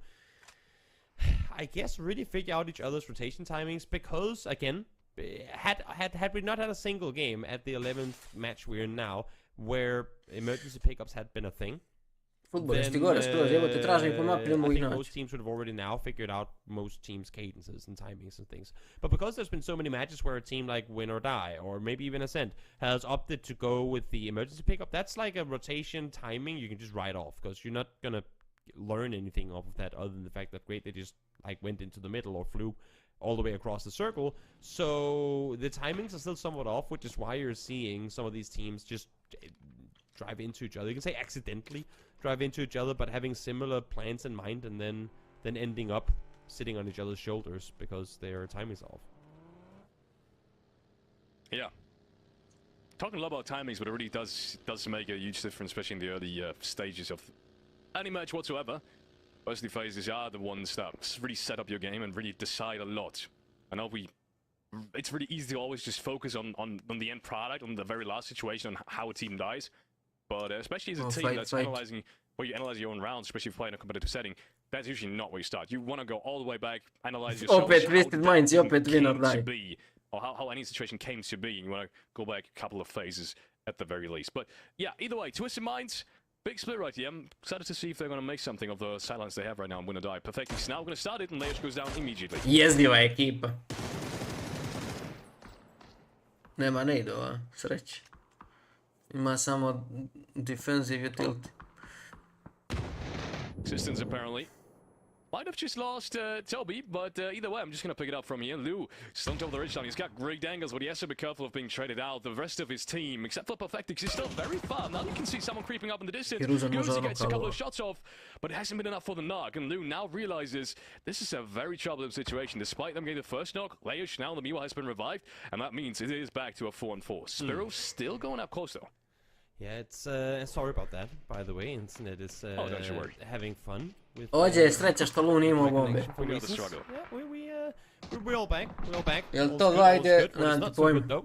[SPEAKER 5] I guess, really figure out each other's rotation timings, because again, had we not had a single game at the 11th match we're in now where emergency pickups had been a thing,
[SPEAKER 2] Futbolisti gore skroz, evo te tražim po mapi, ne mogu ih
[SPEAKER 5] I think
[SPEAKER 2] naći.
[SPEAKER 5] most teams would have already now figured out most teams' cadences and timings and things. But because there's been so many matches where a team like Win or Die, or maybe even Ascent, has opted to go with the emergency pickup, that's like a rotation timing you can just write off, because you're not gonna learn anything off of that other than the fact that great, they just like went into the middle or flew all the way across the circle. So the timings are still somewhat off, which is why you're seeing some of these teams just drive into each other. You can say accidentally drive into each other, but having similar plans in mind, and then ending up sitting on each other's shoulders because their timing's off.
[SPEAKER 6] Yeah. Talking a lot about timings, but it really does make a huge difference, especially in the early stages of any match whatsoever. Mostly phases are the ones that really set up your game and really decide a lot. I know it's really easy to always just focus on the end product, on the very last situation, on how a team dies. But especially as a team that's analyzing, where you analyze your own rounds, especially if you play in a competitive setting, that's usually not where you start. You want to go all the way back, analyze yourself,
[SPEAKER 2] Opet Twisted Minds, opet Win or Die.
[SPEAKER 6] Or how any situation came to be. You want to go back a couple of phases at the very least. But yeah, either way, Twisted Minds, big split right here. I'm excited to see if they're going to make something of the sidelines they have right now in Win or Die. Perfectly. So now we're going to start it, and Layers goes down immediately.
[SPEAKER 2] Jezdiva ekipa. Nema Nyno, sreće. Ima samo defensive utility.
[SPEAKER 6] Existence apparently. Might have just lost Toby, but either way, I'm just going to pick it up from here. Lou, slumped over the ridge line. He's got great angles, but he has to be careful of being traded out. The rest of his team, except for Perfectix, is still very far. Now you can see someone creeping up in the distance. Fuzi gets a couple of shots off, but it hasn't been enough for the knock. And Lou now realizes this is a very troublesome situation. Despite them getting the first knock, Leosh now the Miwa has been revived, and that means it is back to a 4-4. Spiro still going up close though.
[SPEAKER 5] Yeah, it's sorry about that, by the way. Internet is
[SPEAKER 6] don't you worry.
[SPEAKER 5] having fun with.
[SPEAKER 2] Ovdje je sreća što Lu nije imao bombe.
[SPEAKER 5] Yeah, we're all back. We're all back.
[SPEAKER 2] Jel to dva ide na pojma?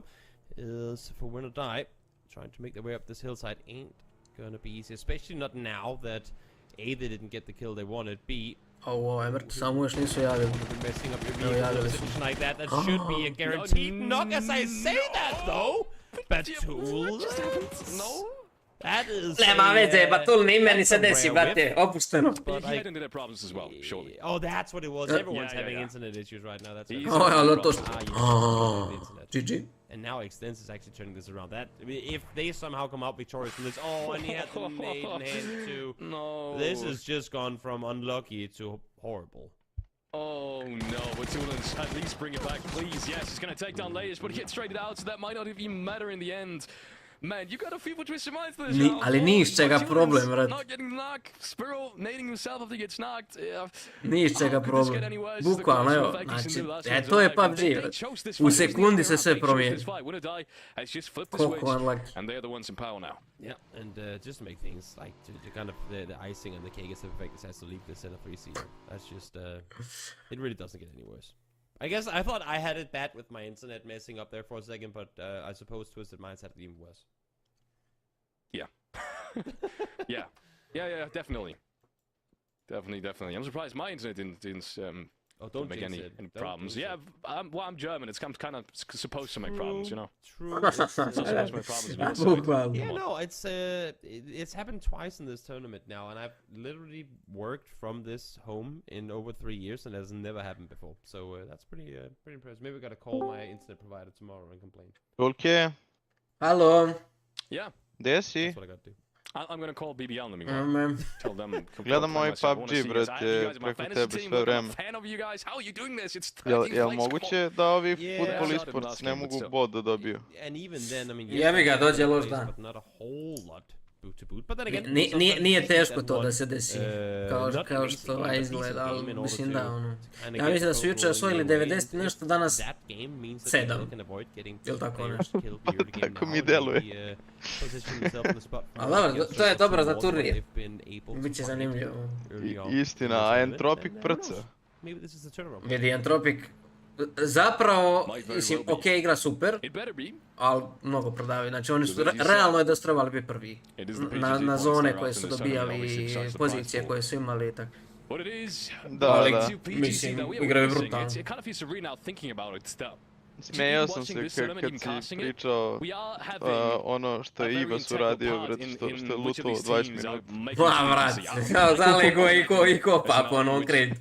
[SPEAKER 5] Is for Win or Die, trying to make their way up this hillside ain't gonna be easy, especially not now that A, they didn't get the kill they wanted, B,
[SPEAKER 2] Ovo je mrtvo, samo još nisu javili.
[SPEAKER 5] messing up your vehicle in a situation like that. That should be a guaranteed knock. As I say that though, Batul.
[SPEAKER 6] No.
[SPEAKER 5] That is.
[SPEAKER 2] Nema veze, Batul ni meni se desi, brate, opušteno.
[SPEAKER 6] But he had internet problems as well, surely.
[SPEAKER 5] Oh, that's what it was. Everyone's having internet issues right now. That's right.
[SPEAKER 2] Oh, ja, to
[SPEAKER 5] internet.
[SPEAKER 2] GG.
[SPEAKER 5] And now Extens is actually turning this around. That if they somehow come out victorious from this, and he had the nade in hand too.
[SPEAKER 6] No.
[SPEAKER 5] This has just gone from unlucky to horrible.
[SPEAKER 6] Oh no, Batulans at least bring it back, please. Yes, he's going to take down Layers, but he gets traded out, so that might not even matter in the end. Man, you got a few twisted minds for this now.
[SPEAKER 2] Ali ni iz čega problem, brat.
[SPEAKER 6] Not getting knocked, Spiro nading himself after he gets knocked.
[SPEAKER 2] Ni iz čega problem. Bukvalno, evo, znači, to je PUBG, brat. U sekundi se sve promijeni. Koliko unlucky.
[SPEAKER 6] And they're the ones in power now.
[SPEAKER 5] Yeah, and just to make things like to kind of the icing on the cake is the fact this has to leave this in a free season. That's just it really doesn't get any worse. I guess I thought I had it bad with my internet messing up there for a second, but I suppose Twisted Minds had it even worse.
[SPEAKER 6] Yeah. yeah, definitely. Definitely. I'm surprised my internet didn't
[SPEAKER 5] don't
[SPEAKER 6] make any problems.
[SPEAKER 5] Yeah,
[SPEAKER 6] I'm German. It's kind of supposed to make problems, you know.
[SPEAKER 5] True.
[SPEAKER 6] It's not supposed to make problems.
[SPEAKER 5] Yeah, no, it's happened twice in this tournament now, and I've literally worked from this home in over 3 years, and it has never happened before. So that's pretty impressive. Maybe we gotta call my internet provider tomorrow and complain.
[SPEAKER 7] Okay.
[SPEAKER 2] Halo.
[SPEAKER 6] Yeah.
[SPEAKER 7] Gdje si?
[SPEAKER 6] That's what I gotta do. I'm gonna call BBL na mi. Tell them.
[SPEAKER 7] Gledam ovaj PUBG, brate, preko tebe sve vreme. Jel moguće da ovi Football eSports ne mogu bod da dobiju?
[SPEAKER 2] Jebi ga, dođe loš dan. Nije teško to da se desi, kao što izgleda, ali mislim da ono... Ja mislim da su jučer osvojili 90 nešto, danas 7. Ili tako nešto?
[SPEAKER 7] Pa tako mi deluje.
[SPEAKER 2] Ali dobro, to je dobro za turnir. Biće zanimljivo.
[SPEAKER 7] Istina, a Entropic prca.
[SPEAKER 2] Vidi, Entropic... Zapravo, mislim, ok, igra super, ali mnogo prodavaju. Znači, oni su, realno je da su trebali biti prvi. Na zone koje su dobijali, pozicije koje su imali i tako.
[SPEAKER 7] Da.
[SPEAKER 2] Mislim, igraju brutalno.
[SPEAKER 7] Smejao sam se kad si pričao ono što je Ibas uradio, što je lutovao 20 minuta.
[SPEAKER 2] Pa, vrat, zalego i kopa po onom kredit.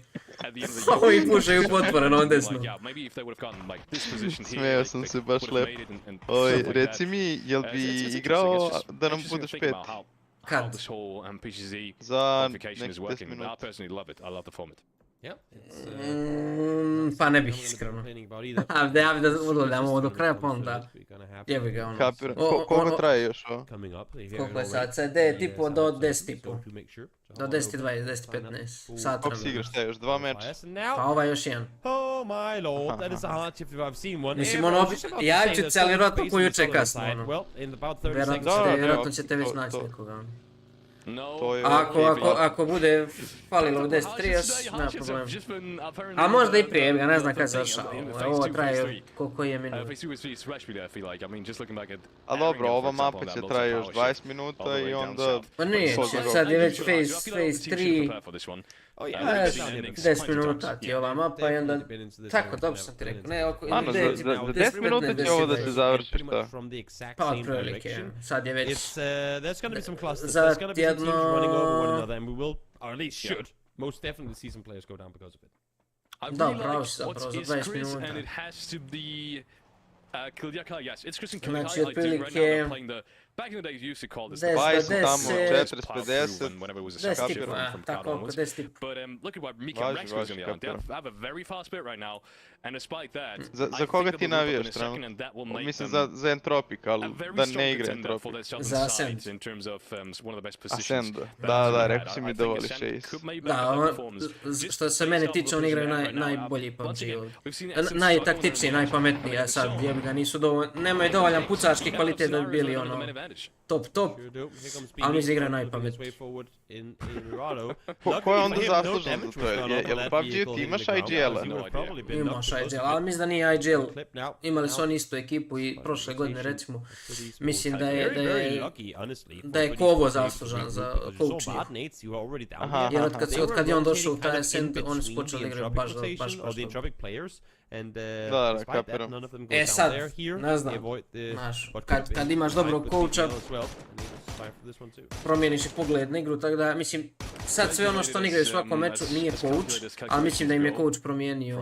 [SPEAKER 2] Ovi pušaju potvoreno on desno.
[SPEAKER 7] Smejao sam se baš lepo. Reci mi, jel bi igrao da nam budeš peti?
[SPEAKER 2] Kad?
[SPEAKER 7] Za nekih 10 minuta.
[SPEAKER 2] Pa ne bih iskreno. Ja bi da odgledam ovo do kraja pa onda jebi ga ono.
[SPEAKER 7] Kapiram. Koliko traje još ovo?
[SPEAKER 2] Koliko je sad? Sad je tipo do 10:30. Do 10:20, 10:15. Sat
[SPEAKER 7] Koliko si igraš, šta je još 2 meča?
[SPEAKER 2] Pa ovaj još jedan.
[SPEAKER 5] Oh my lord, that is a hardship if I've seen one.
[SPEAKER 2] Mislim ono, ja ću cijeli rot po juče kasno ono. Vjerojatno ćete već naći nekoga. Ako bude falilo u 10:30, nema problema. A možda i prije, ja ne znam kada se završava. Ovo traje koliko je minut.
[SPEAKER 7] A dobro, ova mapa će traje još 20 minuta i onda...
[SPEAKER 2] Pa nije, sad je već phase 3. 10 minuta ti je ova mapa i onda... Tako, dobro sam ti rekao.
[SPEAKER 7] Ano, za 10 minuta će ovo da se završi, šta?
[SPEAKER 2] Pa otprilike, sad je već...
[SPEAKER 5] Za
[SPEAKER 2] tjedno... Da, pravo si zapravo, za 20 minuta. Znači, otprilike... 10
[SPEAKER 7] tamo, 40, 50,
[SPEAKER 2] kapiram. Tako, oko 10.
[SPEAKER 7] Za koga ti navijaš trenutno? Mislim za Entropic, ali da ne igra Entropic.
[SPEAKER 2] Za Ascend.
[SPEAKER 7] Ascend, da, rekao si mi da voliš Ace.
[SPEAKER 2] Da, što se mene tiče, oni igraju najbolji PUBG ovdje. Najtaktičniji, najpametniji, a sad jebi ga nisu dovoljno, nemaju dovoljan pucački kvalitet da bi bili ono top, ali mi igraju najpametniji.
[SPEAKER 7] Ko je onda zaslužan za to? Jel u PUBG ti imaš IGL-a?
[SPEAKER 2] Imaš IGL, ali mislim da nije IGL, imali su oni istu ekipu i prošle godine recimo, mislim da je Kovo zaslužan za coaching. Jer od kad je on došao u taj Ascent, oni su počeli igrati baš
[SPEAKER 7] Da, kapiram.
[SPEAKER 2] Sad, ne znam, znaš, kad imaš dobrog coacha, promijeniš i pogled na igru, tako da, mislim, sad sve ono što oni igraju u svakom meču nije coach, ali mislim da im je coach promijenio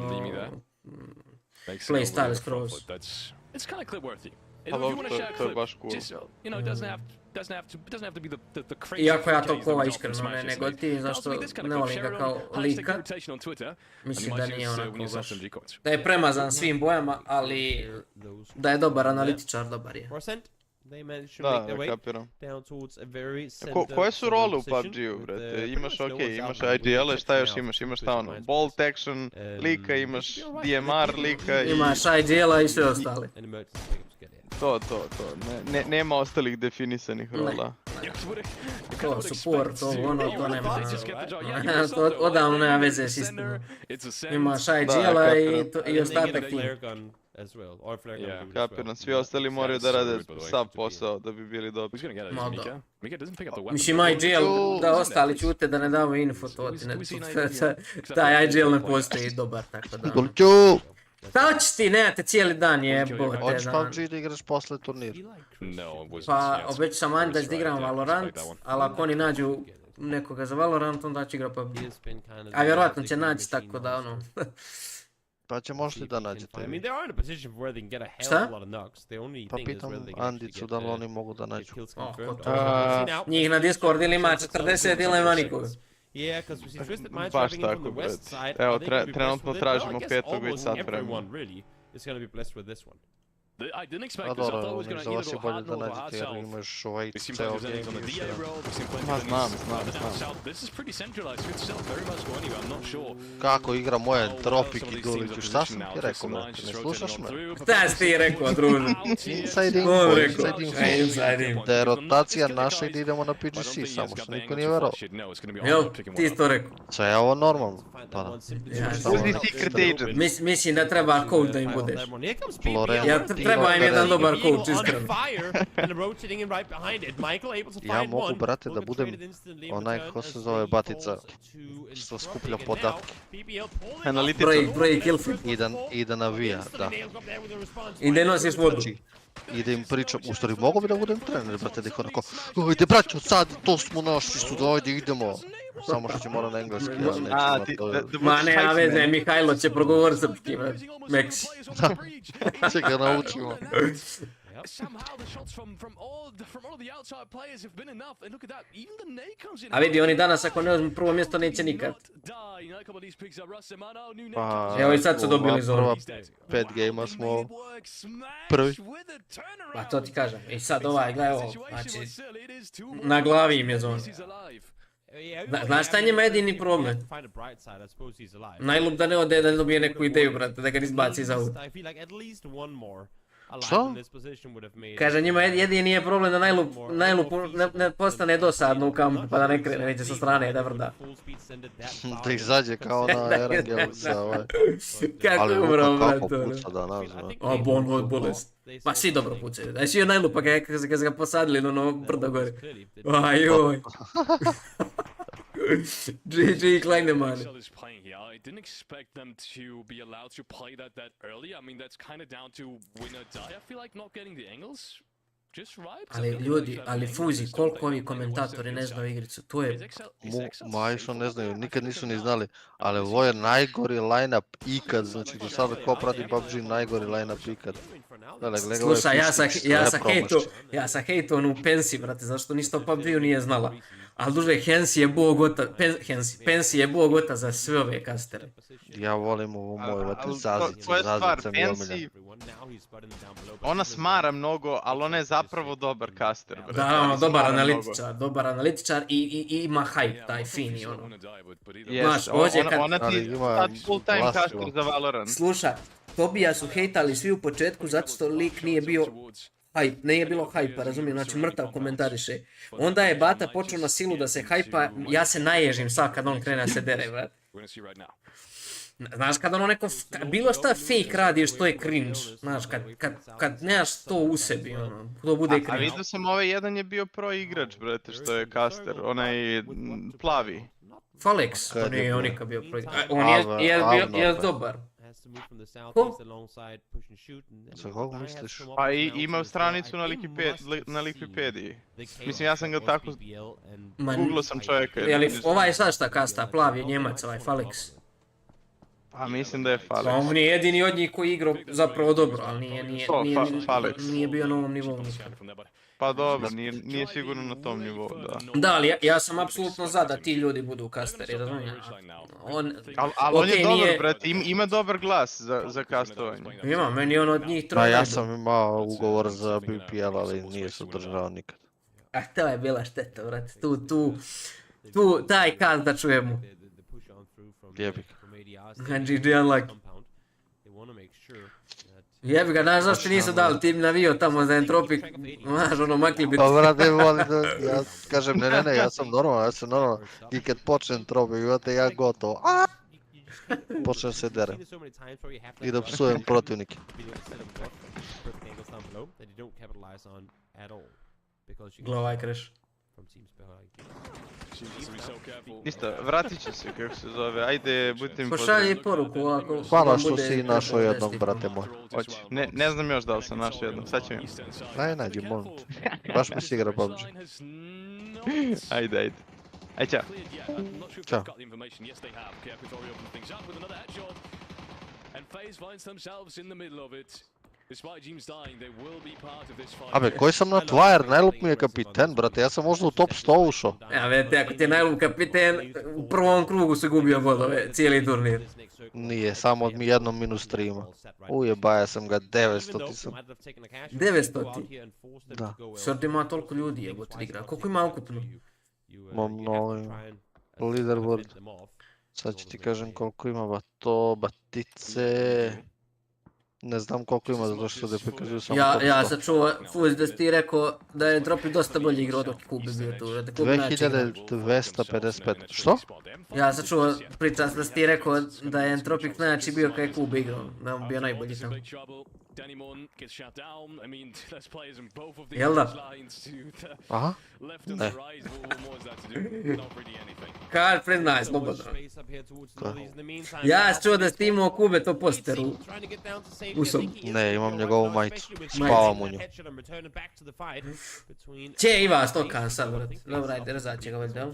[SPEAKER 2] playstyle skroz.
[SPEAKER 7] Ali to je baš cool.
[SPEAKER 2] Iako ja to Kova iskreno ne gotivim, zašto ne volim ga kao lika, mislim da nije onako baš, da je premazan svim bojama, ali da je dobar analitičar, dobar je.
[SPEAKER 5] They managed to make their way
[SPEAKER 7] kapiram.
[SPEAKER 5] down towards a very center.
[SPEAKER 7] Koje su role u
[SPEAKER 5] position
[SPEAKER 7] PUBG-u,
[SPEAKER 5] with,
[SPEAKER 7] brate?
[SPEAKER 5] pretty
[SPEAKER 7] Imaš,
[SPEAKER 5] much no
[SPEAKER 7] okej,
[SPEAKER 5] one's
[SPEAKER 7] imaš
[SPEAKER 5] out.
[SPEAKER 7] IDL-e, šta još
[SPEAKER 5] Now,
[SPEAKER 7] imaš? Imaš
[SPEAKER 5] super
[SPEAKER 7] šta ono,
[SPEAKER 5] nice
[SPEAKER 7] bolt
[SPEAKER 5] plays.
[SPEAKER 7] action lika, imaš DMR lika i...
[SPEAKER 2] Imaš IDL-a i sve ostale.
[SPEAKER 5] An emergency pickups get in.
[SPEAKER 7] To. Nema ostalih definisanih rola.
[SPEAKER 2] To, support, to, ono, to nema. To odavno nema veze s istinom. Imaš IGL-a i ostatak tim.
[SPEAKER 5] As well, or flare gun dude as
[SPEAKER 7] Kapiram,
[SPEAKER 5] well.
[SPEAKER 7] svi ostali moraju da rade sav posao da bi bili dobri.
[SPEAKER 2] Mislim, IGL, da ostali ćute da ne damo info, to ti ne... Taj IGL ne postoji dobar, tako da... Šta hoćeš ti, nemate cijeli dan jebote.
[SPEAKER 8] Hoćeš PUBG da igraš posle turnira?
[SPEAKER 2] Pa, obećao sam Ani da igram Valorant, ali ako oni nađu nekoga za Valorant, onda će igra PUBG. A vjerojatno će naći, tako da ono...
[SPEAKER 8] Pa će možda da nađete.
[SPEAKER 5] I mean, they are in a position where they can get a hell of a lot of knocks. The only
[SPEAKER 8] Pa
[SPEAKER 5] thing is whether
[SPEAKER 8] pitam
[SPEAKER 5] they can actually
[SPEAKER 8] Andicu
[SPEAKER 5] get
[SPEAKER 8] da li oni mogu da nađu.
[SPEAKER 5] kills
[SPEAKER 2] ko
[SPEAKER 5] confirmed.
[SPEAKER 2] to? Njih na Discord ili ima 40 ili nema nikoga.
[SPEAKER 5] Yeah, because we see Twisted Minds
[SPEAKER 7] Baš
[SPEAKER 5] driving in from
[SPEAKER 7] tako,
[SPEAKER 5] the west
[SPEAKER 7] brate.
[SPEAKER 5] side.
[SPEAKER 7] Evo,
[SPEAKER 5] Are they gonna be
[SPEAKER 7] trenutno
[SPEAKER 5] blessed with it?
[SPEAKER 7] tražimo
[SPEAKER 5] Well, I guess
[SPEAKER 7] petog već
[SPEAKER 5] almost
[SPEAKER 7] sat vremena.
[SPEAKER 5] everyone really is gonna be blessed with this one.
[SPEAKER 6] I didn't expect
[SPEAKER 8] Pa
[SPEAKER 6] this. I thought it
[SPEAKER 8] dobro,
[SPEAKER 6] was going to
[SPEAKER 8] za vas
[SPEAKER 6] either
[SPEAKER 8] je
[SPEAKER 6] go
[SPEAKER 8] bolje
[SPEAKER 6] hard
[SPEAKER 8] da
[SPEAKER 6] mode or hard
[SPEAKER 8] nađete jer
[SPEAKER 6] south.
[SPEAKER 8] imaš ovaj
[SPEAKER 6] It seems
[SPEAKER 8] ceo
[SPEAKER 6] like there's
[SPEAKER 8] game
[SPEAKER 6] on the
[SPEAKER 8] i
[SPEAKER 6] DA
[SPEAKER 8] sve.
[SPEAKER 6] road, it seems like
[SPEAKER 7] Ma,
[SPEAKER 6] there's
[SPEAKER 7] znam.
[SPEAKER 6] down south. This is pretty centralized. Could still very much go anywhere. I'm not sure.
[SPEAKER 8] Kako igra moje Tropik i Duliću, šta sam ti rekao, brate, ne slušaš me?
[SPEAKER 2] Šta si ti rekao, druže?
[SPEAKER 8] Inside
[SPEAKER 2] Ko
[SPEAKER 8] info,
[SPEAKER 2] rekao?
[SPEAKER 8] inside info.
[SPEAKER 2] Inside info.
[SPEAKER 8] Da je rotacija naša i da idemo na PGC, samo što niko nije verao.
[SPEAKER 2] Jel, ti si to rekao?
[SPEAKER 8] Sve je ovo normalno. Pa da.
[SPEAKER 7] Who's the secret agent?
[SPEAKER 2] Mislim da treba coach da im budeš.
[SPEAKER 5] Here comes
[SPEAKER 8] Florent.
[SPEAKER 2] Ja treba im jedan dobar coach, iskreno.
[SPEAKER 8] Ja mogu, brate, da budem onaj, ko se zove Batica, što skuplja podatke
[SPEAKER 7] Analitičar.
[SPEAKER 2] Broj kill feed.
[SPEAKER 8] i da navija, da.
[SPEAKER 2] I da nosiš vodu.
[SPEAKER 8] I da im pričam, u stvari mogu bi da budem trener, brate, da ih onako, ajde braćo, sad to smo našli su, ajde idemo. Samo što će mora na engleski, ja neću.
[SPEAKER 2] Ma nema veze, Mihajlo će progovoriti srpski, Meksi.
[SPEAKER 8] Će ga naučimo.
[SPEAKER 6] Somehow the shots from all of the outside players have been enough. And look at that, even the Nyno comes in.
[SPEAKER 2] A vidi, oni danas ako ne uzmu prvo mjesto neće nikad.
[SPEAKER 8] Pa,
[SPEAKER 2] Evo i sad su dobili zonu.
[SPEAKER 8] 5 gejma smo prvi.
[SPEAKER 2] Pa to ti kažem. I sad ovaj, gledaj ovo, znači, na glavi im je zona. Znaš šta je njima jedini problem? Najlup da ne ode da ne dobije neku ideju, brate, da ga izbaci iz auta.
[SPEAKER 8] Što?
[SPEAKER 2] Kaže, njima jedini je problem da najlup ne postane dosadno u kampu pa da ne krene, neće sa strane da vrda.
[SPEAKER 8] Da izađe kao na Erangel sa ovaj.
[SPEAKER 2] Kako je umrao, brate.
[SPEAKER 8] Ali Luka kako puca danas, brate.
[SPEAKER 2] A bon od bolest. Pa svi dobro pucaju. Da je svi najlup pa kad ga posadili na ono brdo gore. Ajoj. GG Kleineman.
[SPEAKER 6] I didn't expect them to be allowed to play that early. I mean, that's kind of down to win or die. I feel like not getting the angles.
[SPEAKER 2] Ali ljudi, ali Fuzi, koliko ovi komentatori ne znaju igricu, to je...
[SPEAKER 8] Majšo ne znaju, nikad nisu ni znali, ali ovo je najgori line-up ikad, znači do sada ko prati PUBG najgori line-up ikad.
[SPEAKER 2] Slušaj, ja sam hejto onu Pensi, brate, zašto ništa o PUBG-u nije znala. Ali duže, Pensi je bog ota za sve ove kastere.
[SPEAKER 8] Ja volim ovo moje, vate, Zazica mi je omiljen.
[SPEAKER 7] Ona smara mnogo, ali ona je zapravo dobar caster.
[SPEAKER 2] Da, dobar analitičar i ima hype, taj fini, ono.
[SPEAKER 7] Znaš, ona ti sad full time caster za Valorant.
[SPEAKER 2] Slušaj, Tobija su hejtali svi u početku zato što lik nije bio hype, nije bilo hype-a, razumijem, znači mrtav komentariše. Onda je Bata počeo na silu da se hype-a, ja se naježim sad kad on krene da se dere, brat. Znaš, kad ono neko, bilo šta fake radiš, to je cringe, znaš, kad nemaš to u sebi, ono, to bude cringe.
[SPEAKER 7] A vidio sam ovaj jedan je bio pro igrač, brate, što je caster, onaj plavi.
[SPEAKER 2] Falex, on je nikad bio pro igrač, on je dobar. Ko?
[SPEAKER 8] Za kog misliš?
[SPEAKER 7] Pa ima stranicu na Wikipediji. Mislim, ja sam ga tako, googlao sam čovjeka.
[SPEAKER 2] Ovaj sad šta kasta, plavi je Njemac, ovaj Falex.
[SPEAKER 7] A mislim da je Fale.
[SPEAKER 2] On je jedini od njih koji igrao zapravo dobro, ali nije bio na ovom nivou nikad.
[SPEAKER 7] Pa dobro, nije sigurno na tom nivou, da.
[SPEAKER 2] Da, ali ja sam apsolutno za da ti ljudi budu kasteri, razumiješ?
[SPEAKER 7] Ali on je dobar, brate, ima dobar glas za kastovanje.
[SPEAKER 2] Ima, meni je on od njih
[SPEAKER 8] troje. Ja sam imao ugovor za BPL, ali nije se održao nikad.
[SPEAKER 2] Ah, to je bila šteta, brate, tu, taj kast da čujemo.
[SPEAKER 8] Jebik.
[SPEAKER 2] GG unlucky. Jebi ga, znaš zašto nisu dali, ti navio tamo za Entropik, znaš ono makli biti.
[SPEAKER 8] Pa brate, volim da, ja kažem ne, ja sam normalno, i kad počnem Entropik, brate, ja gotovo, počnem se derem i da psujem protivnike.
[SPEAKER 2] Glava je kreš.
[SPEAKER 7] Isto, vratit će se kako se zove, ajde budem
[SPEAKER 2] pošalji poruku ako...
[SPEAKER 8] Hvala što si našao jednog, brate moj.
[SPEAKER 7] Hoće, ne znam još da li sam našao jednog, sad ću im.
[SPEAKER 8] Nađi, molim te. Baš mi si igra PUBG.
[SPEAKER 7] Ajde. Aj, čao.
[SPEAKER 8] Ćao. Abe, koji sam na Twire, najlup mi je kapiten, brate, ja sam možda u top 100 ušao.
[SPEAKER 2] Ja, vedete, ako ti je najlup kapiten, u prvom krugu se gubio bodove, cijeli turnir.
[SPEAKER 8] Nije, samo od mi jednom -3 ima. Ujebaja sam ga, 900 ti sam.
[SPEAKER 2] 900 ti?
[SPEAKER 8] Da.
[SPEAKER 2] Srd ima toliko ljudi jebote igra, koliko ima ukupno?
[SPEAKER 8] Mam novim leaderboard. Sad ću ti kažem koliko ima batice. Ne znam koliko ima zato što da prikazuju samo top 100.
[SPEAKER 2] Ja sam čuo, Fuzi, da si ti rekao da je Entropik dosta bolji igrao dok je Kubi bio tu.
[SPEAKER 8] 2255, što?
[SPEAKER 2] Ja sam čuo, pričam da si ti rekao da je Entropik najjači bio kada je Kubi igrao, da on bio najbolji tamo. Jel da?
[SPEAKER 8] Aha, ne.
[SPEAKER 2] Kad priznaj, slobodno. Ja sam čuo da si ti imao Kube to poster u sobu.
[SPEAKER 8] Ne, imam njegovu majicu, spavam u nju.
[SPEAKER 2] Če ima stokan sad, brat? Dobro, ajde, rezat će ga već, jel?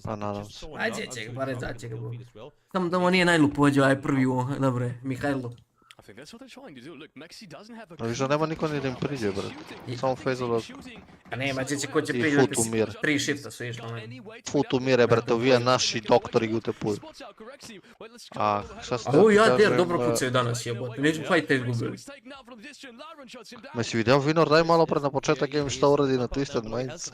[SPEAKER 8] Pa nadam se.
[SPEAKER 2] Ajde će ga, pa rezat će ga. Samo da mu nije najlup pođeo, aj prvi u ovo, dobro je, Mihajlo.
[SPEAKER 8] A viš da nema niko ni da im priđe, brate. Samo Fejzova
[SPEAKER 2] A nema, će ko će
[SPEAKER 8] i
[SPEAKER 2] priđe,
[SPEAKER 8] Futumir.
[SPEAKER 2] 3 shifta su išlo.
[SPEAKER 8] Futumire, brate, ovije naši doktori ga utepuju. A, šta ste
[SPEAKER 2] Ovo ja der dobro kucaju danas jebote, neću fajta izgubili.
[SPEAKER 8] Me si vidio Vinor, daj malo pred na početak game šta uradi na Twisted Minds.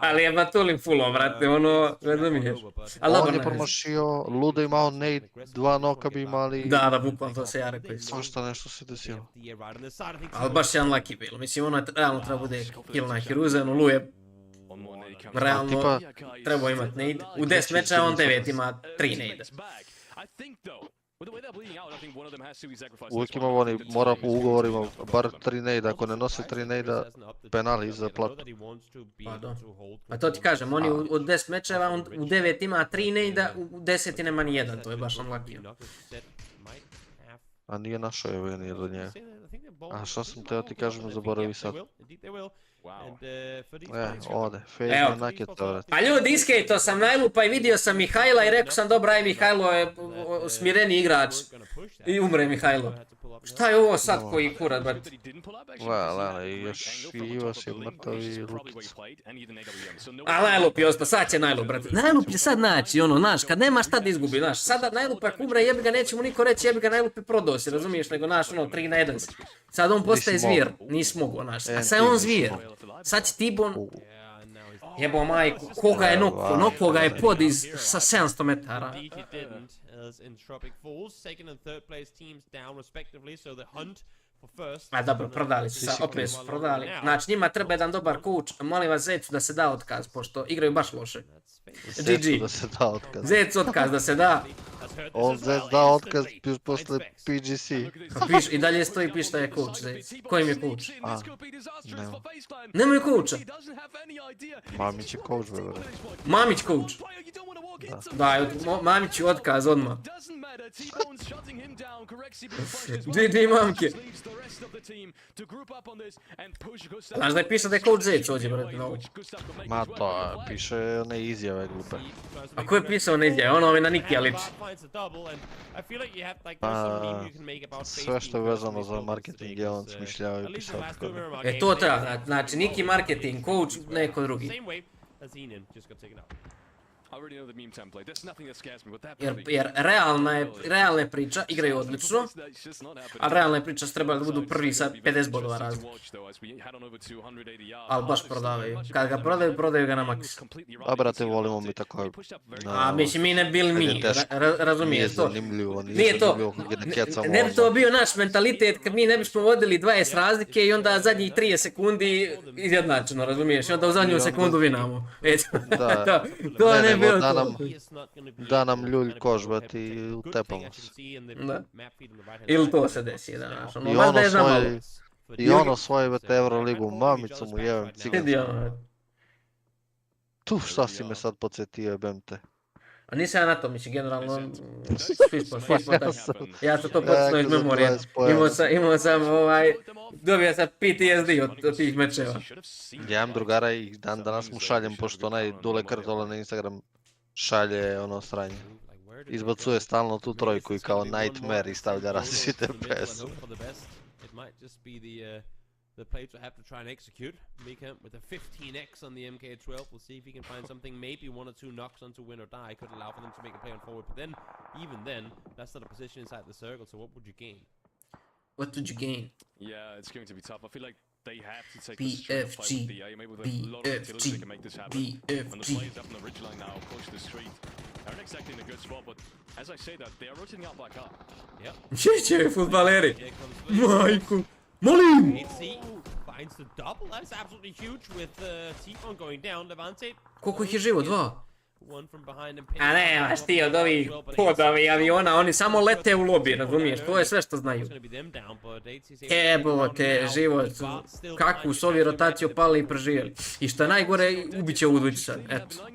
[SPEAKER 2] Ali je Batulin fullo, brate, ono, razumiješ.
[SPEAKER 8] On je promašio, Ludo imao nade, 2 noka bi imali.
[SPEAKER 2] Da, bukvalno to se ja rekao.
[SPEAKER 8] Svašta nešto se desilo.
[SPEAKER 2] Ali baš je unlucky bilo, mislim ono realno treba bude kill na Hiruzenu, Lu je realno trebao imat nade. U 10 meča on 9 ima 3 nade.
[SPEAKER 8] Uvijek ima oni, mora po ugovorima bar 3 nade, ako ne nose 3 nade, penali za platu.
[SPEAKER 2] Pa do. A to ti kažem, oni od 10 mečeva, on u 9 ima 3 nade, u 10 nema ni jedan, to je baš unlucky.
[SPEAKER 8] A nije našao je nije do njega. A što sam teo ti kažem, zaboravi sad. Ode, Fejz naketao.
[SPEAKER 2] A ljudi, iskejto sam najlupa i vidio sam Mihajla i rekao sam dobra, aj Mihajlo je smireni igrač. I umre Mihajlo. Šta je ovo sad koji kurat, brat?
[SPEAKER 8] Lele, i još i Ivas je mrtav i Lukica.
[SPEAKER 2] A najlup je ostao, sad će najlup, brate. Najlup je sad naći, ono, znaš, kad nema šta da izgubi, znaš. Sada najlup ako umre, jebi ga, neće mu niko reći, jebi ga, najlup je prodao si, razumiješ, nego, znaš, ono, 3 na 1 si. Sad on postaje zvir, nisi mogo, znaš. A sad je on zvir. Sad će Tibon... Jebo majku, koga je noko ga je pod sa 700 metara. A dobro, prodali su, opet su prodali. Znači njima treba jedan dobar coach, molim vas Zecu da se da otkaz, pošto igraju baš loše.
[SPEAKER 8] Zecu da se da otkaz.
[SPEAKER 2] Zecu otkaz da se da.
[SPEAKER 8] On Zec da otkaz posle PGC.
[SPEAKER 2] I dalje stoji piše da je coach Zec. Kojim je coach?
[SPEAKER 8] Nema.
[SPEAKER 2] Nemaju coacha.
[SPEAKER 8] Mamić je coach, bebe.
[SPEAKER 2] Mamić coach? Da, Mamić je otkaz odmah. Dvije mamke. Znaš da je piše da je coach Zec ovdje, brate, na ovo.
[SPEAKER 8] Ma to, piše one izjave glupe.
[SPEAKER 2] A ko je pisao one izjave? Ono na Nikija liči.
[SPEAKER 8] Sve što je vezano za marketing je on smišljao i pisao.
[SPEAKER 2] To treba, znači Niki marketing, coach, neko drugi. Jer realna je priča, igraju odlično, ali realna je priča su trebali da budu prvi sa 50 bodova razlika. Ali baš prodavaju. Kad ga prodaju ga na maks.
[SPEAKER 8] A brate, volimo mi tako...
[SPEAKER 2] A mislim, mi ne bili mi, razumiješ to?
[SPEAKER 8] Nije zanimljivo kad ne kecamo.
[SPEAKER 2] Ne bi to bio naš mentalitet kad mi ne bismo vodili 20 razlike i onda zadnjih 30 sekundi izjednačeno, razumiješ? I onda u zadnju sekundu vinamo. To ne bi
[SPEAKER 8] da nam ljulj koš, brate, i utepamo se.
[SPEAKER 2] Ili to se desi, da, znaš,
[SPEAKER 8] I ono svoje, brate, Euroligu, mamicu mu jevem cigan. Tu, šta si me sad podsjetio, jebem te.
[SPEAKER 2] A nisam ja na to, mislim, generalno, ja sam to potisno iz memorije. Imao sam dobio sam PTSD od tih mečeva.
[SPEAKER 8] Ja imam drugara i dan danas mu šaljem, pošto onaj Dule Krtola na Instagram šalje ono sranje. Izbacuje stalno tu trojku i kao nightmare i stavlja različite pesme.
[SPEAKER 5] The play to have to try and execute. Mika with a 15x on the MK12. We'll see if he can find something. Maybe one or two knocks onto win or die could allow for them to make a play on forward. But then, even then, that's not a position inside the circle. So what would you gain?
[SPEAKER 2] What would you gain?
[SPEAKER 6] Yeah, it's going to be tough. I feel like they have to take a straight fight with the A. Maybe with a lot of kills they can make this happen. When the players up on the ridgeline now push the street. They're not exactly in a good spot, but as I say that, they are rotating out back up.
[SPEAKER 5] Yep.
[SPEAKER 2] Čeće, futbaleri! Majku! Molim!
[SPEAKER 5] Finds the double. That's absolutely huge with T-Phone going down. Levante.
[SPEAKER 2] Koliko ih je živo? Dva?
[SPEAKER 5] One from behind him.
[SPEAKER 2] A nemaš ti od ovih podovi aviona, oni samo lete u lobi, razumiješ? To je sve što znaju. Jebote, život. Kakvu su ovi rotaciju pali i preživjeli. I što je najgore, ubit će Udović sad, eto.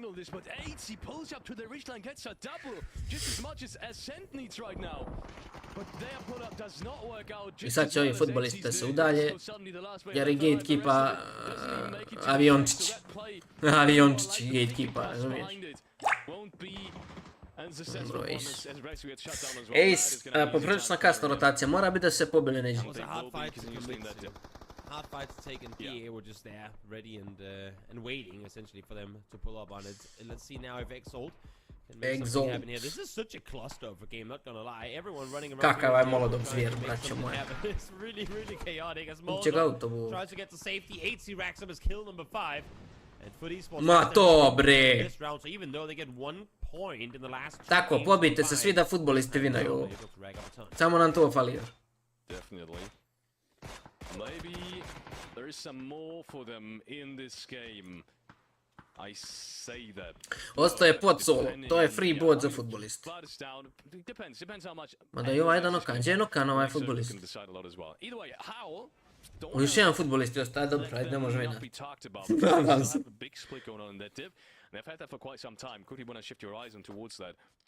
[SPEAKER 2] I sad će ovi futbolisti da se udalje, jer je gatekeepa aviončić. Aviončić i gatekeepa, razumiješ? Dobro, Ace, poprilična kasna rotacija, mora biti da se pobili neđe.
[SPEAKER 5] Hard fights taken. DA were just there, ready and waiting essentially for them to pull up on it. And let's see now if Exalt can make something happen here. This is such a cluster of a game, not gonna lie. Everyone running around.
[SPEAKER 2] Kakav je molodog zvijer, braćo moje.
[SPEAKER 5] It's really chaotic as Molotov tries to get to safety. 8C racks up his kill number 5. And for eSports,
[SPEAKER 2] ma to bre!
[SPEAKER 5] This round, so even though they get 1 point in the last
[SPEAKER 2] tako, pobijte se svi da futbolisti vinaju ovo. Samo nam to fali još.
[SPEAKER 6] Definitely. Maybe there is some more for them in this game. I say that.
[SPEAKER 2] Ostaje pod solo, to je free bod za futboliste. Mada i ovaj jedan okan, gdje je nokan ovaj futbolist? Još jedan futbolist je ostaje, dobro, ajde, ne može vinati. Nadam se.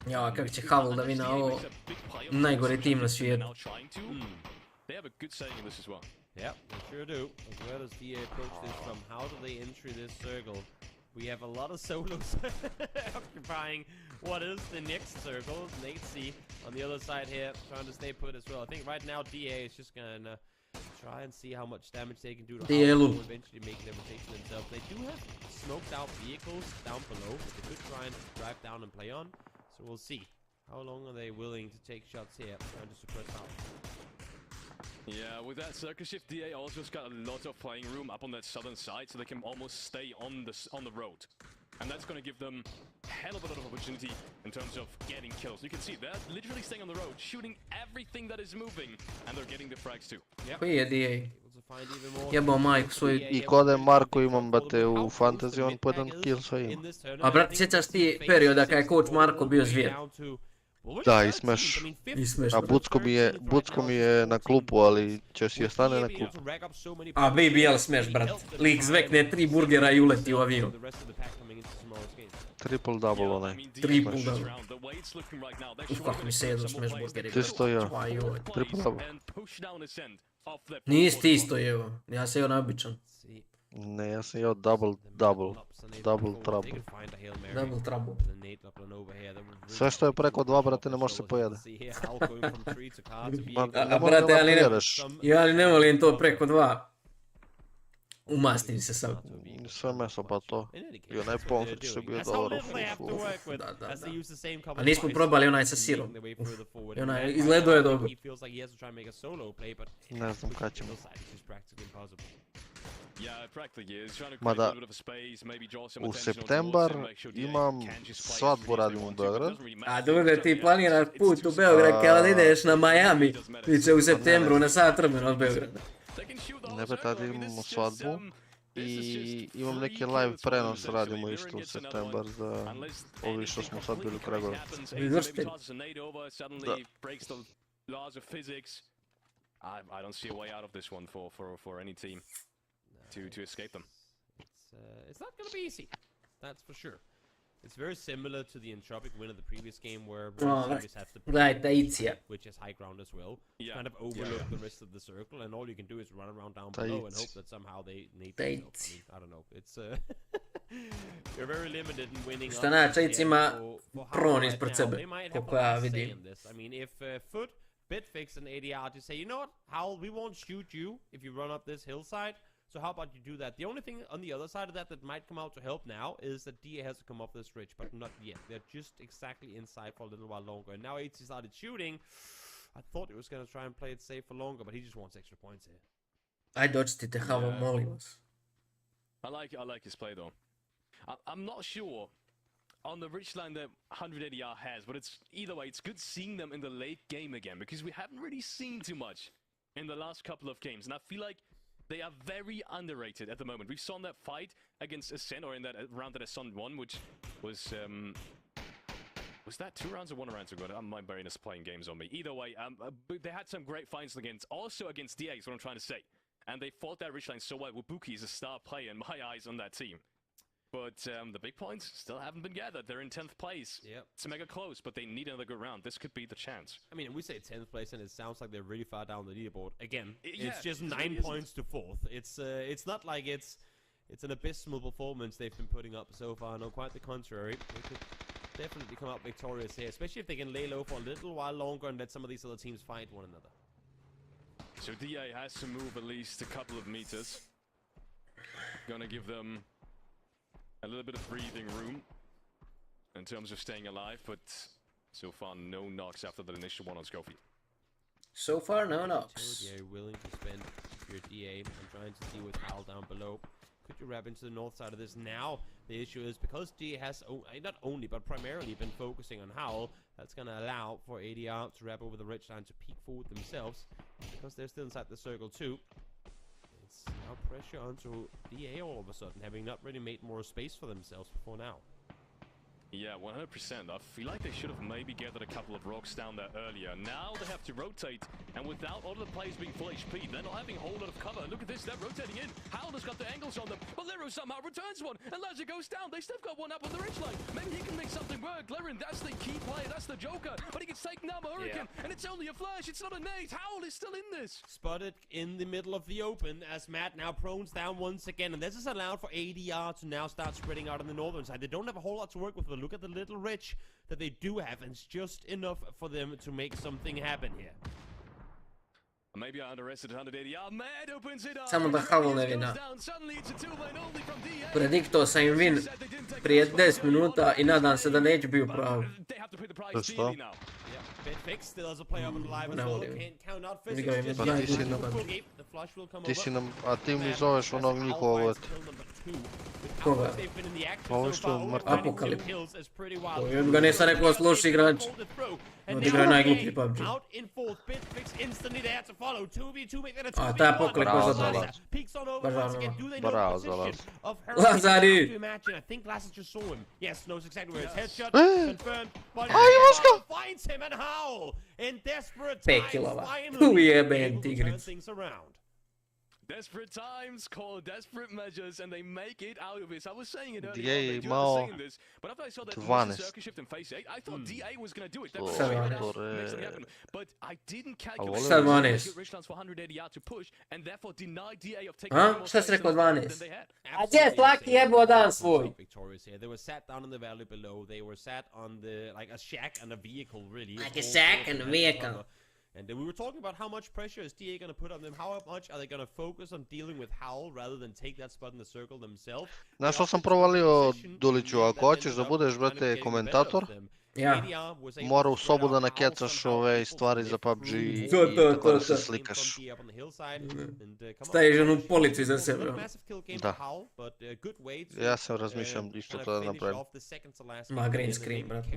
[SPEAKER 2] Ja, kako će Havel da vina ovo, najgori tim na svijetu.
[SPEAKER 6] They have a good saying in this as well.
[SPEAKER 5] Yep, they sure do. As well as DA approach this from how do they enter this circle? We have a lot of solos occupying what is the next circle. Nate C on the other side here trying to stay put as well. I think right now DA is just gonna try and see how much damage they can do to eventually make their rotation themselves. They do have smoked out vehicles down below that they could try and drive down and play on. So we'll see. How long are they willing to take shots here, trying to suppress out?
[SPEAKER 6] Yeah, with that circle shift, DA also got a lot of playing room up on that southern side, so they can almost stay on the road. And that's going to give them hell of a lot of opportunity in terms of getting kills. You can see they're literally staying on the road, shooting everything that is moving, and they're getting the frags too.
[SPEAKER 2] Koji je DA? Jebao majku svoju.
[SPEAKER 8] I kode Marko imam, bate, u fantasy, on po jedan kill sve ima.
[SPEAKER 2] A brate, sjećaš ti perioda kada je coach Marko bio zvijer?
[SPEAKER 8] Da, i smeš. A Bucko mi je na klupu, ali Česi ostane na klupu.
[SPEAKER 2] A BBL smeš, brat. Lik zvekne 3 burgera i uleti u avion.
[SPEAKER 8] Triple double onaj.
[SPEAKER 2] Triple double. Kako mi se jedu smash burgeri.
[SPEAKER 8] Ti isto jeo.
[SPEAKER 2] Aj joj.
[SPEAKER 8] Triple double.
[SPEAKER 2] Nisi ti isto jeo. Ja sam jeo naobičan.
[SPEAKER 8] Ne, ja sam jeo double double. Double trouble.
[SPEAKER 2] Double trouble.
[SPEAKER 8] Sve što je preko 2, brate, ne može se pojede.
[SPEAKER 2] A brate, ali ne volim to preko 2. Umastim se sam.
[SPEAKER 8] Sve meso pa to. I onaj pomfrit što je bio dobar u fufu.
[SPEAKER 2] Da. A nismo probali onaj sa sirom. I onaj izgledao je dobro.
[SPEAKER 8] Ne znam kad ćemo. Mada u septembar imam svadbu radim u Beogradu.
[SPEAKER 2] A drugo ti planiraš put u Beograd kada ideš na Miami. Ti će u septembru na sat vremena od Beograda.
[SPEAKER 8] Ne be, tada imamo svadbu i imam neki live prenos radimo isto u septembar za ovi što smo sad bili u Kragovicu.
[SPEAKER 2] Izvršitelj.
[SPEAKER 8] Da.
[SPEAKER 6] I don't see a way out of this one for any team to escape them.
[SPEAKER 5] It's not going to be easy. That's for sure. It's very similar to the Entropic win of the previous game where one team just has to play, which is high ground as well. You kind of overlook the rest of the circle, and all you can do is run around down below and hope that somehow they need to. I don't know. It's you're very limited in winning.
[SPEAKER 2] Šta Čajc ima Pron ispred sebe, koliko ja vidim.
[SPEAKER 5] I mean, if Foot, Bitfix and ADR just say, you know what, Howl, we won't shoot you if you run up this hillside. So how about you do that? The only thing on the other side of that might come out to help now is that DA has to come off this ridge, but not yet. They're just exactly inside for a little while longer. And now HC started shooting. I thought he was going to try and play it safe for longer, but he just wants extra points here.
[SPEAKER 2] I dodged it, molim vas.
[SPEAKER 6] I like his play though. I'm not sure on the ridge line that 180R has, but it's either way, it's good seeing them in the late game again because we haven't really seen too much in the last couple of games, and I feel like they are very underrated at the moment. We've seen that fight against Ascent, or in that round that Ascent won, which was that 2 rounds or 1 round ago? My brain is playing games on me. Either way, they had some great fights also against DA is what I'm trying to say. And they fought that ridgeline so well. Wubuki is a star player in my eyes on that team. But the big points still haven't been gathered. They're in 10th place.
[SPEAKER 5] Yep.
[SPEAKER 6] It's mega close, but they need another good round. This could be the chance.
[SPEAKER 5] I mean, we say 10th place, and it sounds like they're really far down the leaderboard. Again,
[SPEAKER 6] Yeah,
[SPEAKER 5] it's just
[SPEAKER 6] it
[SPEAKER 5] 9
[SPEAKER 6] really
[SPEAKER 5] points to 4th. It's not like it's an abysmal performance they've been putting up so far. No, quite the contrary. They could definitely come out victorious here, especially if they can lay low for a little while longer and let some of these other teams fight one another.
[SPEAKER 6] So DA has to move at least a couple of meters. Gonna give them a little bit of breathing room in terms of staying alive, but so far no knocks after the initial one on Scofield.
[SPEAKER 2] So far, no knocks.
[SPEAKER 5] So DA willing to spend your DA and trying to deal with Hal down below. Could you wrap into the north side of this now? The issue is because DA has not only but primarily been focusing on Howl, that's going to allow for ADR to wrap over the ridgeline to peek forward themselves because they're still inside the circle too. It's now pressure onto DA all of a sudden, having not really made more space for themselves before now.
[SPEAKER 6] Yeah, 100%. I feel like they should have maybe gathered a couple of rocks down there earlier. Now they have to rotate, and without all of the players being full HP, they're not having a whole lot of cover. Look at this, they're rotating in. Howl has got the angles on them. Bolero somehow returns one, and Lazar goes down. They still got one up on the ridgeline. Maybe he can make something work. Laren, that's the key player, that's the Joker. But he gets taken down by Hurricane, and it's only a flash, it's not a nade. Howl is still in this.
[SPEAKER 5] Spotted in the middle of the open as Matt now prones down once again, and this is allowed for ADR to now start spreading out on the northern side. They don't have a whole lot to work with, but look at the little ridge that they do have, and it's just enough for them to make something happen here.
[SPEAKER 6] Maybe I underestimated 180. Mad opens it up.
[SPEAKER 2] Samo da Howl ne vina. Predikto sam im win prije 10 minuta i nadam se da neću bio pravi.
[SPEAKER 8] Što?
[SPEAKER 5] Bitfix still has a play up and alive as well. Can't count out physics.
[SPEAKER 8] Ti si nam, a ti mi zoveš onog njihovog.
[SPEAKER 2] Koga?
[SPEAKER 8] Ovo što je mrtav.
[SPEAKER 2] Apokalip. Ja bi ga nisam rekao sluši igrač. Odigrao je najgluplji PUBG. A taj Apokalip je zadala.
[SPEAKER 8] Bravo za vas.
[SPEAKER 2] Lazari! Pekilova. Ujeben tigric.
[SPEAKER 6] Desperate times call desperate measures, and they make it out of this. I was saying it earlier.
[SPEAKER 8] DA
[SPEAKER 6] They do
[SPEAKER 8] imao
[SPEAKER 6] saying this, but after I saw that
[SPEAKER 8] 12.
[SPEAKER 6] circuit shift in phase 8, I thought DA was gonna do it. That
[SPEAKER 8] To-
[SPEAKER 6] was
[SPEAKER 8] to
[SPEAKER 6] makes
[SPEAKER 8] re-
[SPEAKER 6] it happen. But I didn't
[SPEAKER 8] A
[SPEAKER 6] calculate
[SPEAKER 8] volio
[SPEAKER 2] Sad
[SPEAKER 8] bi-
[SPEAKER 2] Vanes.
[SPEAKER 6] Richlands for 180 yards to push, and therefore denied DA of taking
[SPEAKER 2] A?
[SPEAKER 6] more
[SPEAKER 2] Šta si
[SPEAKER 6] space
[SPEAKER 2] rekao
[SPEAKER 6] than
[SPEAKER 2] 12?
[SPEAKER 6] they had.
[SPEAKER 2] A gdje je Flaki jebao dan svoj?
[SPEAKER 5] Victorious here. They were sat down in the valley below. They were sat on the like a shack and a vehicle, really.
[SPEAKER 2] Like a
[SPEAKER 5] All
[SPEAKER 2] shack
[SPEAKER 5] four of
[SPEAKER 2] and
[SPEAKER 5] them
[SPEAKER 2] a
[SPEAKER 5] had
[SPEAKER 2] vehicle.
[SPEAKER 5] cover. And we were talking about how much pressure is DA gonna put on them. How much are they gonna focus on dealing with Howl rather than take that spot in the circle themselves?
[SPEAKER 8] Znaš što sam provalio, Duliću, ako hoćeš da budeš, brate, komentator,
[SPEAKER 2] Ja.
[SPEAKER 8] mora u sobu da nakecaš ove stvari za PUBG i
[SPEAKER 2] To.
[SPEAKER 8] tako da se slikaš.
[SPEAKER 2] Staviš onu policu iza sebe.
[SPEAKER 8] Da. Ja sam razmišljam isto to da napravim.
[SPEAKER 2] Ma, green screen, brate.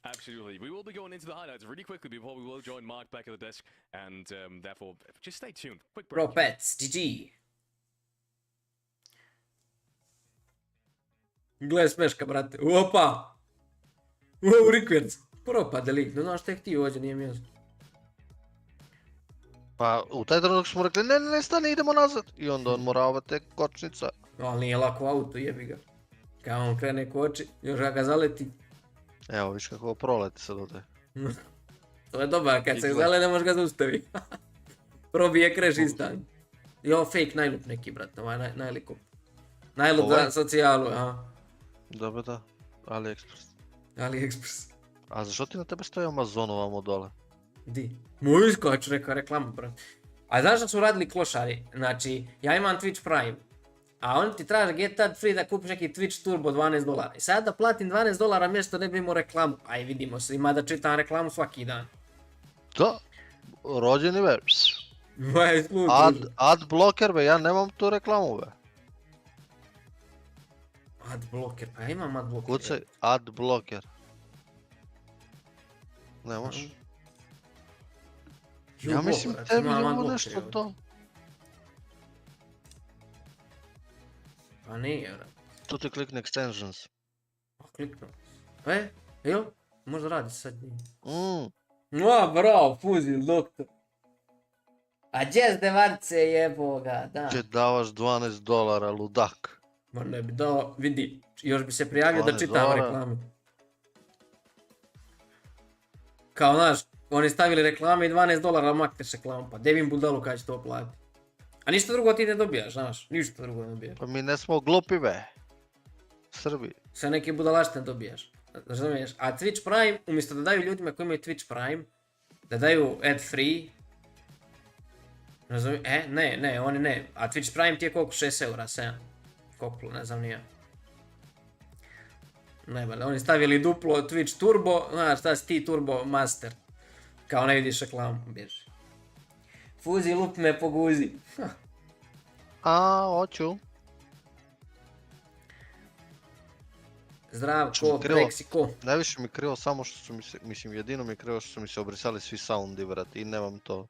[SPEAKER 6] Absolutely. We will be going into the highlights really quickly before we will join Mark back at the desk, and therefore, just stay tuned. Quick break.
[SPEAKER 2] Pro Pets, GG. Gle smeška, brate. Opa! Wow, Rikverc. Propade lik, no znaš tek ti ovdje, nije mjesto.
[SPEAKER 8] Pa u taj trenutak smo rekli, ne, stani, idemo nazad. I onda on morava te kočnica.
[SPEAKER 2] Ali nije lako auto, jebi ga. Kao on krene koči, još ga zaleti.
[SPEAKER 8] Evo, viš kako proleti sad ovdje.
[SPEAKER 2] To je dobar, kad se zale ne možeš ga zaustavi. Probije kreš i stani. I ovo fake najlup neki, brate, ovaj najlikop. Najlup za socijalu, aha.
[SPEAKER 8] Dobro da, AliExpress.
[SPEAKER 2] AliExpress.
[SPEAKER 8] A zašto ti na tebe stoji Amazon ovamo dole?
[SPEAKER 2] Di? Moj iskoč, rekao reklamu, brate. A znaš što su radili klošari? Znači, ja imam Twitch Prime. A oni ti traže get that free da kupiš neki Twitch Turbo $12. I sad da platim $12 mjesto ne bi imao reklamu. Aj vidimo se, ima da čitam reklamu svaki dan.
[SPEAKER 8] Da, rođeni be. Ad blocker be, ja nemam tu reklamu be.
[SPEAKER 2] Ad blocker, pa ja imam ad blocker.
[SPEAKER 8] Kucaj ad blocker. Nemaš? Ja mislim tebi je ovo nešto to.
[SPEAKER 2] Pa nije, brate.
[SPEAKER 8] Tu ti klikni extensions.
[SPEAKER 2] Kliknuo. Jel? Možda radi sad nije. Bravo, Fuzi, doktor. A gdje s devarce jebo ga, da.
[SPEAKER 8] Gdje davaš $12, ludak.
[SPEAKER 2] Ma ne bi dao, vidi, još bi se prijavio da čitam reklame. Kao, znaš, oni stavili reklame i $12 makneš reklamu, pa devim budalu kada će to platiti. A ništa drugo ti ne dobijaš, znaš, ništa drugo ne dobijaš.
[SPEAKER 8] Pa mi ne smo glupi be. Srbi.
[SPEAKER 2] Sve neke budalaštine dobijaš, razumiješ? A Twitch Prime, umjesto da daju ljudima koji imaju Twitch Prime, da daju ad free, razumiješ? Ne, oni ne. A Twitch Prime ti je koliko? 6 eura, 7. Koliko, ne znam nije. Ne, oni stavili duplo Twitch Turbo, znaš šta si ti Turbo Master. Kao ne vidiš reklamu, bježi. Fuzi, lup me po guzi.
[SPEAKER 8] A, hoću.
[SPEAKER 2] Zdrav, ko, preksi, ko.
[SPEAKER 8] Najviše mi krivo samo što su mi se, mislim jedino mi je krivo što su mi se obrisali svi soundi, brate, i nemam to.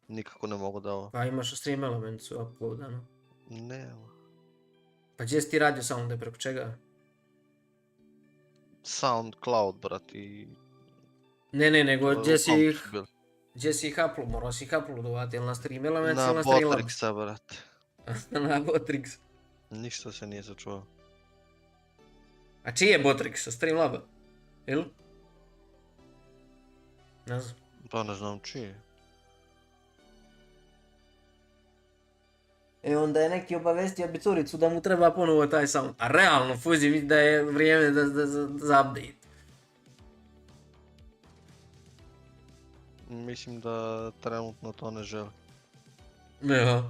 [SPEAKER 8] Nikako ne mogu da ovo.
[SPEAKER 2] Pa imaš stream element su uploadano.
[SPEAKER 8] Nema.
[SPEAKER 2] Pa gdje si ti radio sounde, preko čega?
[SPEAKER 8] SoundCloud, brate, i...
[SPEAKER 2] Ne, nego gdje si ih upload, morao si ih uploadovati, ili na stream element ili na stream lab?
[SPEAKER 8] Na Botrixa, brate.
[SPEAKER 2] Na Botrixa.
[SPEAKER 8] Ništa se nije sačuvao.
[SPEAKER 2] A čiji je Botrix? Stream laba? Ili? Ne znam.
[SPEAKER 8] Pa ne znam čiji.
[SPEAKER 2] Onda je neki obavestio bicuricu da mu treba ponovo taj sound. A realno, Fuzi vidi da je vrijeme za update.
[SPEAKER 8] Mislim da trenutno to ne želi.
[SPEAKER 2] Ja.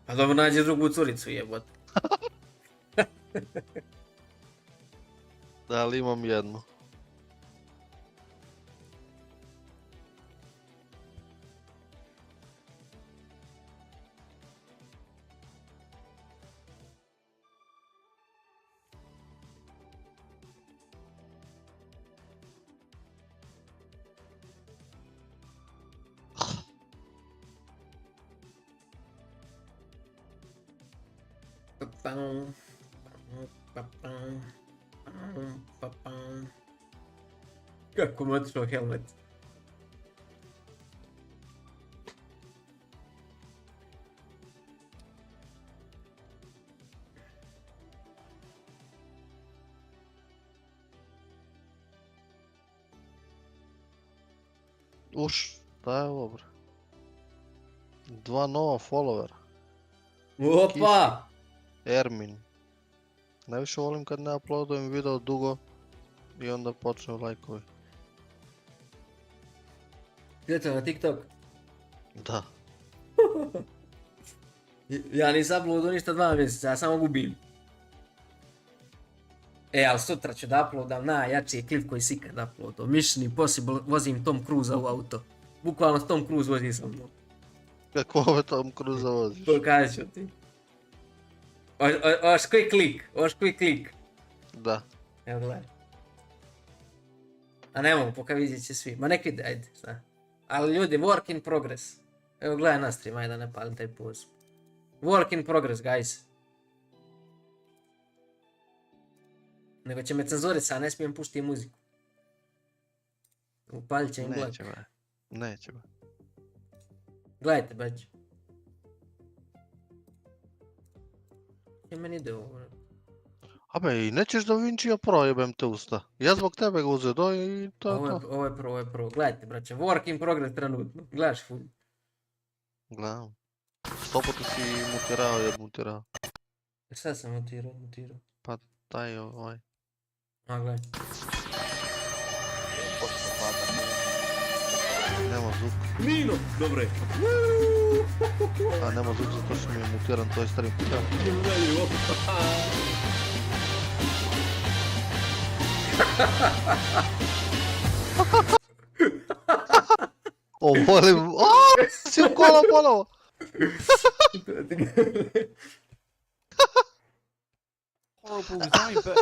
[SPEAKER 2] A dobro nađe drugu curicu jebot.
[SPEAKER 8] Da, ali imam jednu.
[SPEAKER 2] Kako mu otišao helmet.
[SPEAKER 8] Šta je ovo bre? 2 nova followera.
[SPEAKER 2] Opa!
[SPEAKER 8] Ermin. Najviše volim kad ne uploadujem video dugo i onda počnu lajkovi.
[SPEAKER 2] Gdje to na TikTok?
[SPEAKER 8] Da.
[SPEAKER 2] Ja nisam uploadao ništa 2 mjeseca, ja samo gubim. Ali sutra ću da uploadam najjači klip koji si ikad uploadao. Mission Impossible, vozim Tom Cruise u auto. Bukvalno Tom Cruise vozim sa mnom.
[SPEAKER 8] Kako ove Tom Cruise voziš?
[SPEAKER 2] Pokazat ću ti. Oš koji klik.
[SPEAKER 8] Da.
[SPEAKER 2] Evo gledaj. A ne mogu, pokaj vidjet će svi. Ma nek vide, ajde, šta. Ali ljudi, work in progress. Evo gledaj na stream, ajde da ne palim taj poz. Work in progress, guys. Nego će me cenzuriti, a ne smijem puštiti muziku. Upalit će im gled.
[SPEAKER 8] Neće be.
[SPEAKER 2] Gledajte, bać. I meni ide ovo.
[SPEAKER 8] A be, i nećeš da Vinčija Pro, jebem te usta. Ja zbog tebe ga uzedo i to je to.
[SPEAKER 2] Ovo je pro. Gledajte, braće, work in progress trenutno. Gledaš full.
[SPEAKER 8] Gledam. 100 puta si mutirao.
[SPEAKER 2] Šta sam mutirao?
[SPEAKER 8] Pa taj ovaj.
[SPEAKER 2] A, gledaj.
[SPEAKER 8] Nema zvuk.
[SPEAKER 2] Nyno! Dobre.
[SPEAKER 8] A nema zvuk zato što mi je mutiran tvoj stream. O, volim. Aaaa! Si u kola ponovo!
[SPEAKER 4] Horrible design, but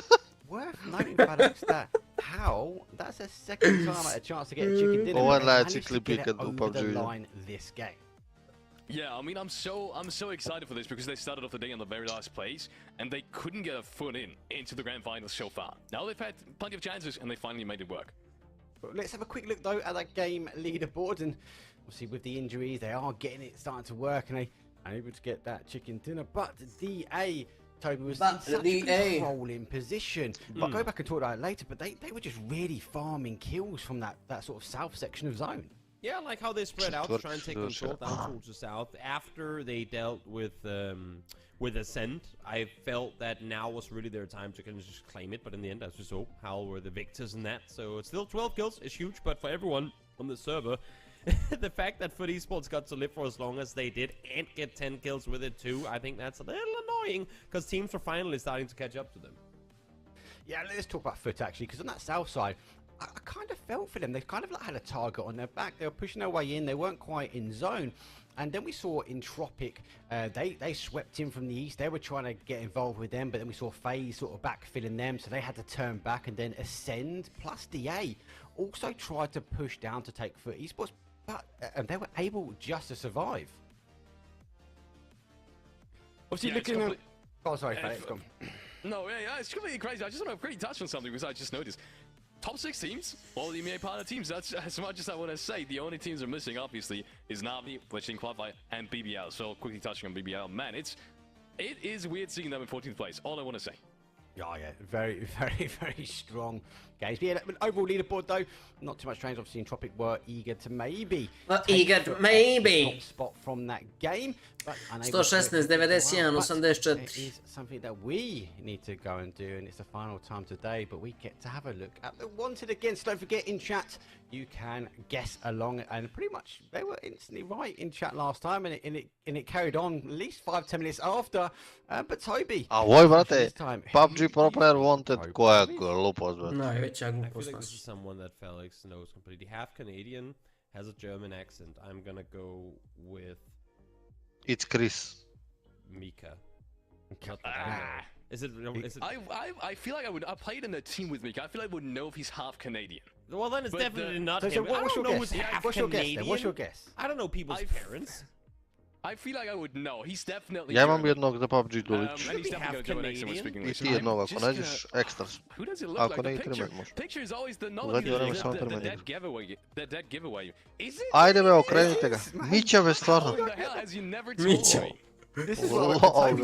[SPEAKER 4] worth noting, Paradox, that how that's the second time I had a chance to get a chicken dinner.
[SPEAKER 8] Ovo je
[SPEAKER 4] and
[SPEAKER 8] najjači
[SPEAKER 4] managed to
[SPEAKER 8] klip
[SPEAKER 4] get it
[SPEAKER 8] ikad u
[SPEAKER 4] over the
[SPEAKER 8] PUBG.
[SPEAKER 4] line this game.
[SPEAKER 6] Yeah, I mean, I'm so excited for this because they started off the day in the very last place and they couldn't get a foot into the grand finals so far. Now they've had plenty of chances and they finally made it work.
[SPEAKER 4] But let's have a quick look though at that game leaderboard, and obviously with the injuries they are getting it starting to work, and they are able to get that chicken dinner. But DA, Toby, was in such a controlling position. I'll go back and talk about it later, but they were just really farming kills from that sort of south section of zone.
[SPEAKER 5] Yeah, I like how they spread out to try and take control down towards the south. After they dealt with Ascent, I felt that now was really their time to kind of just claim it, but in the end, as we saw, Howl were the victors in that. So it's still 12 kills is huge, but for everyone on the server, the fact that Foot eSports got to live for as long as they did and get 10 kills with it too, I think that's a little annoying, because teams are finally starting to catch up to them.
[SPEAKER 4] Yeah, let's talk about Foot actually, because on that south side, I kind of felt for them. They kind of like had a target on their back. They were pushing their way in. They weren't quite in zone. And then we saw in Tropic, they swept in from the east. They were trying to get involved with them, but then we saw FaZe sort of backfilling them, so they had to turn back, and then Ascend plus DA also tried to push down to take Foot eSports, but they were able just to survive.
[SPEAKER 6] Obviously,
[SPEAKER 4] looking at... Oh, sorry, Felix, go on.
[SPEAKER 6] No, yeah, it's completely crazy. I just want to quickly touch on something because I just noticed. Top 6 teams, all the EMEA partner teams, that's as much as I want to say. The only teams are missing, obviously, is Navi, which didn't qualify, and BBL. So, quickly touching on BBL. Man, it is weird seeing them in 14th place. All I want to say.
[SPEAKER 4] Yeah, very, very, very strong games. But yeah, overall leaderboard though, not too much change. Obviously, in Tropic were eager to maybe top spot from that game.
[SPEAKER 2] 116, 91, 84.
[SPEAKER 4] It is something that we need to go and do, and it's the final time today. But we get to have a look at the wanted against. Don't forget, in chat you can guess along, and pretty much they were instantly right in chat last time, and it carried on at least 5-10 minutes after. But Toby,
[SPEAKER 8] Oj, brate, PUBG Pro Player Wanted, koja glupost, brate.
[SPEAKER 2] Najveća glupost.
[SPEAKER 5] I feel like this is someone that Felix knows completely. Half Canadian, has a German accent. I'm gonna go with...
[SPEAKER 8] It's Chris.
[SPEAKER 5] Mika.
[SPEAKER 6] Is it? I feel like I played in a team with Mika. I feel like I would know if he's half Canadian.
[SPEAKER 5] Well, then it's definitely not him.
[SPEAKER 4] So what's your guess? What's your guess?
[SPEAKER 5] I don't know people's parents.
[SPEAKER 6] I feel like I would know. He's definitely
[SPEAKER 8] Ja imam jednog za PUBG Dulić.
[SPEAKER 6] I
[SPEAKER 8] ti jednog, ako nađeš ekstras. Ako ne i trener može. U zadnje vreme samo trener igra. Ajde me, okrenite ga. Mića me stvarno.
[SPEAKER 2] Mića.
[SPEAKER 4] This is what I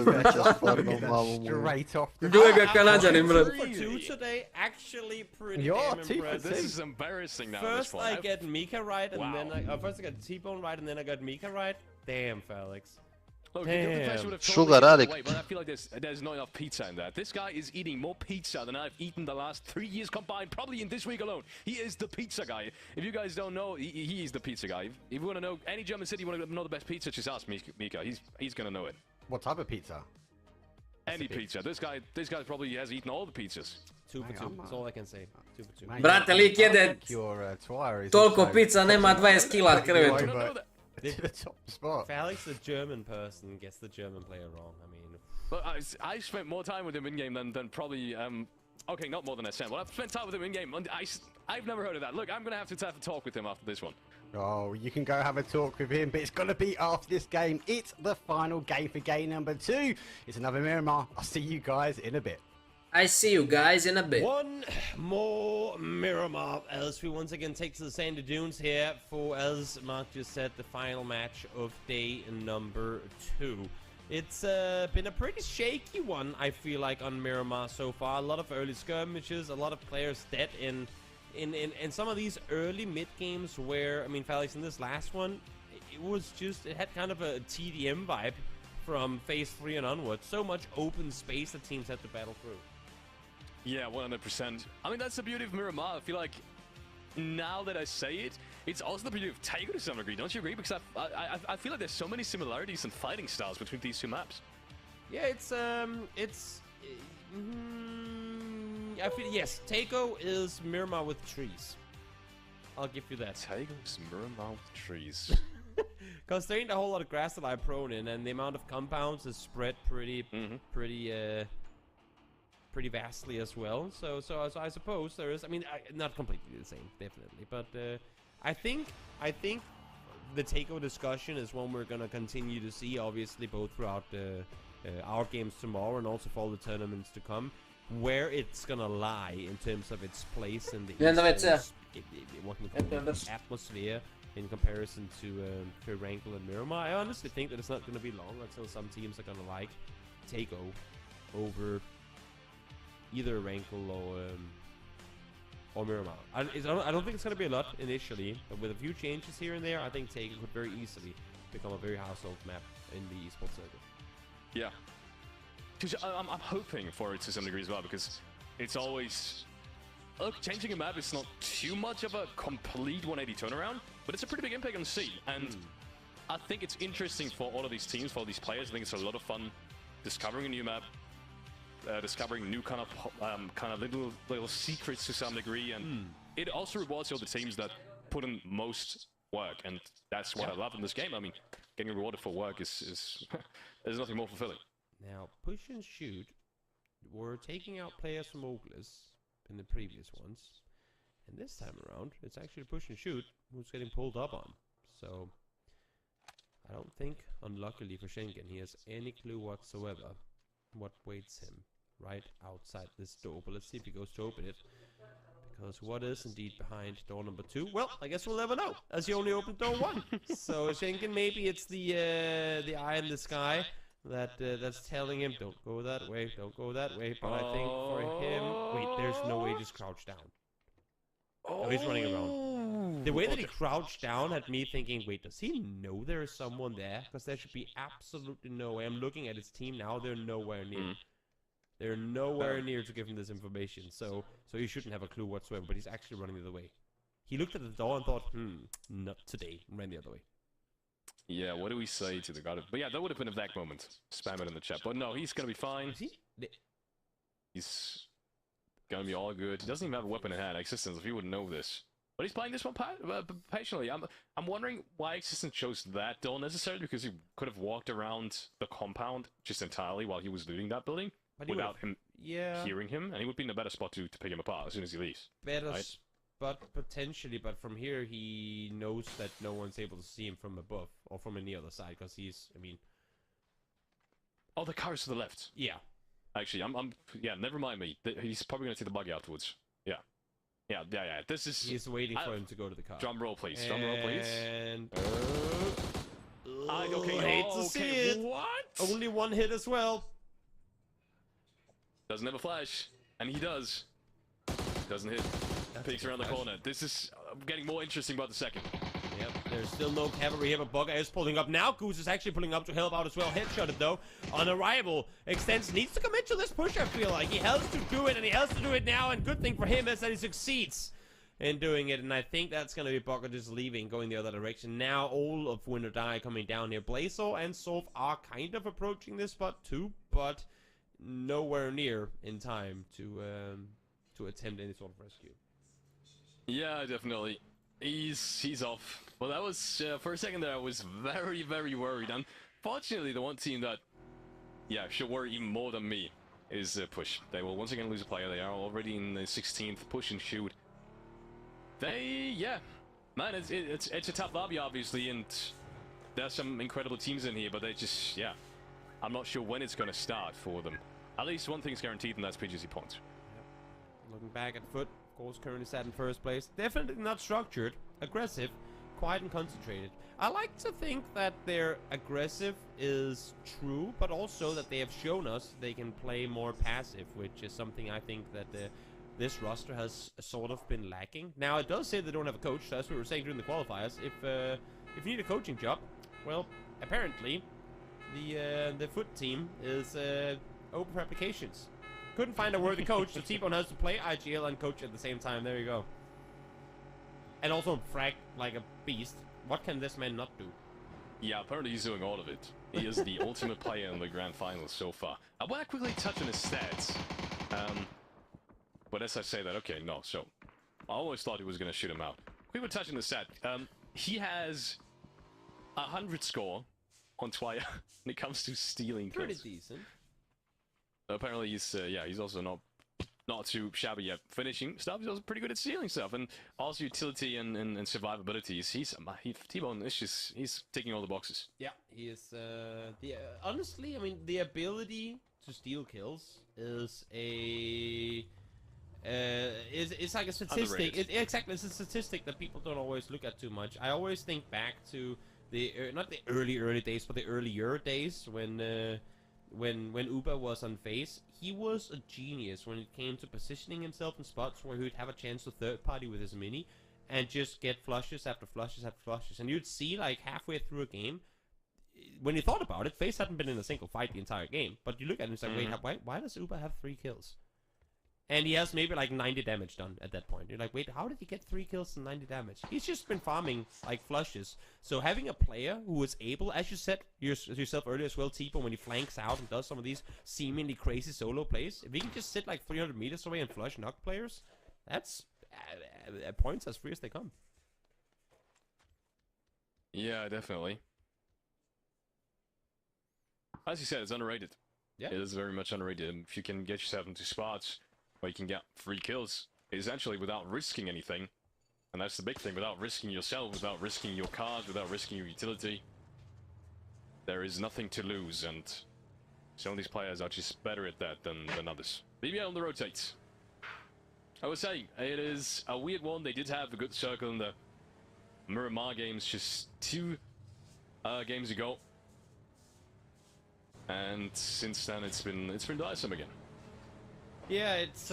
[SPEAKER 4] straight off.
[SPEAKER 2] Druga Kanadjanin, bro.
[SPEAKER 5] 2 today, actually pretty
[SPEAKER 4] You're
[SPEAKER 5] damn
[SPEAKER 4] 2 for
[SPEAKER 5] impressive.
[SPEAKER 4] 2.
[SPEAKER 6] This is embarrassing now.
[SPEAKER 5] First I get Mika right, and
[SPEAKER 6] Wow.
[SPEAKER 5] then first I got T-Bone right, and then I got Mika right. Damn, Felix.
[SPEAKER 6] Look,
[SPEAKER 5] Damn.
[SPEAKER 8] Sugar radi.
[SPEAKER 6] but I feel like there's not enough pizza in that. This guy is eating more pizza than I've eaten the last 3 years combined, probably in this week alone. He is the pizza guy. If you guys don't know, he is the pizza guy. If you want to know any German city, you want to know the best pizza, just ask Mika. He's gonna know it.
[SPEAKER 4] What type of pizza?
[SPEAKER 6] Any pizza. This guy probably has eaten all the pizzas.
[SPEAKER 5] 2 for 2, that's all I can say. 2 for 2.
[SPEAKER 2] Brate, lik jede toliko pizza, nema 20 kila krevetu.
[SPEAKER 4] The top spot.
[SPEAKER 5] Felix, the German person, gets the German player wrong. I mean,
[SPEAKER 6] But I spent more time with him in game than probably okay, not more than SM. Well, I've spent time with him in game. And I've never heard of that. Look, I'm gonna have to talk with him after this one.
[SPEAKER 4] Oh, you can go have a talk with him, but it's gonna be after this game. It's the final game for game number 2. It's another Miramar. I'll see you guys in a bit.
[SPEAKER 2] I see you guys in a bit.
[SPEAKER 5] one more Miramar as we once again take to the sandy dunes here for, as Mark just said, the final match of day number 2. It's been a pretty shaky one, I feel like, on Miramar so far. A lot of early skirmishes, a lot of players dead in some of these early mid games where, I mean, Felix, in this last one, it had kind of a TDM vibe from phase 3 and onwards. So much open space that teams had to battle through.
[SPEAKER 6] Yeah, 100%. I mean, that's the beauty of Miramar. I feel like now that I say it, it's also the beauty of Taiko to some degree. Don't you agree? Because I feel like there's so many similarities in fighting styles between these 2 maps.
[SPEAKER 5] Yeah, I feel, yes, Taiko is Miramar with trees. I'll give you that.
[SPEAKER 6] Taiko's Miramar with trees.
[SPEAKER 5] Because there ain't a whole lot of grass that I'm prone in, and the amount of compounds is spread pretty vastly as well. So I suppose there is. I mean, not completely the same, definitely, but I think the Taiko discussion is one we're gonna continue to see, obviously, both throughout our games tomorrow and also for all the tournaments to come. Where it's gonna lie in terms of its place in the atmosphere in comparison to Rankle and Miramar. I honestly think that it's not gonna be long until some teams are gonna like Taiko over either Rankle or Miramar. I don't think it's gonna be a lot initially, but with a few changes here and there, I think Taiko could very easily become a very household map in the eSports circuit.
[SPEAKER 6] Yeah. I'm hoping for it to some degree as well, because it's always... Look, changing a map is not too much of a complete 180 turnaround, but it's a pretty big impact on the scene. And I think it's interesting for all of these teams, for all these players. I think it's a lot of fun discovering a new map, discovering new kind of little secrets to some degree, and it also rewards all the teams that put in most work, and that's what I love in this game. I mean, getting rewarded for work is there's nothing more fulfilling.
[SPEAKER 5] Now, push and shoot were taking out players from Oglis in the previous ones, and this time around, it's actually push and shoot who's getting pulled up on. So, I don't think, unluckily for Schengen, he has any clue whatsoever what waits him right outside this door. But let's see if he goes to open it, because what is indeed behind door number 2? Well, I guess we'll never know, as you only opened door 1. So Schengen, maybe it's the eye in the sky that's telling him, don't go that way, don't go that way. But I think for him, wait, there's no way, just crouch down. Oh, he's running around. The way that he crouched down had me thinking, wait, does he know there is someone there? Because there should be absolutely no way. I'm looking at his team now, they're nowhere near. They're nowhere near to give him this information. So he shouldn't have a clue whatsoever, but he's actually running the other way. He looked at the door and thought, not today, and ran the other way.
[SPEAKER 6] Yeah, what do we say to the god? But yeah, that would have been a Vec moment. Spam it in the chat. But no, he's gonna be fine.
[SPEAKER 5] Is he?
[SPEAKER 6] He's gonna be all good. He doesn't even have a weapon in hand. Existence, if you would know this. But he's playing this one patiently. I'm wondering why Existence chose that door necessarily, because he could have walked around the compound just entirely while he was looting that building without him hearing him, and he would be in a better spot to pick him apart as soon as he leaves.
[SPEAKER 5] Better spot potentially, but from here he knows that no one's able to see him from above or from any other side, because he's, I mean...
[SPEAKER 6] Oh, the car is to the left.
[SPEAKER 5] Yeah.
[SPEAKER 6] Actually, yeah, never mind me. He's probably gonna take the buggy afterwards. Yeah. This is...
[SPEAKER 5] He's waiting for him to go to the car.
[SPEAKER 6] Drum roll, please. Drum roll, please.
[SPEAKER 5] And... Okay, hate to see it.
[SPEAKER 6] What?
[SPEAKER 5] Only one hit as well.
[SPEAKER 6] Doesn't have a flash, and he does. Doesn't hit. Peeks around the corner. This is getting more interesting by the second.
[SPEAKER 5] Yep, there's still no cavalry here, but Bugger is pulling up. Now Goose is actually pulling up to help out as well. Headshotted though. On arrival, Extends needs to commit to this push, I feel like. He has to do it, and he has to do it now, and good thing for him is that he succeeds in doing it, and I think that's going to be Bugger just leaving, going the other direction. Now all of Win or Die coming down here. Blazo and Solf are kind of approaching this spot too, but nowhere near in time to attempt any sort of rescue.
[SPEAKER 6] Yeah, definitely. He's off. Well, that was for a second there. I was very, very worried. Unfortunately, the one team that, yeah, should worry even more than me is Push. They will once again lose a player. They are already in the 16th. Push and Shoot. Yeah, man, it's a tough lobby obviously, and there's some incredible teams in here, but they just, yeah, I'm not sure when it's going to start for them. At least one thing's guaranteed, and that's PGC points.
[SPEAKER 5] Yep. Looking back at Foot. Of course, currently sat in first place. Definitely not structured, aggressive, quiet and concentrated. I like to think that their aggressive is true, but also that they have shown us they can play more passive, which is something I think that this roster has sort of been lacking. Now, it does say they don't have a coach, so as we were saying during the qualifiers. If you need a coaching job, well, apparently the Foot team is open for applications. Couldn't find a worthy coach, so T-Bone has to play IGL and coach at the same time. There you go. And also frag like a beast. What can this man not do?
[SPEAKER 6] Yeah, apparently he's doing all of it. He is the ultimate player in the grand finals so far. I want to quickly touch on his stats. But as I say that, okay, no, so I always thought he was going to shoot him out. We were touching the stat. He has 100 score on Twire when it comes to stealing kills.
[SPEAKER 5] Pretty decent.
[SPEAKER 6] Apparently he's he's also not too shabby yet. Finishing stuff, he's also pretty good at stealing stuff, and also utility and survivability. T-Bone is just, he's ticking all the boxes.
[SPEAKER 5] Yeah, he is. Honestly, I mean, the ability to steal kills is it's like a statistic. Exactly, it's a statistic that people don't always look at too much. I always think back to the not the early days, but the earlier days when Uber was on FaZe. He was a genius when it came to positioning himself in spots where he would have a chance to third party with his mini and just get flushes after flushes after flushes. And you'd see, like, halfway through a game, when you thought about it, FaZe hadn't been in a single fight the entire game. But you look at him and say, wait, why does Uber have 3 kills? And he has maybe like 90 damage done at that point. You're like, wait, how did he get 3 kills and 90 damage? He's just been farming like flushes. So having a player who is able, as you said yourself earlier as well, Tipo, when he flanks out and does some of these seemingly crazy solo plays, if he can just sit like 300 meters away and flush knock players, that's points as free as they come.
[SPEAKER 6] Yeah, definitely. As you said, it's underrated.
[SPEAKER 5] Yeah.
[SPEAKER 6] It is very much underrated. If you can get yourself into spots where you can get 3 kills, essentially without risking anything, and that's the big thing, without risking yourself, without risking your cars, without risking your utility, there is nothing to lose, and some of these players are just better at that than others. BBL on the rotates. I was saying, it is a weird one. They did have a good circle in the Miramar games just 2 games ago. And since then, it's been tiresome again.
[SPEAKER 5] Yeah, it's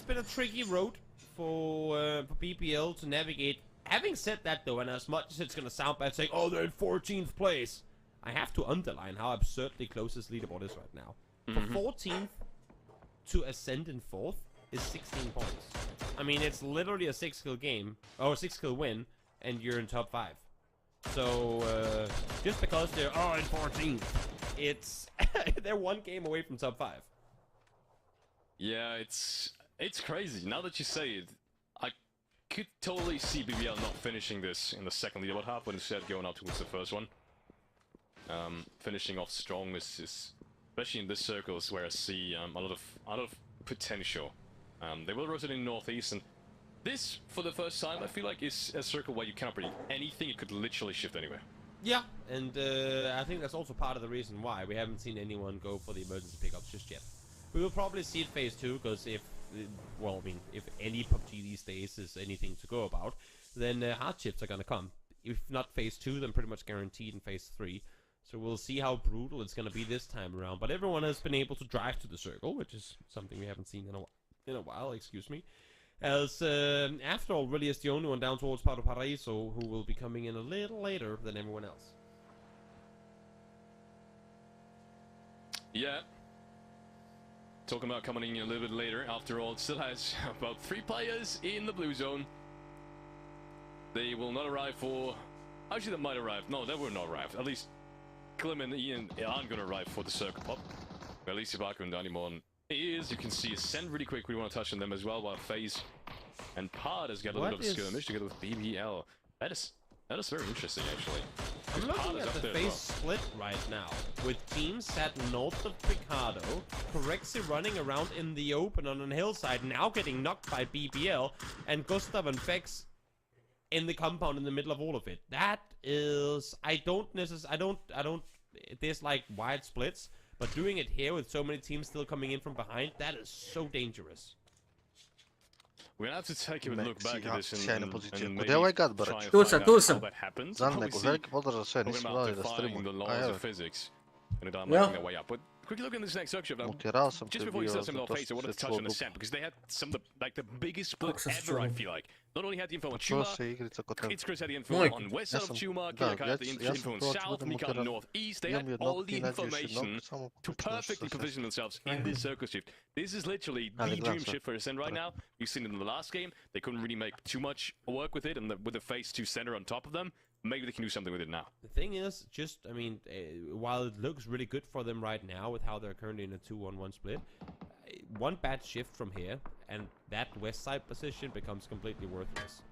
[SPEAKER 5] been a tricky road for BBL to navigate. Having said that, though, and as much as it's gonna sound bad saying, "Oh, they're in 14th place," I have to underline how absurdly close this leaderboard is right now. For 14th to ascend in 4th is 16 points. I mean, it's literally a 6-kill game, or a 6-kill win, and you're in top 5. So just because they're in 14th. It's they're 1 game away from top 5.
[SPEAKER 6] Yeah, it's crazy. Now that you say it, I could totally see BBL not finishing this in the second leaderboard half, but instead going up towards the first one. Finishing off strong is especially in this circle is where I see a lot of potential. They will rotate in northeast, and this for the first time I feel like is a circle where you cannot predict anything. It could literally shift anywhere.
[SPEAKER 5] Yeah, and I think that's also part of the reason why we haven't seen anyone go for the emergency pickups just yet. We will probably see it phase 2, because if any PUBG these days is anything to go about, then hard chips are gonna come. if not phase 2, then pretty much guaranteed in phase 3. So we'll see how brutal it's going to be this time around. But everyone has been able to drive to the circle, which is something we haven't seen in a while, excuse me. As, after all, really is the only one down towards WATCHPARTY, who will be coming in a little later than everyone else.
[SPEAKER 6] Yeah. Talking about coming in a little bit later, after all, it still has about 3 players in the blue zone. They will not arrive for... Actually, they might arrive. No, they will not arrive. At least Clem and Ian aren't going to arrive for the circle pop. At least Marko and Dynamon is. You can see Ascend really quick. We want to touch on them as well, while FaZe and Pod has got a little bit of skirmish together with BBL. That is very interesting, actually.
[SPEAKER 5] I'm looking at the FaZe split right now, with teams set north of Picado, Correxy running around in the open on a hillside, now getting knocked by BBL, and Gustav and Fex in the compound in the middle of all of it. That is, I don't dislike wide splits, but doing it here with so many teams still coming in from behind, that is so dangerous.
[SPEAKER 6] We're gonna have to take a look back at this and maybe
[SPEAKER 2] tu sam.
[SPEAKER 6] that happens.
[SPEAKER 8] Znam neko, veliki pozdrav za sve, nisam gledali da streamuju.
[SPEAKER 6] The laws of physics and making their way up. But quick look at this next section.
[SPEAKER 8] Mutirao sam
[SPEAKER 6] Just before you start some of our face, I wanted to touch on Ascent because they had some of the biggest split ever, I feel like. Not only had the info on Chuma, It's Chris had the info on west side of Chuma, Kirk had the info on south, Mika on northeast. They had all the information to perfectly position themselves in this circle shift. This is literally the dream shift for Ascent right now. You've seen it in the last game. They couldn't really make too much work with it, and with the phase 2 center on top of them, maybe they can do something with it now.
[SPEAKER 5] The thing is, just, I mean, while it looks really good for them right now with how they're currently in a 2-1-1 split, one bad shift from here, and that west side position becomes completely worthless.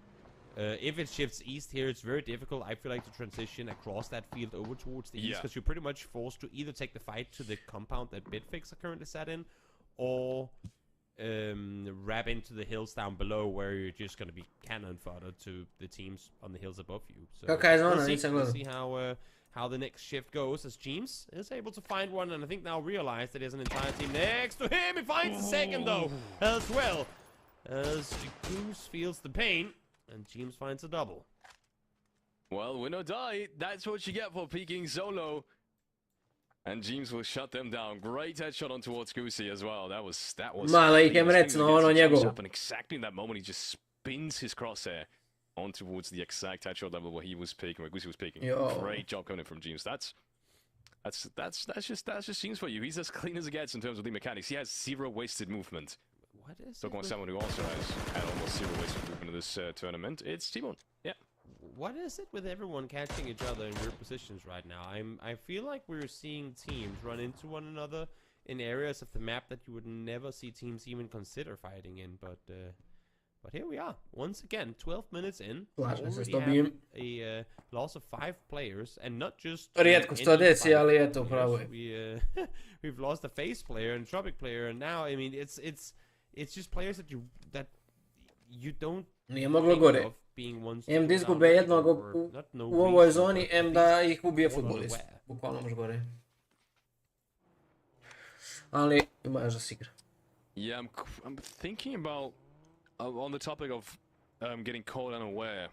[SPEAKER 5] If it shifts east here, it's very difficult, I feel like, to transition across that field over towards the east, because you're pretty much forced to either take the fight to the compound that Bitfix are currently sat in, or wrap into the hills down below, where you're just going to be cannon fodder to the teams on the hills above you. So we'll see how the next shift goes, as James is able to find one, and I think now realize that there's an entire team next to him. He finds the second, though, as well, as Goose feels the pain, and James finds a double.
[SPEAKER 6] Well, win or die, that's what you get for peeking solo. And James will shut them down. Great headshot on towards Goosey as well. That was and exactly in that moment he just spins his crosshair on towards the exact headshot level where he was peeking, where Goosey was peeking. Great job coming from James. That's just James for you. He's as clean as it gets in terms of the mechanics. He has 0 wasted movement.
[SPEAKER 5] What is
[SPEAKER 6] talking about someone who also has had almost 0 wasted movement in this tournament? It's T-Bone. Yeah.
[SPEAKER 5] What is it with everyone catching each other in weird positions right now? I feel like we're seeing teams run into one another in areas of the map that you would never see teams even consider fighting in, but here we are once again, 12 minutes in. Already have a loss of 5 players, and not just we've lost a FaZe player and Tropic player, and now I mean it's just players that you don't think of being ones.
[SPEAKER 2] Em da izgube jednog u ovoj zoni, em da ih ubije futbolist. Bukvalno može gore. Ali ima još da se igra.
[SPEAKER 6] Yeah, I'm thinking about on the topic of getting caught unaware,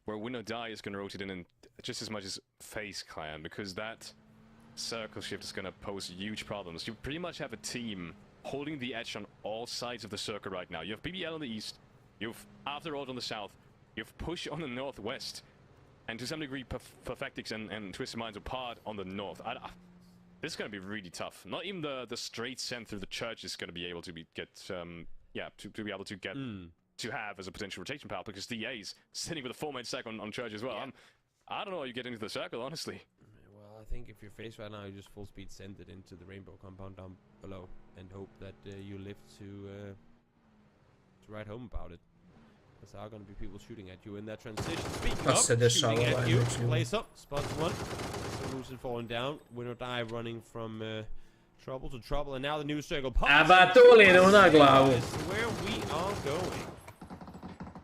[SPEAKER 6] where win or die is going to rotate in just as much as FaZe Clan, because that circle shift is going to pose huge problems. You pretty much have a team holding the edge on all sides of the circle right now. You have BBL on the east, you have After All on the south, you have Push on the northwest, and to some degree Perfectix and Twisted Minds apart on the north. This is going to be really tough. Not even the straight send through the church is going to be able to to have as a potential rotation path, because DA's sitting with a 4-man stack on church as well. Yeah. I don't know how you get into the circle, honestly.
[SPEAKER 5] Well, I think if you're FaZe right now, you just full speed send it into the rainbow compound down below and hope that you live to write home about it. There are going to be people shooting at you in that transition. Speaking of shooting at you, place up, spots one. Solution falling down. Win or die running from trouble to trouble, and now the new circle. Where we are going.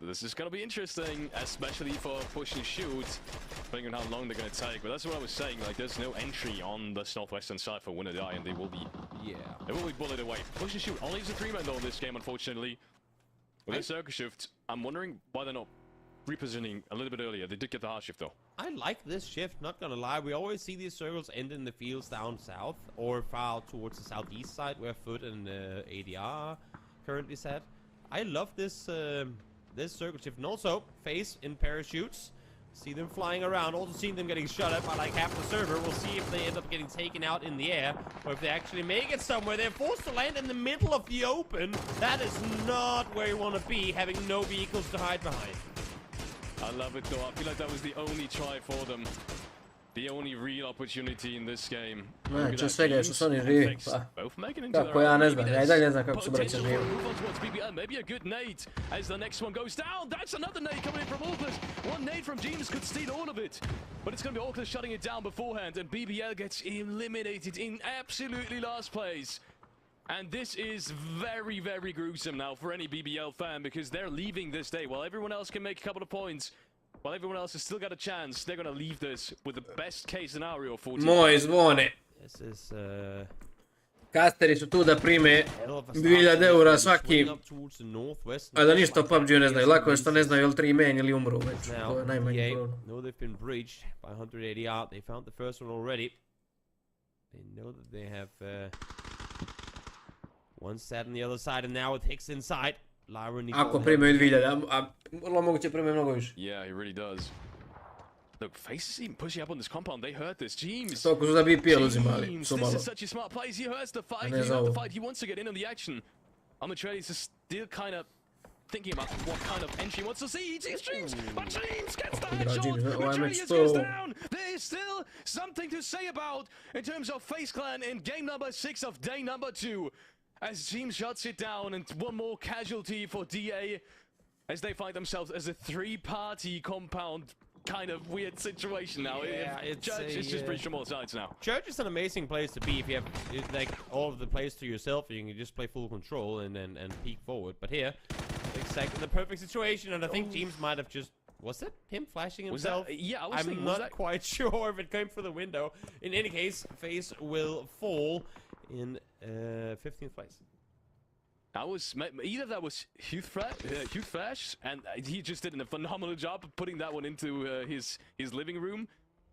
[SPEAKER 6] This is going to be interesting, especially for push and shoot, depending on how long they're going to take. But that's what I was saying. Like, there's no entry on the southwestern side for win or die, and they will be bullied away. Push and shoot only is a 3-man though in this game, unfortunately. With a circle shift, I'm wondering why they're not repositioning a little bit earlier. They did get the hard shift though.
[SPEAKER 5] I like this shift, not gonna lie. We always see these circles end in the fields down south or far towards the southeast side where Foot and ADR are currently set. I love this this circle shift, and also FaZe in parachutes. See them flying around, also seeing them getting shot at by like half the server. We'll see if they end up getting taken out in the air, or if they actually make it somewhere. They're forced to land in the middle of the open. That is not where you want to be, having no vehicles to hide behind.
[SPEAKER 6] I love it though. I feel like that was the only try for them. The only real opportunity in this game.
[SPEAKER 2] Čo svega što su oni živi, pa. Kako ja ne znam, ja i dalje ne znam kako su braća živi.
[SPEAKER 6] Maybe a good nade as the next one goes down. That's another nade coming in from Orclus. One nade from James could steal all of it. But it's going to be Orclus shutting it down beforehand, and BBL gets eliminated in absolutely last place. And this is very, very gruesome now for any BBL fan, because they're leaving this day. While everyone else can make a couple of points, while everyone else has still got a chance, they're going to leave this with the best case scenario for
[SPEAKER 2] Moj zvone.
[SPEAKER 5] This is
[SPEAKER 2] Kasteri su tu da prime 2000 eura svaki, a da ništa o PUBG-u ne znaju. Lako je što ne znaju ili 3 main ili umru već. To je najmanji problem.
[SPEAKER 5] Know they've been breached by 180 out. They found the first one already. They know that they have one set on the other side, and now with Hicks inside.
[SPEAKER 2] Ako primaju 2000, a vrlo moguće primaju mnogo više.
[SPEAKER 6] Yeah, he really does. Look, FaZe is even pushing up on this compound. They heard this. James.
[SPEAKER 2] Toliko su da BPL uzimali.
[SPEAKER 6] This is such a smart play. He hears the fight. He heard the fight. He wants to get in on the action. Armatrellis is still kind of thinking about what kind of entry he wants to see. He sees James, but James gets the headshot. Armatrellis goes down. There is still something to say about in terms of FaZe Clan in game number 6 of day number 2. As James shuts it down, and one more casualty for DA as they find themselves as a 3-party compound kind of weird situation now.
[SPEAKER 5] Yeah,
[SPEAKER 6] Church is just breached from all sides now.
[SPEAKER 5] Church is an amazing place to be if you have like all of the plays to yourself. You can just play full control and peek forward. But here, exactly the perfect situation, and I think James might have just. Was it him flashing himself?
[SPEAKER 6] Yeah, I was thinking,
[SPEAKER 5] I'm not quite sure if it came through the window. In any case, FaZe will fall in 15th place.
[SPEAKER 6] Either that was Huge Flash, and he just did a phenomenal job of putting that one into his living room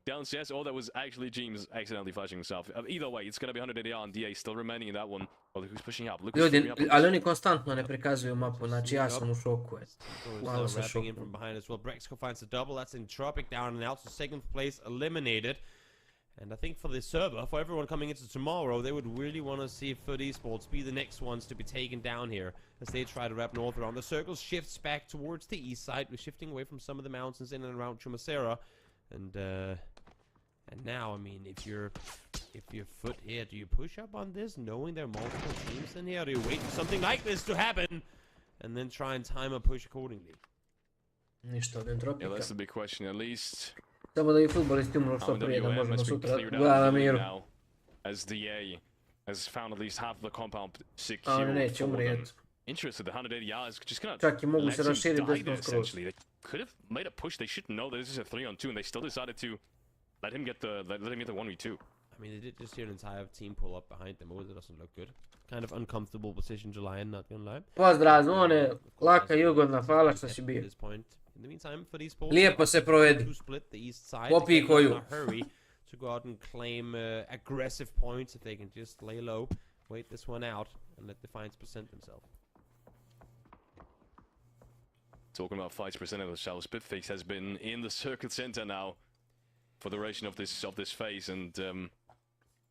[SPEAKER 6] downstairs, or that was actually James accidentally flashing himself. Either way, it's gonna be 100 AR and DA still remaining in that one. Oh, look who's pushing up. Look
[SPEAKER 2] Ljudi, ali oni konstantno ne prikazuju mapu, znači ja sam u šoku.
[SPEAKER 5] Wow, wrapping in from behind as well. Brexco finds a double. That's Entropic down and out, so 2nd place eliminated. And I think for the server, for everyone coming into tomorrow, they would really want to see Foot eSports be the next ones to be taken down here as they try to wrap north around. The circle shifts back towards the east side. We're shifting away from some of the mountains in and around Chumacera. And now, I mean, if you're Foot here, do you push up on this, knowing there are multiple teams in here? Or do you wait for something like this to happen and then try and time a push accordingly?
[SPEAKER 2] Ništa od Entropika.
[SPEAKER 6] Yeah, that's the big question, at least.
[SPEAKER 2] Samo da i futbolisti umru što prije, da možemo sutra gledati na miru.
[SPEAKER 6] As DA has found at least half of the compound
[SPEAKER 2] secure. A oni neće umrijeti.
[SPEAKER 6] Interested, the 180 yards just gonna
[SPEAKER 2] čak i mogu se raširiti desno skroz.
[SPEAKER 6] They could have made a push. They should know that this is a 3-on-2, and they still decided to let him get the 1v2.
[SPEAKER 5] I mean, they did just hear an entire team pull up behind them. It doesn't look good. Kind of uncomfortable position to lie in, not gonna lie.
[SPEAKER 2] Pozdrav, Zvone, laka i ugodna, hvala što si bio.
[SPEAKER 5] In the meantime, for these polls,
[SPEAKER 2] lijepo se provedi. Popij koju.
[SPEAKER 5] To go out and claim aggressive points if they can just lay low, wait this one out, and let the fights present themselves.
[SPEAKER 6] Talking about fights presenting themselves, Bitfix has been in the circuit center now for the duration of this phase, and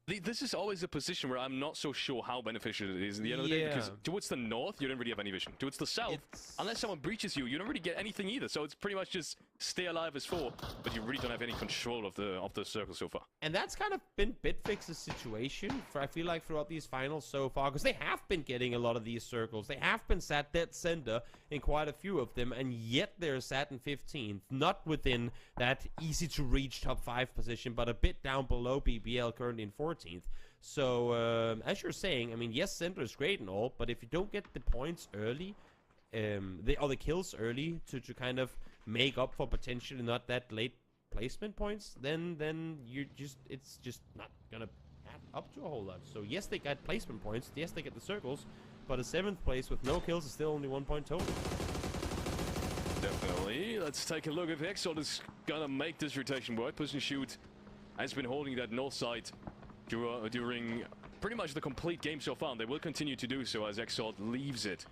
[SPEAKER 6] this is always a position where I'm not so sure how beneficial it is at the end of the day, because towards the north, you don't really have any vision. Towards the south, unless someone breaches you, you don't really get anything either. So it's pretty much just stay alive as 4, but you really don't have any control of the circle so far.
[SPEAKER 5] And that's kind of been Bitfix's situation, I feel like, throughout these finals so far, because they have been getting a lot of these circles. They have been sat dead center in quite a few of them, and yet they're sat in 15th, not within that easy-to-reach top 5 position, but a bit down below BBL, currently in 14th. So, as you're saying, I mean, yes, center is great and all, but if you don't get the points early, the kills early to kind of make up for potentially not that late placement points, then it's just not gonna add up to a whole lot. So yes, they got placement points, yes, they get the circles, but a 7th place with no kills is still only 1 point total.
[SPEAKER 6] Definitely. Let's take a look if Exalt is gonna make this rotation work. Push and Shoot has been holding that north side during pretty much the complete game so far. They will continue to do so as Exalt leaves it.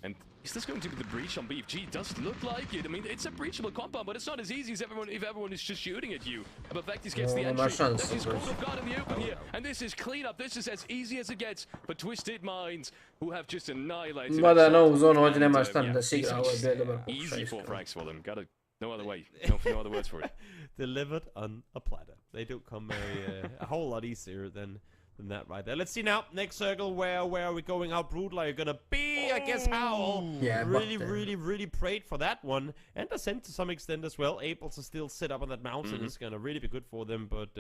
[SPEAKER 6] And is this going to be the breach on BFG? It does look like it. I mean, it's a breachable compound, but it's not as easy as if everyone is just shooting at you. But Vectis gets the entry. That is Cold of God in the open here. And this is cleanup. This is as easy as it gets for Twisted Minds, who have just annihilated.
[SPEAKER 2] Mada novu zonu ovdje nema šta da se igra, ovo je bio dobar
[SPEAKER 6] Easy
[SPEAKER 2] pokušaj.
[SPEAKER 6] 4 frags for them. No other way. No other words for it.
[SPEAKER 5] Delivered on a platter. They don't come a whole lot easier than that right there. Let's see now. Next circle. Where are we going? How brutal are you gonna be? I guess Howl really prayed for that one. And Ascent to some extent as well. Able to still sit up on that mountain is gonna really be good for them. But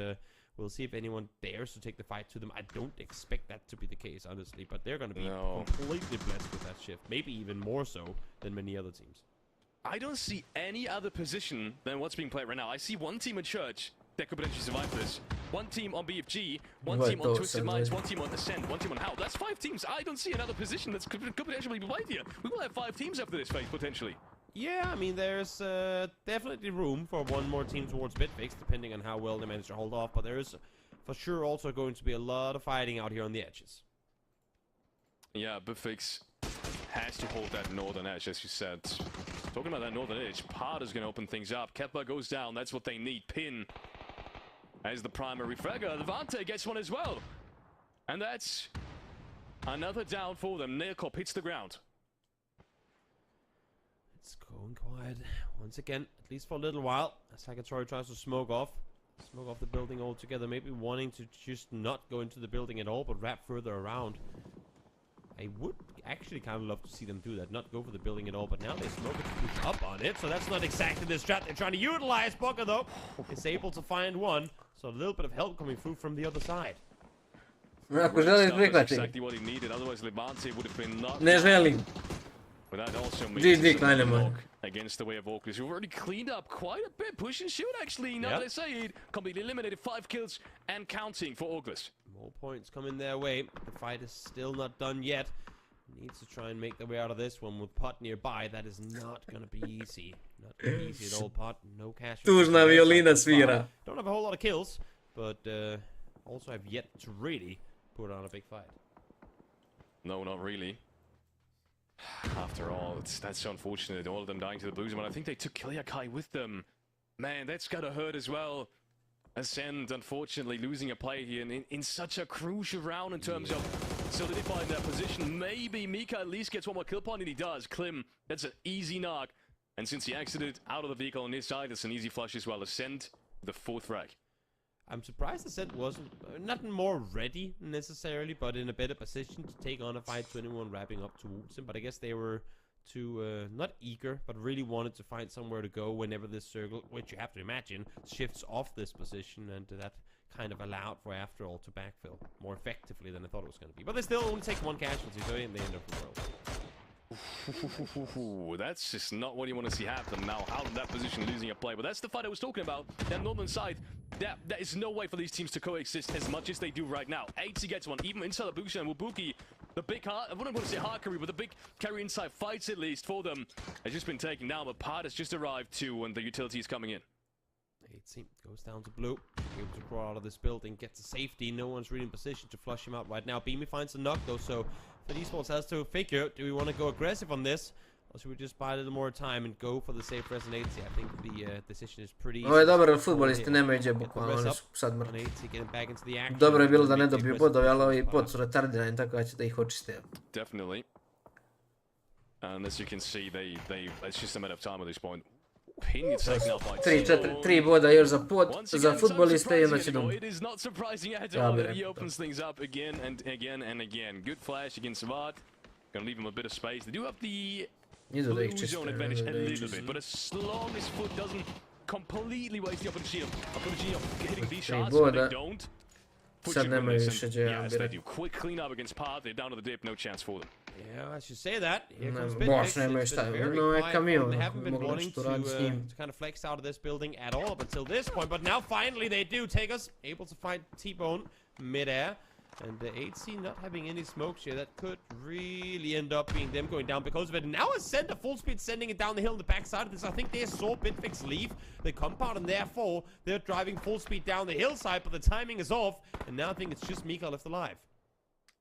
[SPEAKER 5] we'll see if anyone dares to take the fight to them. I don't expect that to be the case, honestly. But they're gonna be completely blessed with that shift. Maybe even more so than many other teams.
[SPEAKER 6] I don't see any other position than what's being played right now. I see one team in Church that could potentially survive this. One team on BFG, one team on Twisted Minds, one team on Ascent, one team on Howl. That's 5 teams. I don't see another position that could potentially be played here. We will have 5 teams after this phase, potentially.
[SPEAKER 5] Yeah, I mean, there's definitely room for one more team towards Bitfix, depending on how well they manage to hold off. But there is, for sure, also going to be a lot of fighting out here on the edges.
[SPEAKER 6] Yeah, Bitfix has to hold that northern edge, as you said. Talking about that northern edge, Parter's going to open things up. Kepler goes down. That's what they need. Pin as the primary fragger. Levante gets one as well. And that's another down for them. Nearcorp hits the ground.
[SPEAKER 5] It's going quiet once again, at least for a little while. Sagatori tries to smoke off the building altogether. Maybe wanting to just not go into the building at all, but wrap further around. I would actually kind of love to see them do that, not go for the building at all, but now they smoke it to push up on it, so that's not exactly the strat they're trying to utilize. Booker, though, is able to find one, so a little bit of help coming through from the other side.
[SPEAKER 6] Exactly what he needed, otherwise Levante would have been knocked.
[SPEAKER 2] Ne želim.
[SPEAKER 6] But that also
[SPEAKER 2] GG, kleine man.
[SPEAKER 6] Against the way of Oakley, who've already cleaned up quite a bit. Push and shoot, actually. Now they say it completely eliminated 5 kills and counting for Oakley.
[SPEAKER 5] More points coming their way. The fight is still not done yet. Needs to try and make their way out of this one with Pot nearby. That is not going to be easy. Not going to be easy at all, Pot. No cash.
[SPEAKER 2] Tužna violina svira.
[SPEAKER 5] Don't have a whole lot of kills, but also have yet to really put on a big fight.
[SPEAKER 6] No, not really. After all, that's unfortunate. All of them dying to the Blues, but I think they took Kiliakai with them. Man, that's gotta hurt as well. Ascend, unfortunately, losing a play here in such a crucial round in terms of solidifying their position. Maybe Mika at least gets one more kill point, and he does. Klim, that's an easy knock. And since he exited out of the vehicle on his side, it's an easy flush as well. Ascend, the 4th frag.
[SPEAKER 5] I'm surprised Ascent wasn't not more ready necessarily, but in a better position to take on a fight to anyone wrapping up towards him. But I guess they were too not eager, but really wanted to find somewhere to go whenever this circle, which you have to imagine, shifts off this position, and that kind of allowed for After All to backfill more effectively than I thought it was going to be. But they still only take 1 casualty, so they end up the world.
[SPEAKER 6] That's just not what you want to see happen now. How in that position losing a play, but that's the fight I was talking about. That northern side, there is no way for these teams to coexist as much as they do right now. 80 gets one, even inside the Busha and Wubuki. The big I wouldn't want to say hard carry, but the big carry inside fights at least for them has just been taken down. But Part has just arrived too, and the utility is coming in.
[SPEAKER 5] 18 goes down to Blue, able to crawl out of this building, gets to safety. No one's really in position to flush him out right now. Beamy finds a knock though, so the eSports has to figure, do we want to go aggressive on this, or should we just buy a little more time and go for the safe resonancy? I think the decision is pretty easy.
[SPEAKER 2] Ovo je dobro, futbolisti nema iđe bukvalno, oni su sad mrtvi. Dobro je bilo da ne dobiju bodove, ali ovi bod su retardirani, tako da će da ih očiste.
[SPEAKER 6] Definitely. And as you can see, it's just a matter of time at this point. Pin is taken out by
[SPEAKER 2] 3 boda još za futboliste i onda će dom.
[SPEAKER 6] It is not surprising at all that he opens things up again and again and again. Good flash against Vard. Gonna leave him a bit of space. They do have the blue zone advantage a little bit, but as long as Foot doesn't completely waste the opportunity of hitting these shots, but they don't.
[SPEAKER 2] Sad nemaju više gdje
[SPEAKER 6] yes, they do. Quick clean up against Path. They're down to the dip. No chance for them.
[SPEAKER 5] Yeah, I should say that. Here comes
[SPEAKER 2] Boss nemaju šta. No je kamion.
[SPEAKER 5] They haven't been wanting to kind of flex out of this building at all up until this point, but now finally they do take us. Able to find T-Bone mid-air. And the 8C not having any smokes here. That could really end up being them going down because of it. And now Ascent at full speed sending it down the hill on the backside of this. I think they saw Bitfix leave the compound and therefore they're driving full speed down the hillside, but the timing is off. And now I think it's just Mika left alive.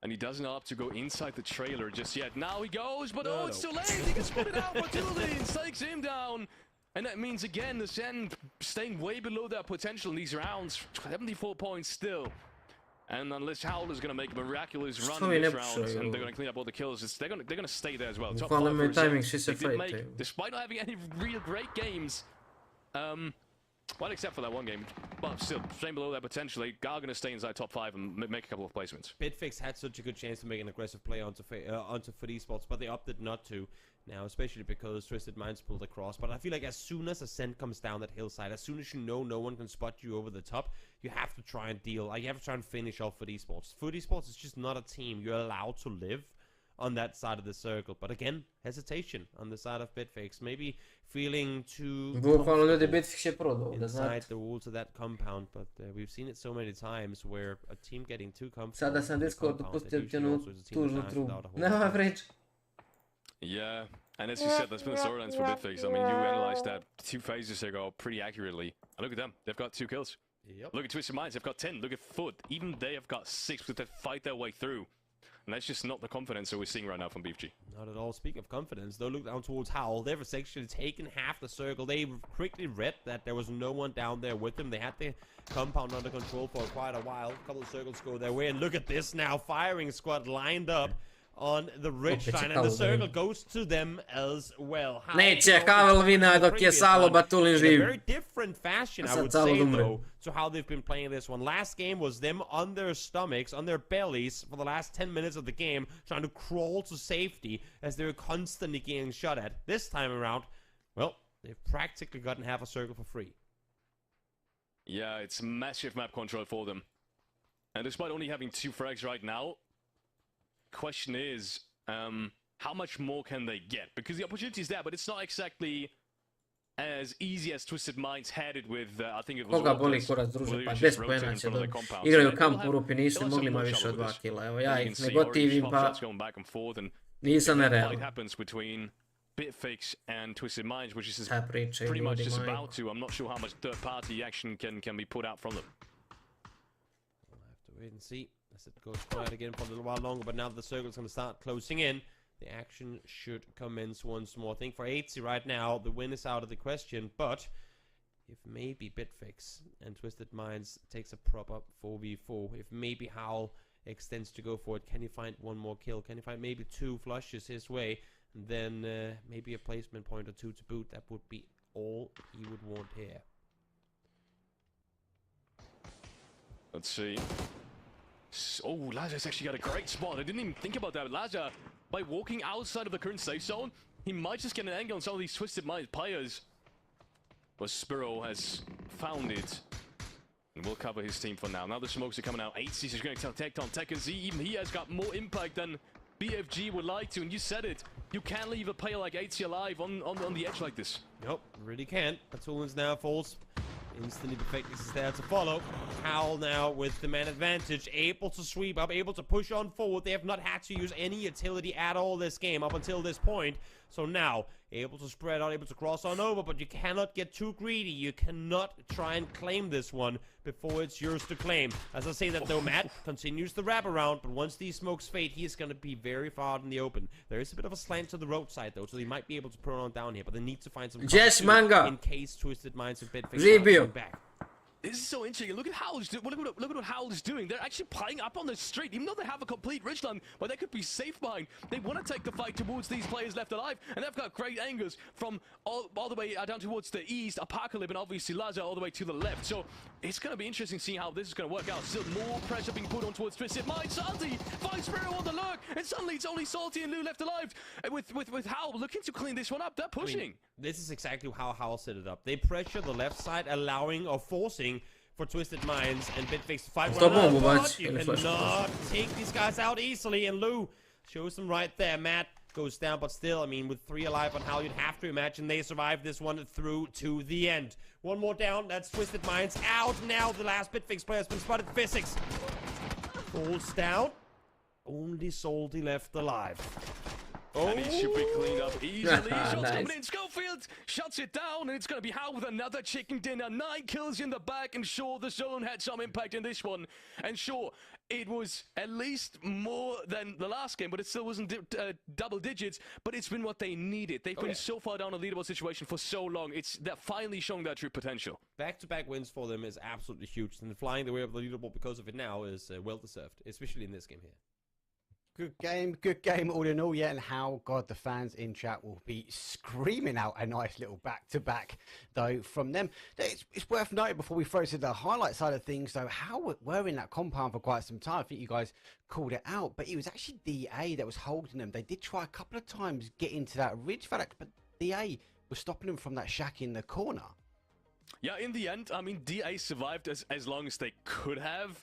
[SPEAKER 6] And he doesn't opt to go inside the trailer just yet. Now he goes, but oh, it's too late. He can split it out, but Tildes takes him down. And that means again, the Zen staying way below their potential in these rounds. 74 points still. And unless Howler's gonna make a miraculous run in this round, and they're gonna clean up all the kills, they're gonna stay there as well. Top 5%. They did make, despite not having any real great games, well, except for that one game, but still, staying below that potentially, are gonna stay inside top 5 and make a couple of placements.
[SPEAKER 5] Bitfix had such a good chance to make an aggressive play onto Foot eSports, but they opted not to. Now, especially because Twisted Minds pulled across. But I feel like as soon as Ascent comes down that hillside, as soon as you know no one can spot you over the top, you have to try and deal. You have to try and finish off Foot eSports. Foot eSports is just not a team you're allowed to live on that side of the circle. But again, hesitation on the side of Bitfix. Maybe feeling too inside the walls of that compound. But we've seen it so many times where a team getting too comfortable.
[SPEAKER 2] Sada sam Discordu pustio tužnu trubu. Nema vreći.
[SPEAKER 6] Yeah, and as you said, that's been the storylines for Bitfix. I mean, you analyzed that 2 phases ago pretty accurately. And look at them, they've got 2 kills.
[SPEAKER 5] Yep.
[SPEAKER 6] Look at Twisted Minds, they've got 10. Look at Foot, even they have got 6 because they fight their way through. And that's just not the confidence that we're seeing right now from BFG.
[SPEAKER 5] Not at all. Speaking of confidence, though, look down towards Howl. They've essentially taken half the circle. They quickly read that there was no one down there with them. They had the compound under control for quite a while. A couple of circles go their way. And look at this now. Firing squad lined up on the ridgeline, and the circle goes to them as well.
[SPEAKER 2] Neće Havel vinna dok je Saloba Tulin živ.
[SPEAKER 5] Very different fashion, I would say, though, to how they've been playing this one. Last game was them on their stomachs, on their bellies, for the last 10 minutes of the game, trying to crawl to safety as they were constantly getting shot at. This time around, well, they've practically gotten half a circle for free.
[SPEAKER 6] Yeah, it's massive map control for them. And despite only having 2 frags right now, question is, how much more can they get? Because the opportunity is there, but it's not exactly as easy as Twisted Minds had it with, I think it was...
[SPEAKER 2] Koga boli kurac druže, pa 10 pojena će dobiti. Igraju kamp u rupi, nisu mogli ima više od 2 kila. Evo ja ih ne gotivim, pa nisam nerealno.
[SPEAKER 6] Bitfix and Twisted Minds, which is pretty much just about to. I'm not sure how much third-party action can be put out from them.
[SPEAKER 5] We'll have to wait and see. As it goes quiet again for a little while longer, but now the circle's going to start closing in. The action should commence once more. I think for 8C right now, the win is out of the question, but if maybe Bitfix and Twisted Minds takes a proper 4v4, if maybe Howl extends to go for it, can he find one more kill? Can he find maybe 2 flushes his way? And then maybe a placement point or 2 to boot. That would be all he would want here.
[SPEAKER 6] Let's see. Oh, Lazar's actually got a great spot. I didn't even think about that. Lazar, by walking outside of the current safe zone, he might just get an angle on some of these Twisted Minds players. But Spiro has found it. And will cover his team for now. Now the smokes are coming out. 8C is going to take on Tech and Z. Even he has got more impact than BFG would like to. And you said it. You can't leave a player like 8C alive on the edge like this.
[SPEAKER 5] Nope, really can't. Patulins now falls. Instantly Bitfix is there to follow. Howl now with the man advantage, able to sweep up, able to push on forward. They have not had to use any utility at all this game up until this point. So now, able to spread out, able to cross on over, but you cannot get too greedy. You cannot try and claim this one before it's yours to claim. As I say that though, Matt continues the wrap around, but once these smokes fade, he is going to be very far out in the open. There is a bit of a slant to the roadside though, so he might be able to prone on down here, but they need to find some
[SPEAKER 2] Manga
[SPEAKER 5] in case Twisted Minds and Bitfix are back.
[SPEAKER 6] This is so interesting. Look at look at what Howl is doing. They're actually playing up on the street, even though they have a complete ridgeline, but they could be safe behind. They want to take the fight towards these players left alive, and they've got great angles from all the way down towards the east, Apocalypse, and obviously Lazar all the way to the left. So it's going to be interesting seeing how this is going to work out. Still more pressure being put on towards Twisted Minds. Salty finds Spiro on the lurk, and suddenly it's only Salty and Lou left alive. With Howl looking to clean this one up. They're pushing.
[SPEAKER 5] I mean, this is exactly how Howl set it up. They pressure the left side, allowing or forcing for Twisted Minds and Bitfix to fight one another, but you cannot take these guys out easily, and Lou shows them right there. Matt goes down, but still, I mean, with 3 alive on Howl, you'd have to imagine they survive this one through to the end. One more down, that's Twisted Minds out. Now the last Bitfix player has been spotted. Physics Falls down. Only Salty left alive.
[SPEAKER 6] And he should be cleaned up easily. Shots
[SPEAKER 2] Nice.
[SPEAKER 6] coming in. Schofield shuts it down, and it's going to be Howe with another chicken dinner. 9 kills in the back, and sure, the zone had some impact in this one. And sure, it was at least more than the last game, but it still wasn't double digits. But it's been what they needed. They've been so far down a leaderboard situation for so long. They're finally showing their true potential.
[SPEAKER 5] Back-to-back wins for them is absolutely huge, and flying the way of the leaderboard because of it now is well-deserved, especially in this game here.
[SPEAKER 4] Good game all in all, yeah, and how, God, the fans in chat will be screaming out a nice little back-to-back, though, from them. It's worth noting before we throw to the highlight side of things, though, how we're in that compound for quite some time. I think you guys called it out, but it was actually DA that was holding them. They did try a couple of times get into that ridge, Felix, but DA was stopping them from that shack in the corner.
[SPEAKER 6] Yeah, in the end, I mean, DA survived as long as they could have.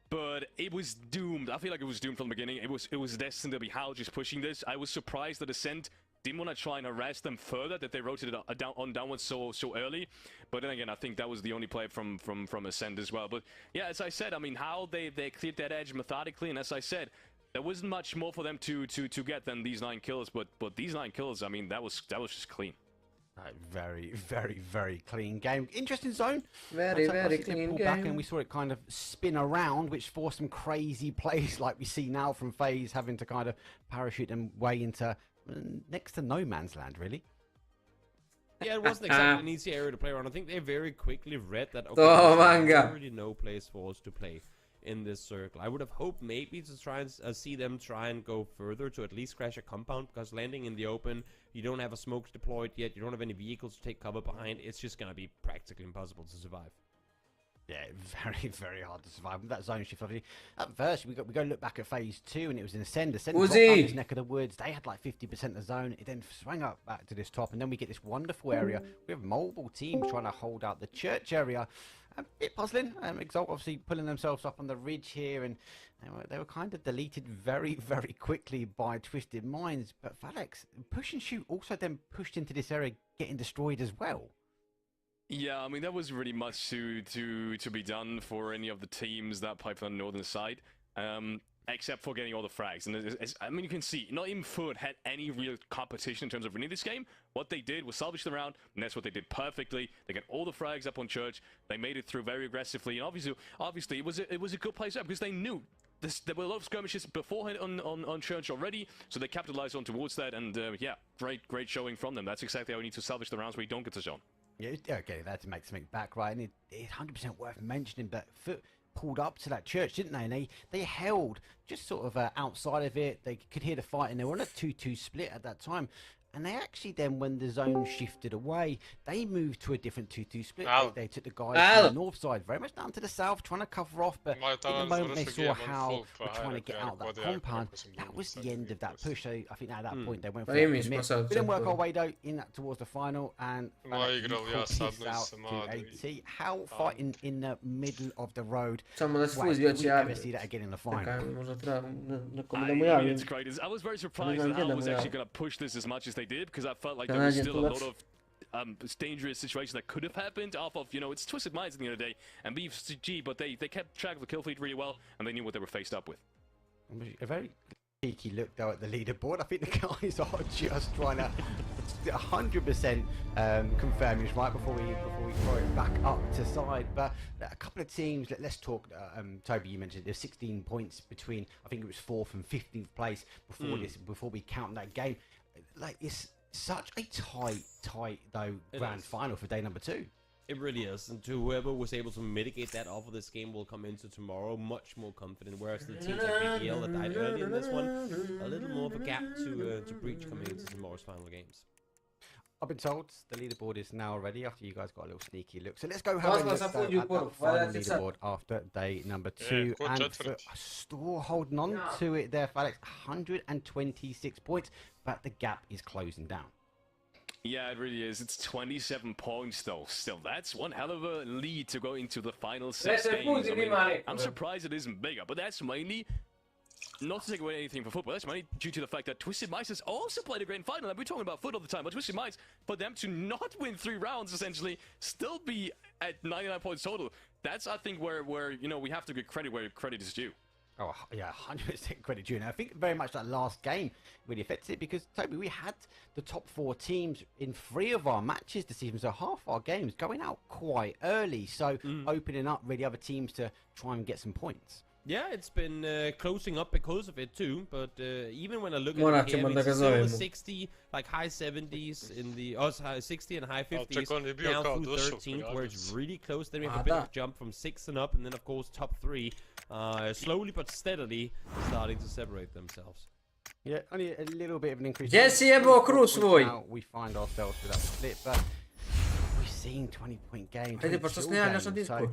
[SPEAKER 6] But it was doomed. I feel like it was doomed from the beginning. It was destined to be Hal just pushing this. I was surprised that Ascent didn't want to try and harass them further, that they rotated downwards so early. But then again, I think that was the only play from Ascent as well. But yeah, as I said, I mean, how they cleared that edge methodically, and as I said, there wasn't much more for them to get than these 9 kills. But these 9 kills, I mean, that was just clean.
[SPEAKER 4] Very, very, very clean game. Interesting zone.
[SPEAKER 2] Very clean game.
[SPEAKER 4] Back and we saw it kind of spin around, which forced some crazy plays like we see now from FaZe having to kind of parachute them way into next to no man's land, really.
[SPEAKER 5] Yeah, it wasn't exactly an easy area to play around. I think they very quickly read that, okay, there's already no place for us to play in this circle. I would have hoped maybe to try and see them try and go further to at least crash a compound, because landing in the open, you don't have a smoke deployed yet, you don't have any vehicles to take cover behind, it's just going to be practically impossible to survive.
[SPEAKER 4] Yeah, very, very hard to survive with that zone shift. Obviously, at first we go look back at phase 2, and it was in Ascend dropped down this neck of the woods. They had like 50% of the zone. It then swung up back to this top, and then we get this wonderful area. We have mobile teams trying to hold out the church area. A bit puzzling. Exalt obviously pulling themselves up on the ridge here, and they were kind of deleted very, very quickly by Twisted Minds. But Felix, push and shoot also then pushed into this area, getting destroyed as well.
[SPEAKER 6] Yeah, I mean, there was really much to be done for any of the teams that played from the northern side, except for getting all the frags. And I mean, you can see, not even Foot had any real competition in terms of winning this game. What they did was salvage the round, and that's what they did perfectly. They got all the frags up on Church. They made it through very aggressively, and obviously it was a good place up because they knew there were a lot of skirmishes beforehand on Church already, so they capitalized on towards that. And yeah, great showing from them. That's exactly how we need to salvage the rounds where you don't get the zone.
[SPEAKER 4] Yeah, okay, that's to make something back, right? And it's 100% worth mentioning that Foot pulled up to that church, didn't they? And they held just sort of outside of it. They could hear the fight, and they were on a 2-2 split at that time. And they actually then, when the zone shifted away, they moved to a different 2-2 split. They took the guys from the north side, very much down to the south, trying to cover off. But at the moment they saw how we're trying to get out that compound, that was the end of that push. So I think at that point they went for it. We didn't work our way though in that towards the final, and out to AT. How fighting in the middle of the road. Will we ever see that again in the final?
[SPEAKER 6] It's great. I was very surprised that Al was actually going to push this as much as they did, because I felt like there was still a lot of dangerous situations that could have happened off of, it's Twisted Minds at the end of the day and BFG, but they kept track of the kill feed really well, and they knew what they were faced up with.
[SPEAKER 4] A very cheeky look though at the leaderboard. I think the guys are just trying to 100% confirm this right before we throw it back up to side. But a couple of teams, let's talk. Toby, you mentioned there's 16 points between, I think it was 4th and 15th place before we count that game. Like, it's such a tight though grand final for day number 2.
[SPEAKER 5] It really is, and to whoever was able to mitigate that off of this game will come into tomorrow much more confident, whereas the teams like BBL that died early in this one, a little more of a gap to breach coming into tomorrow's final games.
[SPEAKER 4] I've been told the leaderboard is now ready after you guys got a little sneaky look. So let's go have a look at that final leaderboard after day number 2. And still holding on to it there, Felix. 126 points, but the gap is closing down.
[SPEAKER 6] Yeah, it really is. It's 27 points, though. Still, that's one hell of a lead to go into the final 6 games. I mean, I'm surprised it isn't bigger, but that's mainly, not to take away anything from football, that's mainly due to the fact that Twisted Minds has also played a grand final. And we're talking about foot all the time, but Twisted Minds, for them to not win 3 rounds, essentially, still be at 99 points total, that's, I think, where we have to give credit where credit is due.
[SPEAKER 4] Oh, yeah, 100% credit to you. And I think very much that last game really affected it because, Toby, we had the top 4 teams in 3 of our matches this season, so half our games going out quite early, so opening up really other teams to try and get some points.
[SPEAKER 5] Yeah, it's been closing up because of it too, but even when I look at the game, it's still the 60, like high 70s in the 60 and high 50s down through 13th, where it's really close. Then we have a bit of jump from 6 and up, and then of course top 3, slowly but steadily starting to separate themselves.
[SPEAKER 4] Yeah, only a little bit of an increase.
[SPEAKER 2] Jesse Ebo Cruz svoj.
[SPEAKER 4] Now we find ourselves with that split, but we've seen 20-point games. So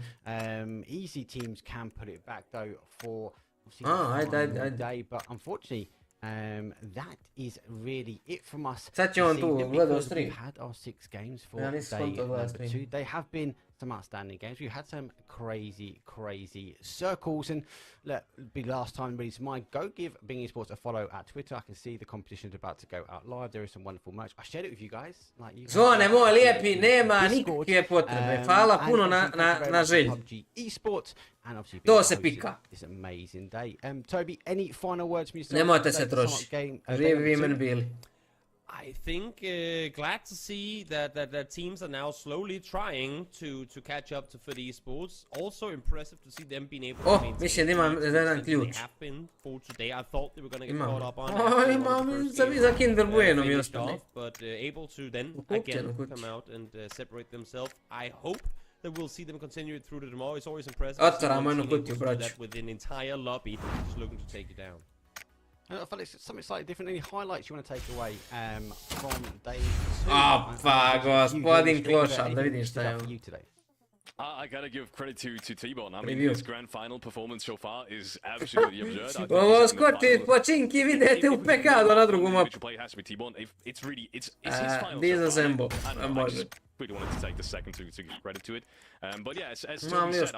[SPEAKER 4] easy teams can put it back though for the day, but unfortunately that is really it from us. We've had our 6 games for day number 2. They have been some outstanding games. We've had some crazy circles, and look, be last time really. So go give Bing Esports a follow at Twitter. I can see the competition's about to go out live. There is some wonderful merch. I shared it with you guys.
[SPEAKER 2] Zvone moj lijepi, nema nikakve potrebe. Hvala puno na želji.
[SPEAKER 4] PUBG eSports, and obviously
[SPEAKER 2] to se pika.
[SPEAKER 4] This amazing day. Toby, any final words from yourself?
[SPEAKER 2] Nemojte se trošiti. Živi men bili.
[SPEAKER 5] I think glad to see that teams are now slowly trying to catch up to FUT eSports. Also impressive to see them being able to maintain they have been for today. I thought they were going to get caught up on but able to then again come out and separate themselves. I hope that we'll see them continue it through to tomorrow. It's always impressive to see that with an entire lobby just looking to take you down.
[SPEAKER 4] I felt it's something slightly different. Any highlights you want to take away from day 2?
[SPEAKER 2] Gospodin Klošar, da vidim šta je
[SPEAKER 6] I gotta give credit to T-Bone. I mean, his grand final performance so far is absolutely absurd.
[SPEAKER 2] Ovo skoti počinki vidite u pekado na drugu mapu.
[SPEAKER 6] It's his final.
[SPEAKER 2] Diza Zembo.
[SPEAKER 6] Really wanted to take the second to give credit to it. But yeah, as Toby said,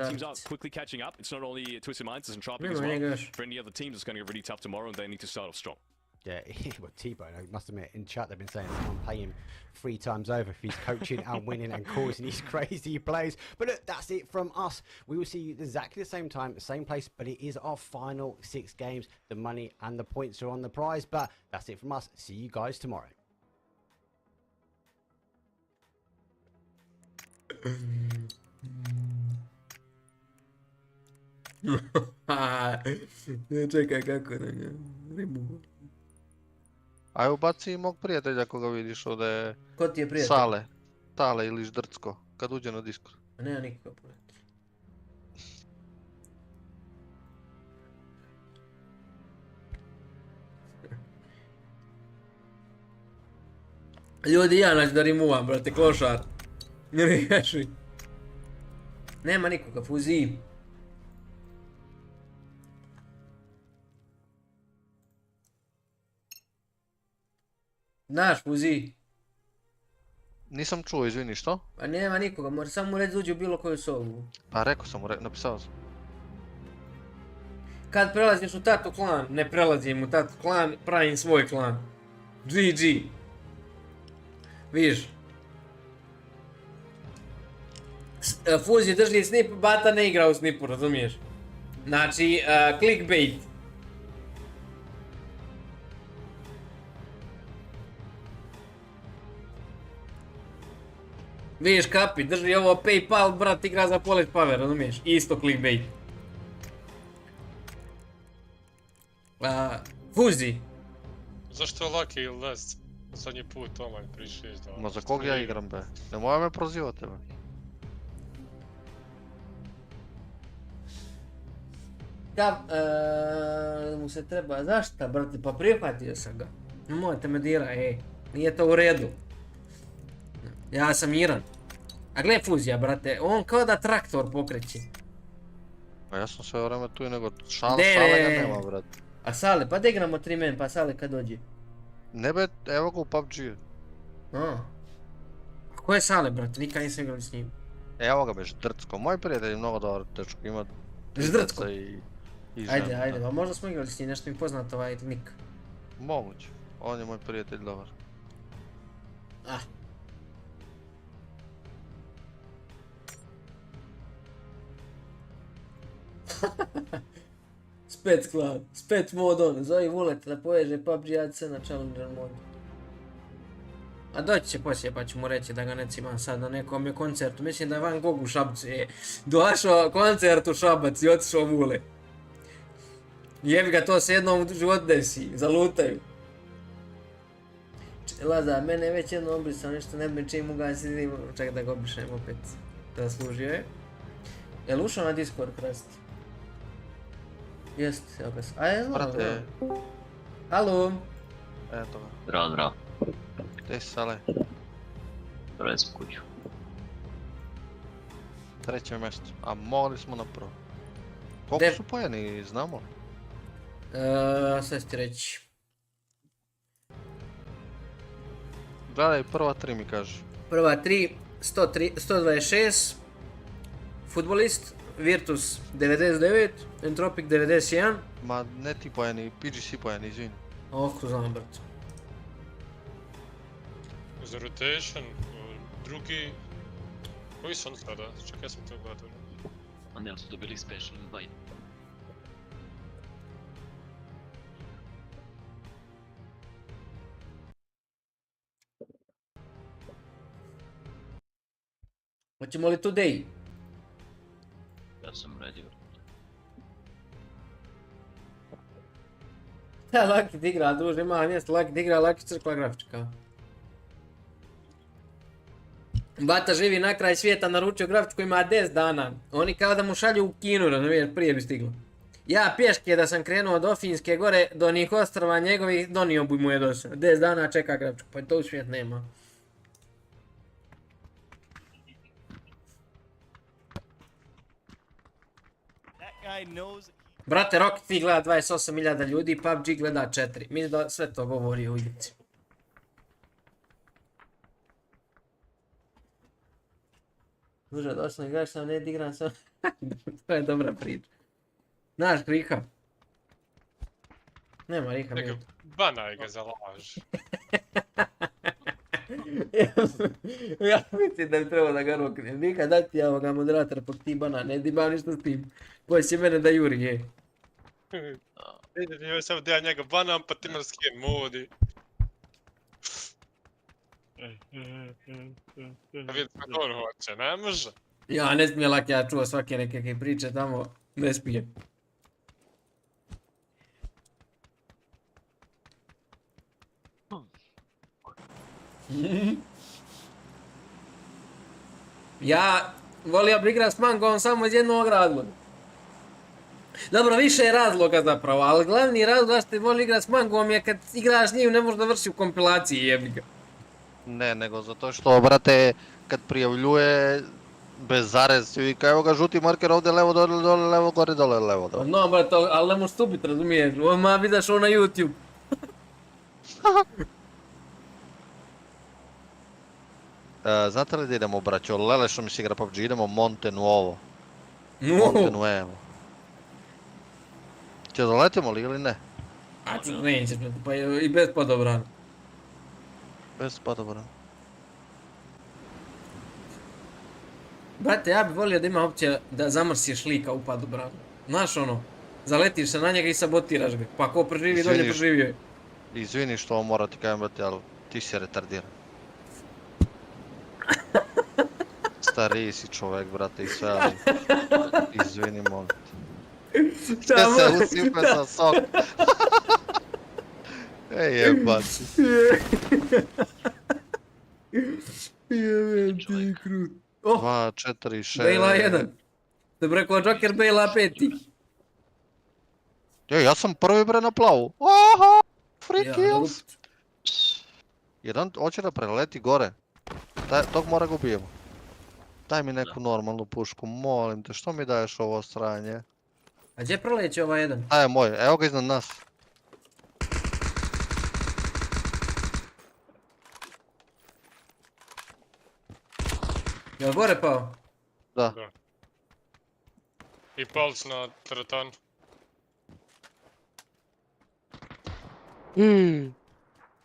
[SPEAKER 6] teams are quickly catching up. It's not only Twisted Minds, it's Entropic as well. For any other teams, it's going to get really tough tomorrow, and they need to start off strong.
[SPEAKER 4] Yeah, well, T-Bone, I must admit, in chat they've been saying someone pay him 3 times over if he's coaching and winning and causing these crazy plays. But look, that's it from us. We will see you exactly the same time, same place, but it is our final 6 games. The money and the points are on the prize, but that's it from us. See you guys tomorrow.
[SPEAKER 2] Čekaj, kako da ga remove.
[SPEAKER 8] Aj ubaci mog prijatelja koga vidiš ovdje.
[SPEAKER 2] Ko ti je prijatelj?
[SPEAKER 8] Sale. Tale ili Ždrcko. Kad uđe na Discord.
[SPEAKER 2] A nema nikoga prijatelja. Ljudi, ja naći da removam, brate, Klošar. Riješi. Nema nikoga, Fuzi. Znaš, Fuzi.
[SPEAKER 8] Nisam čuo, izvini, što?
[SPEAKER 2] Pa nema nikoga, mora samo mu reći da uđe u bilo koju sobu.
[SPEAKER 8] Pa rekao sam mu, napisao sam.
[SPEAKER 2] Kad prelaziš u tatu klan, ne prelazim u tatu klan, pravim svoj klan. GG. Viš. Fuzi drži snip, Bata ne igra u snipu, razumiješ? Znači, clickbait. Vidiš kapi, drži ovo PayPal, brat igra za Polet Power, razumiješ? Isto clickbait. Fuzi.
[SPEAKER 3] Zašto je Lucky ili Lest? Zadnji put online prišli da...
[SPEAKER 8] Ma za kog ja igram, be? Nemoj me prozivati, be.
[SPEAKER 2] Mu se treba, zašta, brate, pa prihvatio sam ga. Nemojte me dira, nije to u redu. Ja sam miran. A gle Fuzija, brate, on kao da traktor pokreće.
[SPEAKER 8] Pa ja sam sve vreme tu i nego Sale ga nema, brate.
[SPEAKER 2] A Sale, pa da igramo 3 men, pa Sale kad dođe?
[SPEAKER 8] Ne be, evo ga u PUBG.
[SPEAKER 2] A ko je Sale, brate, nikad nisam igrali s njim.
[SPEAKER 8] Evo ga be, Ždrcko, moj prijatelj je mnogo dobar dečko, ima...
[SPEAKER 2] Ždrcko? Ajde, pa možda smo igrali s njim, nešto mi poznat ovaj nik.
[SPEAKER 8] Moguće, on je moj prijatelj dobar.
[SPEAKER 2] Spec clan, spec mod on, zovi Vuleta da poveže PUBG ADC na Challenger modu. A doći će poslije pa ću mu reći da ga ne cimam sad na nekom je koncertu, mislim da je Van Gogh u Šabcu je došao koncert u Šabac i otišao Vule. Jebi ga, to se jednom u životu desi, zalutaju. Lazar, mene je već jedno obrisao, nešto ne bi čim ugasi, čak da ga obrišem opet. Zaslužio je. Jel ušao na Discord, Krasti? Jest, evo ga se. A je znao,
[SPEAKER 8] Brate.
[SPEAKER 2] Halo?
[SPEAKER 8] Eto ga.
[SPEAKER 1] Zdravo, zdravo.
[SPEAKER 8] Gdje si Sale?
[SPEAKER 1] Dođe sam kuću.
[SPEAKER 8] Treće mjesto. A mogli smo na prvo. Koliko su pojeni, znamo?
[SPEAKER 2] Sve ću ti reći.
[SPEAKER 8] Gledaj, prva 3 mi kaže.
[SPEAKER 2] Prva 3, 126, Futbolist, Virtus 99, Entropic 91.
[SPEAKER 8] Ma ne ti pojeni, PGC pojeni, izvini.
[SPEAKER 2] Ko znam, brate.
[SPEAKER 3] Za rotation, drugi... Koji su on sada? Čekaj, ja sam to gledao.
[SPEAKER 1] Oni su dobili special invite.
[SPEAKER 2] Hoćemo li today?
[SPEAKER 1] Ja sam ready.
[SPEAKER 2] Laki ti igra, druže, ima mjesto, Laki ti igra, Laki crkla grafička. Bata živi na kraj svijeta, naručio grafičku, ima 10 dana. Oni kao da mu šalju u Kinu, razumiješ, prije bi stiglo. Ja pješke da sam krenuo do Finjske gore, do onih ostrava njegovih, donio bi mu je došao. 10 dana čeka grafičku, pa to u svijet nema. Brate, Rocket League gleda 28.000 ljudi, PUBG gleda 4. Mislim da sve to govori u igrici. Duže, došlo igraš sam, ne igram sam. To je dobra priča. Znaš Riha? Nema Riha mi.
[SPEAKER 3] Banaj ga za laž.
[SPEAKER 2] Ja mislim da bi trebao da ga roknem. Riha, daj ti ja ovoga moderatora, pok ti bana, ne imam ništa s tim. Koji će mene da juri, je.
[SPEAKER 3] Vidim sam da ja njega banam, pa ti me skijem modi. A vidim kako on hoće, ne može?
[SPEAKER 2] Ja ne smijem Laki, ja čuo svake neke priče tamo, ne smijem. Ja volio bi igrat s Mangom samo iz jednog razloga. Dobro, više je razloga zapravo, ali glavni razlog da ste volio igrat s Mangom je kad igraš s njim ne možeš da vrši u kompilaciji, jebi ga.
[SPEAKER 8] Ne, nego zato što, brate, kad prijavljuje bez zarez, i kao evo ga žuti marker ovdje, levo dole, dole, levo gore, dole, levo dole.
[SPEAKER 2] No, brate, ali ne možeš stupit, razumiješ, odmah vidaš ovo na YouTube.
[SPEAKER 8] Znate li da idemo, braćo, Lele što mi se igra PUBG, idemo Monte Nuovo.
[SPEAKER 2] Nuovo?
[SPEAKER 8] Monte Nuevo. Če doletimo li ili ne?
[SPEAKER 2] A ću, nećeš, pa i bez padobrana.
[SPEAKER 8] Bez padobrana.
[SPEAKER 2] Brate, ja bi volio da ima opcija da zamrsiš lika u padobranu. Znaš ono, zaletiš se na njega i sabotiraš ga, pa ko preživi dolje preživio je.
[SPEAKER 8] Izvini što ovo mora ti kajem, brate, ali ti si retardiran. Stariji si čovjek, brate, i sve, ali izvini, molim te. Šte se usipe sa sok. Ej, jebaci.
[SPEAKER 2] Jebem ti krut.
[SPEAKER 8] 2, 4, 6...
[SPEAKER 2] Bejla 1. Te bi rekao Joker Bejla 5.
[SPEAKER 8] Ja sam prvi bre na plavu. Aha! Free kills! Jedan hoće da preleti gore. Tog mora ga ubijemo. Daj mi neku normalnu pušku, molim te, što mi daješ ovo sranje?
[SPEAKER 2] A gdje preleće ovaj jedan?
[SPEAKER 8] Daj moj, evo ga iznad nas.
[SPEAKER 2] Jel gore pao?
[SPEAKER 8] Da.
[SPEAKER 3] I pals na teretan.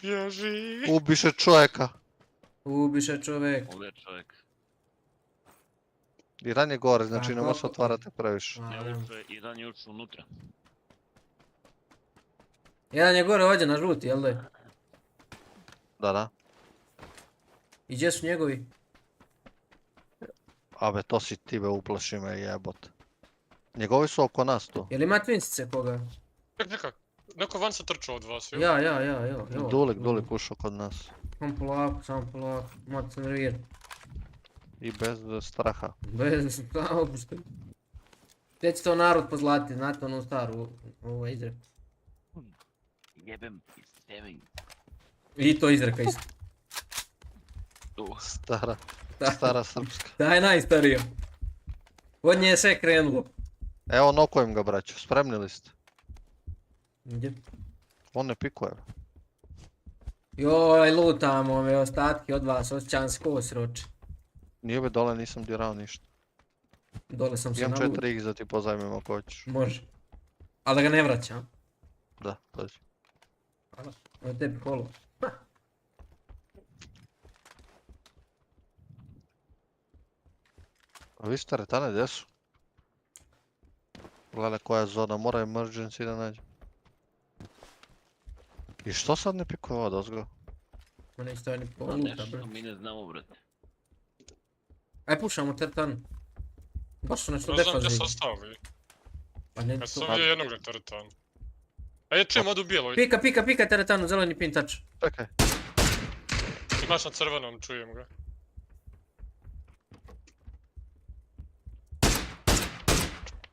[SPEAKER 3] Bježi!
[SPEAKER 8] Ubiše čovjeka.
[SPEAKER 2] Ubiše čovjek.
[SPEAKER 1] Ovo je čovjek.
[SPEAKER 8] I ran je gore, znači ne može otvarati previše.
[SPEAKER 1] I ran je ušao unutra.
[SPEAKER 2] Jedan je gore ovdje na žuti, jel da je?
[SPEAKER 8] Da.
[SPEAKER 2] I gdje su njegovi?
[SPEAKER 8] Abe, to si ti be uplaši me jebot. Njegovi su oko nas tu.
[SPEAKER 2] Jel ima twincice koga?
[SPEAKER 3] Ček, neko van se trčao od vas, jel?
[SPEAKER 2] Ja.
[SPEAKER 8] Dulik pušao kod nas.
[SPEAKER 2] Samo polako, malo se nervira.
[SPEAKER 8] I bez straha.
[SPEAKER 2] Bez, opuštaj. Gdje će to narod pozlati, znate onu staru izreku.
[SPEAKER 1] Jebem ti sebi.
[SPEAKER 2] I to izreka isto.
[SPEAKER 8] Stara srpska.
[SPEAKER 2] Da je najstarija. Od nje je sve krenulo.
[SPEAKER 8] Evo nokujem ga, braćo, spremni li ste?
[SPEAKER 2] Gdje?
[SPEAKER 8] On ne pikuje.
[SPEAKER 2] Joj, lutam ove ostatke od vas, osjećam se ko sroče.
[SPEAKER 8] Nije be dole, nisam dirao ništa.
[SPEAKER 2] Dole sam se
[SPEAKER 8] Imam
[SPEAKER 2] nalutao.
[SPEAKER 8] 4x da ti pozajmim ako hoćeš.
[SPEAKER 2] Može. Ali da ga ne vraćam.
[SPEAKER 8] Da, dođi.
[SPEAKER 2] Hvala. Ovo je tebi holo.
[SPEAKER 8] A vi ste retane, gdje su? Gledaj koja je zona, mora emergency da nađe. I što sad ne pikuje ovo dozgo?
[SPEAKER 2] Ma ne stoji ni poluta, bre.
[SPEAKER 1] Mi ne znamo, brate.
[SPEAKER 2] Aj pušamo teretanu. Baš su nešto
[SPEAKER 3] Ne znam gdje
[SPEAKER 2] defazi.
[SPEAKER 3] se ostavi.
[SPEAKER 2] Pa ne
[SPEAKER 3] Ja sam
[SPEAKER 2] to.
[SPEAKER 3] vidio jednog na teretanu. A je čujem od u bijeloj.
[SPEAKER 2] Pika teretanu, zeleni pin tač.
[SPEAKER 8] Čekaj.
[SPEAKER 3] Imaš na crvenom, čujem ga.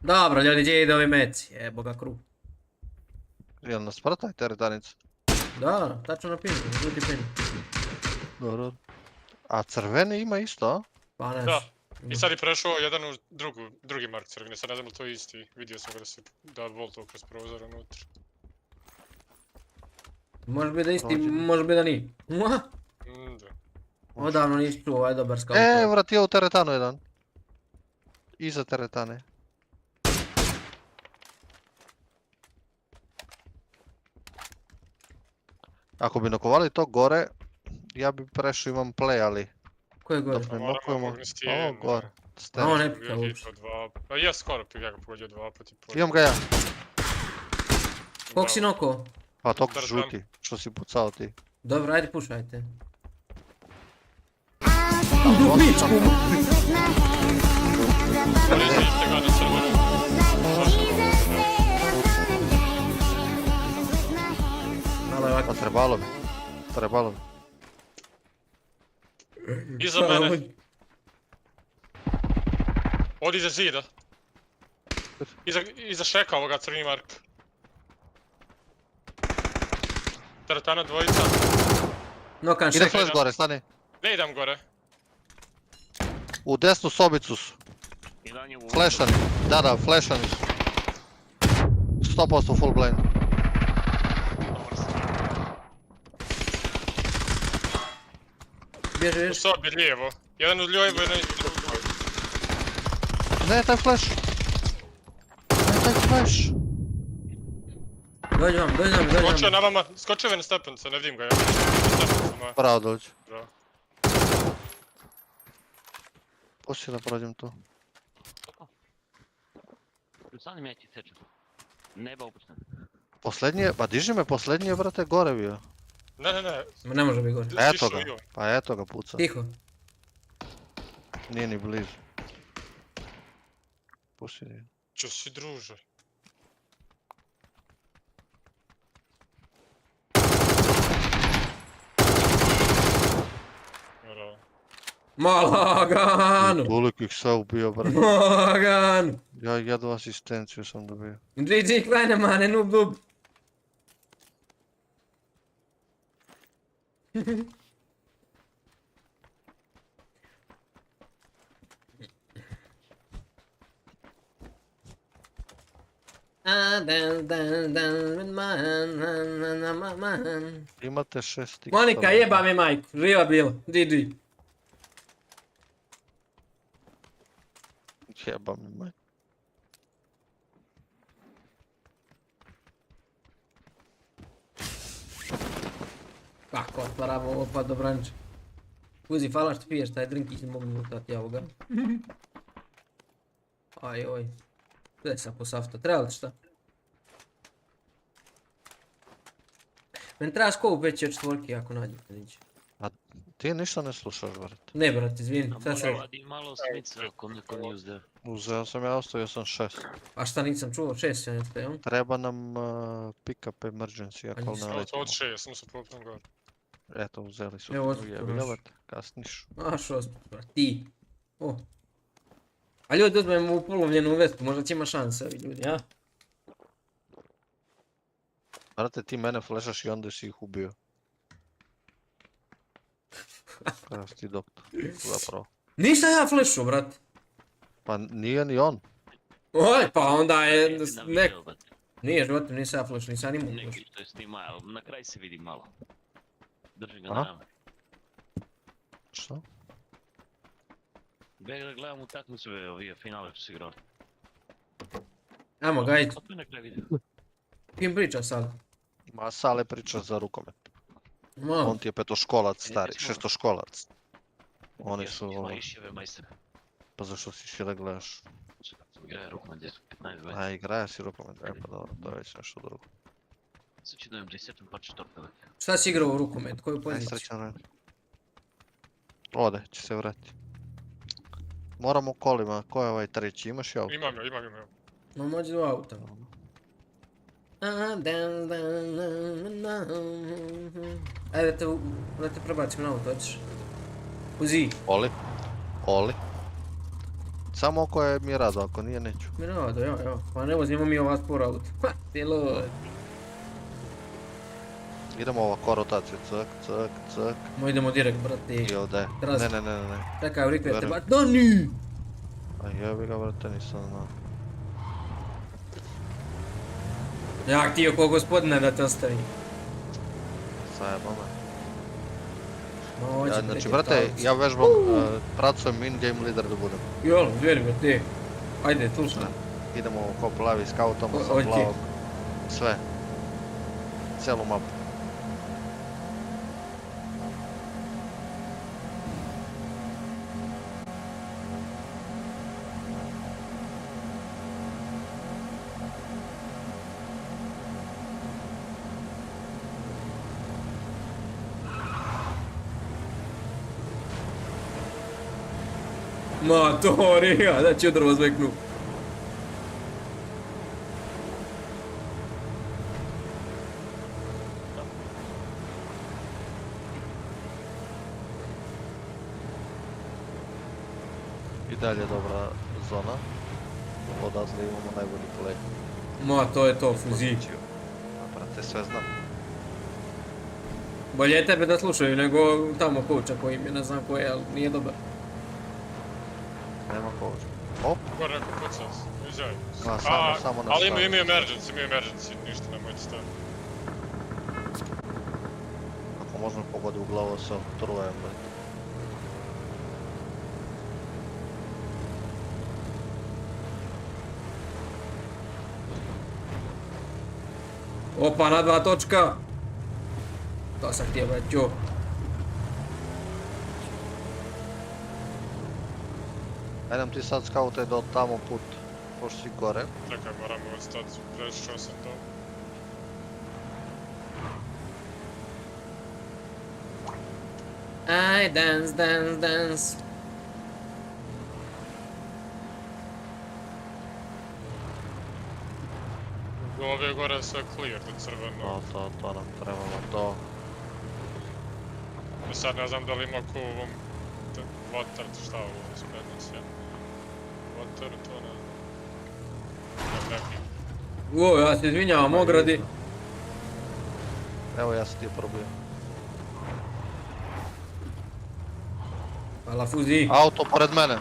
[SPEAKER 2] Dobro ljudi, gdje ide ovi meci? Jebo ga krug.
[SPEAKER 8] Jel nas prtaj teretanicu?
[SPEAKER 2] Da, tačno na pinu, žuti pin.
[SPEAKER 8] Dobro. A crveni ima isto, a?
[SPEAKER 2] Pa ne.
[SPEAKER 3] Da. I sad je prešao jedan u drugi mark crveni, sad ne znam li to je isti. Vidio sam ga da se da voltao kroz prozor unutra.
[SPEAKER 2] Može biti da isti, može biti da nije.
[SPEAKER 3] Da.
[SPEAKER 2] Odavno nisi čuo, ovaj dobar scout.
[SPEAKER 8] Vratio u teretanu jedan. Iza teretane. Ako bi nokovali to gore, ja bi prešao, imam play, ali...
[SPEAKER 2] Ko je gore?
[SPEAKER 8] Dok ne nokujemo... Ovo gore.
[SPEAKER 2] A on ne pika uopšte.
[SPEAKER 3] Pa ja skoro ja ga pogodio 2 puta.
[SPEAKER 8] Imam ga ja.
[SPEAKER 2] Kog si noko?
[SPEAKER 8] Pa tog žuti, što si pucao ti.
[SPEAKER 2] Dobro, ajde pušajte.
[SPEAKER 3] Vidite ga na crvenom.
[SPEAKER 8] Pa trebalo bi. Trebalo bi.
[SPEAKER 3] Iza mene. Odi iza zida. Iza šeka ovoga crni mark. Teretana dvojica.
[SPEAKER 2] Nokan
[SPEAKER 8] Ide
[SPEAKER 2] šek.
[SPEAKER 8] flash gore, stani.
[SPEAKER 3] Ne idem gore.
[SPEAKER 8] U desnu sobicu su. Flashani. Da, flashani su. 100% full blind.
[SPEAKER 2] Bježi,
[SPEAKER 3] U sobi lijevo. Jedan u lijevo, jedan u drugoj.
[SPEAKER 8] Ne, taj flash.
[SPEAKER 2] Dođi vam.
[SPEAKER 3] Skočio na vama, skočio je na stepence, ne vidim ga ja.
[SPEAKER 8] Bravo, dođi.
[SPEAKER 3] Bravo.
[SPEAKER 8] Pusti da prođem tu.
[SPEAKER 1] Stani me ja ti sečem. Neba opušten.
[SPEAKER 8] Posljednji je, pa diži me, posljednji je, brate, gore bio.
[SPEAKER 3] Ne.
[SPEAKER 2] Ne može biti gore.
[SPEAKER 8] Eto ga, pa eto ga puca.
[SPEAKER 2] Tiho.
[SPEAKER 8] Nije ni blizu. Pusti nije.
[SPEAKER 3] Čo si druže? Bravo.
[SPEAKER 2] Lagano.
[SPEAKER 8] Koliko ih sve ubio, brate.
[SPEAKER 2] Lagano.
[SPEAKER 8] Ja jednu asistenciju sam dobio.
[SPEAKER 2] GG kleine mane, noob.
[SPEAKER 8] Imate 6
[SPEAKER 2] Monika, jeba mi majku, živa bila, GG.
[SPEAKER 8] Jeba mi majku.
[SPEAKER 2] Kako otvaramo ovo pa dobranče. Fuzi, hvala što piješ taj drinkić, ne mogu lutati ja ovoga. Aj, oj. Gdje sam po safta, treba li šta? Meni treba skop veći od četvorki ako nađete niđe.
[SPEAKER 8] A ti ništa ne slušaš, brate.
[SPEAKER 2] Ne, brate, izvini, sad se...
[SPEAKER 9] Radi malo smica ako neko nije uzeo.
[SPEAKER 8] Uzeo sam ja, ostavio sam 6.
[SPEAKER 2] A šta nisam čuo, 6 sam je stavio.
[SPEAKER 8] Treba nam pick-up emergency, ako ne letimo.
[SPEAKER 3] Od 6, samo se popnem gore.
[SPEAKER 8] Eto, uzeli su.
[SPEAKER 2] Evo, otkud to naš.
[SPEAKER 8] Kasniš.
[SPEAKER 2] A što, brate, ti. O. A ljudi, uzmemo u polovljenu vespu, možda će ima šanse ovi ljudi, a?
[SPEAKER 8] Brate, ti mene flešaš i onda si ih ubio. Kada si ti doktor, zapravo.
[SPEAKER 2] Nisam ja flešao, brate.
[SPEAKER 8] Pa nije ni on.
[SPEAKER 2] Oj, pa onda je... Nije životim, nisam ja flešao, nisam ni mogu flešao.
[SPEAKER 9] Neki što je snima, ali na kraju se vidi malo. Drži ga na rame.
[SPEAKER 8] Što?
[SPEAKER 9] Beograd gledam utakmicu ovije finale što si igrao.
[SPEAKER 2] Ajmo ga, ajde.
[SPEAKER 9] Opet na kraju vidio.
[SPEAKER 2] Kim priča sad?
[SPEAKER 8] Ma Sale priča za rukomet.
[SPEAKER 2] No.
[SPEAKER 8] On ti je petoškolac stari, šestoškolac. Oni su...
[SPEAKER 9] Išjeve majstere.
[SPEAKER 8] Pa zašto si šile gledaš?
[SPEAKER 9] Igraje rukomet, gdje su 15-20.
[SPEAKER 8] A igraje si rukomet, pa dobro, to je već nešto drugo.
[SPEAKER 9] Sad ću dojem 10 pa ću to pelati.
[SPEAKER 2] Šta si igrao u rukomet, koju
[SPEAKER 8] Aj,
[SPEAKER 2] poziciju?
[SPEAKER 8] srećan red. Ode, će se vrati. Moramo kolima, ko je ovaj treći, imaš i auto?
[SPEAKER 3] Imam.
[SPEAKER 2] No, mođe u auta. Ajde da te prebacim na auto, hoćeš? Fuzi.
[SPEAKER 8] Oli. Samo ako je mi rado, ako nije neću.
[SPEAKER 2] Mi rado, jo. Pa ne vozimo mi ova spor auto. Ha, ti lud.
[SPEAKER 8] Idemo ovako rotaciju, cak.
[SPEAKER 2] Mo idemo direkt, brate.
[SPEAKER 8] I ovdje. Ne.
[SPEAKER 2] Čekaj, urikne te bat. Doni!
[SPEAKER 8] A jebi ga, brate, nisam znao.
[SPEAKER 2] Ja htio ko gospodina da te ostavi.
[SPEAKER 8] Zajebao me.
[SPEAKER 2] Ja,
[SPEAKER 8] znači, brate, ja vežbam, pracujem in-game leader da budem.
[SPEAKER 2] Jel, vjeri me ti. Ajde, slušaj.
[SPEAKER 8] Idemo ko plavi skautamo sa plavog. Sve. Celu mapu.
[SPEAKER 2] Ma to Riha, da ću drvo zveknu.
[SPEAKER 8] I dalje dobra zona. Odatle imamo najbolji play.
[SPEAKER 2] Ma to je to, Fuzi.
[SPEAKER 8] A brate, sve znam.
[SPEAKER 2] Bolje je tebe da slušaju nego tamo coacha koji mi ne znam ko je, ali nije dobar.
[SPEAKER 8] Nema coacha. Op!
[SPEAKER 3] Gore neko pucas, izjaj.
[SPEAKER 8] Samo na
[SPEAKER 3] ali imaju emergency, ništa nemojte staviti.
[SPEAKER 8] Ako možemo pogodi u glavu sa trujem, brate.
[SPEAKER 2] Opa, na 2 točka. To sam htio braću.
[SPEAKER 8] Ajde nam ti sad skautaj do tamo put, pošto si gore.
[SPEAKER 3] Čekaj, moramo ostati, prešao sam to.
[SPEAKER 2] Aj, dance.
[SPEAKER 3] Ovdje gore je sve clear, to je crveno.
[SPEAKER 8] To nam trebamo to.
[SPEAKER 3] I sad ne znam da li ima ko u ovom... Water, šta ovo je sprednici, ja? Water, to ne znam. Neki.
[SPEAKER 2] O, ja se izvinjavam, ogradi.
[SPEAKER 8] Evo ja sam ti je probio.
[SPEAKER 2] Hvala Fuzi.
[SPEAKER 8] Auto pored mene.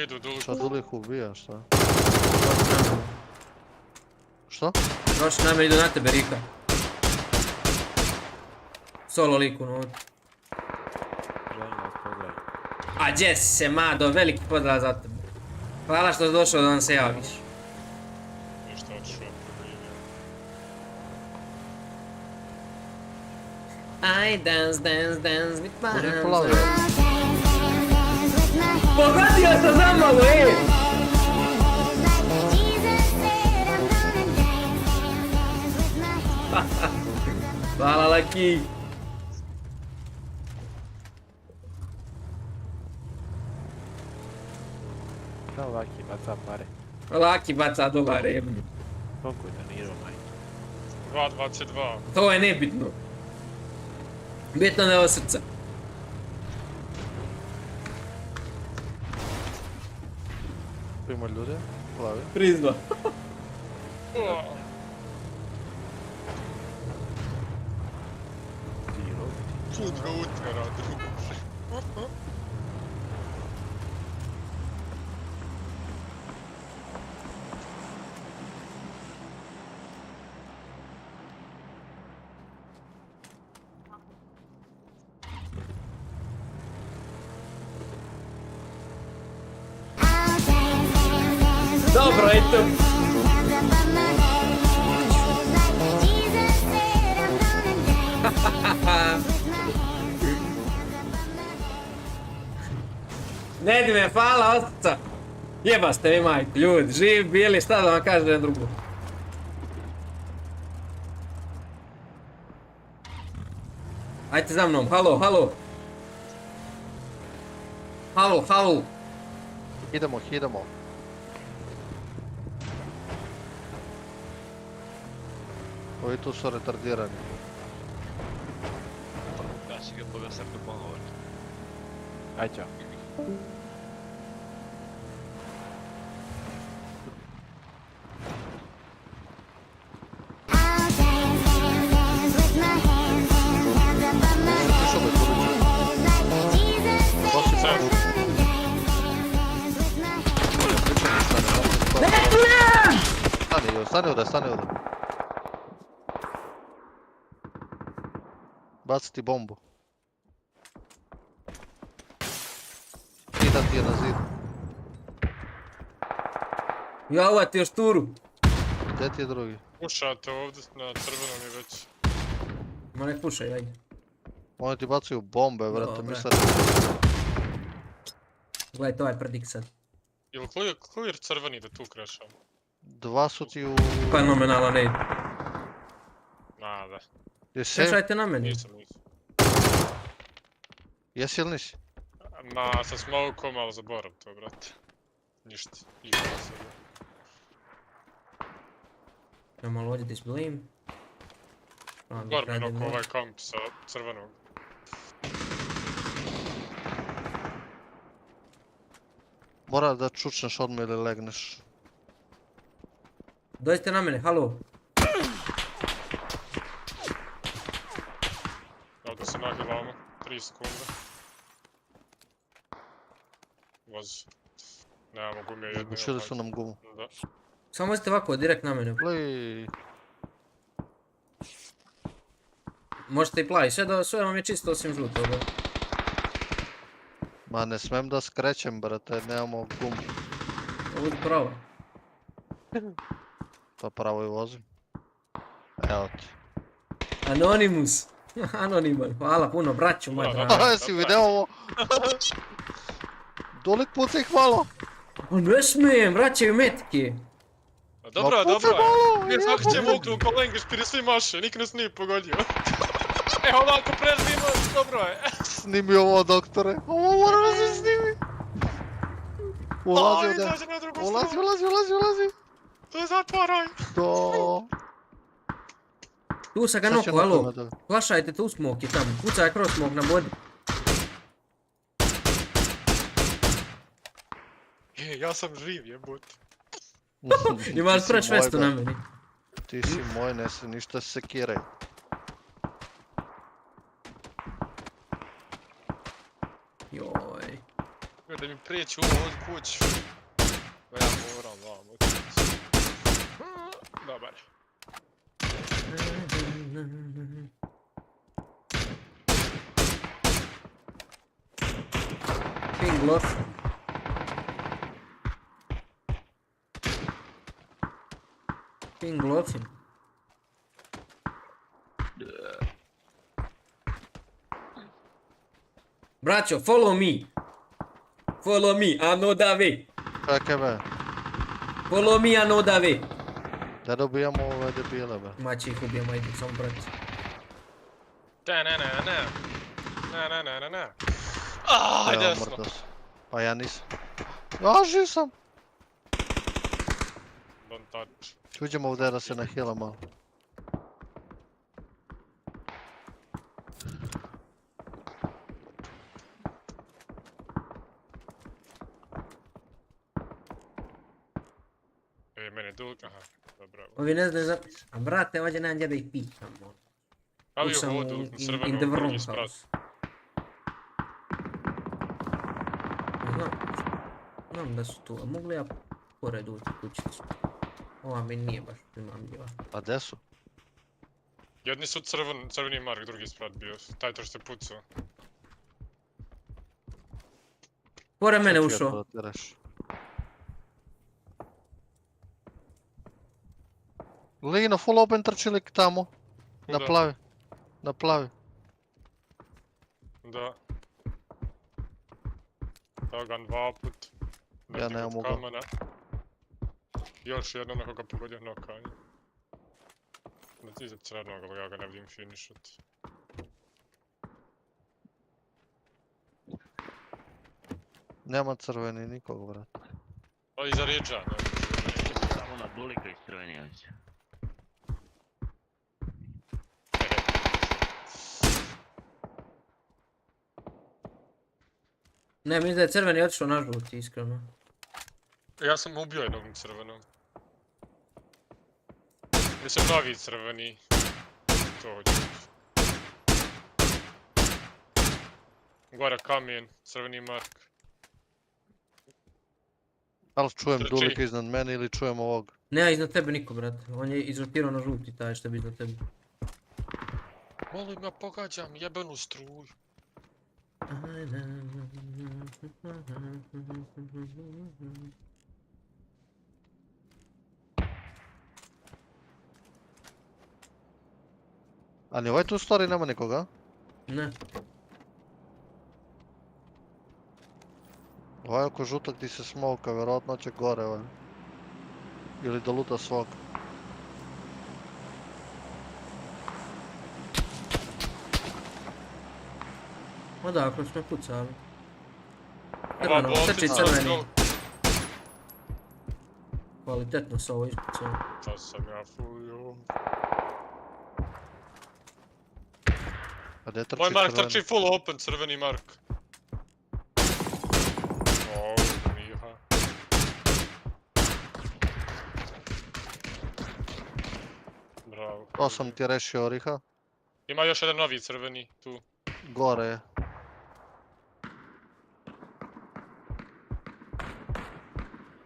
[SPEAKER 3] Idu duliko.
[SPEAKER 8] Šta duliko ubija, šta? Što?
[SPEAKER 2] Došli na me, idu na tebe, Rika. Solo liku unutra. A gdje si se, Mado, veliki pozdrav za tebe. Hvala što si došao da nam se javiš.
[SPEAKER 3] Ništa odšao.
[SPEAKER 2] I dance with my hands.
[SPEAKER 8] Bude plavio.
[SPEAKER 2] Pogodio sam zamalo, Hvala, Laki.
[SPEAKER 10] Kao Laki baca pare.
[SPEAKER 2] Laki baca dolare.
[SPEAKER 10] Koliko je donirao, majke?
[SPEAKER 3] 2.22.
[SPEAKER 2] To je nebitno. Bitno da je ovo srca.
[SPEAKER 8] Tu ima ljude, plavi.
[SPEAKER 2] Prizva.
[SPEAKER 3] Kud ga utjera, druže.
[SPEAKER 2] Dobro, eto. Ne di me, hvala, otica. Jeba ste vi, majku, ljudi, živi bili, šta da vam kažem drugo. Ajte za mnom, halo, halo. Halo, halo.
[SPEAKER 8] Idemo. Ovi tu su retardirani.
[SPEAKER 9] Ja si ga toga srdu ponovati.
[SPEAKER 10] Aj, čao.
[SPEAKER 8] Stani ovdje. Baciti bombu. Ida ti je na zid.
[SPEAKER 2] Ja uvatio šturu.
[SPEAKER 8] Gdje ti je drugi?
[SPEAKER 3] Pušate ovdje na crvenom je već.
[SPEAKER 2] Ma nek pušaj, ajde.
[SPEAKER 8] Oni ti bacaju bombe, vrate,
[SPEAKER 2] Dobro.
[SPEAKER 8] misle...
[SPEAKER 2] Gledajte ovaj prdik sad.
[SPEAKER 3] Ili clear crveni da tu krešamo?
[SPEAKER 8] Dva su ti u...
[SPEAKER 2] Fenomenala, ne ide.
[SPEAKER 3] Nada.
[SPEAKER 8] Jesi?
[SPEAKER 2] Krešajte na meni.
[SPEAKER 3] Nisam.
[SPEAKER 8] Jesi ili nisi?
[SPEAKER 3] Sa smokom, ali zaborav to, brate. Ništa. Igara se.
[SPEAKER 2] Ja malo ovdje da izbilim.
[SPEAKER 3] Gormen oko ovaj kamp sa crvenog.
[SPEAKER 8] Mora da čučneš odmah ili legneš.
[SPEAKER 2] Dođite na mene, halo.
[SPEAKER 3] Da se nahilamo. 3 sekunde. Voz. Nemamo gume jedne.
[SPEAKER 8] Gušili su nam gumu.
[SPEAKER 3] Da.
[SPEAKER 2] Samo možete ovako, direkt na mene.
[SPEAKER 8] Lej.
[SPEAKER 2] Možete i plavi, sve vam je čisto osim žuto.
[SPEAKER 8] Ma ne smem da skrećem, brate, nemamo gumu.
[SPEAKER 2] Ovo pravo.
[SPEAKER 8] Pa pravo i vozim. Evo ti.
[SPEAKER 2] Anonimus. Anoniman, hvala puno, braću moj drago.
[SPEAKER 8] Jesi vidio ovo? Dolik pucaj ih malo.
[SPEAKER 2] Ne smijem, vraćaju metke.
[SPEAKER 3] Dobro je.
[SPEAKER 8] malo,
[SPEAKER 3] Mi svaki ćemo uknu kolenge špiri svi maše, nik nas nije pogodio. Evo ovako preživimo, dobro je.
[SPEAKER 8] Snimi ovo, doktore. Ovo mora da se snimi. Ulazi ovdje. Ulazi.
[SPEAKER 3] To je zatvaraj.
[SPEAKER 8] To.
[SPEAKER 2] Tu sam ga noku, alo. Plašajte tu smok je tamo, pucaj kroz smok na bodi.
[SPEAKER 3] Ja sam živ, jebut.
[SPEAKER 2] Imaš preć vestu na meni.
[SPEAKER 8] Ti si moj, ne se ništa sekiraj.
[SPEAKER 2] Joj.
[SPEAKER 3] Da mi prijeći ovdje kuć. Ja moram vam otići. Dobar.
[SPEAKER 2] Ping lost. Ping lofim. Braćo, follow me. Follow me, another way.
[SPEAKER 8] Čekaj be.
[SPEAKER 2] Follow me, another way.
[SPEAKER 8] Da dobijamo ove debile be.
[SPEAKER 2] Maći ih ubijemo, ajde, samo brati.
[SPEAKER 3] Aj,
[SPEAKER 8] Evo,
[SPEAKER 3] desno.
[SPEAKER 8] mrtav sam. Pa ja nisam. A, živ sam.
[SPEAKER 3] Don't touch.
[SPEAKER 8] Uđemo ovdje da se nahila malo.
[SPEAKER 3] Meni dug, aha, dobro.
[SPEAKER 2] Ovi ne znaju za... A brate, ovdje nemam gdje da ih pitam.
[SPEAKER 3] Ali
[SPEAKER 2] Sam
[SPEAKER 3] u vodu,
[SPEAKER 2] in the
[SPEAKER 3] crveno, drugi
[SPEAKER 2] wrong
[SPEAKER 3] sprat.
[SPEAKER 2] house. Ne znam da su tu, a mogu li ja pored ući kućicu? Ova mi nije baš primamljiva.
[SPEAKER 8] A gdje su?
[SPEAKER 3] Jedni su crveni Mark, drugi sprat bio. Taj to što je pucao.
[SPEAKER 2] Pored mene ušao.
[SPEAKER 8] Lino, full open trči lik tamo. Na
[SPEAKER 3] Kuda?
[SPEAKER 8] plavi. Na plavi.
[SPEAKER 3] Da. Evo ga dva put.
[SPEAKER 8] Ja ne mogu.
[SPEAKER 3] Kamena. Još jedno na koga pogodio nokanje. Da ti za crnog, ali ja ga ne vidim finishat.
[SPEAKER 8] Nema crveni nikog, vrat.
[SPEAKER 3] O, iza Riha, ne.
[SPEAKER 9] Samo na bulika iz crvenjavića.
[SPEAKER 2] Ne, mislim da je crveni otišao na žuti, iskreno.
[SPEAKER 3] Ja sam ubio jednog crvenog. Mislim novi crveni. To hoću. Gore kamen, crveni Mark.
[SPEAKER 8] Da li čujem Dulika iznad mene ili čujem ovog?
[SPEAKER 2] Ne, ja iznad tebe niko, brate. On je izrotirao na žuti taj što bi iznad tebe.
[SPEAKER 3] Molim ja pogađam jebenu struju.
[SPEAKER 8] Ali ovaj tu stvari nema nikoga?
[SPEAKER 2] Ne.
[SPEAKER 8] Ovaj oko žutak ti se smoka, vjerojatno će gore ovaj. Ili da luta svog.
[SPEAKER 2] Odakle smo pucali. Crveno, trči crveni. Kvalitetno se ovo ispucao.
[SPEAKER 3] To sam ja fulio.
[SPEAKER 8] A gdje trči
[SPEAKER 3] Moj Mark
[SPEAKER 8] crveni?
[SPEAKER 3] trči full open, crveni Mark. O, Riha. Bravo.
[SPEAKER 8] To sam ti rešio, Riha.
[SPEAKER 3] Ima još jedan novi crveni, tu.
[SPEAKER 8] Gore je.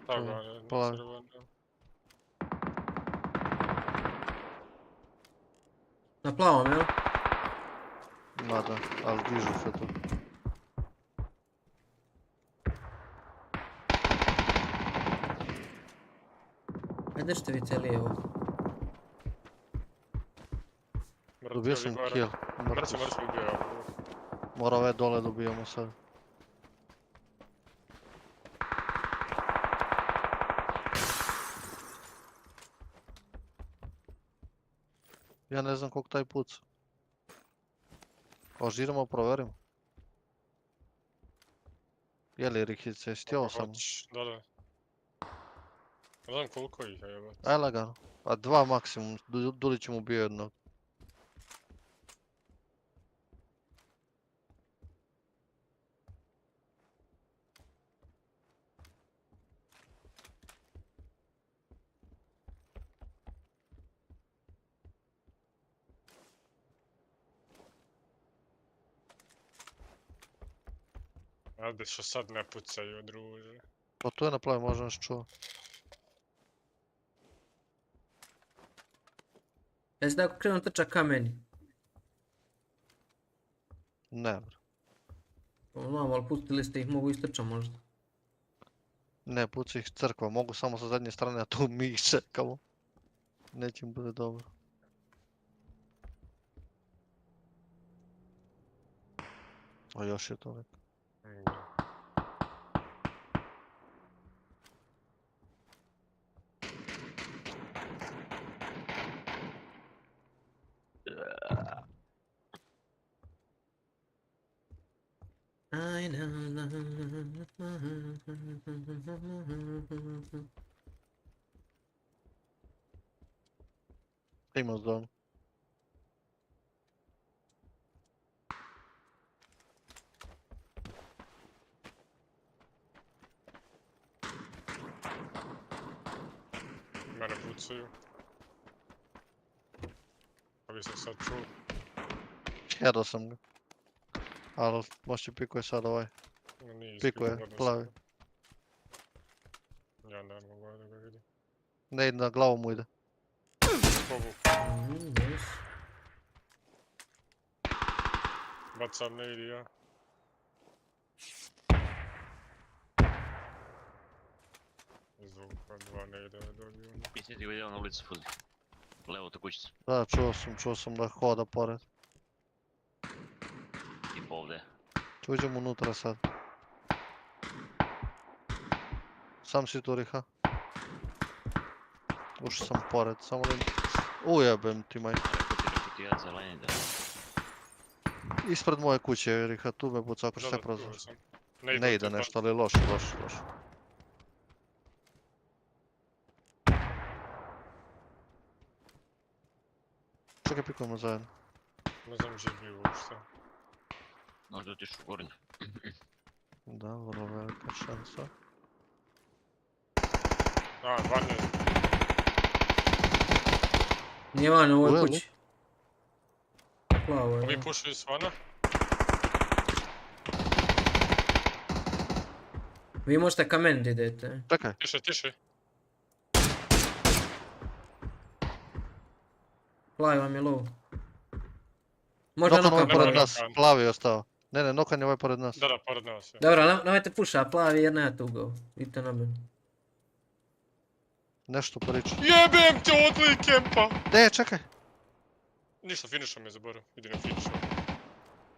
[SPEAKER 3] Tako je,
[SPEAKER 8] plavi.
[SPEAKER 3] crveno.
[SPEAKER 2] Na plavom, jel?
[SPEAKER 8] Mada, ali dižu se tu.
[SPEAKER 2] Ajde što vidite lijevo.
[SPEAKER 8] Dobio sam kill.
[SPEAKER 3] Mrcu ubio.
[SPEAKER 8] Mora ove dole dobijemo sad. Ja ne znam koliko taj puca. Ožiramo, proverimo. Je li Rihice, jesi ti ovo samo?
[SPEAKER 3] Da, da. Ne znam koliko ih je jebati.
[SPEAKER 8] Aj lagano. A dva maksimum, Dulić mu bio jednog.
[SPEAKER 3] Ajde što sad ne pucaju, druže.
[SPEAKER 8] Pa tu je na plavi, možda nas čuo.
[SPEAKER 2] Jesi da ako krenu trča kameni?
[SPEAKER 8] Ne, bro.
[SPEAKER 2] Znam, ali pustili ste ih, mogu istrča možda.
[SPEAKER 8] Ne, puca ih crkva, mogu samo sa zadnje strane, a tu mi ih čekamo. Neće im bude dobro. O, još je to neko. Ima zonu.
[SPEAKER 3] Mene pucaju. A vi ste sad čuli.
[SPEAKER 8] Jedao sam ga. Ali možda pikuje sad ovaj. Pikuje, plavi.
[SPEAKER 3] Ja ne mogu da ga vidim.
[SPEAKER 8] Ne ide na glavu mu ide.
[SPEAKER 3] Bacam ne ide ja. Zvuka dva ne ide dobio.
[SPEAKER 9] Jesi ti vidio na ulicu Fuzi? Levo te kućicu.
[SPEAKER 8] Da, čuo sam da hoda pored.
[SPEAKER 9] I po ovdje.
[SPEAKER 8] Uđem unutra sad. Sam si tu, Riha. Ušao sam pored, samo da... Ujebem ti majke.
[SPEAKER 9] Rekao ti ja zeleni da...
[SPEAKER 8] Ispred moje kuće, Riha, tu me puca ako se prozor. Ne ide nešto, ali loše. Čekaj, pikujemo zajedno.
[SPEAKER 3] Ne znam gdje je bio uopšte.
[SPEAKER 9] Možda otišu u gornje.
[SPEAKER 8] Da, vrlo velika šansa.
[SPEAKER 3] A, varnje.
[SPEAKER 2] Nije van u ovoj kući. Plavo je.
[SPEAKER 3] Ovi pušuju s vana.
[SPEAKER 2] Vi možete ka meni idete.
[SPEAKER 8] Čekaj.
[SPEAKER 3] Tiše.
[SPEAKER 2] Plavi vam je low. Možda
[SPEAKER 8] Nokan ovaj
[SPEAKER 2] nokan
[SPEAKER 8] pored nas, plavi je ostao. Ne, Nokan je ovaj pored nas.
[SPEAKER 3] Da, pored nas je.
[SPEAKER 2] Dobro, nemojte puša, plavi jer nema tu go. Idite na meni.
[SPEAKER 8] Nešto priča.
[SPEAKER 3] Jebem te odlij kempa!
[SPEAKER 8] Ne, čekaj.
[SPEAKER 3] Ništa, finišom je zaboravio. Idi na finišom.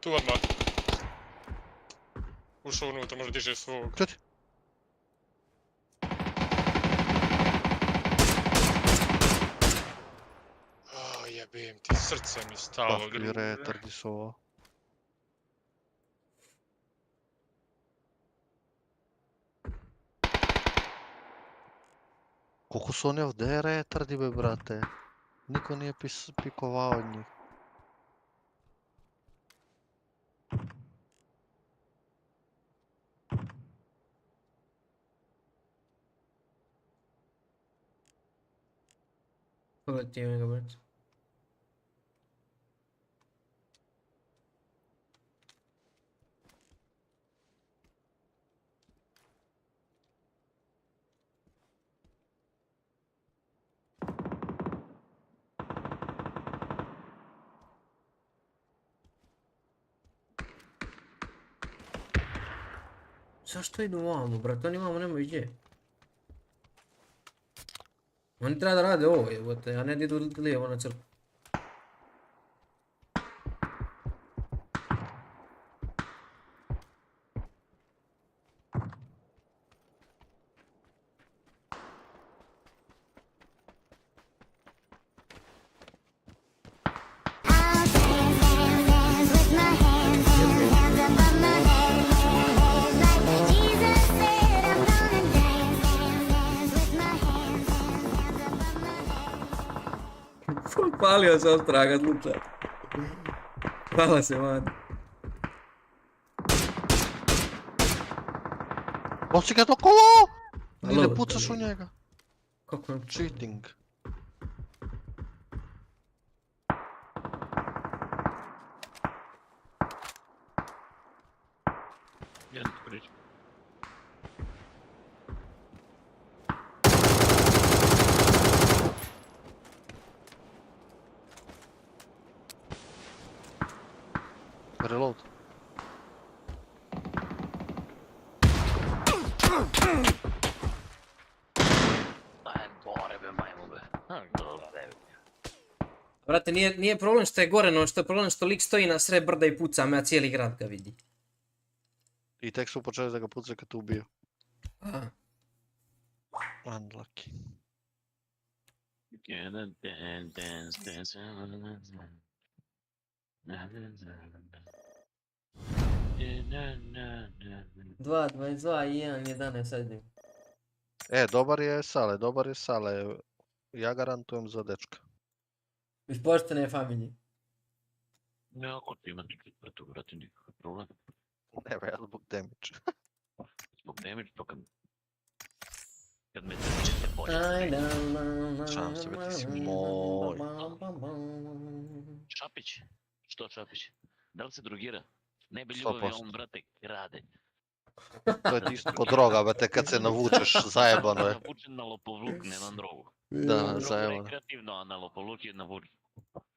[SPEAKER 3] Tu odmah. Ušao unutra, možda diže svog.
[SPEAKER 8] Čuti.
[SPEAKER 3] Jebem ti, srce mi stalo.
[SPEAKER 8] Kakvi retardi su ovo. Koliko su oni ovdje retardi be, brate. Niko nije pikovao od njih.
[SPEAKER 2] Pogledaj mi ga, brate. Zašto idu ovamo, brate? Oni ovamo nemaju gdje. Oni treba da rade ovo, jebote, a ne da idu lijevo na crkvu. Palio se ostraga, slučaj. Hvala se, man.
[SPEAKER 8] Osi ga to kolo! Ni ne pucaš u njega.
[SPEAKER 2] Kako je?
[SPEAKER 8] Cheating.
[SPEAKER 9] Jedan ti priča.
[SPEAKER 8] Reload.
[SPEAKER 9] Daj gore be majmu be. Dobro,
[SPEAKER 2] Brate, nije problem što je gore, no što je problem što lik stoji na sred brda i puca me, a cijeli grad ga vidi.
[SPEAKER 8] I tek su počeli da ga pucaju kad te ubiju.
[SPEAKER 2] Aha.
[SPEAKER 8] Unlucky.
[SPEAKER 9] dance.
[SPEAKER 2] 2, 22 i 1, 11 sad.
[SPEAKER 8] dobar je Sale. Ja garantujem za dečka.
[SPEAKER 2] Iz poštene familije.
[SPEAKER 9] Ne, ako ti ima tu, brate, nikakav problem.
[SPEAKER 8] Nema ja zbog damage.
[SPEAKER 9] Zbog damage, to kad me ćete bolje.
[SPEAKER 8] Šalim se, ti si moj.
[SPEAKER 9] Šapić? Što Šapić? Da li se drogira? Ne bi ljubavi, on, brate, krade.
[SPEAKER 8] To je isto kod droga, brate, kad se navučeš, zajebano je.
[SPEAKER 9] Navučen na lopovluk, ne na drogu.
[SPEAKER 8] Da, zajebano.
[SPEAKER 9] Rekreativno, a na lopovluk je navučen.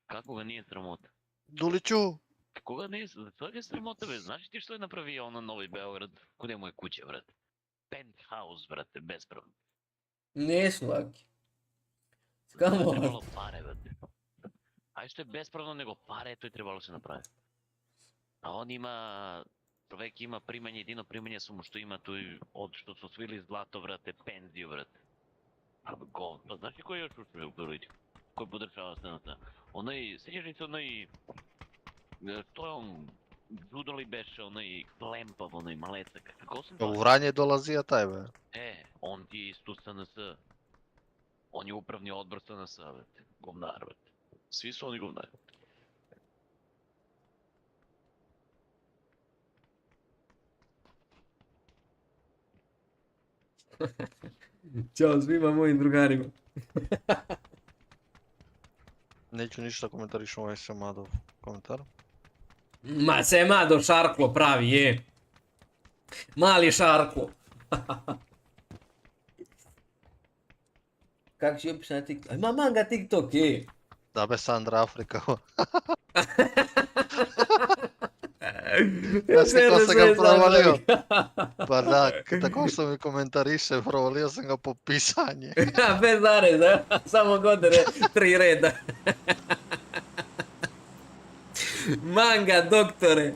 [SPEAKER 9] Kako ga nije sramota?
[SPEAKER 8] Duliću!
[SPEAKER 9] Koga nije, svega je sramota, be, znaš ti što je napravio ono Novi Beograd? Kude mu je kuće, brate? Penthouse, brate, bespravno.
[SPEAKER 2] Nisu laki. Skamo.
[SPEAKER 9] Trebalo pare, brate. A što je bespravno nego pare, to je trebalo se napraviti. A on ima, čovek ima primanje, jedino primanje su mu što ima tu od što su osvili zlato, vrate, penziju, vrate. A govno, pa znaš li koji je još ušao u politiku? Koji podržava se na to? Onaj, sjećaš se onaj, što je on, judo li beše, onaj klempav, onaj malecak, kako sam to?
[SPEAKER 8] U Vranje dolazija taj, be.
[SPEAKER 9] On ti je istu SNS. On je upravni odbor SNS, vrate, govnar, vrate. Svi su oni govnari.
[SPEAKER 2] Ćao svima mojim drugarima.
[SPEAKER 8] Neću ništa komentarišem ovaj Semadov komentar.
[SPEAKER 2] Ma Semado šarklo pravi je. Mali šarklo. Kako si opisan na TikTok? Ima manga TikTok je.
[SPEAKER 8] Da be Sandra Afrika. Ja sam ga provalio. Pa da, tako što mi komentariše, provalio sam ga po pisanje.
[SPEAKER 2] Bez zareza, samo godine 3 reda. Manga, doktore.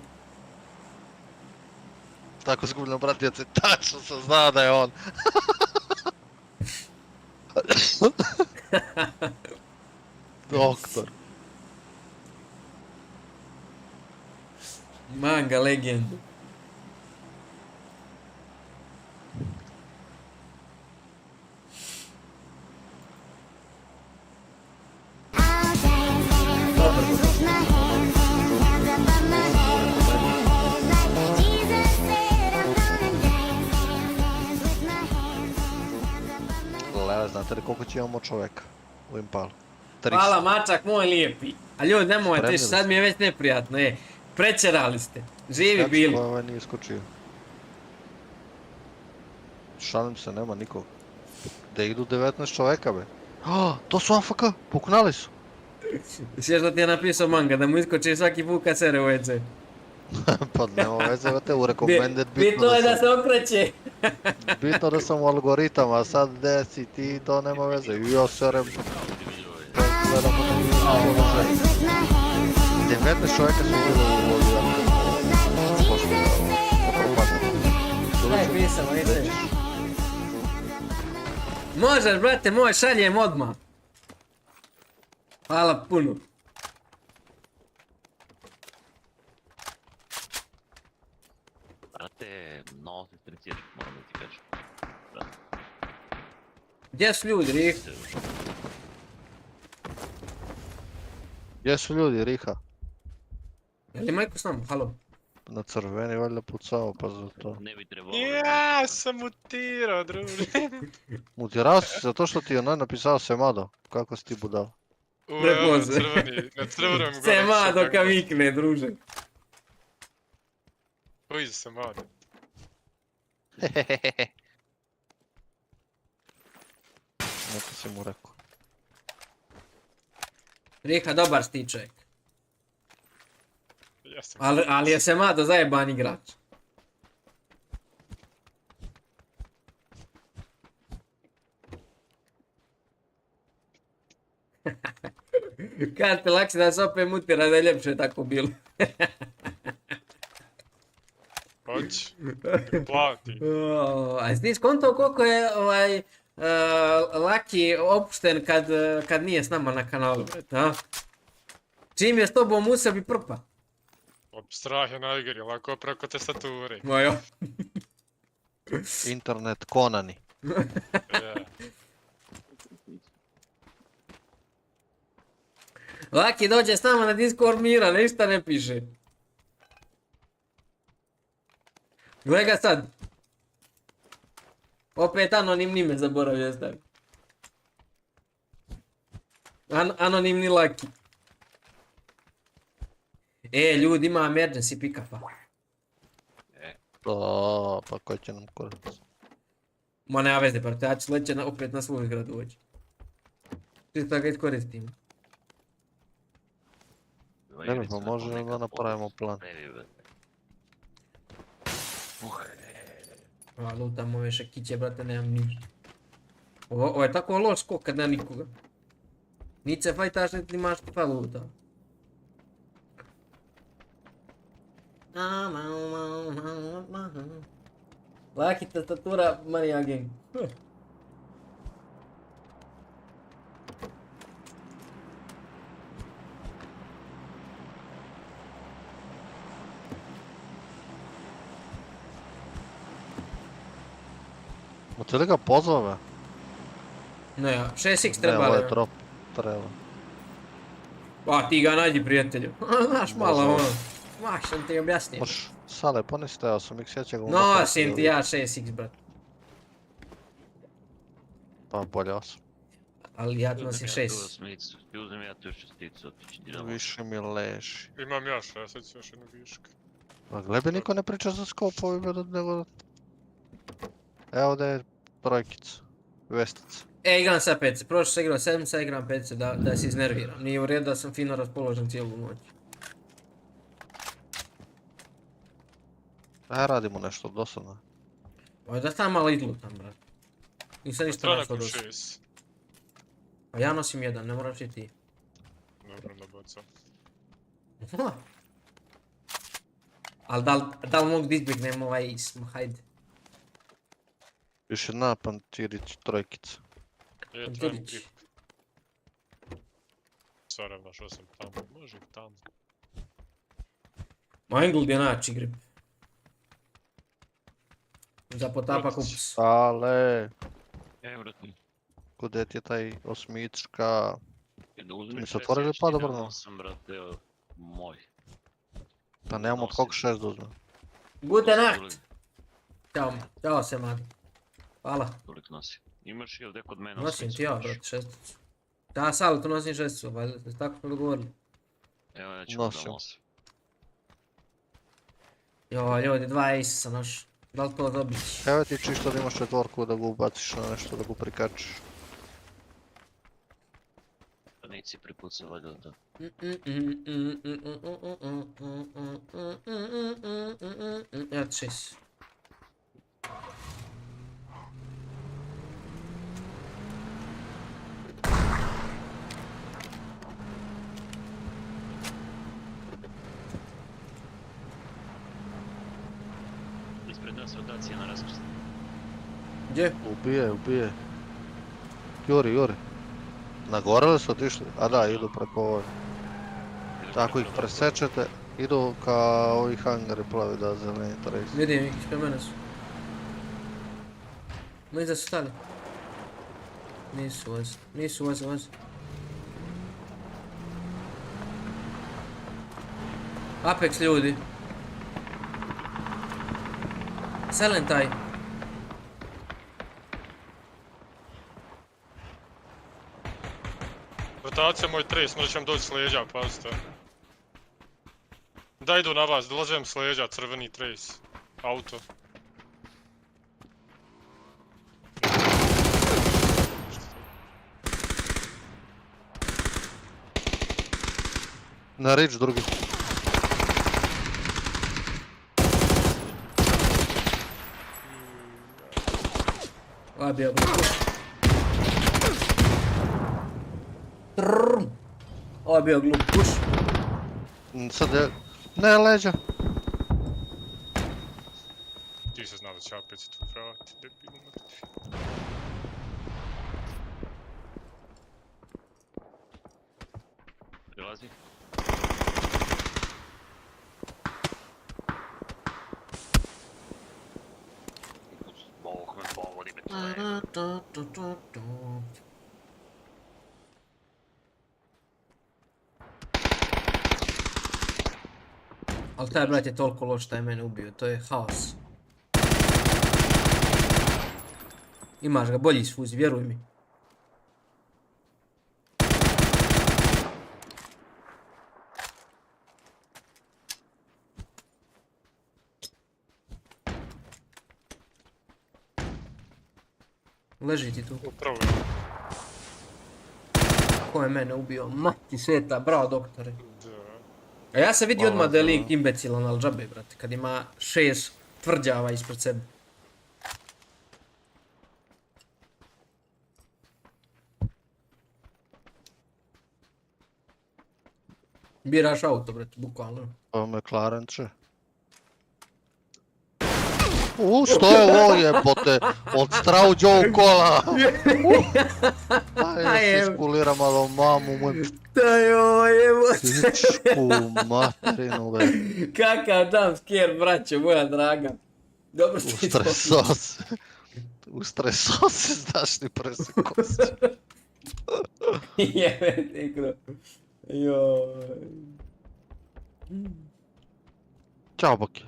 [SPEAKER 8] Tako skupljeno pratioce, tačno sam znao da je on. Doktor.
[SPEAKER 2] Manga legend.
[SPEAKER 8] Lele, znate li koliko će imamo čoveka u Impalu?
[SPEAKER 2] Hvala mačak moj lijepi. A ljudi nemojte tiš, sad mi je već neprijatno, Prečerali ste, živi bili.
[SPEAKER 8] Kako ovaj nije iskočio? Šalim se, nema nikog. Da idu 19 čoveka, be. To su AFK, pokunali su.
[SPEAKER 2] Sješ da ti je napisao manga, da mu iskoči svaki put kad sere u WC.
[SPEAKER 8] Pa nema veze, te u recommended
[SPEAKER 2] bitno je da se okreće.
[SPEAKER 8] Bitno da sam u algoritam, a sad desi ti, to nema veze. Ja serem. 19 čovjeka su bilo u vodi.
[SPEAKER 2] Daj pisamo, ideš. Možeš, brate moj, šaljem odmah. Hvala puno.
[SPEAKER 9] Brate, mnogo se stresiraš, moram da ti kažem.
[SPEAKER 2] Gdje su ljudi, Riha?
[SPEAKER 8] Gdje su ljudi, Riha?
[SPEAKER 2] Je li Majko s nama? Halo?
[SPEAKER 8] Na crveni valjda pucao, pa za to.
[SPEAKER 9] Ne bi trebalo.
[SPEAKER 3] Ja sam mutirao, druže.
[SPEAKER 8] Mutirao si zato što ti je onaj napisao Semado. Kako si ti budal?
[SPEAKER 2] Prepoze.
[SPEAKER 3] Na crvenom gore.
[SPEAKER 2] Semado ka vikne, druže.
[SPEAKER 3] Koji za Semado?
[SPEAKER 8] Neko si mu rekao.
[SPEAKER 2] Riha, dobar si ti čovjek. Ali je Semado zajeban igrač. Kad te lakše da se opet mutira, da je ljepše tako bilo.
[SPEAKER 3] Hoć, plati.
[SPEAKER 2] A jesi ti skontao koliko je Laki opušten kad nije s nama na kanalu, a? Čim je s tobom u sebi prpa.
[SPEAKER 3] Strah je na igri, lako preko tastature.
[SPEAKER 2] Ma jo.
[SPEAKER 8] Internet Konani.
[SPEAKER 2] Laki dođe s nama na Discord mira, ništa ne piše. Gle ga sad. Opet anonimni me zaboravio staviti. Anonimni Laki. Ljudi, ima emergency pick-upa.
[SPEAKER 8] Pa ko će nam kurac?
[SPEAKER 2] Ma nema veze, brate, ja ću sleće opet na svoj grad uđi. Čisto da ga iskoristimo.
[SPEAKER 8] Ne, pa možemo da napravimo plan.
[SPEAKER 2] Lutam ove šakiće, brate, nemam ništa. Ovo je tako loš skok kad nema nikoga. Niti se fajtaš, niti imaš pa luta. Laki tastatura, Marija gang.
[SPEAKER 8] Hoće li ga pozove?
[SPEAKER 2] Ne, 6x
[SPEAKER 8] Ne, ovo
[SPEAKER 2] trebali.
[SPEAKER 8] je trop. Treba.
[SPEAKER 2] Pa ti ga nađi, prijatelju. Znaš malo ono. Mah, sam ti objasnio.
[SPEAKER 8] Moš, sale, poniste 8x, ja će ga
[SPEAKER 2] Nosim ti ja 6x, brat.
[SPEAKER 8] Pa bolje 8.
[SPEAKER 2] Ali ja nosim 6.
[SPEAKER 9] Uzmem ja tu šesticu, otići dinamo.
[SPEAKER 8] Više mi leži.
[SPEAKER 3] Imam ja 6, još jednu viška.
[SPEAKER 8] Pa glebe niko ne priča za skopovi, nego... Evo da je brojkica. Vestica.
[SPEAKER 2] Igram sad PC, prošlo sam igrao 7, sad igram PC da se iznerviram. Nije u redu da sam fino raspoložen cijelu noć.
[SPEAKER 8] Radimo nešto dosadno.
[SPEAKER 2] Pa da sam malo izlutam, brat. Nisam ništa našao dosta. Pa ja nosim jedan, ne moraš i ti.
[SPEAKER 3] Dobro, nabacam.
[SPEAKER 2] Ali da li mogu da izbjegnem ovaj ism, hajde.
[SPEAKER 8] Više napad Tirić trojkica.
[SPEAKER 3] Je, trebam grip. Stvarno, našao sam tamo, može tamo.
[SPEAKER 2] Ma Englund je naći grip. Za potapa kupus.
[SPEAKER 8] Ale.
[SPEAKER 9] Vratni.
[SPEAKER 8] Kude ti je taj osmička? Mi se
[SPEAKER 9] se
[SPEAKER 8] otvorili pa dobro.
[SPEAKER 9] Sam, brate, moj.
[SPEAKER 8] Pa nemamo od koga 6 da uzmem.
[SPEAKER 2] Gute nacht! Ćao se, madi. Hvala.
[SPEAKER 9] Toliko nosi. Imaš i ovdje kod mene?
[SPEAKER 2] Nosim ti ja, brate, šesticu. Ja Salo, tu nosim šesticu, valjda, tako smo dogovorili.
[SPEAKER 9] Evo, ja ću da nosim.
[SPEAKER 2] Jo, ljudi, 2 ace sam našao. Da li to dobiti?
[SPEAKER 8] Evo ti čisto da imaš četvorku da ga ubaciš na nešto, da ga prikačiš.
[SPEAKER 9] Pa neći si pripucao valjda da.
[SPEAKER 2] Evo ti 6.
[SPEAKER 9] Ispred nas rotacija na raskrst.
[SPEAKER 2] Gdje?
[SPEAKER 8] Ubije. Juri. Na gore li su otišli? A da, idu preko ovoj. Tako ih presečete, idu ka ovi hangari plavi da zeleni trejs.
[SPEAKER 2] Vidim ih, ispred mene su. Mislim da su stali. Nisu voze. Apex ljudi. Selen taj.
[SPEAKER 3] Rotacija moj trace, možda će vam doći s leđa, pazite. Da idu na vas, dolazim s leđa, crveni trace. Auto.
[SPEAKER 8] Na rič drugi.
[SPEAKER 2] Ovo je bio glup. Ovo je bio glup puš.
[SPEAKER 8] Sad je... Ne, leđa.
[SPEAKER 3] Ti se zna da će opet se tu pravati, debilu mrtvi.
[SPEAKER 9] Prilazi.
[SPEAKER 2] Ali taj brat je toliko loš da je mene ubio, to je haos. Imaš ga, bolji s Fuzi, vjeruj mi. Leži ti tu.
[SPEAKER 3] Upravo.
[SPEAKER 2] Ko je mene ubio? Mati sveta, bravo doktore. A ja sam vidio odmah da je lik imbecilan, ali džabe, brate, kad ima 6 tvrđava ispred sebe. Biraš auto, brate, bukvalno.
[SPEAKER 8] Ovo McLaren će. Što je ovo jebote? Od strauđa ovog kola. Ajde, siskulira malo mamu moj.
[SPEAKER 2] To je ovo jebote.
[SPEAKER 8] Pičku materinu, be.
[SPEAKER 2] Kakav dam sker, braćo, moja draga. Dobro si to.
[SPEAKER 8] Ustresao se, znaš ni presekao se.
[SPEAKER 2] Jebe ti kro. Joj.
[SPEAKER 8] Ćao, Boki.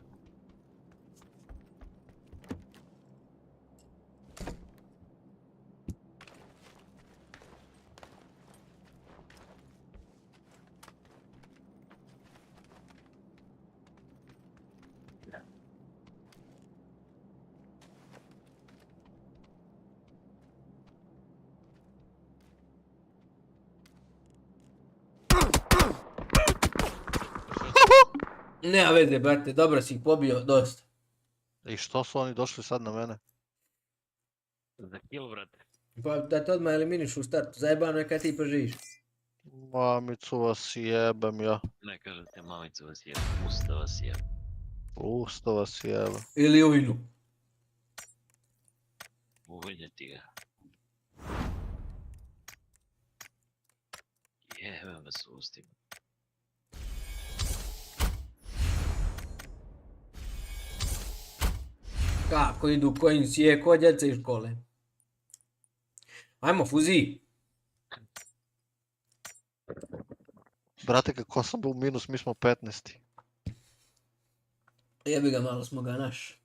[SPEAKER 2] Nema veze, brate, dobro si ih pobio, dosta.
[SPEAKER 8] I što su oni došli sad na mene?
[SPEAKER 9] Za kill, brate.
[SPEAKER 2] Pa da te odmah eliminiš u startu, zajebano je kad ti poživiš.
[SPEAKER 8] Mamicu vas jebem ja.
[SPEAKER 9] Ne kažete mamicu vas jebem, usta vas jebem.
[SPEAKER 8] Usta vas jebem.
[SPEAKER 2] Ili ujnu.
[SPEAKER 9] Uvidjeti ga. Jebem vas u ustima.
[SPEAKER 2] Kako idu kojim sije, ko djeca iz škole. Ajmo, Fuzi.
[SPEAKER 8] Brate, kako sam bio u minus, mi smo 15.
[SPEAKER 2] Jebi ga, malo smo ga naš.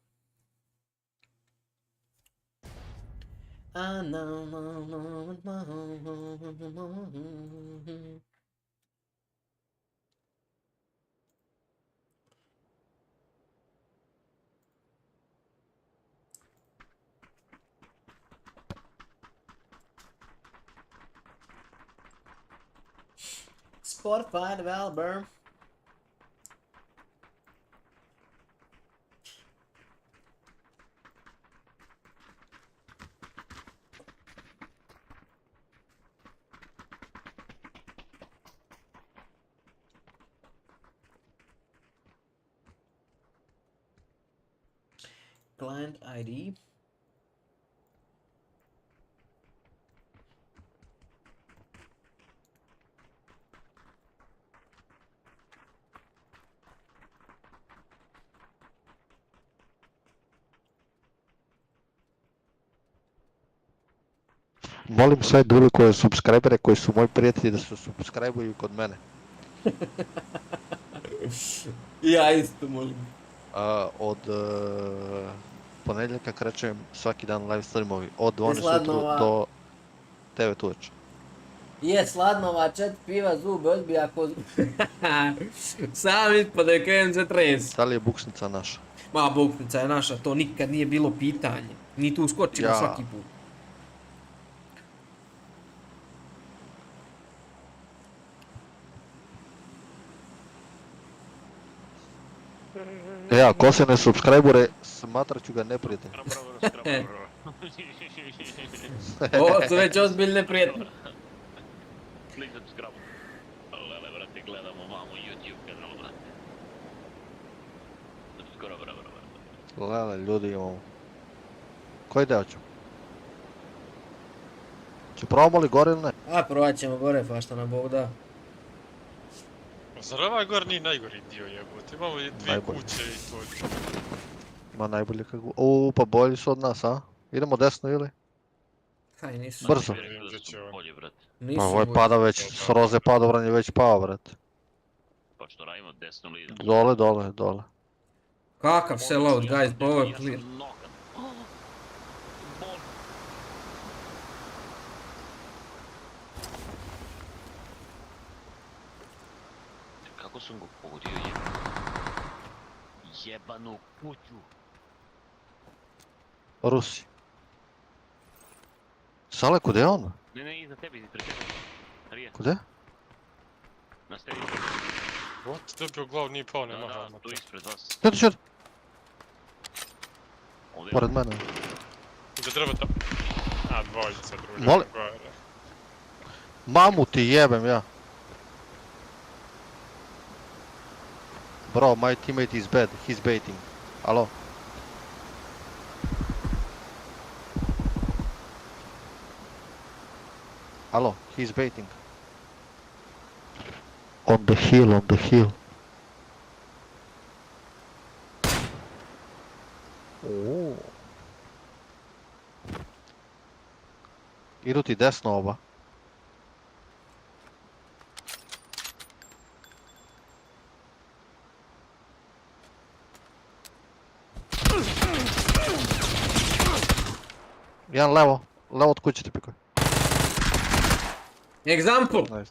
[SPEAKER 2] Spotify developer. Client ID.
[SPEAKER 8] Molim sve dule koje subscribere koji su moji prijatelji da se subscribe-uju kod mene.
[SPEAKER 2] Ja isto molim.
[SPEAKER 8] Od ponedjeljka krećem svaki dan live streamovi. Od 12 ujutru do 9 uveče.
[SPEAKER 2] Je sladnova, 4 piva, zube odbija ko... Sam ispod da je krenem se tresi.
[SPEAKER 8] Da li je buksnica naša?
[SPEAKER 2] Ma, buksnica je naša, to nikad nije bilo pitanje. Ni tu uskočimo svaki put.
[SPEAKER 8] Ja, ko se ne subscribe-ure, smatrat ću ga neprijatelj.
[SPEAKER 2] Ovo su već ozbiljne prijetnje.
[SPEAKER 9] Klik subscribe. Lele, brate, gledamo mamu YouTube kanal, brate. Skoro, brate.
[SPEAKER 8] Lele, ljudi imamo. Koji deo ću? Će probamo li gore ili ne?
[SPEAKER 2] A, provat ćemo gore, pa što nam Bog da.
[SPEAKER 3] Zar ovaj gor nije najgori dio jebote? Imamo 2 kuće i to.
[SPEAKER 8] Ma najbolje kako... pa bolji su od nas, a? Idemo desno ili?
[SPEAKER 2] Kaj nisu?
[SPEAKER 8] Brzo.
[SPEAKER 9] Bolje, brate.
[SPEAKER 2] Nisu
[SPEAKER 8] Ovo je
[SPEAKER 2] bolji.
[SPEAKER 8] pada već, skroz je padobran je već pao, brate.
[SPEAKER 9] Pa što radimo desno lidu?
[SPEAKER 8] Dole.
[SPEAKER 2] Kakav sellout, guys, pa ovo je clear.
[SPEAKER 9] Kako sam ga pogodio jebanu kuću?
[SPEAKER 8] Rusi. Sale, kude je on?
[SPEAKER 9] Ne, iza tebi, ispred tebe. Riha.
[SPEAKER 8] Kude?
[SPEAKER 9] Nastavi.
[SPEAKER 3] What? Dobio glavu, nije pao, nema helmeta.
[SPEAKER 9] Tu ispred vas.
[SPEAKER 8] Čet.
[SPEAKER 9] Ovdje.
[SPEAKER 8] Pored mene.
[SPEAKER 3] Iza drveta. A, dvojica, druže.
[SPEAKER 8] Molim. Mamu ti jebem ja. Bro, my teammate is bad, he's baiting. Alo? Alo, he's baiting. On the hill. Oh. Idu ti desno oba. Jedan levo od kuće ti pikuje.
[SPEAKER 2] Example!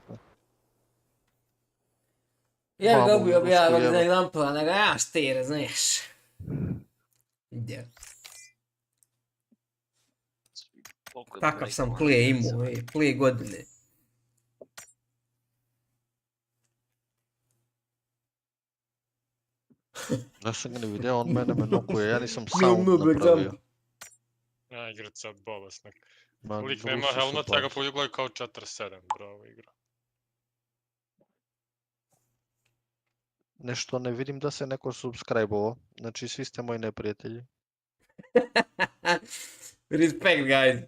[SPEAKER 2] Ja ga ubio bi ja za example, nego ja štire, znaš. Gdje? Takav sam play imao, play godine.
[SPEAKER 8] Da sam ga ne vidio, on mene nokuje, ja nisam sound napravio.
[SPEAKER 3] Ja igrat sad bolesnik. Lik nema helmeta, ja ga poljubljaju kao 4-7, bro, ovo igra.
[SPEAKER 8] Nešto ne vidim da se neko subscribe-ovo, znači svi ste moji neprijatelji.
[SPEAKER 2] Respect, guys.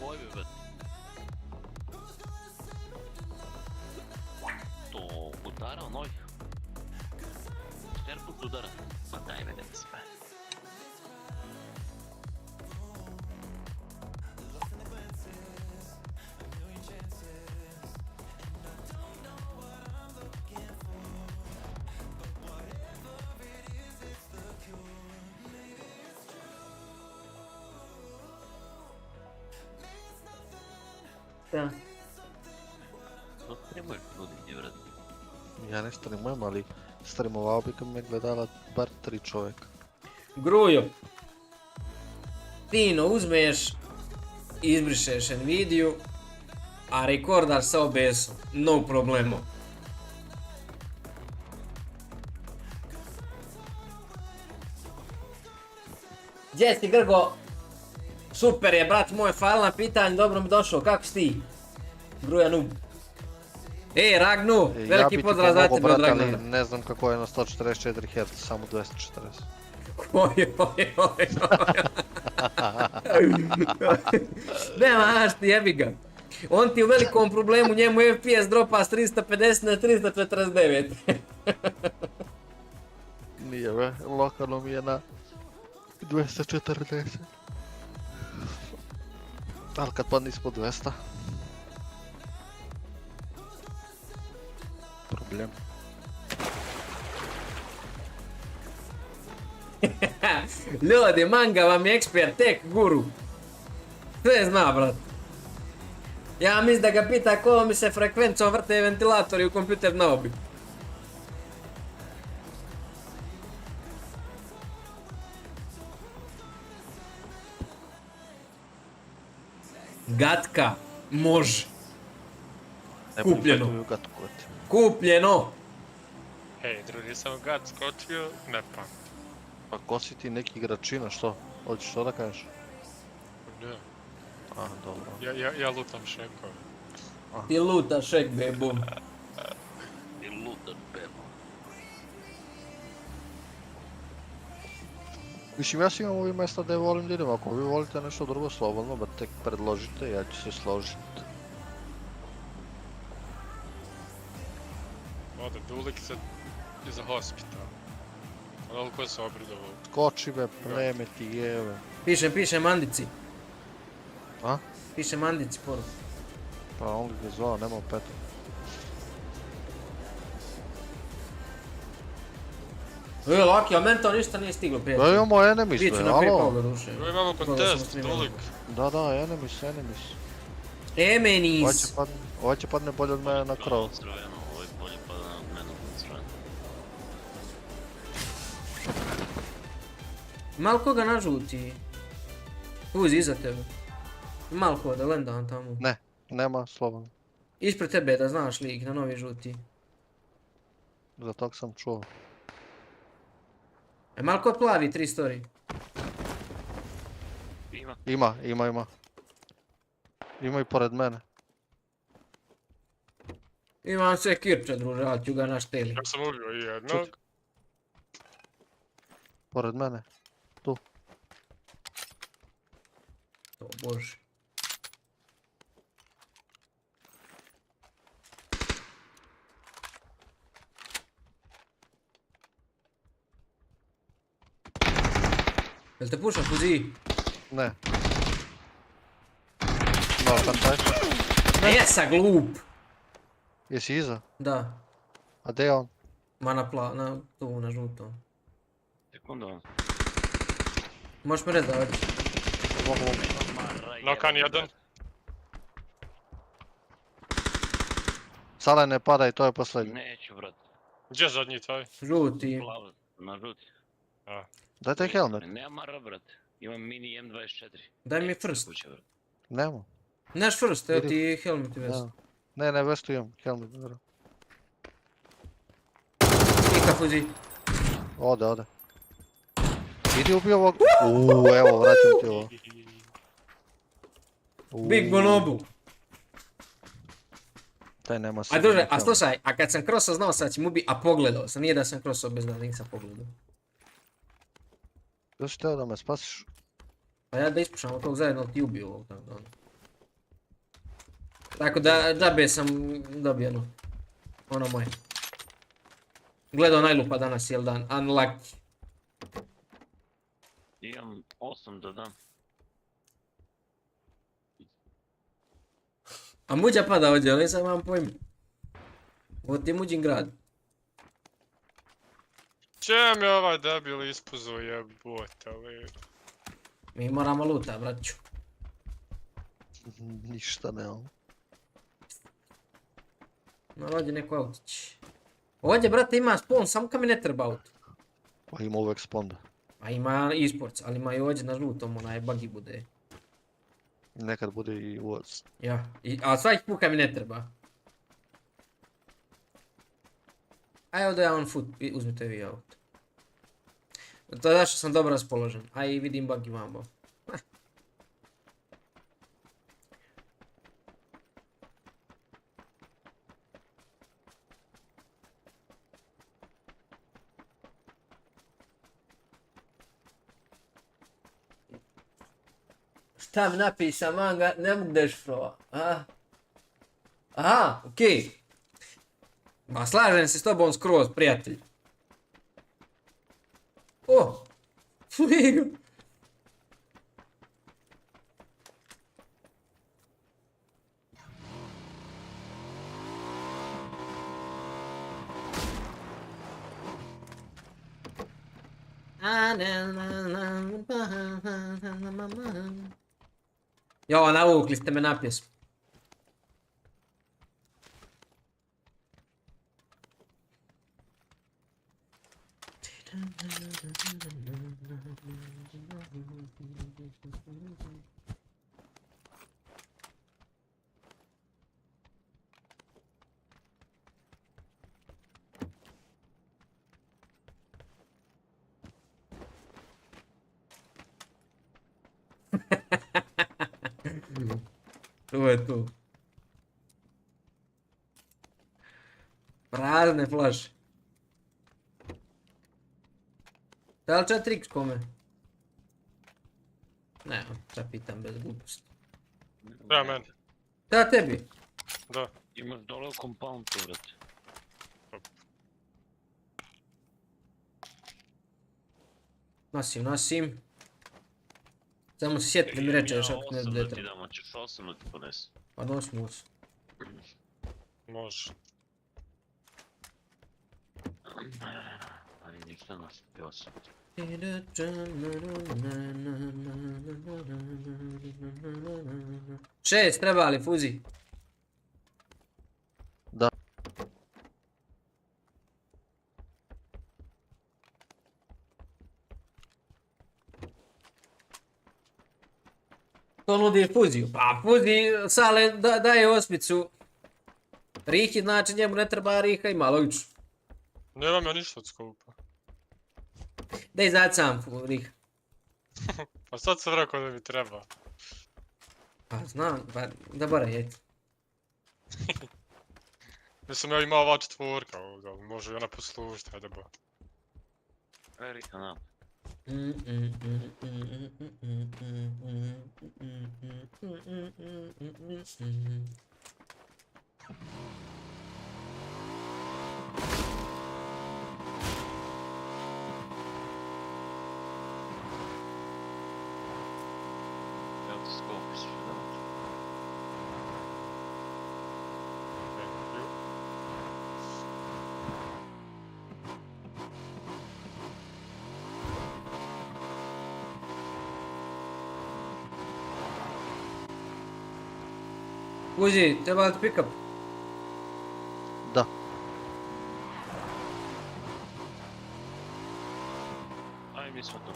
[SPEAKER 9] Oj, bebe. To udara onoj. Šterput udara. Ma daj me ne mi sve.
[SPEAKER 2] Da.
[SPEAKER 9] To streamer nudi, vrat.
[SPEAKER 8] Ja ne streamujem, ali streamovao bi kad me gledala bar 3 čovjeka.
[SPEAKER 2] Grujo. Nyno, uzmeš, izbrišeš Nvidia, a rekordaš sa OBS-om. No problemo. Gdje si, Grgo? Super je, brat moj, hvala na pitanju, dobro mi došao, kako si ti? Gruja noob. Ragnu, veliki pozdrav za tebe od Ragnara.
[SPEAKER 8] Ali ne znam kako je na 144 Hz, samo 240.
[SPEAKER 2] Oj. Nema naš ti, jebi ga. On ti u velikom problemu, njemu FPS dropa s 350 na 349.
[SPEAKER 8] Nije be, lokalno mi je na 240. Ali kad padne ispod 200. Problem.
[SPEAKER 2] Ljudi, manga vam je ekspert, tek guru. Sve zna, brat. Ja mislim da ga pita ko mi se frekvencom vrte ventilatori u kompjuter na obi. Gatka, može. Kupljeno. Kupljeno.
[SPEAKER 3] Hej, drugi sam gad skočio, ne pamet.
[SPEAKER 8] Pa ko si ti neki igračina, što? Hoćeš što da kažeš?
[SPEAKER 3] Ne.
[SPEAKER 8] Ah, dobro.
[SPEAKER 3] Ja lutam šekove.
[SPEAKER 2] Ti lutaš šek, bebo.
[SPEAKER 9] Ti lutam, bebo.
[SPEAKER 8] Mislim, ja si imam ovih mjesta gdje volim da idem, ako vi volite nešto drugo slobodno, ba tek predložite, ja ću se složiti.
[SPEAKER 3] Ode, Dulik is a hospital. Veliko se obridovao.
[SPEAKER 8] Skoči me, pleme ti jeve.
[SPEAKER 2] Pišem Mandici.
[SPEAKER 8] A?
[SPEAKER 2] Pišem Mandici poruku.
[SPEAKER 8] Pa on ga zvao, nema petu.
[SPEAKER 2] Laki, a meni to ništa nije stiglo prijatelj.
[SPEAKER 8] Da imamo enemies,
[SPEAKER 2] Biću
[SPEAKER 8] be,
[SPEAKER 2] na
[SPEAKER 8] alo?
[SPEAKER 2] PayPal do duše.
[SPEAKER 3] Imamo kontest, tolik.
[SPEAKER 8] Da, enemies.
[SPEAKER 2] Enemies.
[SPEAKER 8] Ovaj će padne bolje od mene na krov.
[SPEAKER 9] Ovo je bolje pada na mene od strane.
[SPEAKER 2] Malo koga nažuti. Fuzi iza tebe. Malo ko da lendan tamo.
[SPEAKER 8] Ne, nema, slobodno.
[SPEAKER 2] Ispred tebe da znaš lik na novi žuti.
[SPEAKER 8] Za tog sam čuo.
[SPEAKER 2] Malo ko plavi 3 story.
[SPEAKER 9] Ima.
[SPEAKER 8] Ima. Ima i pored mene.
[SPEAKER 2] Imam sve kirče druže, ali ću ga našteli.
[SPEAKER 3] Ja sam ubio i jednog.
[SPEAKER 8] Pored mene. Tu.
[SPEAKER 2] O bože. Jel te pušam Fuzi?
[SPEAKER 8] Ne. No, tam taj.
[SPEAKER 2] Jesa glup!
[SPEAKER 8] Jesi iza?
[SPEAKER 2] Da.
[SPEAKER 8] A gdje je on?
[SPEAKER 2] Ma na žutom.
[SPEAKER 9] Sekundu.
[SPEAKER 2] Možeš me reći da hoćeš.
[SPEAKER 3] Nokan jedan.
[SPEAKER 8] Sada ne pada i to je posljednji.
[SPEAKER 9] Neću, brat.
[SPEAKER 3] Gdje zadnji taj?
[SPEAKER 2] Žuti.
[SPEAKER 9] Plavo, na žuti.
[SPEAKER 8] Dajte helmet.
[SPEAKER 9] Nema mara, brat. Imam mini M24.
[SPEAKER 2] Daj mi first.
[SPEAKER 8] Nemo.
[SPEAKER 2] Neš first, evo ti helmet i vest.
[SPEAKER 8] Ne, vestu imam. Helmet, dobro.
[SPEAKER 2] Ika Fuzi.
[SPEAKER 8] Ode. Idi ubio ovog. Evo, vraćam ti ovo.
[SPEAKER 2] Big Bonobu.
[SPEAKER 8] Taj nema se.
[SPEAKER 2] A druže, a slušaj, a kad sam crossao znao sad će mu a pogledao sam, nije da sam crossao bez da nisam pogledao.
[SPEAKER 8] Još si teo da me spasiš?
[SPEAKER 2] Pa ja da ispušam od tog zajedno, ali ti ubio ovog tako da. Tako da, džabe sam dobio ono moje. Gledao najlupa danas, jel dan, unlucky.
[SPEAKER 9] Imam 8 da dam.
[SPEAKER 2] A muđa pada ovdje, ali sam vam pojmi. Ovo ti je muđin grad.
[SPEAKER 3] Čem je ovaj debil ispuzo jebote, ali...
[SPEAKER 2] Mi moramo luta, braću.
[SPEAKER 8] Ništa nemam.
[SPEAKER 2] No, ovdje neko autić. Ovdje, brate, ima spawn, samo kad mi ne treba auto.
[SPEAKER 8] Pa ima uvek sponda.
[SPEAKER 2] A ima eSports, ali ima i ovdje na žutom, onaj buggy bude.
[SPEAKER 8] Nekad bude i uvoz.
[SPEAKER 2] Ja, a svaki put kad mi ne treba. A evo da ja on foot, uzmite vi auto. To je zašto sam dobro raspoložen, a i vidim buggy vamo. Šta mi napisa manga, ne mogu dešfrova, Aha, okej. Ma slažem se s tobom skroz, prijatelj. O! Fuego! Jo, navukli ste me na pjesmu. To je to. Prazne flaše. Da li 4x kome? Ne, sad pitam bez gluposti.
[SPEAKER 3] Da, meni.
[SPEAKER 2] Da, tebi.
[SPEAKER 3] Da.
[SPEAKER 9] Imaš dole u compoundu, brate.
[SPEAKER 2] Nosim. Samo se sjeti da mi rečeš ako ne bude treba.
[SPEAKER 9] Ja 8 da ti dam, hoćeš 8 da ti ponesu.
[SPEAKER 2] Pa nosim.
[SPEAKER 3] Može.
[SPEAKER 9] Ali ništa nas, 8.
[SPEAKER 2] Šest treba li, Fuzi?
[SPEAKER 8] Da.
[SPEAKER 2] To nudi Fuziju. Pa Fuzi Sale daje osmicu Rihi, znači njemu ne treba Riha, ima logično.
[SPEAKER 3] Nemam ja ništa od skupa.
[SPEAKER 2] Daj zad sam Riha.
[SPEAKER 3] Pa sad sam rekao da mi treba.
[SPEAKER 2] Pa znam, pa da bora jeti.
[SPEAKER 3] Mislim ja imao ova četvorka ovoga, može i ona poslužiti, hajde ba.
[SPEAKER 9] Riha nam. Ja ti skopiš što da.
[SPEAKER 2] Fuzi, treba ti pick up?
[SPEAKER 8] Da.
[SPEAKER 9] Aj mi smo tu.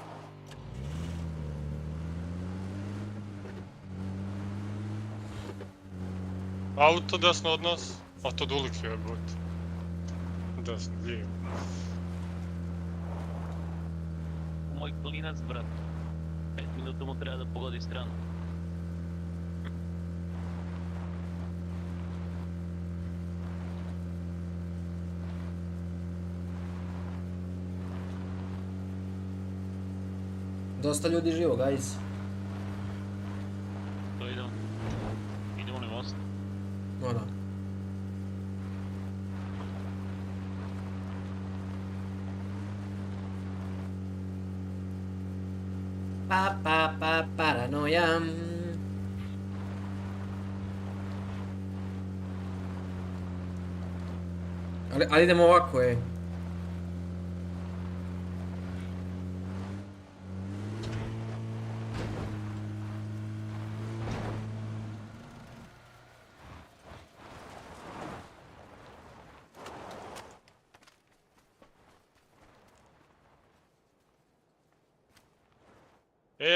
[SPEAKER 3] Auto desno od nas, a to duliki je bot. Desno, gdje?
[SPEAKER 9] Moj klinac, brat. 5 minuta mu treba da pogodi stranu.
[SPEAKER 2] Dosta ljudi živo, guys.
[SPEAKER 9] To idemo. Idemo na most.
[SPEAKER 2] No da. Paranoja. Ali idemo ovako,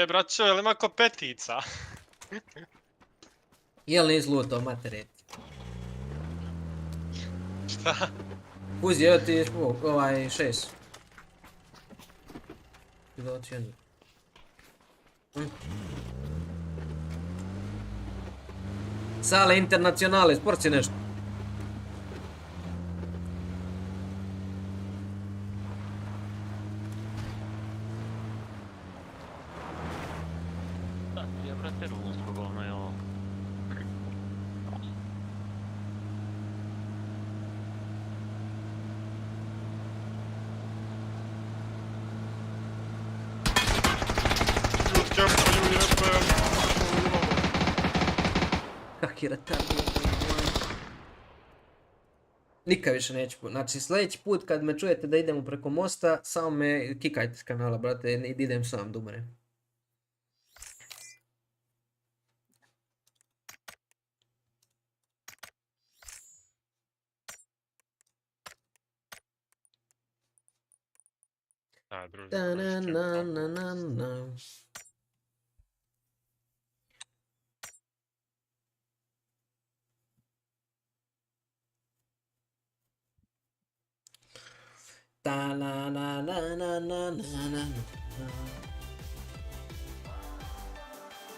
[SPEAKER 3] Braćo, jel ima ko petica?
[SPEAKER 2] Jel nis lutao materieti?
[SPEAKER 3] Šta?
[SPEAKER 2] Fuzi, evo ti ovaj 6. Da ocijenu. Sale internacionale, sporci nešto.
[SPEAKER 9] Ja brate rumunskog, ono je ovo.
[SPEAKER 2] Kaki retard. Nikad više neću, znači sljedeći put kad me čujete da idemo preko mosta, samo me kikajte s kanala, brate, i idem sam da umrem.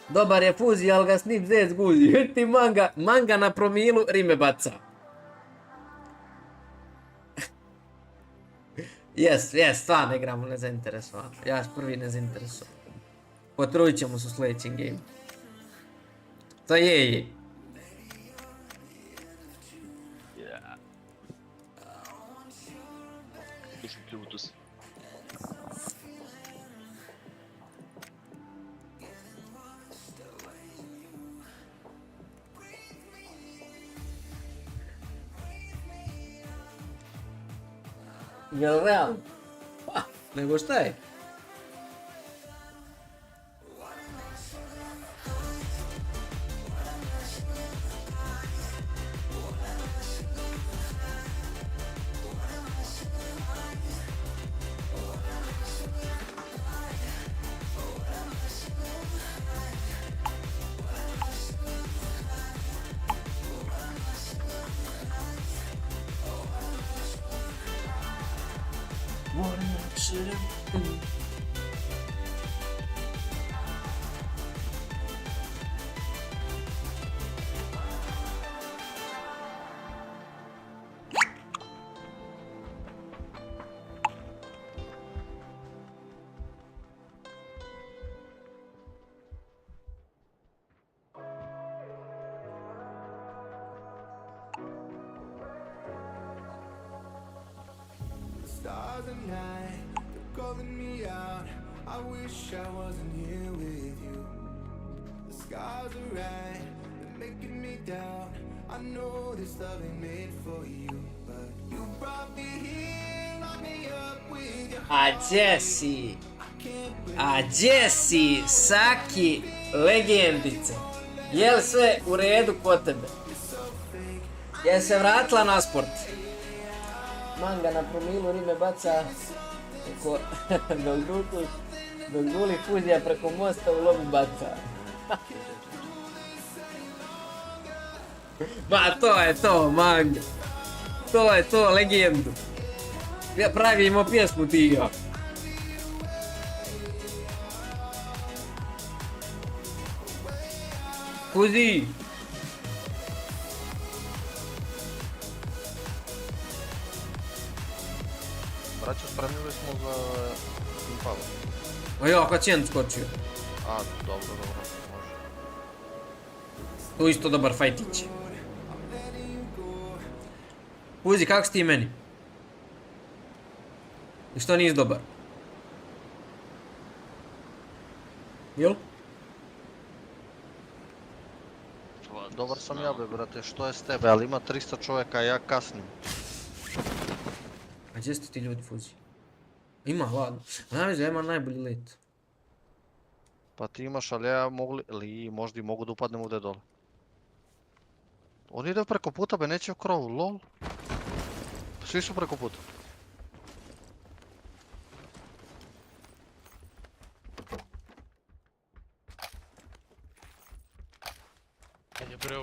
[SPEAKER 2] Dobar je Fuzi, ali ga snip zec guzi. Ti manga na promilu, rime baca. Jes, stvarno igramo nezainteresovano. Ja prvi nezainteresovan. Potrudit ćemo se u sljedećem game. To je. Jel realno? Pa, nego šta je?
[SPEAKER 11] Stars at night, they're calling me out. I wish I wasn't here with you. The skies are right, they're making me doubt. I know this love ain't made for you, but you brought me here, lock me up with your
[SPEAKER 2] A Jesse, Saki, legendice. Jel sve u redu kod tebe? Jel se vratila na sport? Manga na promilu rime baca dok duli Fuzija preko mosta u lobi baca. Ma to je to, manga. To je to, legendu. Pravimo pjesmu ti i ja. Fuzi!
[SPEAKER 8] Braćo, spremili smo za Impalu.
[SPEAKER 2] A ja, Hacijent skočio.
[SPEAKER 8] A, dobro, može.
[SPEAKER 2] Tu isto dobar fajtić. Fuzi, kako si ti meni? I što nisi dobar? Jel?
[SPEAKER 8] Dobar sam ja, brate, što je s tebe, ali ima 300 čovjeka, a ja kasnim.
[SPEAKER 2] A gdje ste ti ljudi, Fuzi? Ima, ladno. A najveze, ja imam najbolji let.
[SPEAKER 8] Pa ti imaš, ali ja možda i mogu da upadnem ovdje dole. On ide preko puta, be neće u krovu, lol. Svi su preko puta.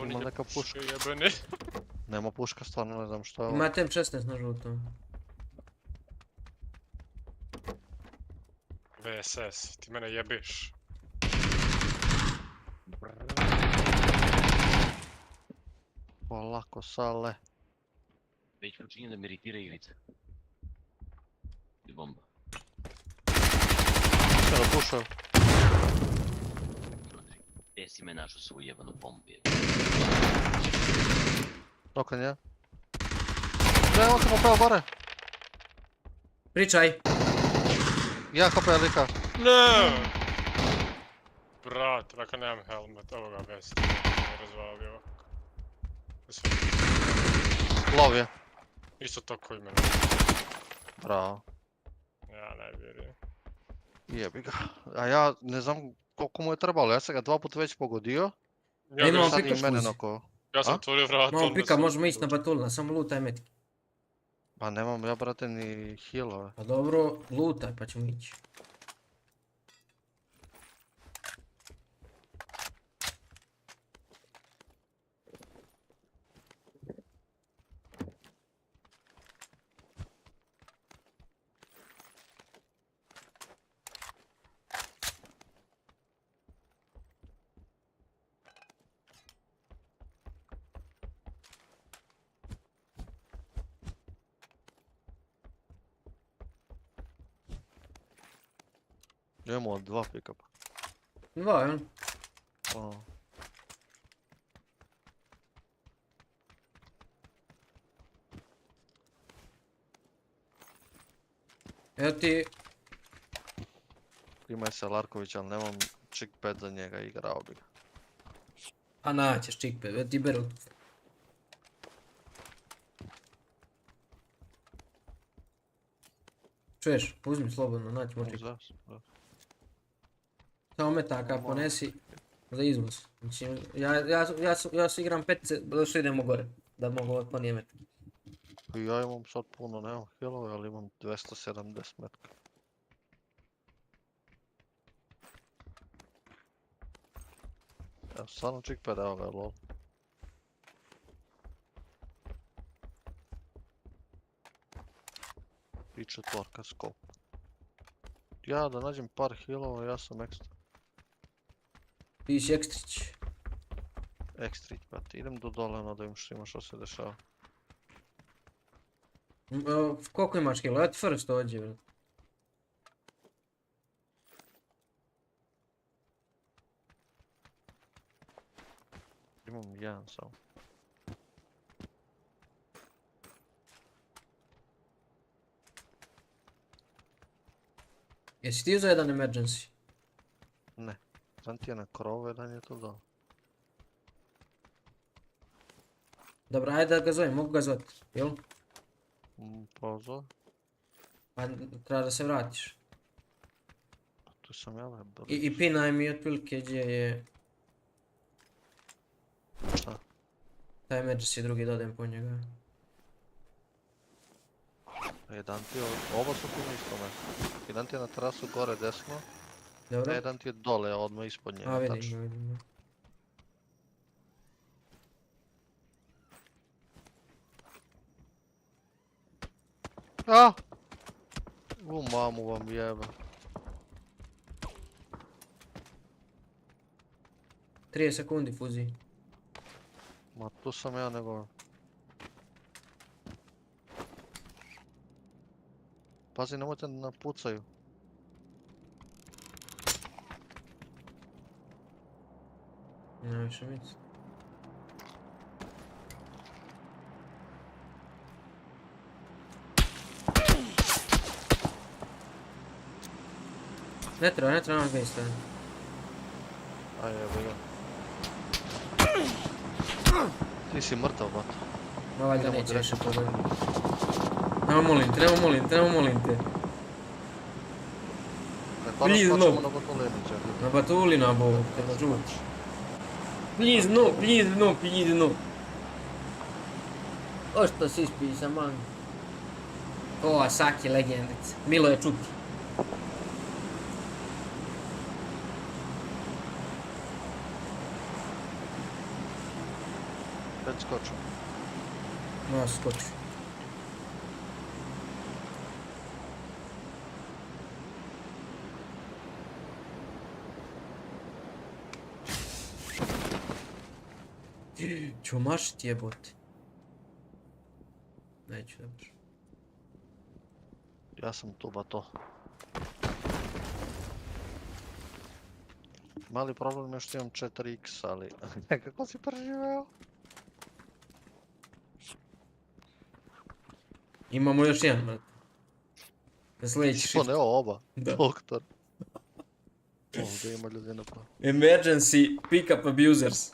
[SPEAKER 8] Ima neka puška. Nema puška, stvarno ne znam što je ovo.
[SPEAKER 2] Ima M16 na žutom.
[SPEAKER 3] VSS, ti mene jebiš.
[SPEAKER 8] Polako, sale.
[SPEAKER 9] Već počinje da me iritira igrica. I bomba.
[SPEAKER 8] Sve da pušaju.
[SPEAKER 9] Gdje si me našao svoju jebanu bombu?
[SPEAKER 8] Dokle nje? Ne, on se popeo gore.
[SPEAKER 2] Pričaj.
[SPEAKER 8] Ja kopeo lika.
[SPEAKER 3] Ne! Brat, vaka nemam helmet, ovoga vest. Ne razvalio ovako.
[SPEAKER 8] Lov je.
[SPEAKER 3] Isto to koji mene.
[SPEAKER 8] Bravo.
[SPEAKER 3] Ja ne vjerujem.
[SPEAKER 8] Jebi ga. A ja ne znam koliko mu je trebalo, ja sam ga 2 puta već pogodio.
[SPEAKER 3] Ja
[SPEAKER 2] imamo
[SPEAKER 8] sad
[SPEAKER 2] pikaš
[SPEAKER 8] i mene
[SPEAKER 2] Fuzi.
[SPEAKER 8] noko.
[SPEAKER 3] Ja sam otvorio vrata.
[SPEAKER 2] Malo pika, možemo ići na batulna, samo lutaj metke.
[SPEAKER 8] Pa nemam ja, brate, ni healove.
[SPEAKER 2] Pa dobro, lutaj pa ćemo ići.
[SPEAKER 8] Imamo 2 pick-upa.
[SPEAKER 2] 2, jel? Evo ti...
[SPEAKER 8] Imaj se Larković, ali nemam chickpad za njega, igrao bi ga.
[SPEAKER 2] A naćeš chickpad, evo ti beru. Čuješ, uzmi slobodno, naći močik. Samo metaka ponesi za izvoz. Znači, ja se igram petice, došli idemo gore, da mogu ponije metak.
[SPEAKER 8] Ja imam sad puno, nemam healove, ali imam 270 metka. Evo, stvarno chickpad, evo ga, lol. I četvorka skop. Ja da nađem par healova, ja sam ekstra.
[SPEAKER 2] Ti si ekstrić.
[SPEAKER 8] Ekstrić, brate. Idem do dole, da im što ima što se dešava.
[SPEAKER 2] Koliko imaš healova? Ja ti first ođe, brate.
[SPEAKER 8] Imam jedan samo.
[SPEAKER 2] Jesi ti uzeo jedan emergency?
[SPEAKER 8] Ne. Sam ti je na krovu, jedan je to dao.
[SPEAKER 2] Dobro, ajde da ga zovem, mogu ga zvati, jel?
[SPEAKER 8] Pa zove.
[SPEAKER 2] Pa treba da se vratiš.
[SPEAKER 8] Tu sam ja lebro.
[SPEAKER 2] I pinaj mi otprilike gdje je...
[SPEAKER 8] Šta?
[SPEAKER 2] Taj emergency drugi dodem po njega.
[SPEAKER 8] Jedan ti je, oba su tu na isto mjesto. Jedan ti je na terasu gore desno.
[SPEAKER 2] Dobro.
[SPEAKER 8] A jedan ti je dole, odmah ispod njega.
[SPEAKER 2] A vidim.
[SPEAKER 8] A! U mamu vam jebe.
[SPEAKER 2] 30 sekundi Fuzi.
[SPEAKER 8] Ma tu sam ja nego... Pazi, nemojte da napucaju.
[SPEAKER 2] Ne više mic. Ne treba nam ga istaviti.
[SPEAKER 8] Aj jebe ga. Ti si mrtav, bato.
[SPEAKER 2] Ma valjda neće više pogoditi. Nemo molim te. Please no. Na batuli na bovu, te na žuti. Please no. O što si ispisa, man. O, Saki legendica. Milo je čuti.
[SPEAKER 8] Već skoču.
[SPEAKER 2] No, skoču. Ću mašiti jebote. Neću, dobro.
[SPEAKER 8] Ja sam tu bato. Mali problem je što imam 4x, ali... Kako si preživeo?
[SPEAKER 2] Imamo još jedan, brate. Sljedeći shift.
[SPEAKER 8] Ne oba, doktor. Ovdje ima ljudi napravo.
[SPEAKER 2] Emergency pick-up abusers.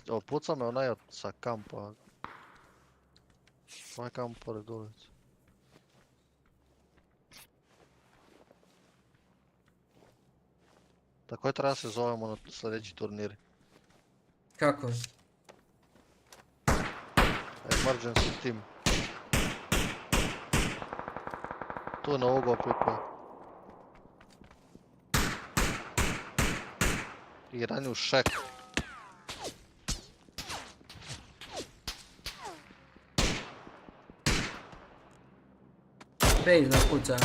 [SPEAKER 8] Evo, puca me onaj sa kampa. Ovaj kamp pored ulice. Tako je treba se zovemo na sljedeći turniri.
[SPEAKER 2] Kako?
[SPEAKER 8] Emergency team. Tu na ugao pikuje. I ranju šek.
[SPEAKER 2] Face nas puca.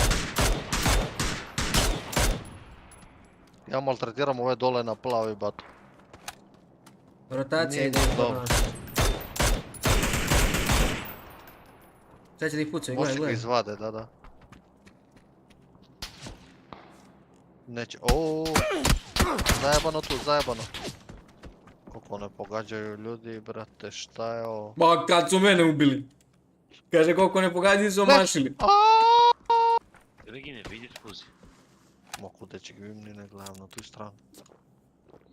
[SPEAKER 8] Ja maltretiram ove dole na plavi batu.
[SPEAKER 2] Rotacija ide do nas. Sad će da ih pucaju, gledaj.
[SPEAKER 8] Možeš ga izvade, da. Neće, oooo. Zajebano tu, zajebano. Kako ne pogađaju ljudi, brate, šta je ovo?
[SPEAKER 2] Ma kad su mene ubili. Kaže koliko ne pogađaju su omašili.
[SPEAKER 9] Regine, vidiš Fuzi?
[SPEAKER 8] Ma kude će ga ni ne gledam na tu stranu.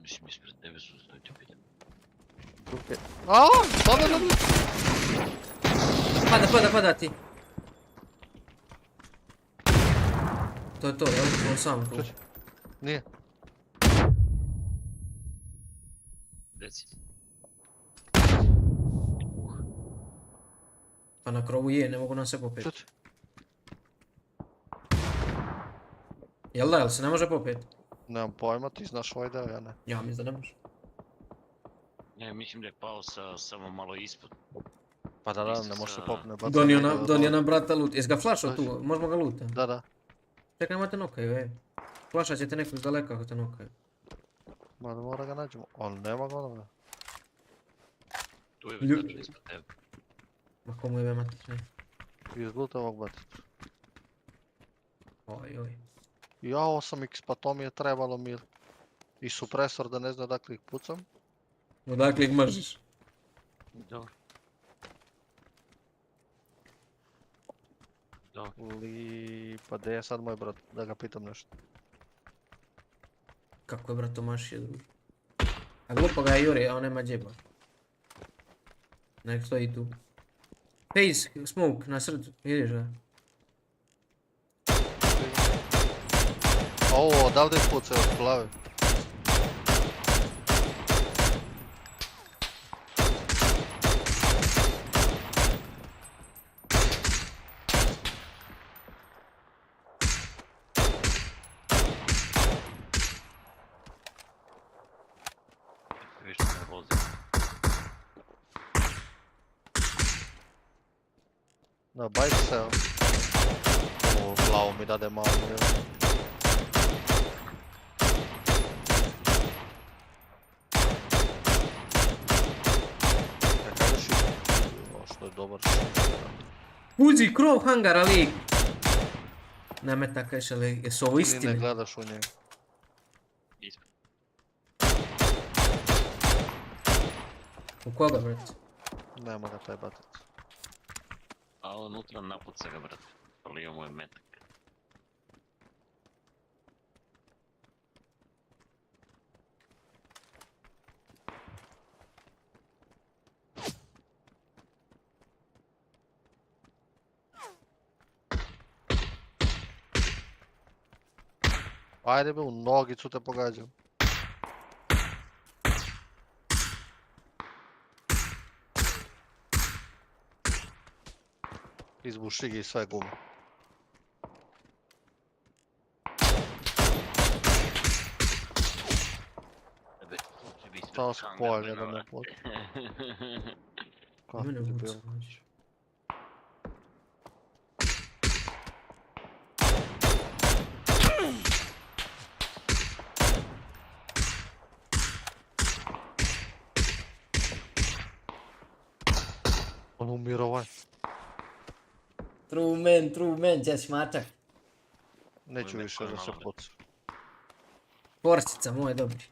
[SPEAKER 9] Mislim, ispred tebe su stoji te pitan.
[SPEAKER 8] Aaaa, pada.
[SPEAKER 2] Pada ti. To je to, jel? On sam tu.
[SPEAKER 8] Nije.
[SPEAKER 9] Deci.
[SPEAKER 2] Pa na krovu je, ne mogu nam se popeti.
[SPEAKER 8] Čuti.
[SPEAKER 2] Jel da, jel se ne može popeti?
[SPEAKER 8] Nemam pojma, ti znaš ovaj deo, ja ne.
[SPEAKER 2] Ja mislim da ne može.
[SPEAKER 9] Ne, mislim da je pao samo malo ispod.
[SPEAKER 8] Pa da, ne može se popne.
[SPEAKER 2] Donio nam brata loot. Jesi ga flašao tu? Možemo ga loota?
[SPEAKER 8] Da.
[SPEAKER 2] Čekaj, nemojte nokaju, ej. Flašat ćete neko iz daleka ako te nokaju.
[SPEAKER 8] Ma da mora ga nađemo, ali nema ga onoga.
[SPEAKER 9] Tu je već tačno ispod tebe.
[SPEAKER 2] Ma komu je vemati?
[SPEAKER 8] Izgluta ovog batica.
[SPEAKER 2] Oj.
[SPEAKER 8] Ja 8x, pa to mi je trebalo mir. I supresor da ne zna odakle ih pucam.
[SPEAKER 2] Odakle ih mržiš?
[SPEAKER 9] Dobro.
[SPEAKER 8] Pa gdje je sad moj brat, da ga pitam nešto.
[SPEAKER 2] Kako je brat Tomašije drugi? A glupo ga je Juri, a on nema džeba. Nek stoji tu. Face, smoke, na srcu, vidiš ga?
[SPEAKER 8] Ovo, odavde ih pucaju od glave. Da, bajk se. Ovo, glavu mi dade malo. Što je dobar šut.
[SPEAKER 2] Fuzi, krov hangara lik! Ne me tako još, ali jesu ovo istine?
[SPEAKER 8] Ti ne gledaš u njegu.
[SPEAKER 9] Ispod.
[SPEAKER 2] U koga, brat?
[SPEAKER 8] Nema ga taj batac.
[SPEAKER 9] A unutra napuca ga, brate. Palio mu je metak.
[SPEAKER 8] Ajde be, u nogicu te pogađam. Izbuši ga i sve gume. Stao se polje da ne poti. Kako ti bilo? On umiro ovaj.
[SPEAKER 2] True man, gdje si mačak?
[SPEAKER 8] Neću više da se puca.
[SPEAKER 2] Porsica, moj dobri.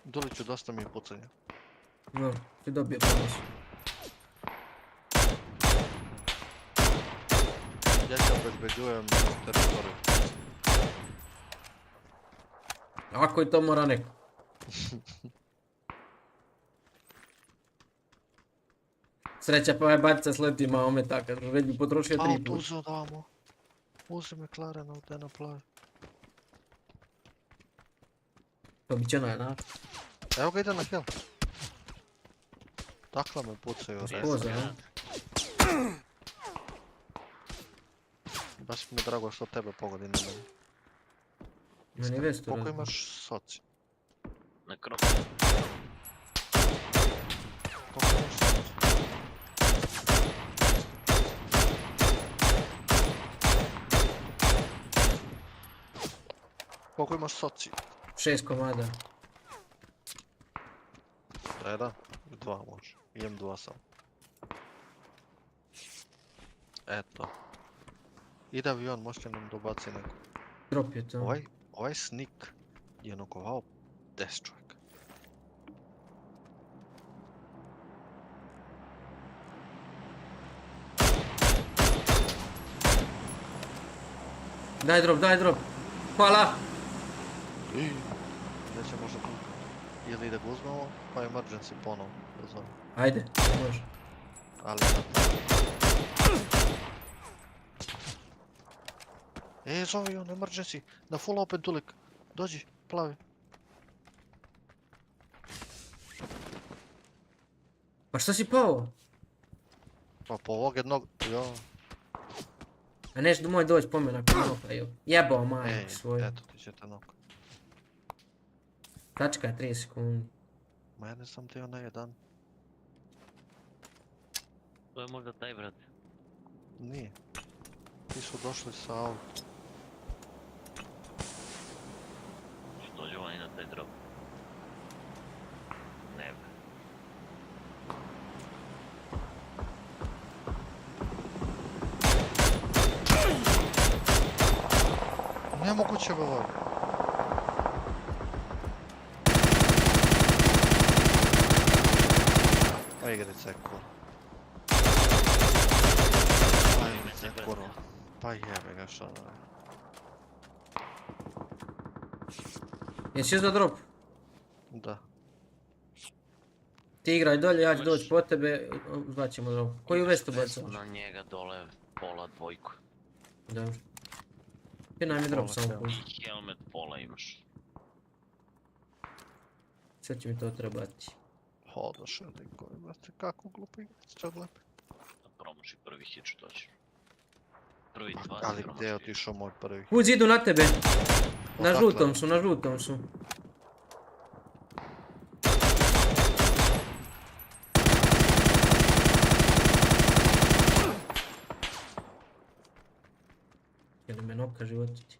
[SPEAKER 8] Doliću, dosta mi je pucanja.
[SPEAKER 2] No, ti dobio ponos.
[SPEAKER 8] Ja se obezbeđujem teritoriju.
[SPEAKER 2] Ako i to mora neko. Sreća pa ovaj batica sleti ima ometaka, već bi potrošio 3 puta.
[SPEAKER 8] Uzeo damo. Uzeo me Klarena u te na plavi.
[SPEAKER 2] To bi će na.
[SPEAKER 8] Evo ga ide na kill. Takla me pucaju.
[SPEAKER 2] Poza, a?
[SPEAKER 8] Baš mi je drago što tebe pogodi na meni.
[SPEAKER 2] Meni vestu
[SPEAKER 8] koliko
[SPEAKER 2] razbog.
[SPEAKER 8] imaš soci?
[SPEAKER 9] Na krop.
[SPEAKER 8] Koliko imaš soci? Koliko imaš soci?
[SPEAKER 2] 6 komada.
[SPEAKER 8] Jedan? 2 može. Idem 2 sam. Eto. Ide avion, možete nam dobaci neko.
[SPEAKER 2] Drop je to.
[SPEAKER 8] Ovaj sneak je nokovao 10 čovjeka.
[SPEAKER 2] Daj drop. Hvala!
[SPEAKER 8] Gdje će možda tu? Ili da ga uzmemo, pa emergency ponovo.
[SPEAKER 2] Ajde, može.
[SPEAKER 8] Ali Zovi on, emergency. Na full open tulik. Dođi, plavi.
[SPEAKER 2] Pa šta si pao?
[SPEAKER 8] Pa po ovog jednog, jo.
[SPEAKER 2] A neš moj doći po mene ako nokaju. Jebao majak svoj.
[SPEAKER 8] Eto ti će te nokat.
[SPEAKER 2] Tačka je 3 sekundi.
[SPEAKER 8] Ma ja ne sam teo na jedan.
[SPEAKER 9] To je možda taj, brate.
[SPEAKER 8] Nije. Ti su došli sa auto.
[SPEAKER 9] Što dođu vani na taj drop? Ne, bre.
[SPEAKER 8] Nemoguće bilo. Pa igrica je kur. Pa igrica je kurva. Pa jebe ga što da je.
[SPEAKER 2] Jesi uzeo drop?
[SPEAKER 8] Da.
[SPEAKER 2] Ti igraj dolje, ja ću doći po tebe, zvaćemo drop. Koju vestu bacaš?
[SPEAKER 9] Na njega dole, pola dvojku.
[SPEAKER 2] Dobro. Pinaj mi drop samo koji.
[SPEAKER 9] I helmet pola imaš.
[SPEAKER 2] Sad će mi to trebati.
[SPEAKER 8] Hodaš likovi, brate, kako glupi igrica, čak lepe.
[SPEAKER 9] Da promaši prvi hit što ćeš. Prvi dva
[SPEAKER 8] Ali gdje je otišao moj prvi?
[SPEAKER 2] Fuzi, idu na tebe! Na žutom su, na žutom su. Jel me nopka životiti?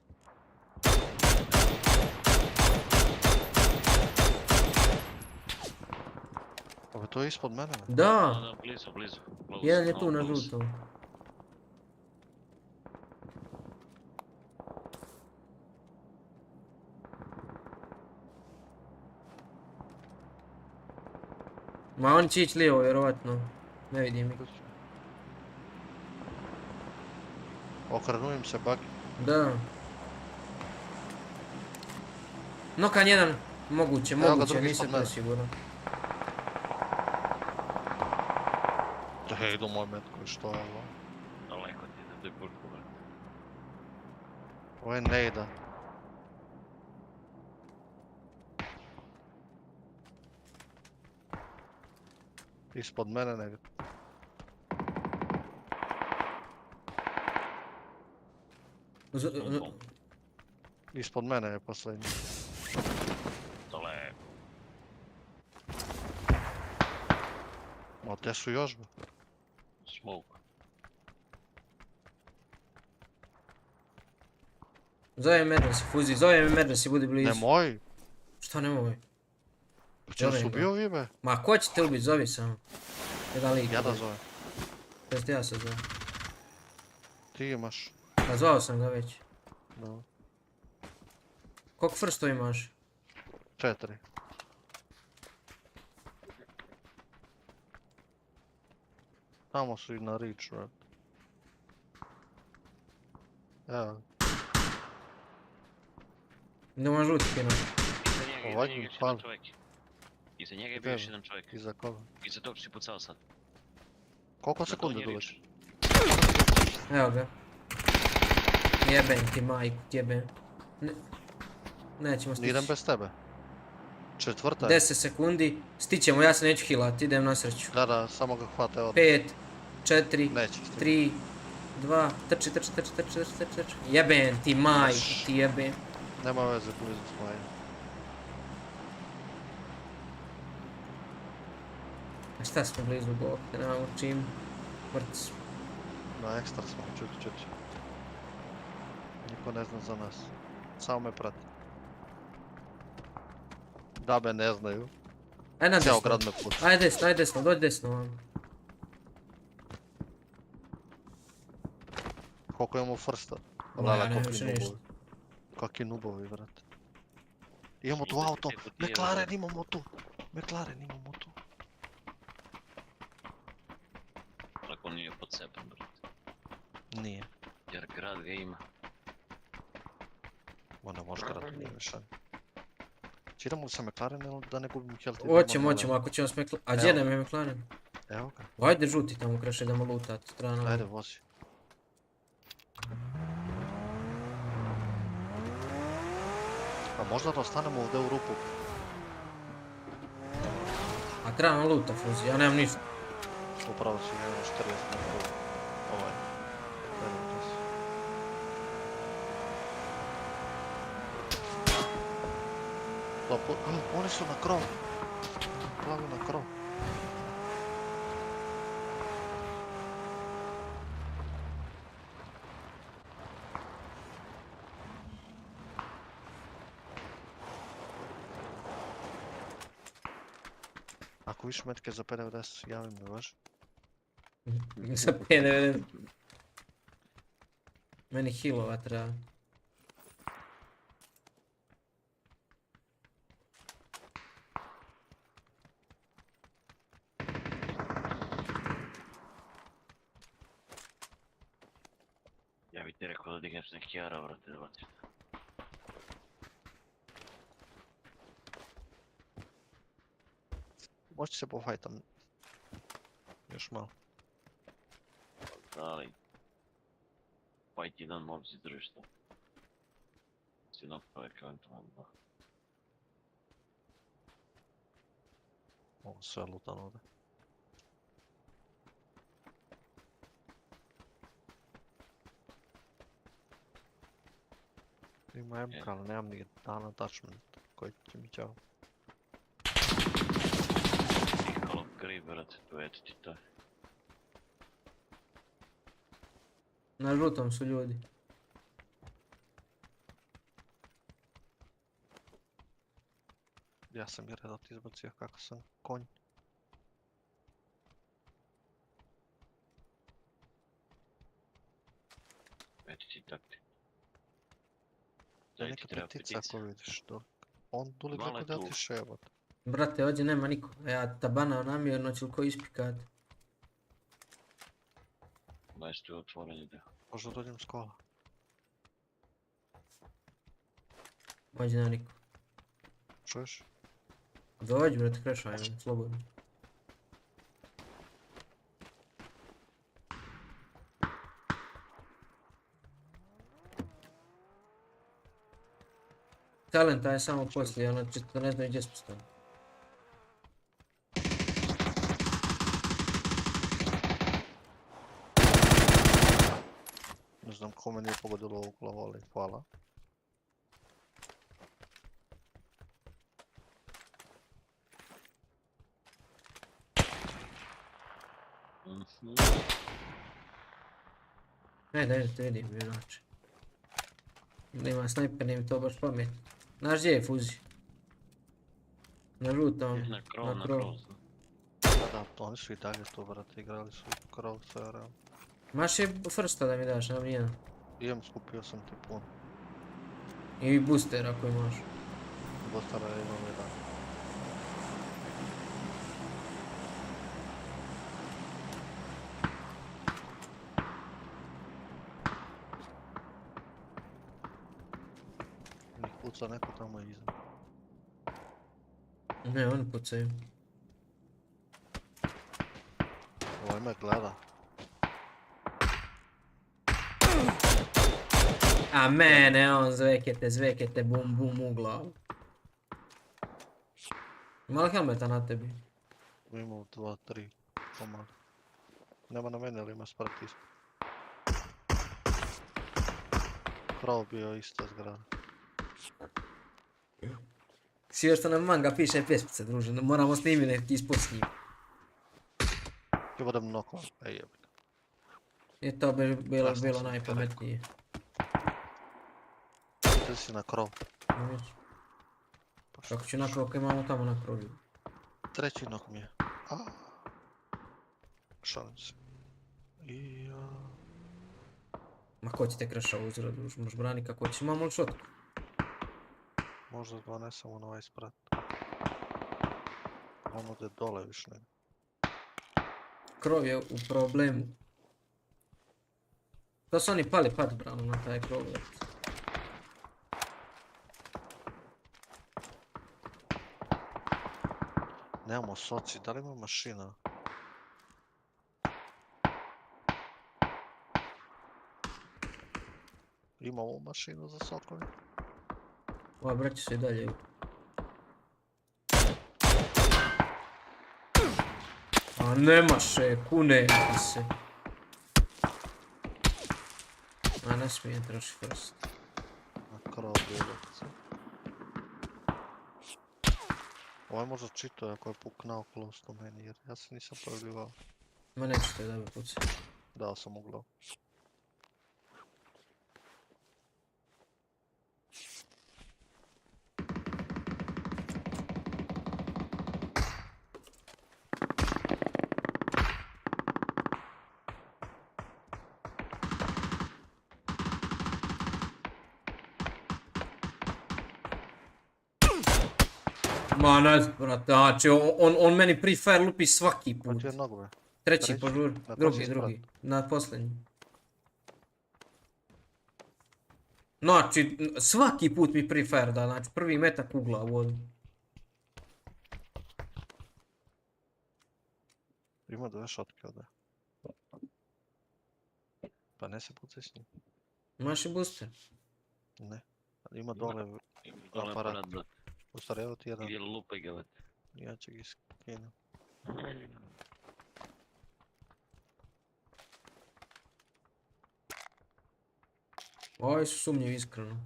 [SPEAKER 8] Ove to je ispod mene?
[SPEAKER 2] Da!
[SPEAKER 9] Blizu.
[SPEAKER 2] Jedan je tu na žutom. Ma on će ići lijevo, vjerovatno. Ne vidim ih.
[SPEAKER 8] Okrenujem se baki.
[SPEAKER 2] Da. Nokan jedan. Moguće, nisam to siguran.
[SPEAKER 8] Da idu moj metko, što je ovo?
[SPEAKER 9] Daleko ti je da to je pušku, brate.
[SPEAKER 8] Ovo je ne ide. Ispod mene negdje. Ispod mene je posljednji.
[SPEAKER 9] Dole.
[SPEAKER 8] Ma te su još be?
[SPEAKER 9] Smoke.
[SPEAKER 2] Zove me emergency, Fuzi, zove me emergency, budi blizu.
[SPEAKER 8] Nemoj!
[SPEAKER 2] Šta nemoj?
[SPEAKER 8] Čem su bio vi be?
[SPEAKER 2] Ma ko će te ubiti, zovi samo. Jedan lik.
[SPEAKER 8] Ja da zovem.
[SPEAKER 2] Jeste ja se zovem.
[SPEAKER 8] Ti imaš.
[SPEAKER 2] Pa zvao sam ga već.
[SPEAKER 8] No.
[SPEAKER 2] Koliko frsto imaš?
[SPEAKER 8] 4. Tamo su i na reach, right? Evo.
[SPEAKER 2] Idemo žuti kino.
[SPEAKER 9] Iza njega je bio još jedan čovjek.
[SPEAKER 8] Iza koga?
[SPEAKER 9] Iza tog si pucao sad.
[SPEAKER 8] Koliko sekundi dođeš?
[SPEAKER 2] Evo ga. Jebem ti majku, jebem. Nećemo stići.
[SPEAKER 8] Idem bez tebe. Četvrta je.
[SPEAKER 2] 10 sekundi. Stićemo, ja se neću healat, idem na sreću.
[SPEAKER 8] Da, samo ga hvate od.
[SPEAKER 2] 5, 4,
[SPEAKER 8] Neće
[SPEAKER 2] 3, 2, trči. Jebem ti majku, ti jebem.
[SPEAKER 8] Nema veze, blizu smo je.
[SPEAKER 2] A šta smo blizu Bog, te nemamo čim. Vrc.
[SPEAKER 8] Na ekstra smo, čuti. Niko ne zna za nas. Samo me prati. Da me ne znaju.
[SPEAKER 2] Ajde na
[SPEAKER 8] Cijel
[SPEAKER 2] desno.
[SPEAKER 8] grad me pušta.
[SPEAKER 2] Ajde desno, dođi desno vam.
[SPEAKER 8] Koliko imamo firsta?
[SPEAKER 2] Ja ne više ništa.
[SPEAKER 8] Kakvi nubovi, vrati. Imamo tu auto, McLaren imamo tu.
[SPEAKER 9] Ako nije podcepan, brate.
[SPEAKER 8] Nije.
[SPEAKER 9] Jer grad ga ima.
[SPEAKER 8] Onda može grad nije više. Idemo sa McLaren ili da ne gubimo health?
[SPEAKER 2] Hoćemo, ako ćemo s McLaren. A gdje nam je McLaren?
[SPEAKER 8] Evo ga.
[SPEAKER 2] Ajde žuti tamo kreše, idemo lutat strana.
[SPEAKER 8] Ajde vozi. možda da ostanemo ovdje u rupu.
[SPEAKER 2] A treba nam luta, Fuzi, ja nemam ništa.
[SPEAKER 8] Upravo si imamo 40 metara. Ovaj. Oni su na krov. Plavi na krov. Ako viš metke za 5.90, javim me vaš.
[SPEAKER 2] Za 5.90. Meni healova treba.
[SPEAKER 9] Ja bi ti rekao da digneš neki jara, vrate, da baciš.
[SPEAKER 8] Možete se pofajtam. Još malo.
[SPEAKER 9] Da li... Fajt jedan mob si držiš to. S jednog čovjeka eventualno da.
[SPEAKER 8] Ovo sve lutano ovdje. Ima MK, ali nemam ni dan attachment koji će mi ćao.
[SPEAKER 9] Nikalo gri, brate, tu eto ti to.
[SPEAKER 2] Na žutom su ljudi.
[SPEAKER 8] Ja sam je redat izbacio kako sam konj.
[SPEAKER 9] Eto ti takti.
[SPEAKER 8] Da neka petica ako vidiš dole. On dole kako da ti ševat.
[SPEAKER 2] Brate, ovdje nema niko. Ja tabanao namjerno će li ko ispikat.
[SPEAKER 9] Daješ tu otvoren ide.
[SPEAKER 8] Možda dođem s kola.
[SPEAKER 2] Ovdje nema niko.
[SPEAKER 8] Čuješ?
[SPEAKER 2] Dođi brate, krešaj, slobodno. Talenta je samo poslije, ono to ne znaju gdje smo stavili.
[SPEAKER 8] Ne znam ko me nije pogodilo ovu glavu, ali hvala.
[SPEAKER 2] Daj te vidim, inače. Da ima snajper, nije mi to baš pametno. Znaš gdje je Fuzi? Na žutom.
[SPEAKER 9] Na krov.
[SPEAKER 8] Da, oni su i dalje to, brate, igrali su krov sve realno.
[SPEAKER 2] Maš je firsta da mi daš, nemam nijedan.
[SPEAKER 8] Idem, skupio sam ti puno.
[SPEAKER 2] I booster ako imaš.
[SPEAKER 8] Boostera imam jedan. Njih puca neko tamo iza.
[SPEAKER 2] Ne, oni pucaju.
[SPEAKER 8] Ovaj me gleda.
[SPEAKER 2] A mene, on zvekete, bum bum u glavu. Ima li helmeta na tebi?
[SPEAKER 8] Imam 2-3 komada. Nema na mene, ali ima sprat ispod. Krov bio ista zgrada.
[SPEAKER 2] Si još što nam manga piše pjespice, druže, moramo snimiti neki ispod s njim.
[SPEAKER 8] Ja budem nokon, ej jebik.
[SPEAKER 2] I to bi bilo najpametnije.
[SPEAKER 8] Ti si na krov.
[SPEAKER 2] Kako ću na krov, ako imamo tamo na krovu.
[SPEAKER 8] Treći nok mi je. Šalim se.
[SPEAKER 2] Ma ko će te kraša uzira, druž, možeš brani kako ćeš, imamo li šotku?
[SPEAKER 8] Možda donesemo na ovaj sprat. Ono da je dole više ne.
[SPEAKER 2] Krov je u problemu. To su oni pali pad brano na taj krov.
[SPEAKER 8] Nemamo soci, da li ima mašina? Imamo mašinu za sokovi.
[SPEAKER 2] Ova braća se i dalje. A nemaše, kune ti se. A ne smijem troši first.
[SPEAKER 8] Na krov bjegac. Ovo je možda čito ako je puknao close to meni jer ja se nisam pojavljivao.
[SPEAKER 2] Ma nećete da me puci.
[SPEAKER 8] Dao sam u glavu.
[SPEAKER 2] Ma ne znam, brate, znači on meni Free Fire lupi svaki put. Treći požur, drugi, na posljednji. Znači, svaki put mi Free Fire da, znači prvi metak u glavu od.
[SPEAKER 8] Ima dve šotke ovdje. Pa ne se pucaj s njim.
[SPEAKER 2] Imaš i booster?
[SPEAKER 8] Ne, ali ima dole aparat. U stvari evo ti jedan.
[SPEAKER 9] Ili lupaj ga, vete.
[SPEAKER 8] Ja ću ga skinu.
[SPEAKER 2] Ovi su sumnjivi iskreno.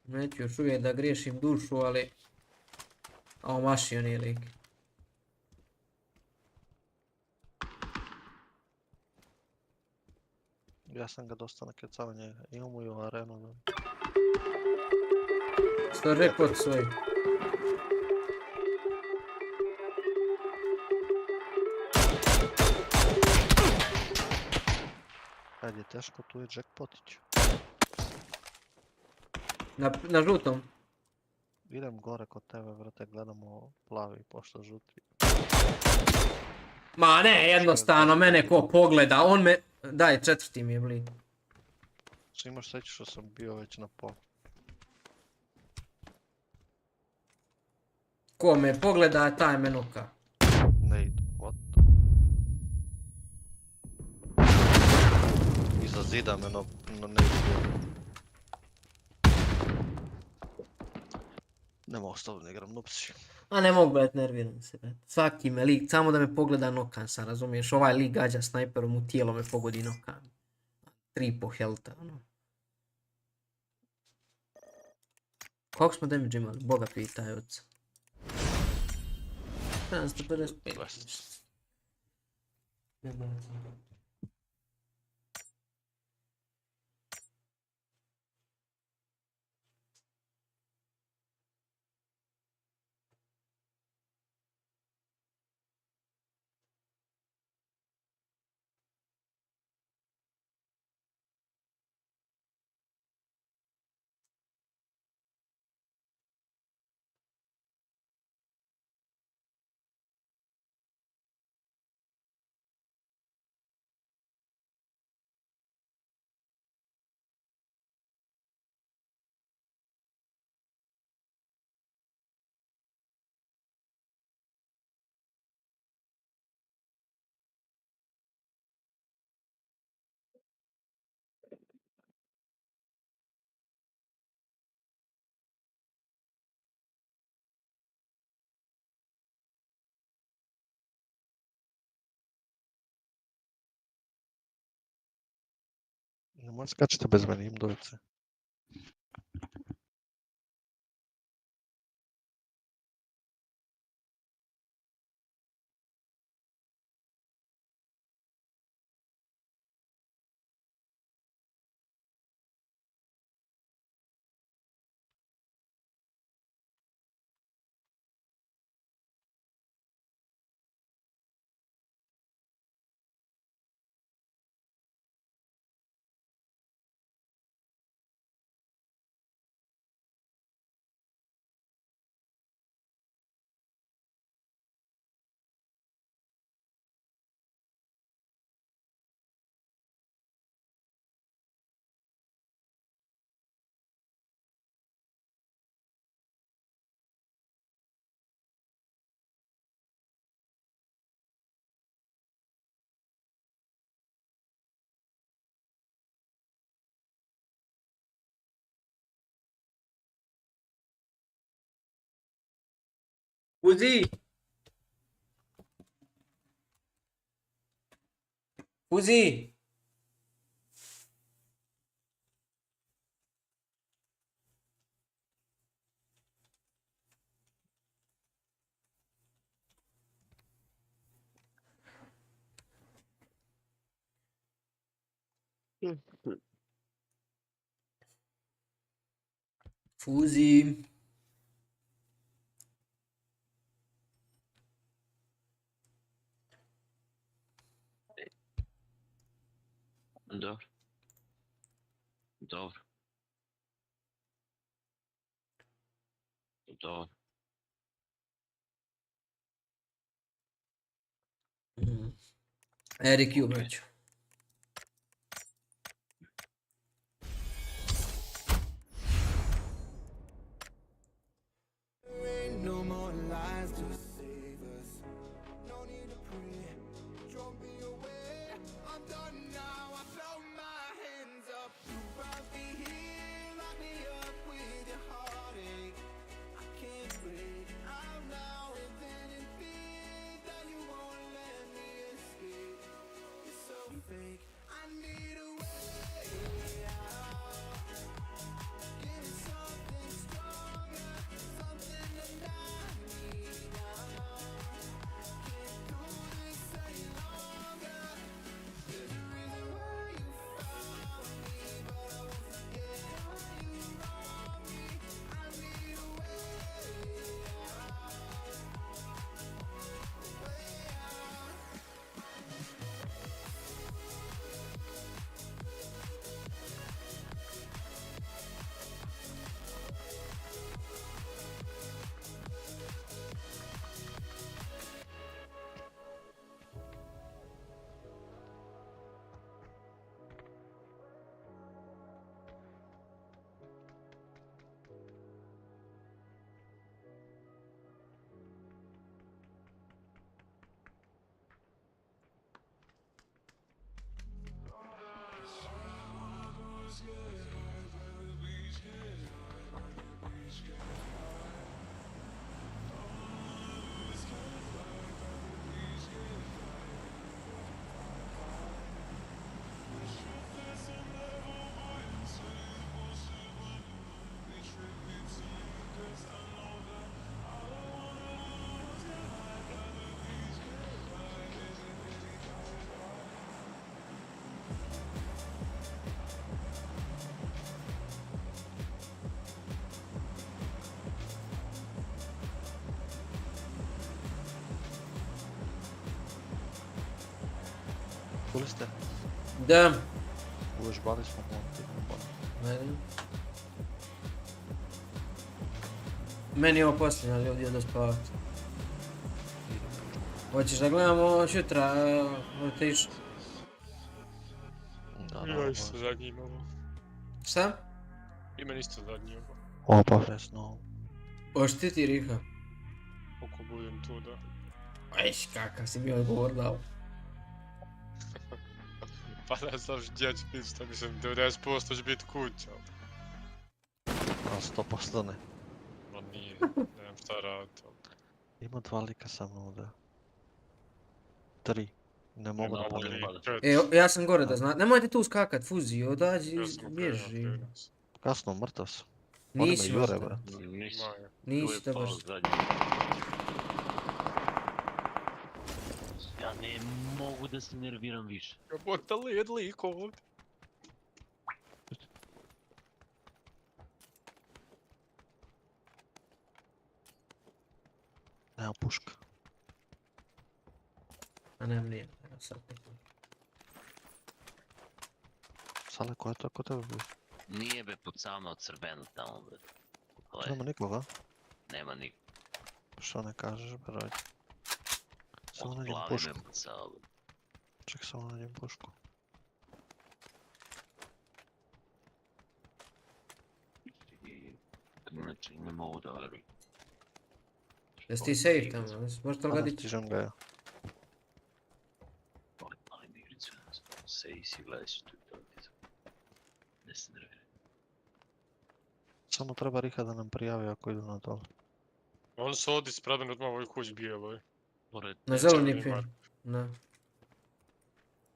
[SPEAKER 2] Neću još uvijek da griješim dušu, ali... A omašio nije lik.
[SPEAKER 8] Ja sam ga dosta nakecao njega. Imamo i u arenu.
[SPEAKER 2] Što rekao svoj?
[SPEAKER 8] Kad je teško, tu je jackpotić.
[SPEAKER 2] Na žutom?
[SPEAKER 8] Idem gore kod tebe, vrate, gledamo plavi pošto žuti.
[SPEAKER 2] Ma ne, jednostavno, mene ko pogleda, on me... Daj, četvrti mi je blin.
[SPEAKER 8] Što imaš sreći što sam bio već na pol.
[SPEAKER 2] Ko me pogleda, taj me nuka.
[SPEAKER 8] Ne idu, what? Iza zida me ne idu. Nema ostalo, ne igram nupsi.
[SPEAKER 2] A ne mogu gledat, nerviram se. Svaki me lik, samo da me pogleda nokan sam, razumiješ? Ovaj lik gađa snajperom u tijelo me pogodi nokan. 3,5 healtha, ono. Koliko smo damage imali? Boga pitaj oca. 755.
[SPEAKER 8] Ne možeš skačete bez mene, im dovice.
[SPEAKER 2] Fuzi! Fuzi! Fuzi!
[SPEAKER 9] Dobro. Dobro. Dobro.
[SPEAKER 2] EIQ, braću.
[SPEAKER 11] No more lies to save us. No need to pray. Drop me away. I'm done now. I throw my hands up. You brought me here. Lock me up with your heartache. I can't break out now with anything that you won't let me escape. You're so fake. I need a way out. Give me something stronger. Something that I need now. Can't do this any longer. There's a reason why you found me, but I won't forget how you wronged me. I need a way out. Way out.
[SPEAKER 8] Čuli ste?
[SPEAKER 2] Da.
[SPEAKER 8] Uvežbali smo momci.
[SPEAKER 2] Ajde. Meni je ovo posljednja, ali ovdje da spavati. Hoćeš da gledamo šutra rotation?
[SPEAKER 3] Ja isto zadnji imamo.
[SPEAKER 2] Šta?
[SPEAKER 3] Ima isto zadnji imamo.
[SPEAKER 8] Opa, fresno.
[SPEAKER 2] Hoćeš ti Riha?
[SPEAKER 3] Ako budem tu, da.
[SPEAKER 2] Ajš, kakav si mi odgovor dao.
[SPEAKER 3] Pa ne znaš gdje će biti, šta mislim, 90% će biti kuća.
[SPEAKER 8] A 100% ne.
[SPEAKER 3] No nije, nemam šta raditi.
[SPEAKER 8] Ima 2 lika sa mnom ovdje. 3. Ne mogu da pogledam.
[SPEAKER 2] Ja sam gore da zna. Nemojte tu skakat, Fuzi, odađi, bježi.
[SPEAKER 8] Kasno, mrtav sam.
[SPEAKER 2] Nisi
[SPEAKER 8] jure,
[SPEAKER 2] mrtav.
[SPEAKER 3] Nisi.
[SPEAKER 2] Nisi to baš.
[SPEAKER 9] Ja ne mogu da se nerviram više.
[SPEAKER 3] Jebota led lik ovdje.
[SPEAKER 8] Nema puška.
[SPEAKER 2] A nemam nije, evo sad nekom.
[SPEAKER 8] Sale, ko je to ko tebe bio?
[SPEAKER 9] Nije be pucavno crveno tamo, bre.
[SPEAKER 8] Tu nema nikoga?
[SPEAKER 9] Nema nikoga.
[SPEAKER 8] Što ne kažeš, broj? Samo
[SPEAKER 9] Od
[SPEAKER 8] nađem
[SPEAKER 9] plave
[SPEAKER 8] pušku.
[SPEAKER 9] me pucao, bre.
[SPEAKER 8] Ček, samo nađem pušku.
[SPEAKER 9] Znači, ne mogu da verujem.
[SPEAKER 2] Jesi ti safe tamo, možeš to gledati?
[SPEAKER 8] Stižem ga ja.
[SPEAKER 9] Ajde igricu, sej si gledaj si tu i to. Ne se nerviraj.
[SPEAKER 8] Samo treba Riha da nam prijavi ako idu na dole.
[SPEAKER 3] Oni su ovdje ispred mene odmah ovoj kuć bijeloj.
[SPEAKER 2] Na zeleni pin. Da.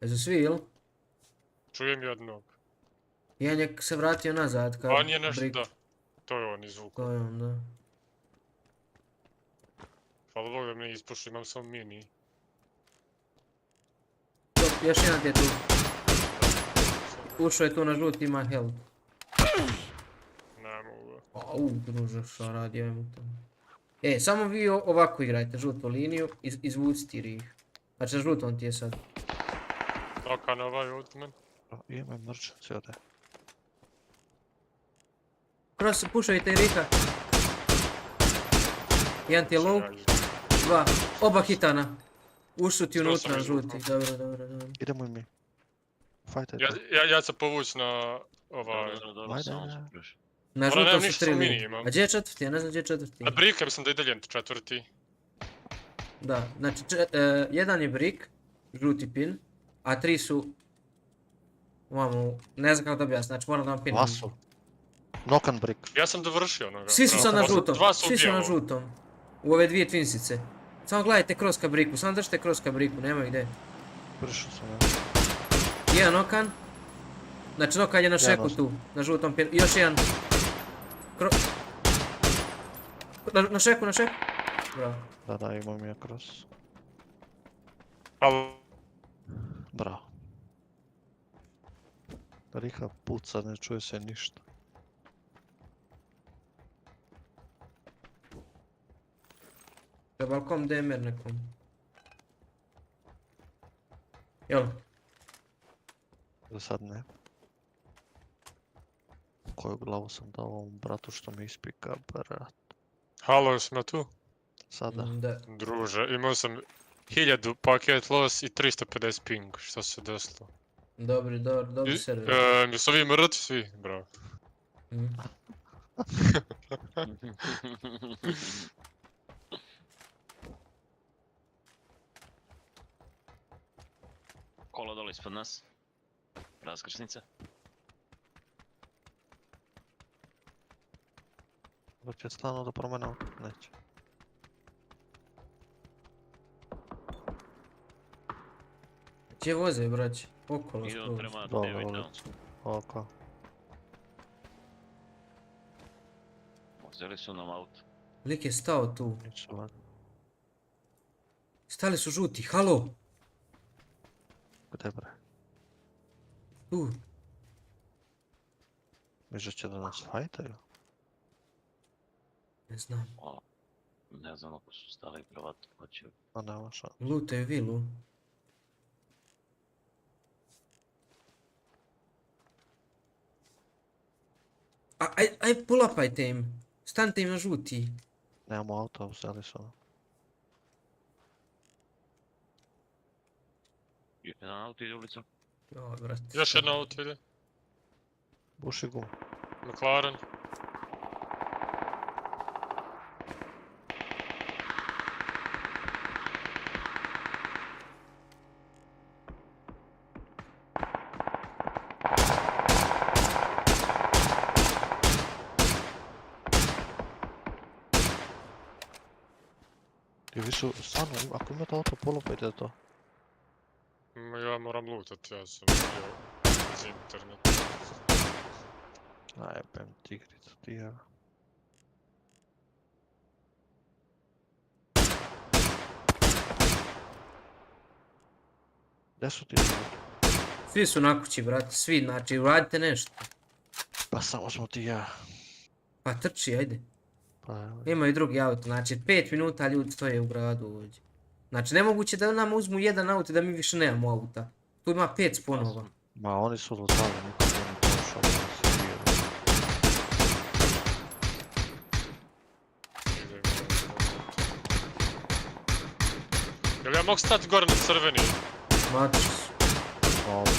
[SPEAKER 2] Jesu svi, ili?
[SPEAKER 3] Čujem jednog.
[SPEAKER 2] Jedan je se vratio nazad kao
[SPEAKER 3] On je nešto,
[SPEAKER 2] brik.
[SPEAKER 3] da. To je on izvukao.
[SPEAKER 2] To je on, da.
[SPEAKER 3] Hvala Bogu da me ispušao, imam samo mini.
[SPEAKER 2] Top, još jedan ti je tu. Ušao je tu na žut, ima health.
[SPEAKER 3] Ne mogu.
[SPEAKER 2] Au, druže, šta radi ovaj mu tamo. Samo vi ovako igrajte, žutu liniju, izvuciti Rih. Znači, na žutom ti je sad.
[SPEAKER 3] Toka na ovaj od men.
[SPEAKER 8] Imaj mrčac, ode.
[SPEAKER 2] Kroz, pušajte Riha. Jedan ti je low. Dva, oba hitana. Ušli ti unutra, žuti. Dobro, dobro, dobro.
[SPEAKER 8] Idemo i mi. Fajtaj.
[SPEAKER 3] Ja se povuć na ovaj...
[SPEAKER 2] Na žutom su 3 linije. A gdje je četvrti? Ja ne znam gdje je četvrti.
[SPEAKER 3] Na brika mislim da je dalje četvrti.
[SPEAKER 2] Da, znači jedan je brik, žuti pin, a 3 su... Ovamo, ne znam kako da objasnim, znači moram da vam pin.
[SPEAKER 8] Vasu. Nokan brik.
[SPEAKER 3] Ja sam dovršio onoga.
[SPEAKER 2] Svi su sad na žutom, svi su na žutom. U ove dvije twinsice. Samo gledajte kroz ka briku, samo držite kroz ka briku, nema gdje.
[SPEAKER 8] Pršao sam ja.
[SPEAKER 2] Jedan nokan. Znači nokan je na šeku tu, na žutom pinu. Još jedan. Na šeku, na šeku. Bravo.
[SPEAKER 8] Da, imam ja kroz. Bravo. Riha puca, ne čuje se ništa.
[SPEAKER 2] Da balkom DMR nekom. Jel?
[SPEAKER 8] Za sad ne. Koju glavu sam dao ovom bratu što mi ispika, brat.
[SPEAKER 3] Halo, smo tu?
[SPEAKER 8] Sada.
[SPEAKER 2] Da.
[SPEAKER 3] Druže, imao sam 1000 paket loss i 350 ping, što se desilo?
[SPEAKER 2] Dobri server.
[SPEAKER 3] Jesu vi mrtvi svi, bravo.
[SPEAKER 9] Kola dole ispod nas. Raskrsnica.
[SPEAKER 8] Da će stano da promene auto? Neće.
[SPEAKER 2] Gdje voze, braći? Okolo skroz.
[SPEAKER 9] Idu prema 9.
[SPEAKER 8] Oko.
[SPEAKER 9] Uzeli su nam auto.
[SPEAKER 2] Lik je stao tu.
[SPEAKER 8] Nisu valjda.
[SPEAKER 2] Stali su žuti, halo!
[SPEAKER 8] Gde bre?
[SPEAKER 2] Tu.
[SPEAKER 8] Misliš će da nas fajtaju?
[SPEAKER 2] Ne znam.
[SPEAKER 9] Ne znam ako su stali prvato, pa će...
[SPEAKER 8] A nema šanse.
[SPEAKER 2] Lutaju vilu. Aj pulapajte im. Stanite im na žuti.
[SPEAKER 8] Nemamo auto, uzeli su ono.
[SPEAKER 9] Jedan auto ide ulicom.
[SPEAKER 2] Joj, brat.
[SPEAKER 3] Još jedna auto ide.
[SPEAKER 8] Buši gum.
[SPEAKER 3] McLaren.
[SPEAKER 8] Ti višu, stvarno, ako imate auto, polupajte to.
[SPEAKER 3] Ja moram lutat, ja sam bio iz interneta.
[SPEAKER 8] Najebem tigricu, ti evo. Gdje su ti ljudi?
[SPEAKER 2] Svi su na kući, brate, svi, znači, uradite nešto.
[SPEAKER 8] Pa samo smo ti ja.
[SPEAKER 2] Pa trči, ajde.
[SPEAKER 8] Pa evo.
[SPEAKER 2] Imaju drugi auto, znači 5 minuta ljudi stoje u gradu ovdje. Znači nemoguće da nam uzmu jedan auto i da mi više nemamo auta. Tu ima 5 sponova.
[SPEAKER 8] Ma oni su lutali, niko nije prošao, da se bio.
[SPEAKER 3] Jel ja mogu stati gore na crveni?
[SPEAKER 2] Mači su.
[SPEAKER 8] Dobro.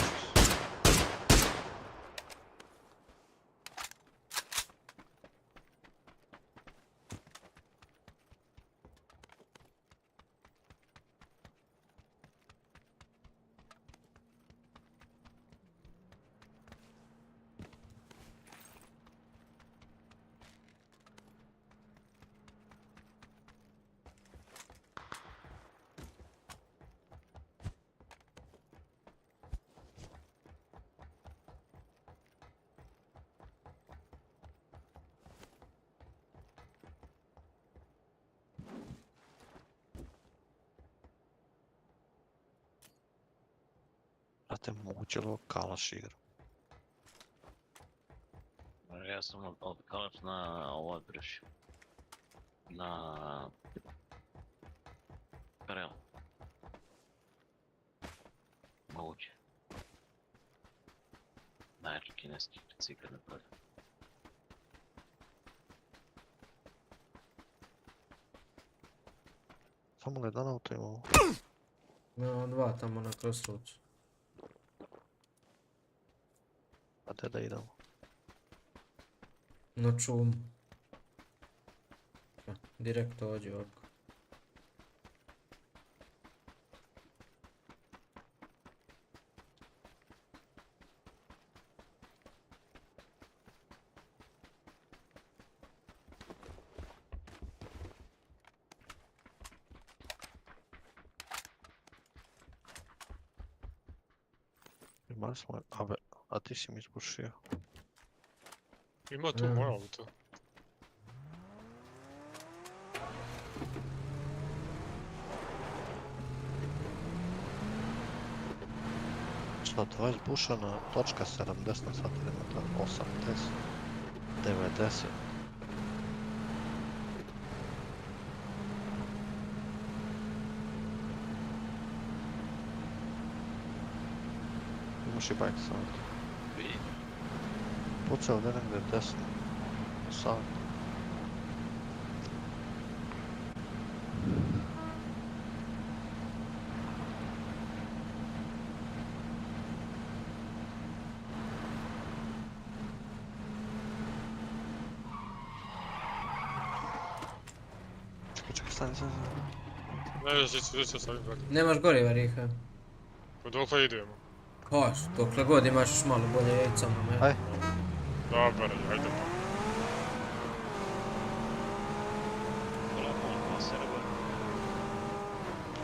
[SPEAKER 8] Brate, mučilo kalašir.
[SPEAKER 9] Ja sam od kalaš na ovo odbrši. Na... Karel. Moje. Najjači kineski cikad na polju.
[SPEAKER 8] Samo li jedan auto imamo?
[SPEAKER 2] Imamo dva tamo na crossroads.
[SPEAKER 8] A gdje da idemo?
[SPEAKER 2] Na čumu. Direkt ovdje ovako.
[SPEAKER 8] Imali smo, a ti si mi izbušio.
[SPEAKER 3] Ima tu moje auto.
[SPEAKER 8] Što, to je izbušena točka 70 na satelimeta, 80, 90. Imaš i bajk sad. Pucao ovdje negdje desno. Sad. Čekaj, stani.
[SPEAKER 3] Ne, žiće sam im vratim.
[SPEAKER 2] Nemaš goriva, Riha.
[SPEAKER 3] Dokle idemo?
[SPEAKER 2] Koš, dokle god imaš još malo bolje jajca.
[SPEAKER 8] Aj.
[SPEAKER 3] Dobar, ajde pa.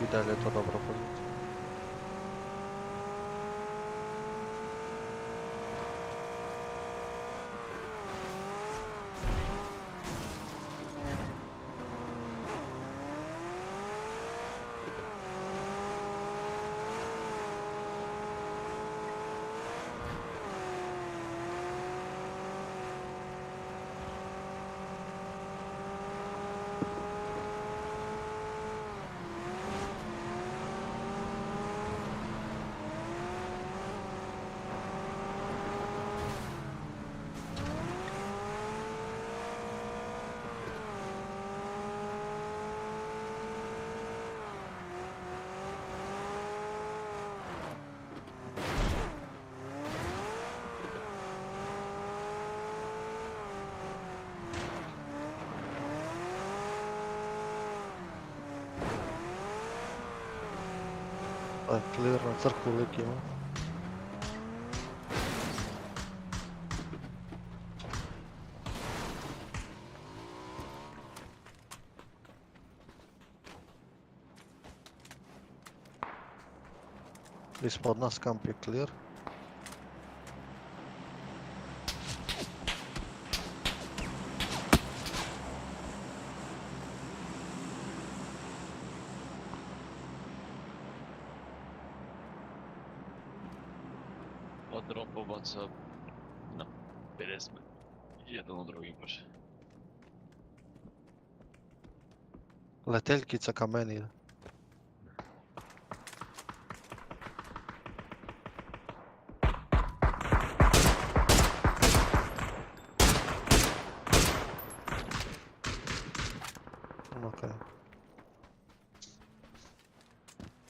[SPEAKER 8] I dalje je to dobra pozicija. Clear na crkvu lik ima. Ispod nas kamp je clear.
[SPEAKER 9] Drop pobaca na 50 metara. Jedan u drugi baš.
[SPEAKER 8] Leteljkica ka meni ide. Okej.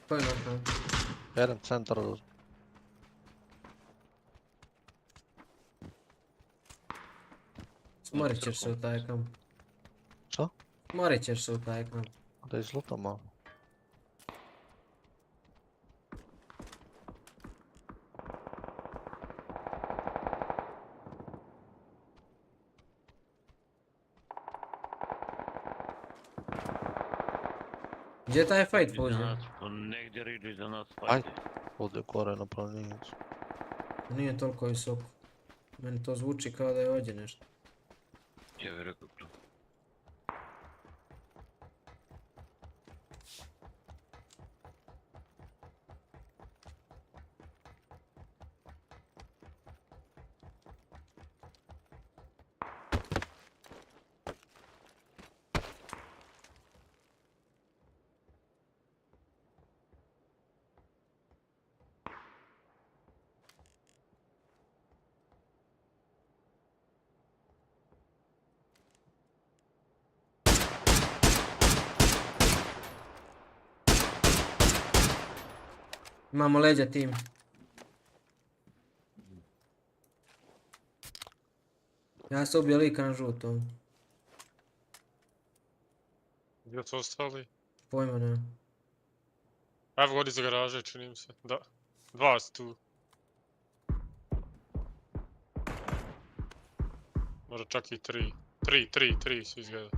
[SPEAKER 2] Ko je nakon?
[SPEAKER 8] Jedan centar od...
[SPEAKER 2] Smorit ćeš se u taj kamp.
[SPEAKER 8] Što?
[SPEAKER 2] Smorit ćeš se u taj kamp.
[SPEAKER 8] Da izlutam malo.
[SPEAKER 2] Gdje je taj fight Fuzi?
[SPEAKER 9] Negdje riđu iza nas fight.
[SPEAKER 8] Ajde, ovdje gore na planinicu.
[SPEAKER 2] Nije toliko visoko. Meni to zvuči kao da je ovdje nešto.
[SPEAKER 9] Ja bih rekao to.
[SPEAKER 2] Imamo leđa tim. Ja sam ubio lika na žutom.
[SPEAKER 3] Gdje su ostali?
[SPEAKER 2] Pojma nema.
[SPEAKER 3] Evo god iz garaže, čini mi se. Da. Dva su tu. Možda čak i tri. Tri su izgleda.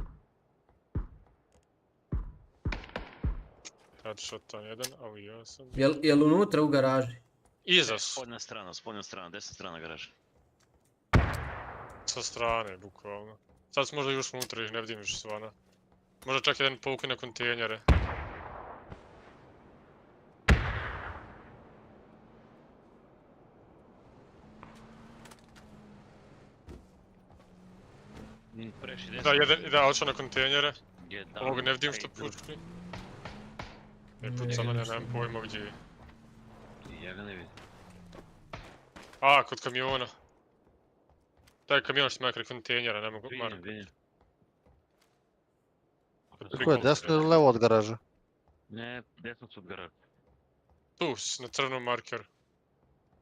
[SPEAKER 3] Headshotan jedan, ali ja sam...
[SPEAKER 2] Jel unutra u garaži?
[SPEAKER 3] Iza su.
[SPEAKER 9] Spodnja strana, desna strana garaža.
[SPEAKER 3] Sa strane, bukvalno. Sad su možda još unutra i ne vidim više svana. Možda čak jedan povuk na kontejnere.
[SPEAKER 9] Preši desno.
[SPEAKER 3] Da, odšao na kontejnere. Ovoga ne vidim što puški. Puca mene, nemam pojma gdje je.
[SPEAKER 9] Ja ga ne vidim.
[SPEAKER 3] A, kod kamiona. Taj kamion što ima kraj kontejnera, ne mogu Marko.
[SPEAKER 9] Vidim.
[SPEAKER 8] Ko je, desno ili levo od garaža?
[SPEAKER 9] Ne, desno su od garaža.
[SPEAKER 3] Tu, na crnom markeru.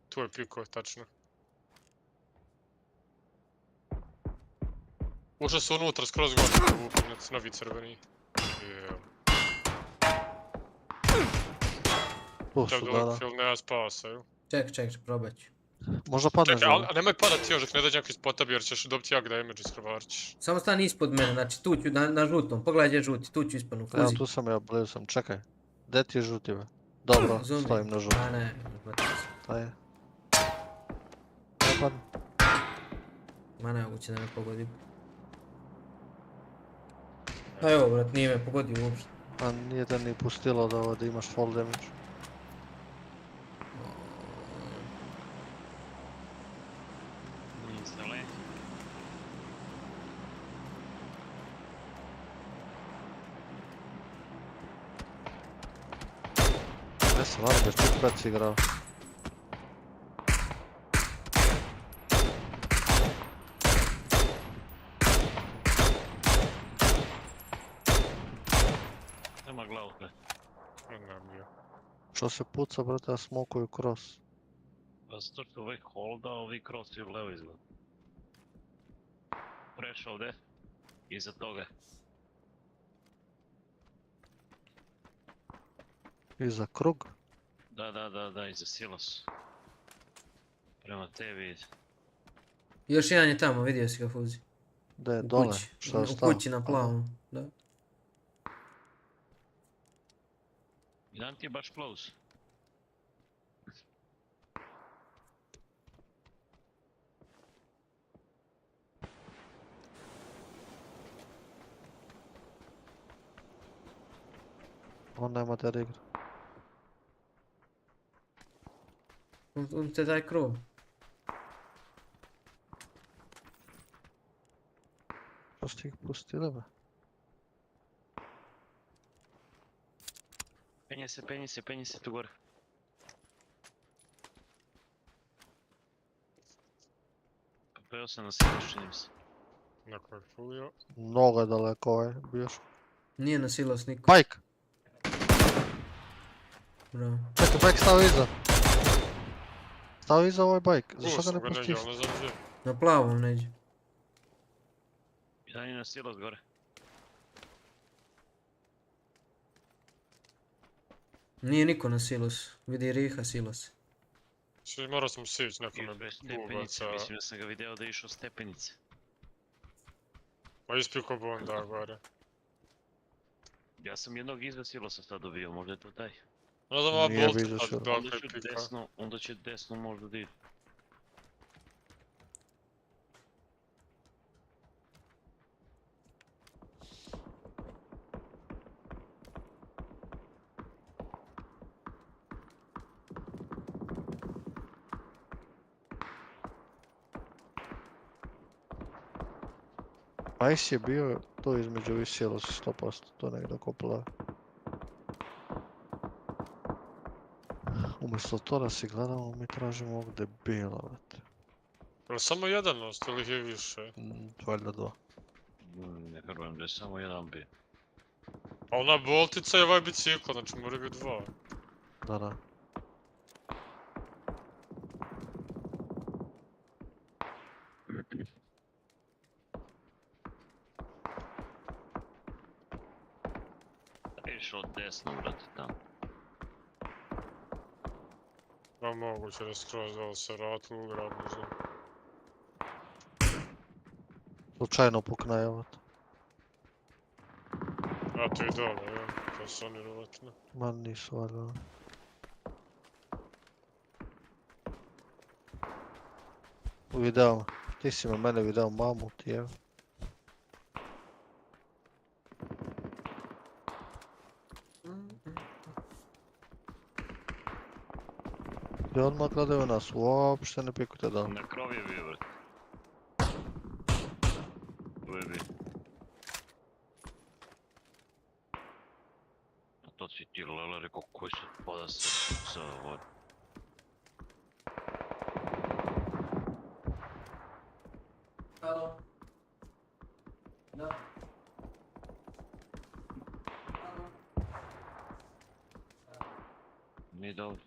[SPEAKER 3] Tu je piko, tačno. Ušao su unutra skroz gore, novi crveni.
[SPEAKER 8] Tu su, da.
[SPEAKER 3] Film nema spasa, ju.
[SPEAKER 2] Ček, probat ću.
[SPEAKER 8] Možda padne
[SPEAKER 3] Čekaj,
[SPEAKER 8] žele.
[SPEAKER 3] ali nemoj padati još dok ne dođe neko ispod tebi jer ćeš dobiti jak damage iz krvarčiš.
[SPEAKER 2] Samo stani ispod mene, znači tu ću na žutom. Pogledaj gdje je žuti, tu ću ispanu.
[SPEAKER 8] Evo tu sam ja, blizu sam, čekaj. Gdje ti je žuti be? Dobro, stojim na žuti.
[SPEAKER 2] A ne,
[SPEAKER 8] Taj je. Ne padne.
[SPEAKER 2] Ma ne moguće da me pogodi. Pa evo brat, nije me pogodio uopšte.
[SPEAKER 8] A nije te ni pustilo da imaš fall damage. Ja sam malo bez četvrci igrao.
[SPEAKER 9] Nema glavu tle.
[SPEAKER 8] Što se puca, brate, ja smokuju cross.
[SPEAKER 9] Pa zato što ovaj holda, ovi cross i levo izgleda. Prešao ovdje. Iza toga.
[SPEAKER 8] Iza krug?
[SPEAKER 9] Da, iza silos. Prema tebi ide.
[SPEAKER 2] Još jedan je tamo, vidio si ga Fuzi.
[SPEAKER 8] Da je dole, što je ostao?
[SPEAKER 2] U kući na plavom, da.
[SPEAKER 9] Jedan ti je baš close.
[SPEAKER 8] On nema te igra.
[SPEAKER 2] On te taj krov.
[SPEAKER 8] Što ste ih pustili be?
[SPEAKER 9] Penje se tu gore. Peo sam na silos, čini mi se.
[SPEAKER 3] Neko je fulio.
[SPEAKER 8] Mnogo je daleko ovaj bijoš.
[SPEAKER 2] Nije na silos niko.
[SPEAKER 8] Bike!
[SPEAKER 2] Bravo.
[SPEAKER 8] Čekaj, bike stavi iza. Stavi iza ovaj bike, zašto ga ne
[SPEAKER 3] Sam ga
[SPEAKER 8] pustiš?
[SPEAKER 3] ne znam gdje.
[SPEAKER 2] Na plavom neđe.
[SPEAKER 9] Jedan je na silos gore.
[SPEAKER 2] Nije niko na silos, vidi Riha silos.
[SPEAKER 3] Morao sam sić nekome
[SPEAKER 9] Stepenice, mislim da sam ga video da je išao stepenice.
[SPEAKER 3] Pa ispiko bi onda gore.
[SPEAKER 9] Ja sam jednog iza silosa sad dobio, možda je to taj.
[SPEAKER 3] Ne znam, ova bolta sad dakle pika.
[SPEAKER 9] Onda će desno možda da ide.
[SPEAKER 8] Ice je bio to između ovih silosa 100%, to negdje kopila. Umjesto to da si gledamo, mi tražimo ovog debila, vrate.
[SPEAKER 3] Je samo jedan ostao ili ih je više?
[SPEAKER 8] Valjda dva.
[SPEAKER 9] Ne vjerujem da je samo jedan bio.
[SPEAKER 3] A ona boltica je ovaj bicikl, znači mora biti dva.
[SPEAKER 8] Da.
[SPEAKER 9] išao desno, brate, tamo.
[SPEAKER 3] Pa moguće da skroz dole se vratilo u grad, ne znam.
[SPEAKER 8] Slučajno puknajevat.
[SPEAKER 3] A tu i dole, ja. To su oni rovatno.
[SPEAKER 8] Ma nisu valjda. U videu. Ti si me mene video mamu, ti je. I odmah gledaju nas, uopšte ne pikujte da.
[SPEAKER 9] Na krov je bio, brate. Tu je bio. A to si ti lele, rekao, koji se pada sa vode.
[SPEAKER 2] Halo? Da.
[SPEAKER 9] Nije dobro.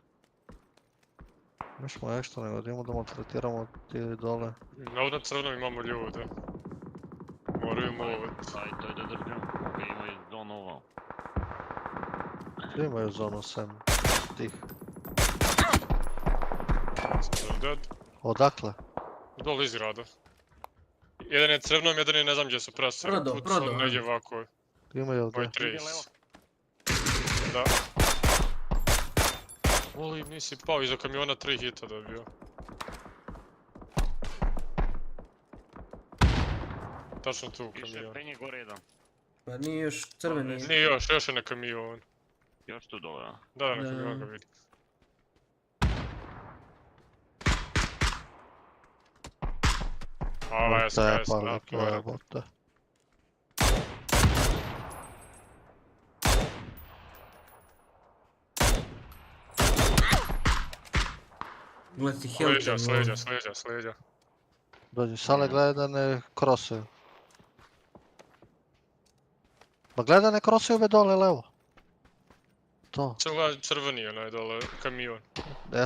[SPEAKER 8] Mi smo nešto nego idemo da maltretiramo ti dole.
[SPEAKER 3] Ovdje na crnom imamo ljude. Moraju movat.
[SPEAKER 9] Aj, to je da držim. Ovi imaju zonu ovo.
[SPEAKER 8] Gdje imaju zonu sem? Tih.
[SPEAKER 3] Dead.
[SPEAKER 8] Odakle?
[SPEAKER 3] Dole iz grada. Jedan je crnom, jedan je ne znam gdje su presali.
[SPEAKER 2] Prodo.
[SPEAKER 3] Negdje ovako.
[SPEAKER 8] Imaju ovdje.
[SPEAKER 3] Moj 30. Da. Volim, nisi pao, iza kamiona 3 hita dobio. Tačno tu u kamion.
[SPEAKER 9] Više penje gore jedan.
[SPEAKER 2] Pa nije još crveni.
[SPEAKER 3] Nije još je na kamion.
[SPEAKER 9] Još tu dole, a?
[SPEAKER 3] Da, na kamion ga vidim. Ova SKS, da, to je.
[SPEAKER 2] Gledi helter.
[SPEAKER 3] Sleđa.
[SPEAKER 8] Dođi, sale gledaj da ne krosaju. Pa gledaj da ne krosaju ove dole levo. To.
[SPEAKER 3] Crveni onaj dole, kamion.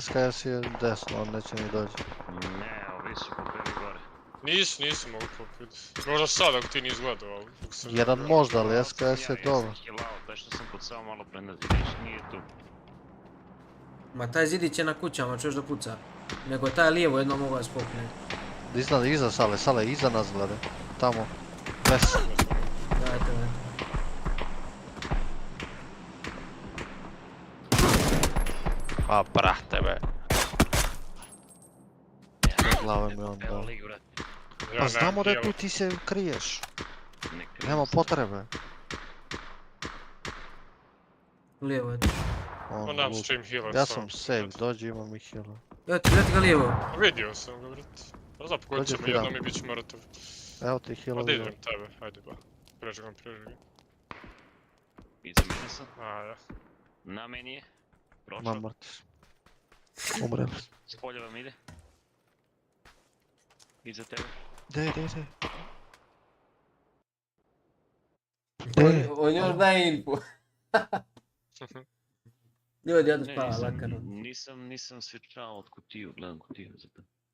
[SPEAKER 8] SKS je desno, on neće ni dođi.
[SPEAKER 9] Ne, ovi su popeli gore.
[SPEAKER 3] Nisu mogu popiti. Možda sad ako ti nisi gledao.
[SPEAKER 8] Jedan možda, ali SKS je dole.
[SPEAKER 9] Ja sam hilao, taj što sam pucao malo pre nas, vidiš, nije tu.
[SPEAKER 2] Ma taj zidić je na kućama, čuješ da puca. Nego taj lijevo jedno mogu vas popne.
[SPEAKER 8] Iza sale, iza nas gledaj. Tamo. Ves.
[SPEAKER 2] Dajte.
[SPEAKER 1] Pa brate be.
[SPEAKER 8] Glava mi on dao. Pa znamo da tu ti se kriješ. Nema potrebe.
[SPEAKER 2] Lijevo je.
[SPEAKER 3] Onam stream healer.
[SPEAKER 8] Ja sam safe, dođi imam i healer.
[SPEAKER 2] Ja ti ga lijevo.
[SPEAKER 3] Vidio sam ga, brat. Pa znam pogodit će me jednom i bit ću mrtav.
[SPEAKER 8] Evo ti healer.
[SPEAKER 3] Ode idem tebe, ajde ba. Preži ga.
[SPEAKER 9] Iza mene sam.
[SPEAKER 3] A, ja.
[SPEAKER 9] Na meni je. Prošao.
[SPEAKER 8] Ma mrti su. Umreli.
[SPEAKER 9] S polja vam ide. Iza tebe.
[SPEAKER 8] De.
[SPEAKER 2] On još daje info. Ljudi, ja da spava lakano.
[SPEAKER 9] Nisam switchao od kutiju, gledam kutiju za to.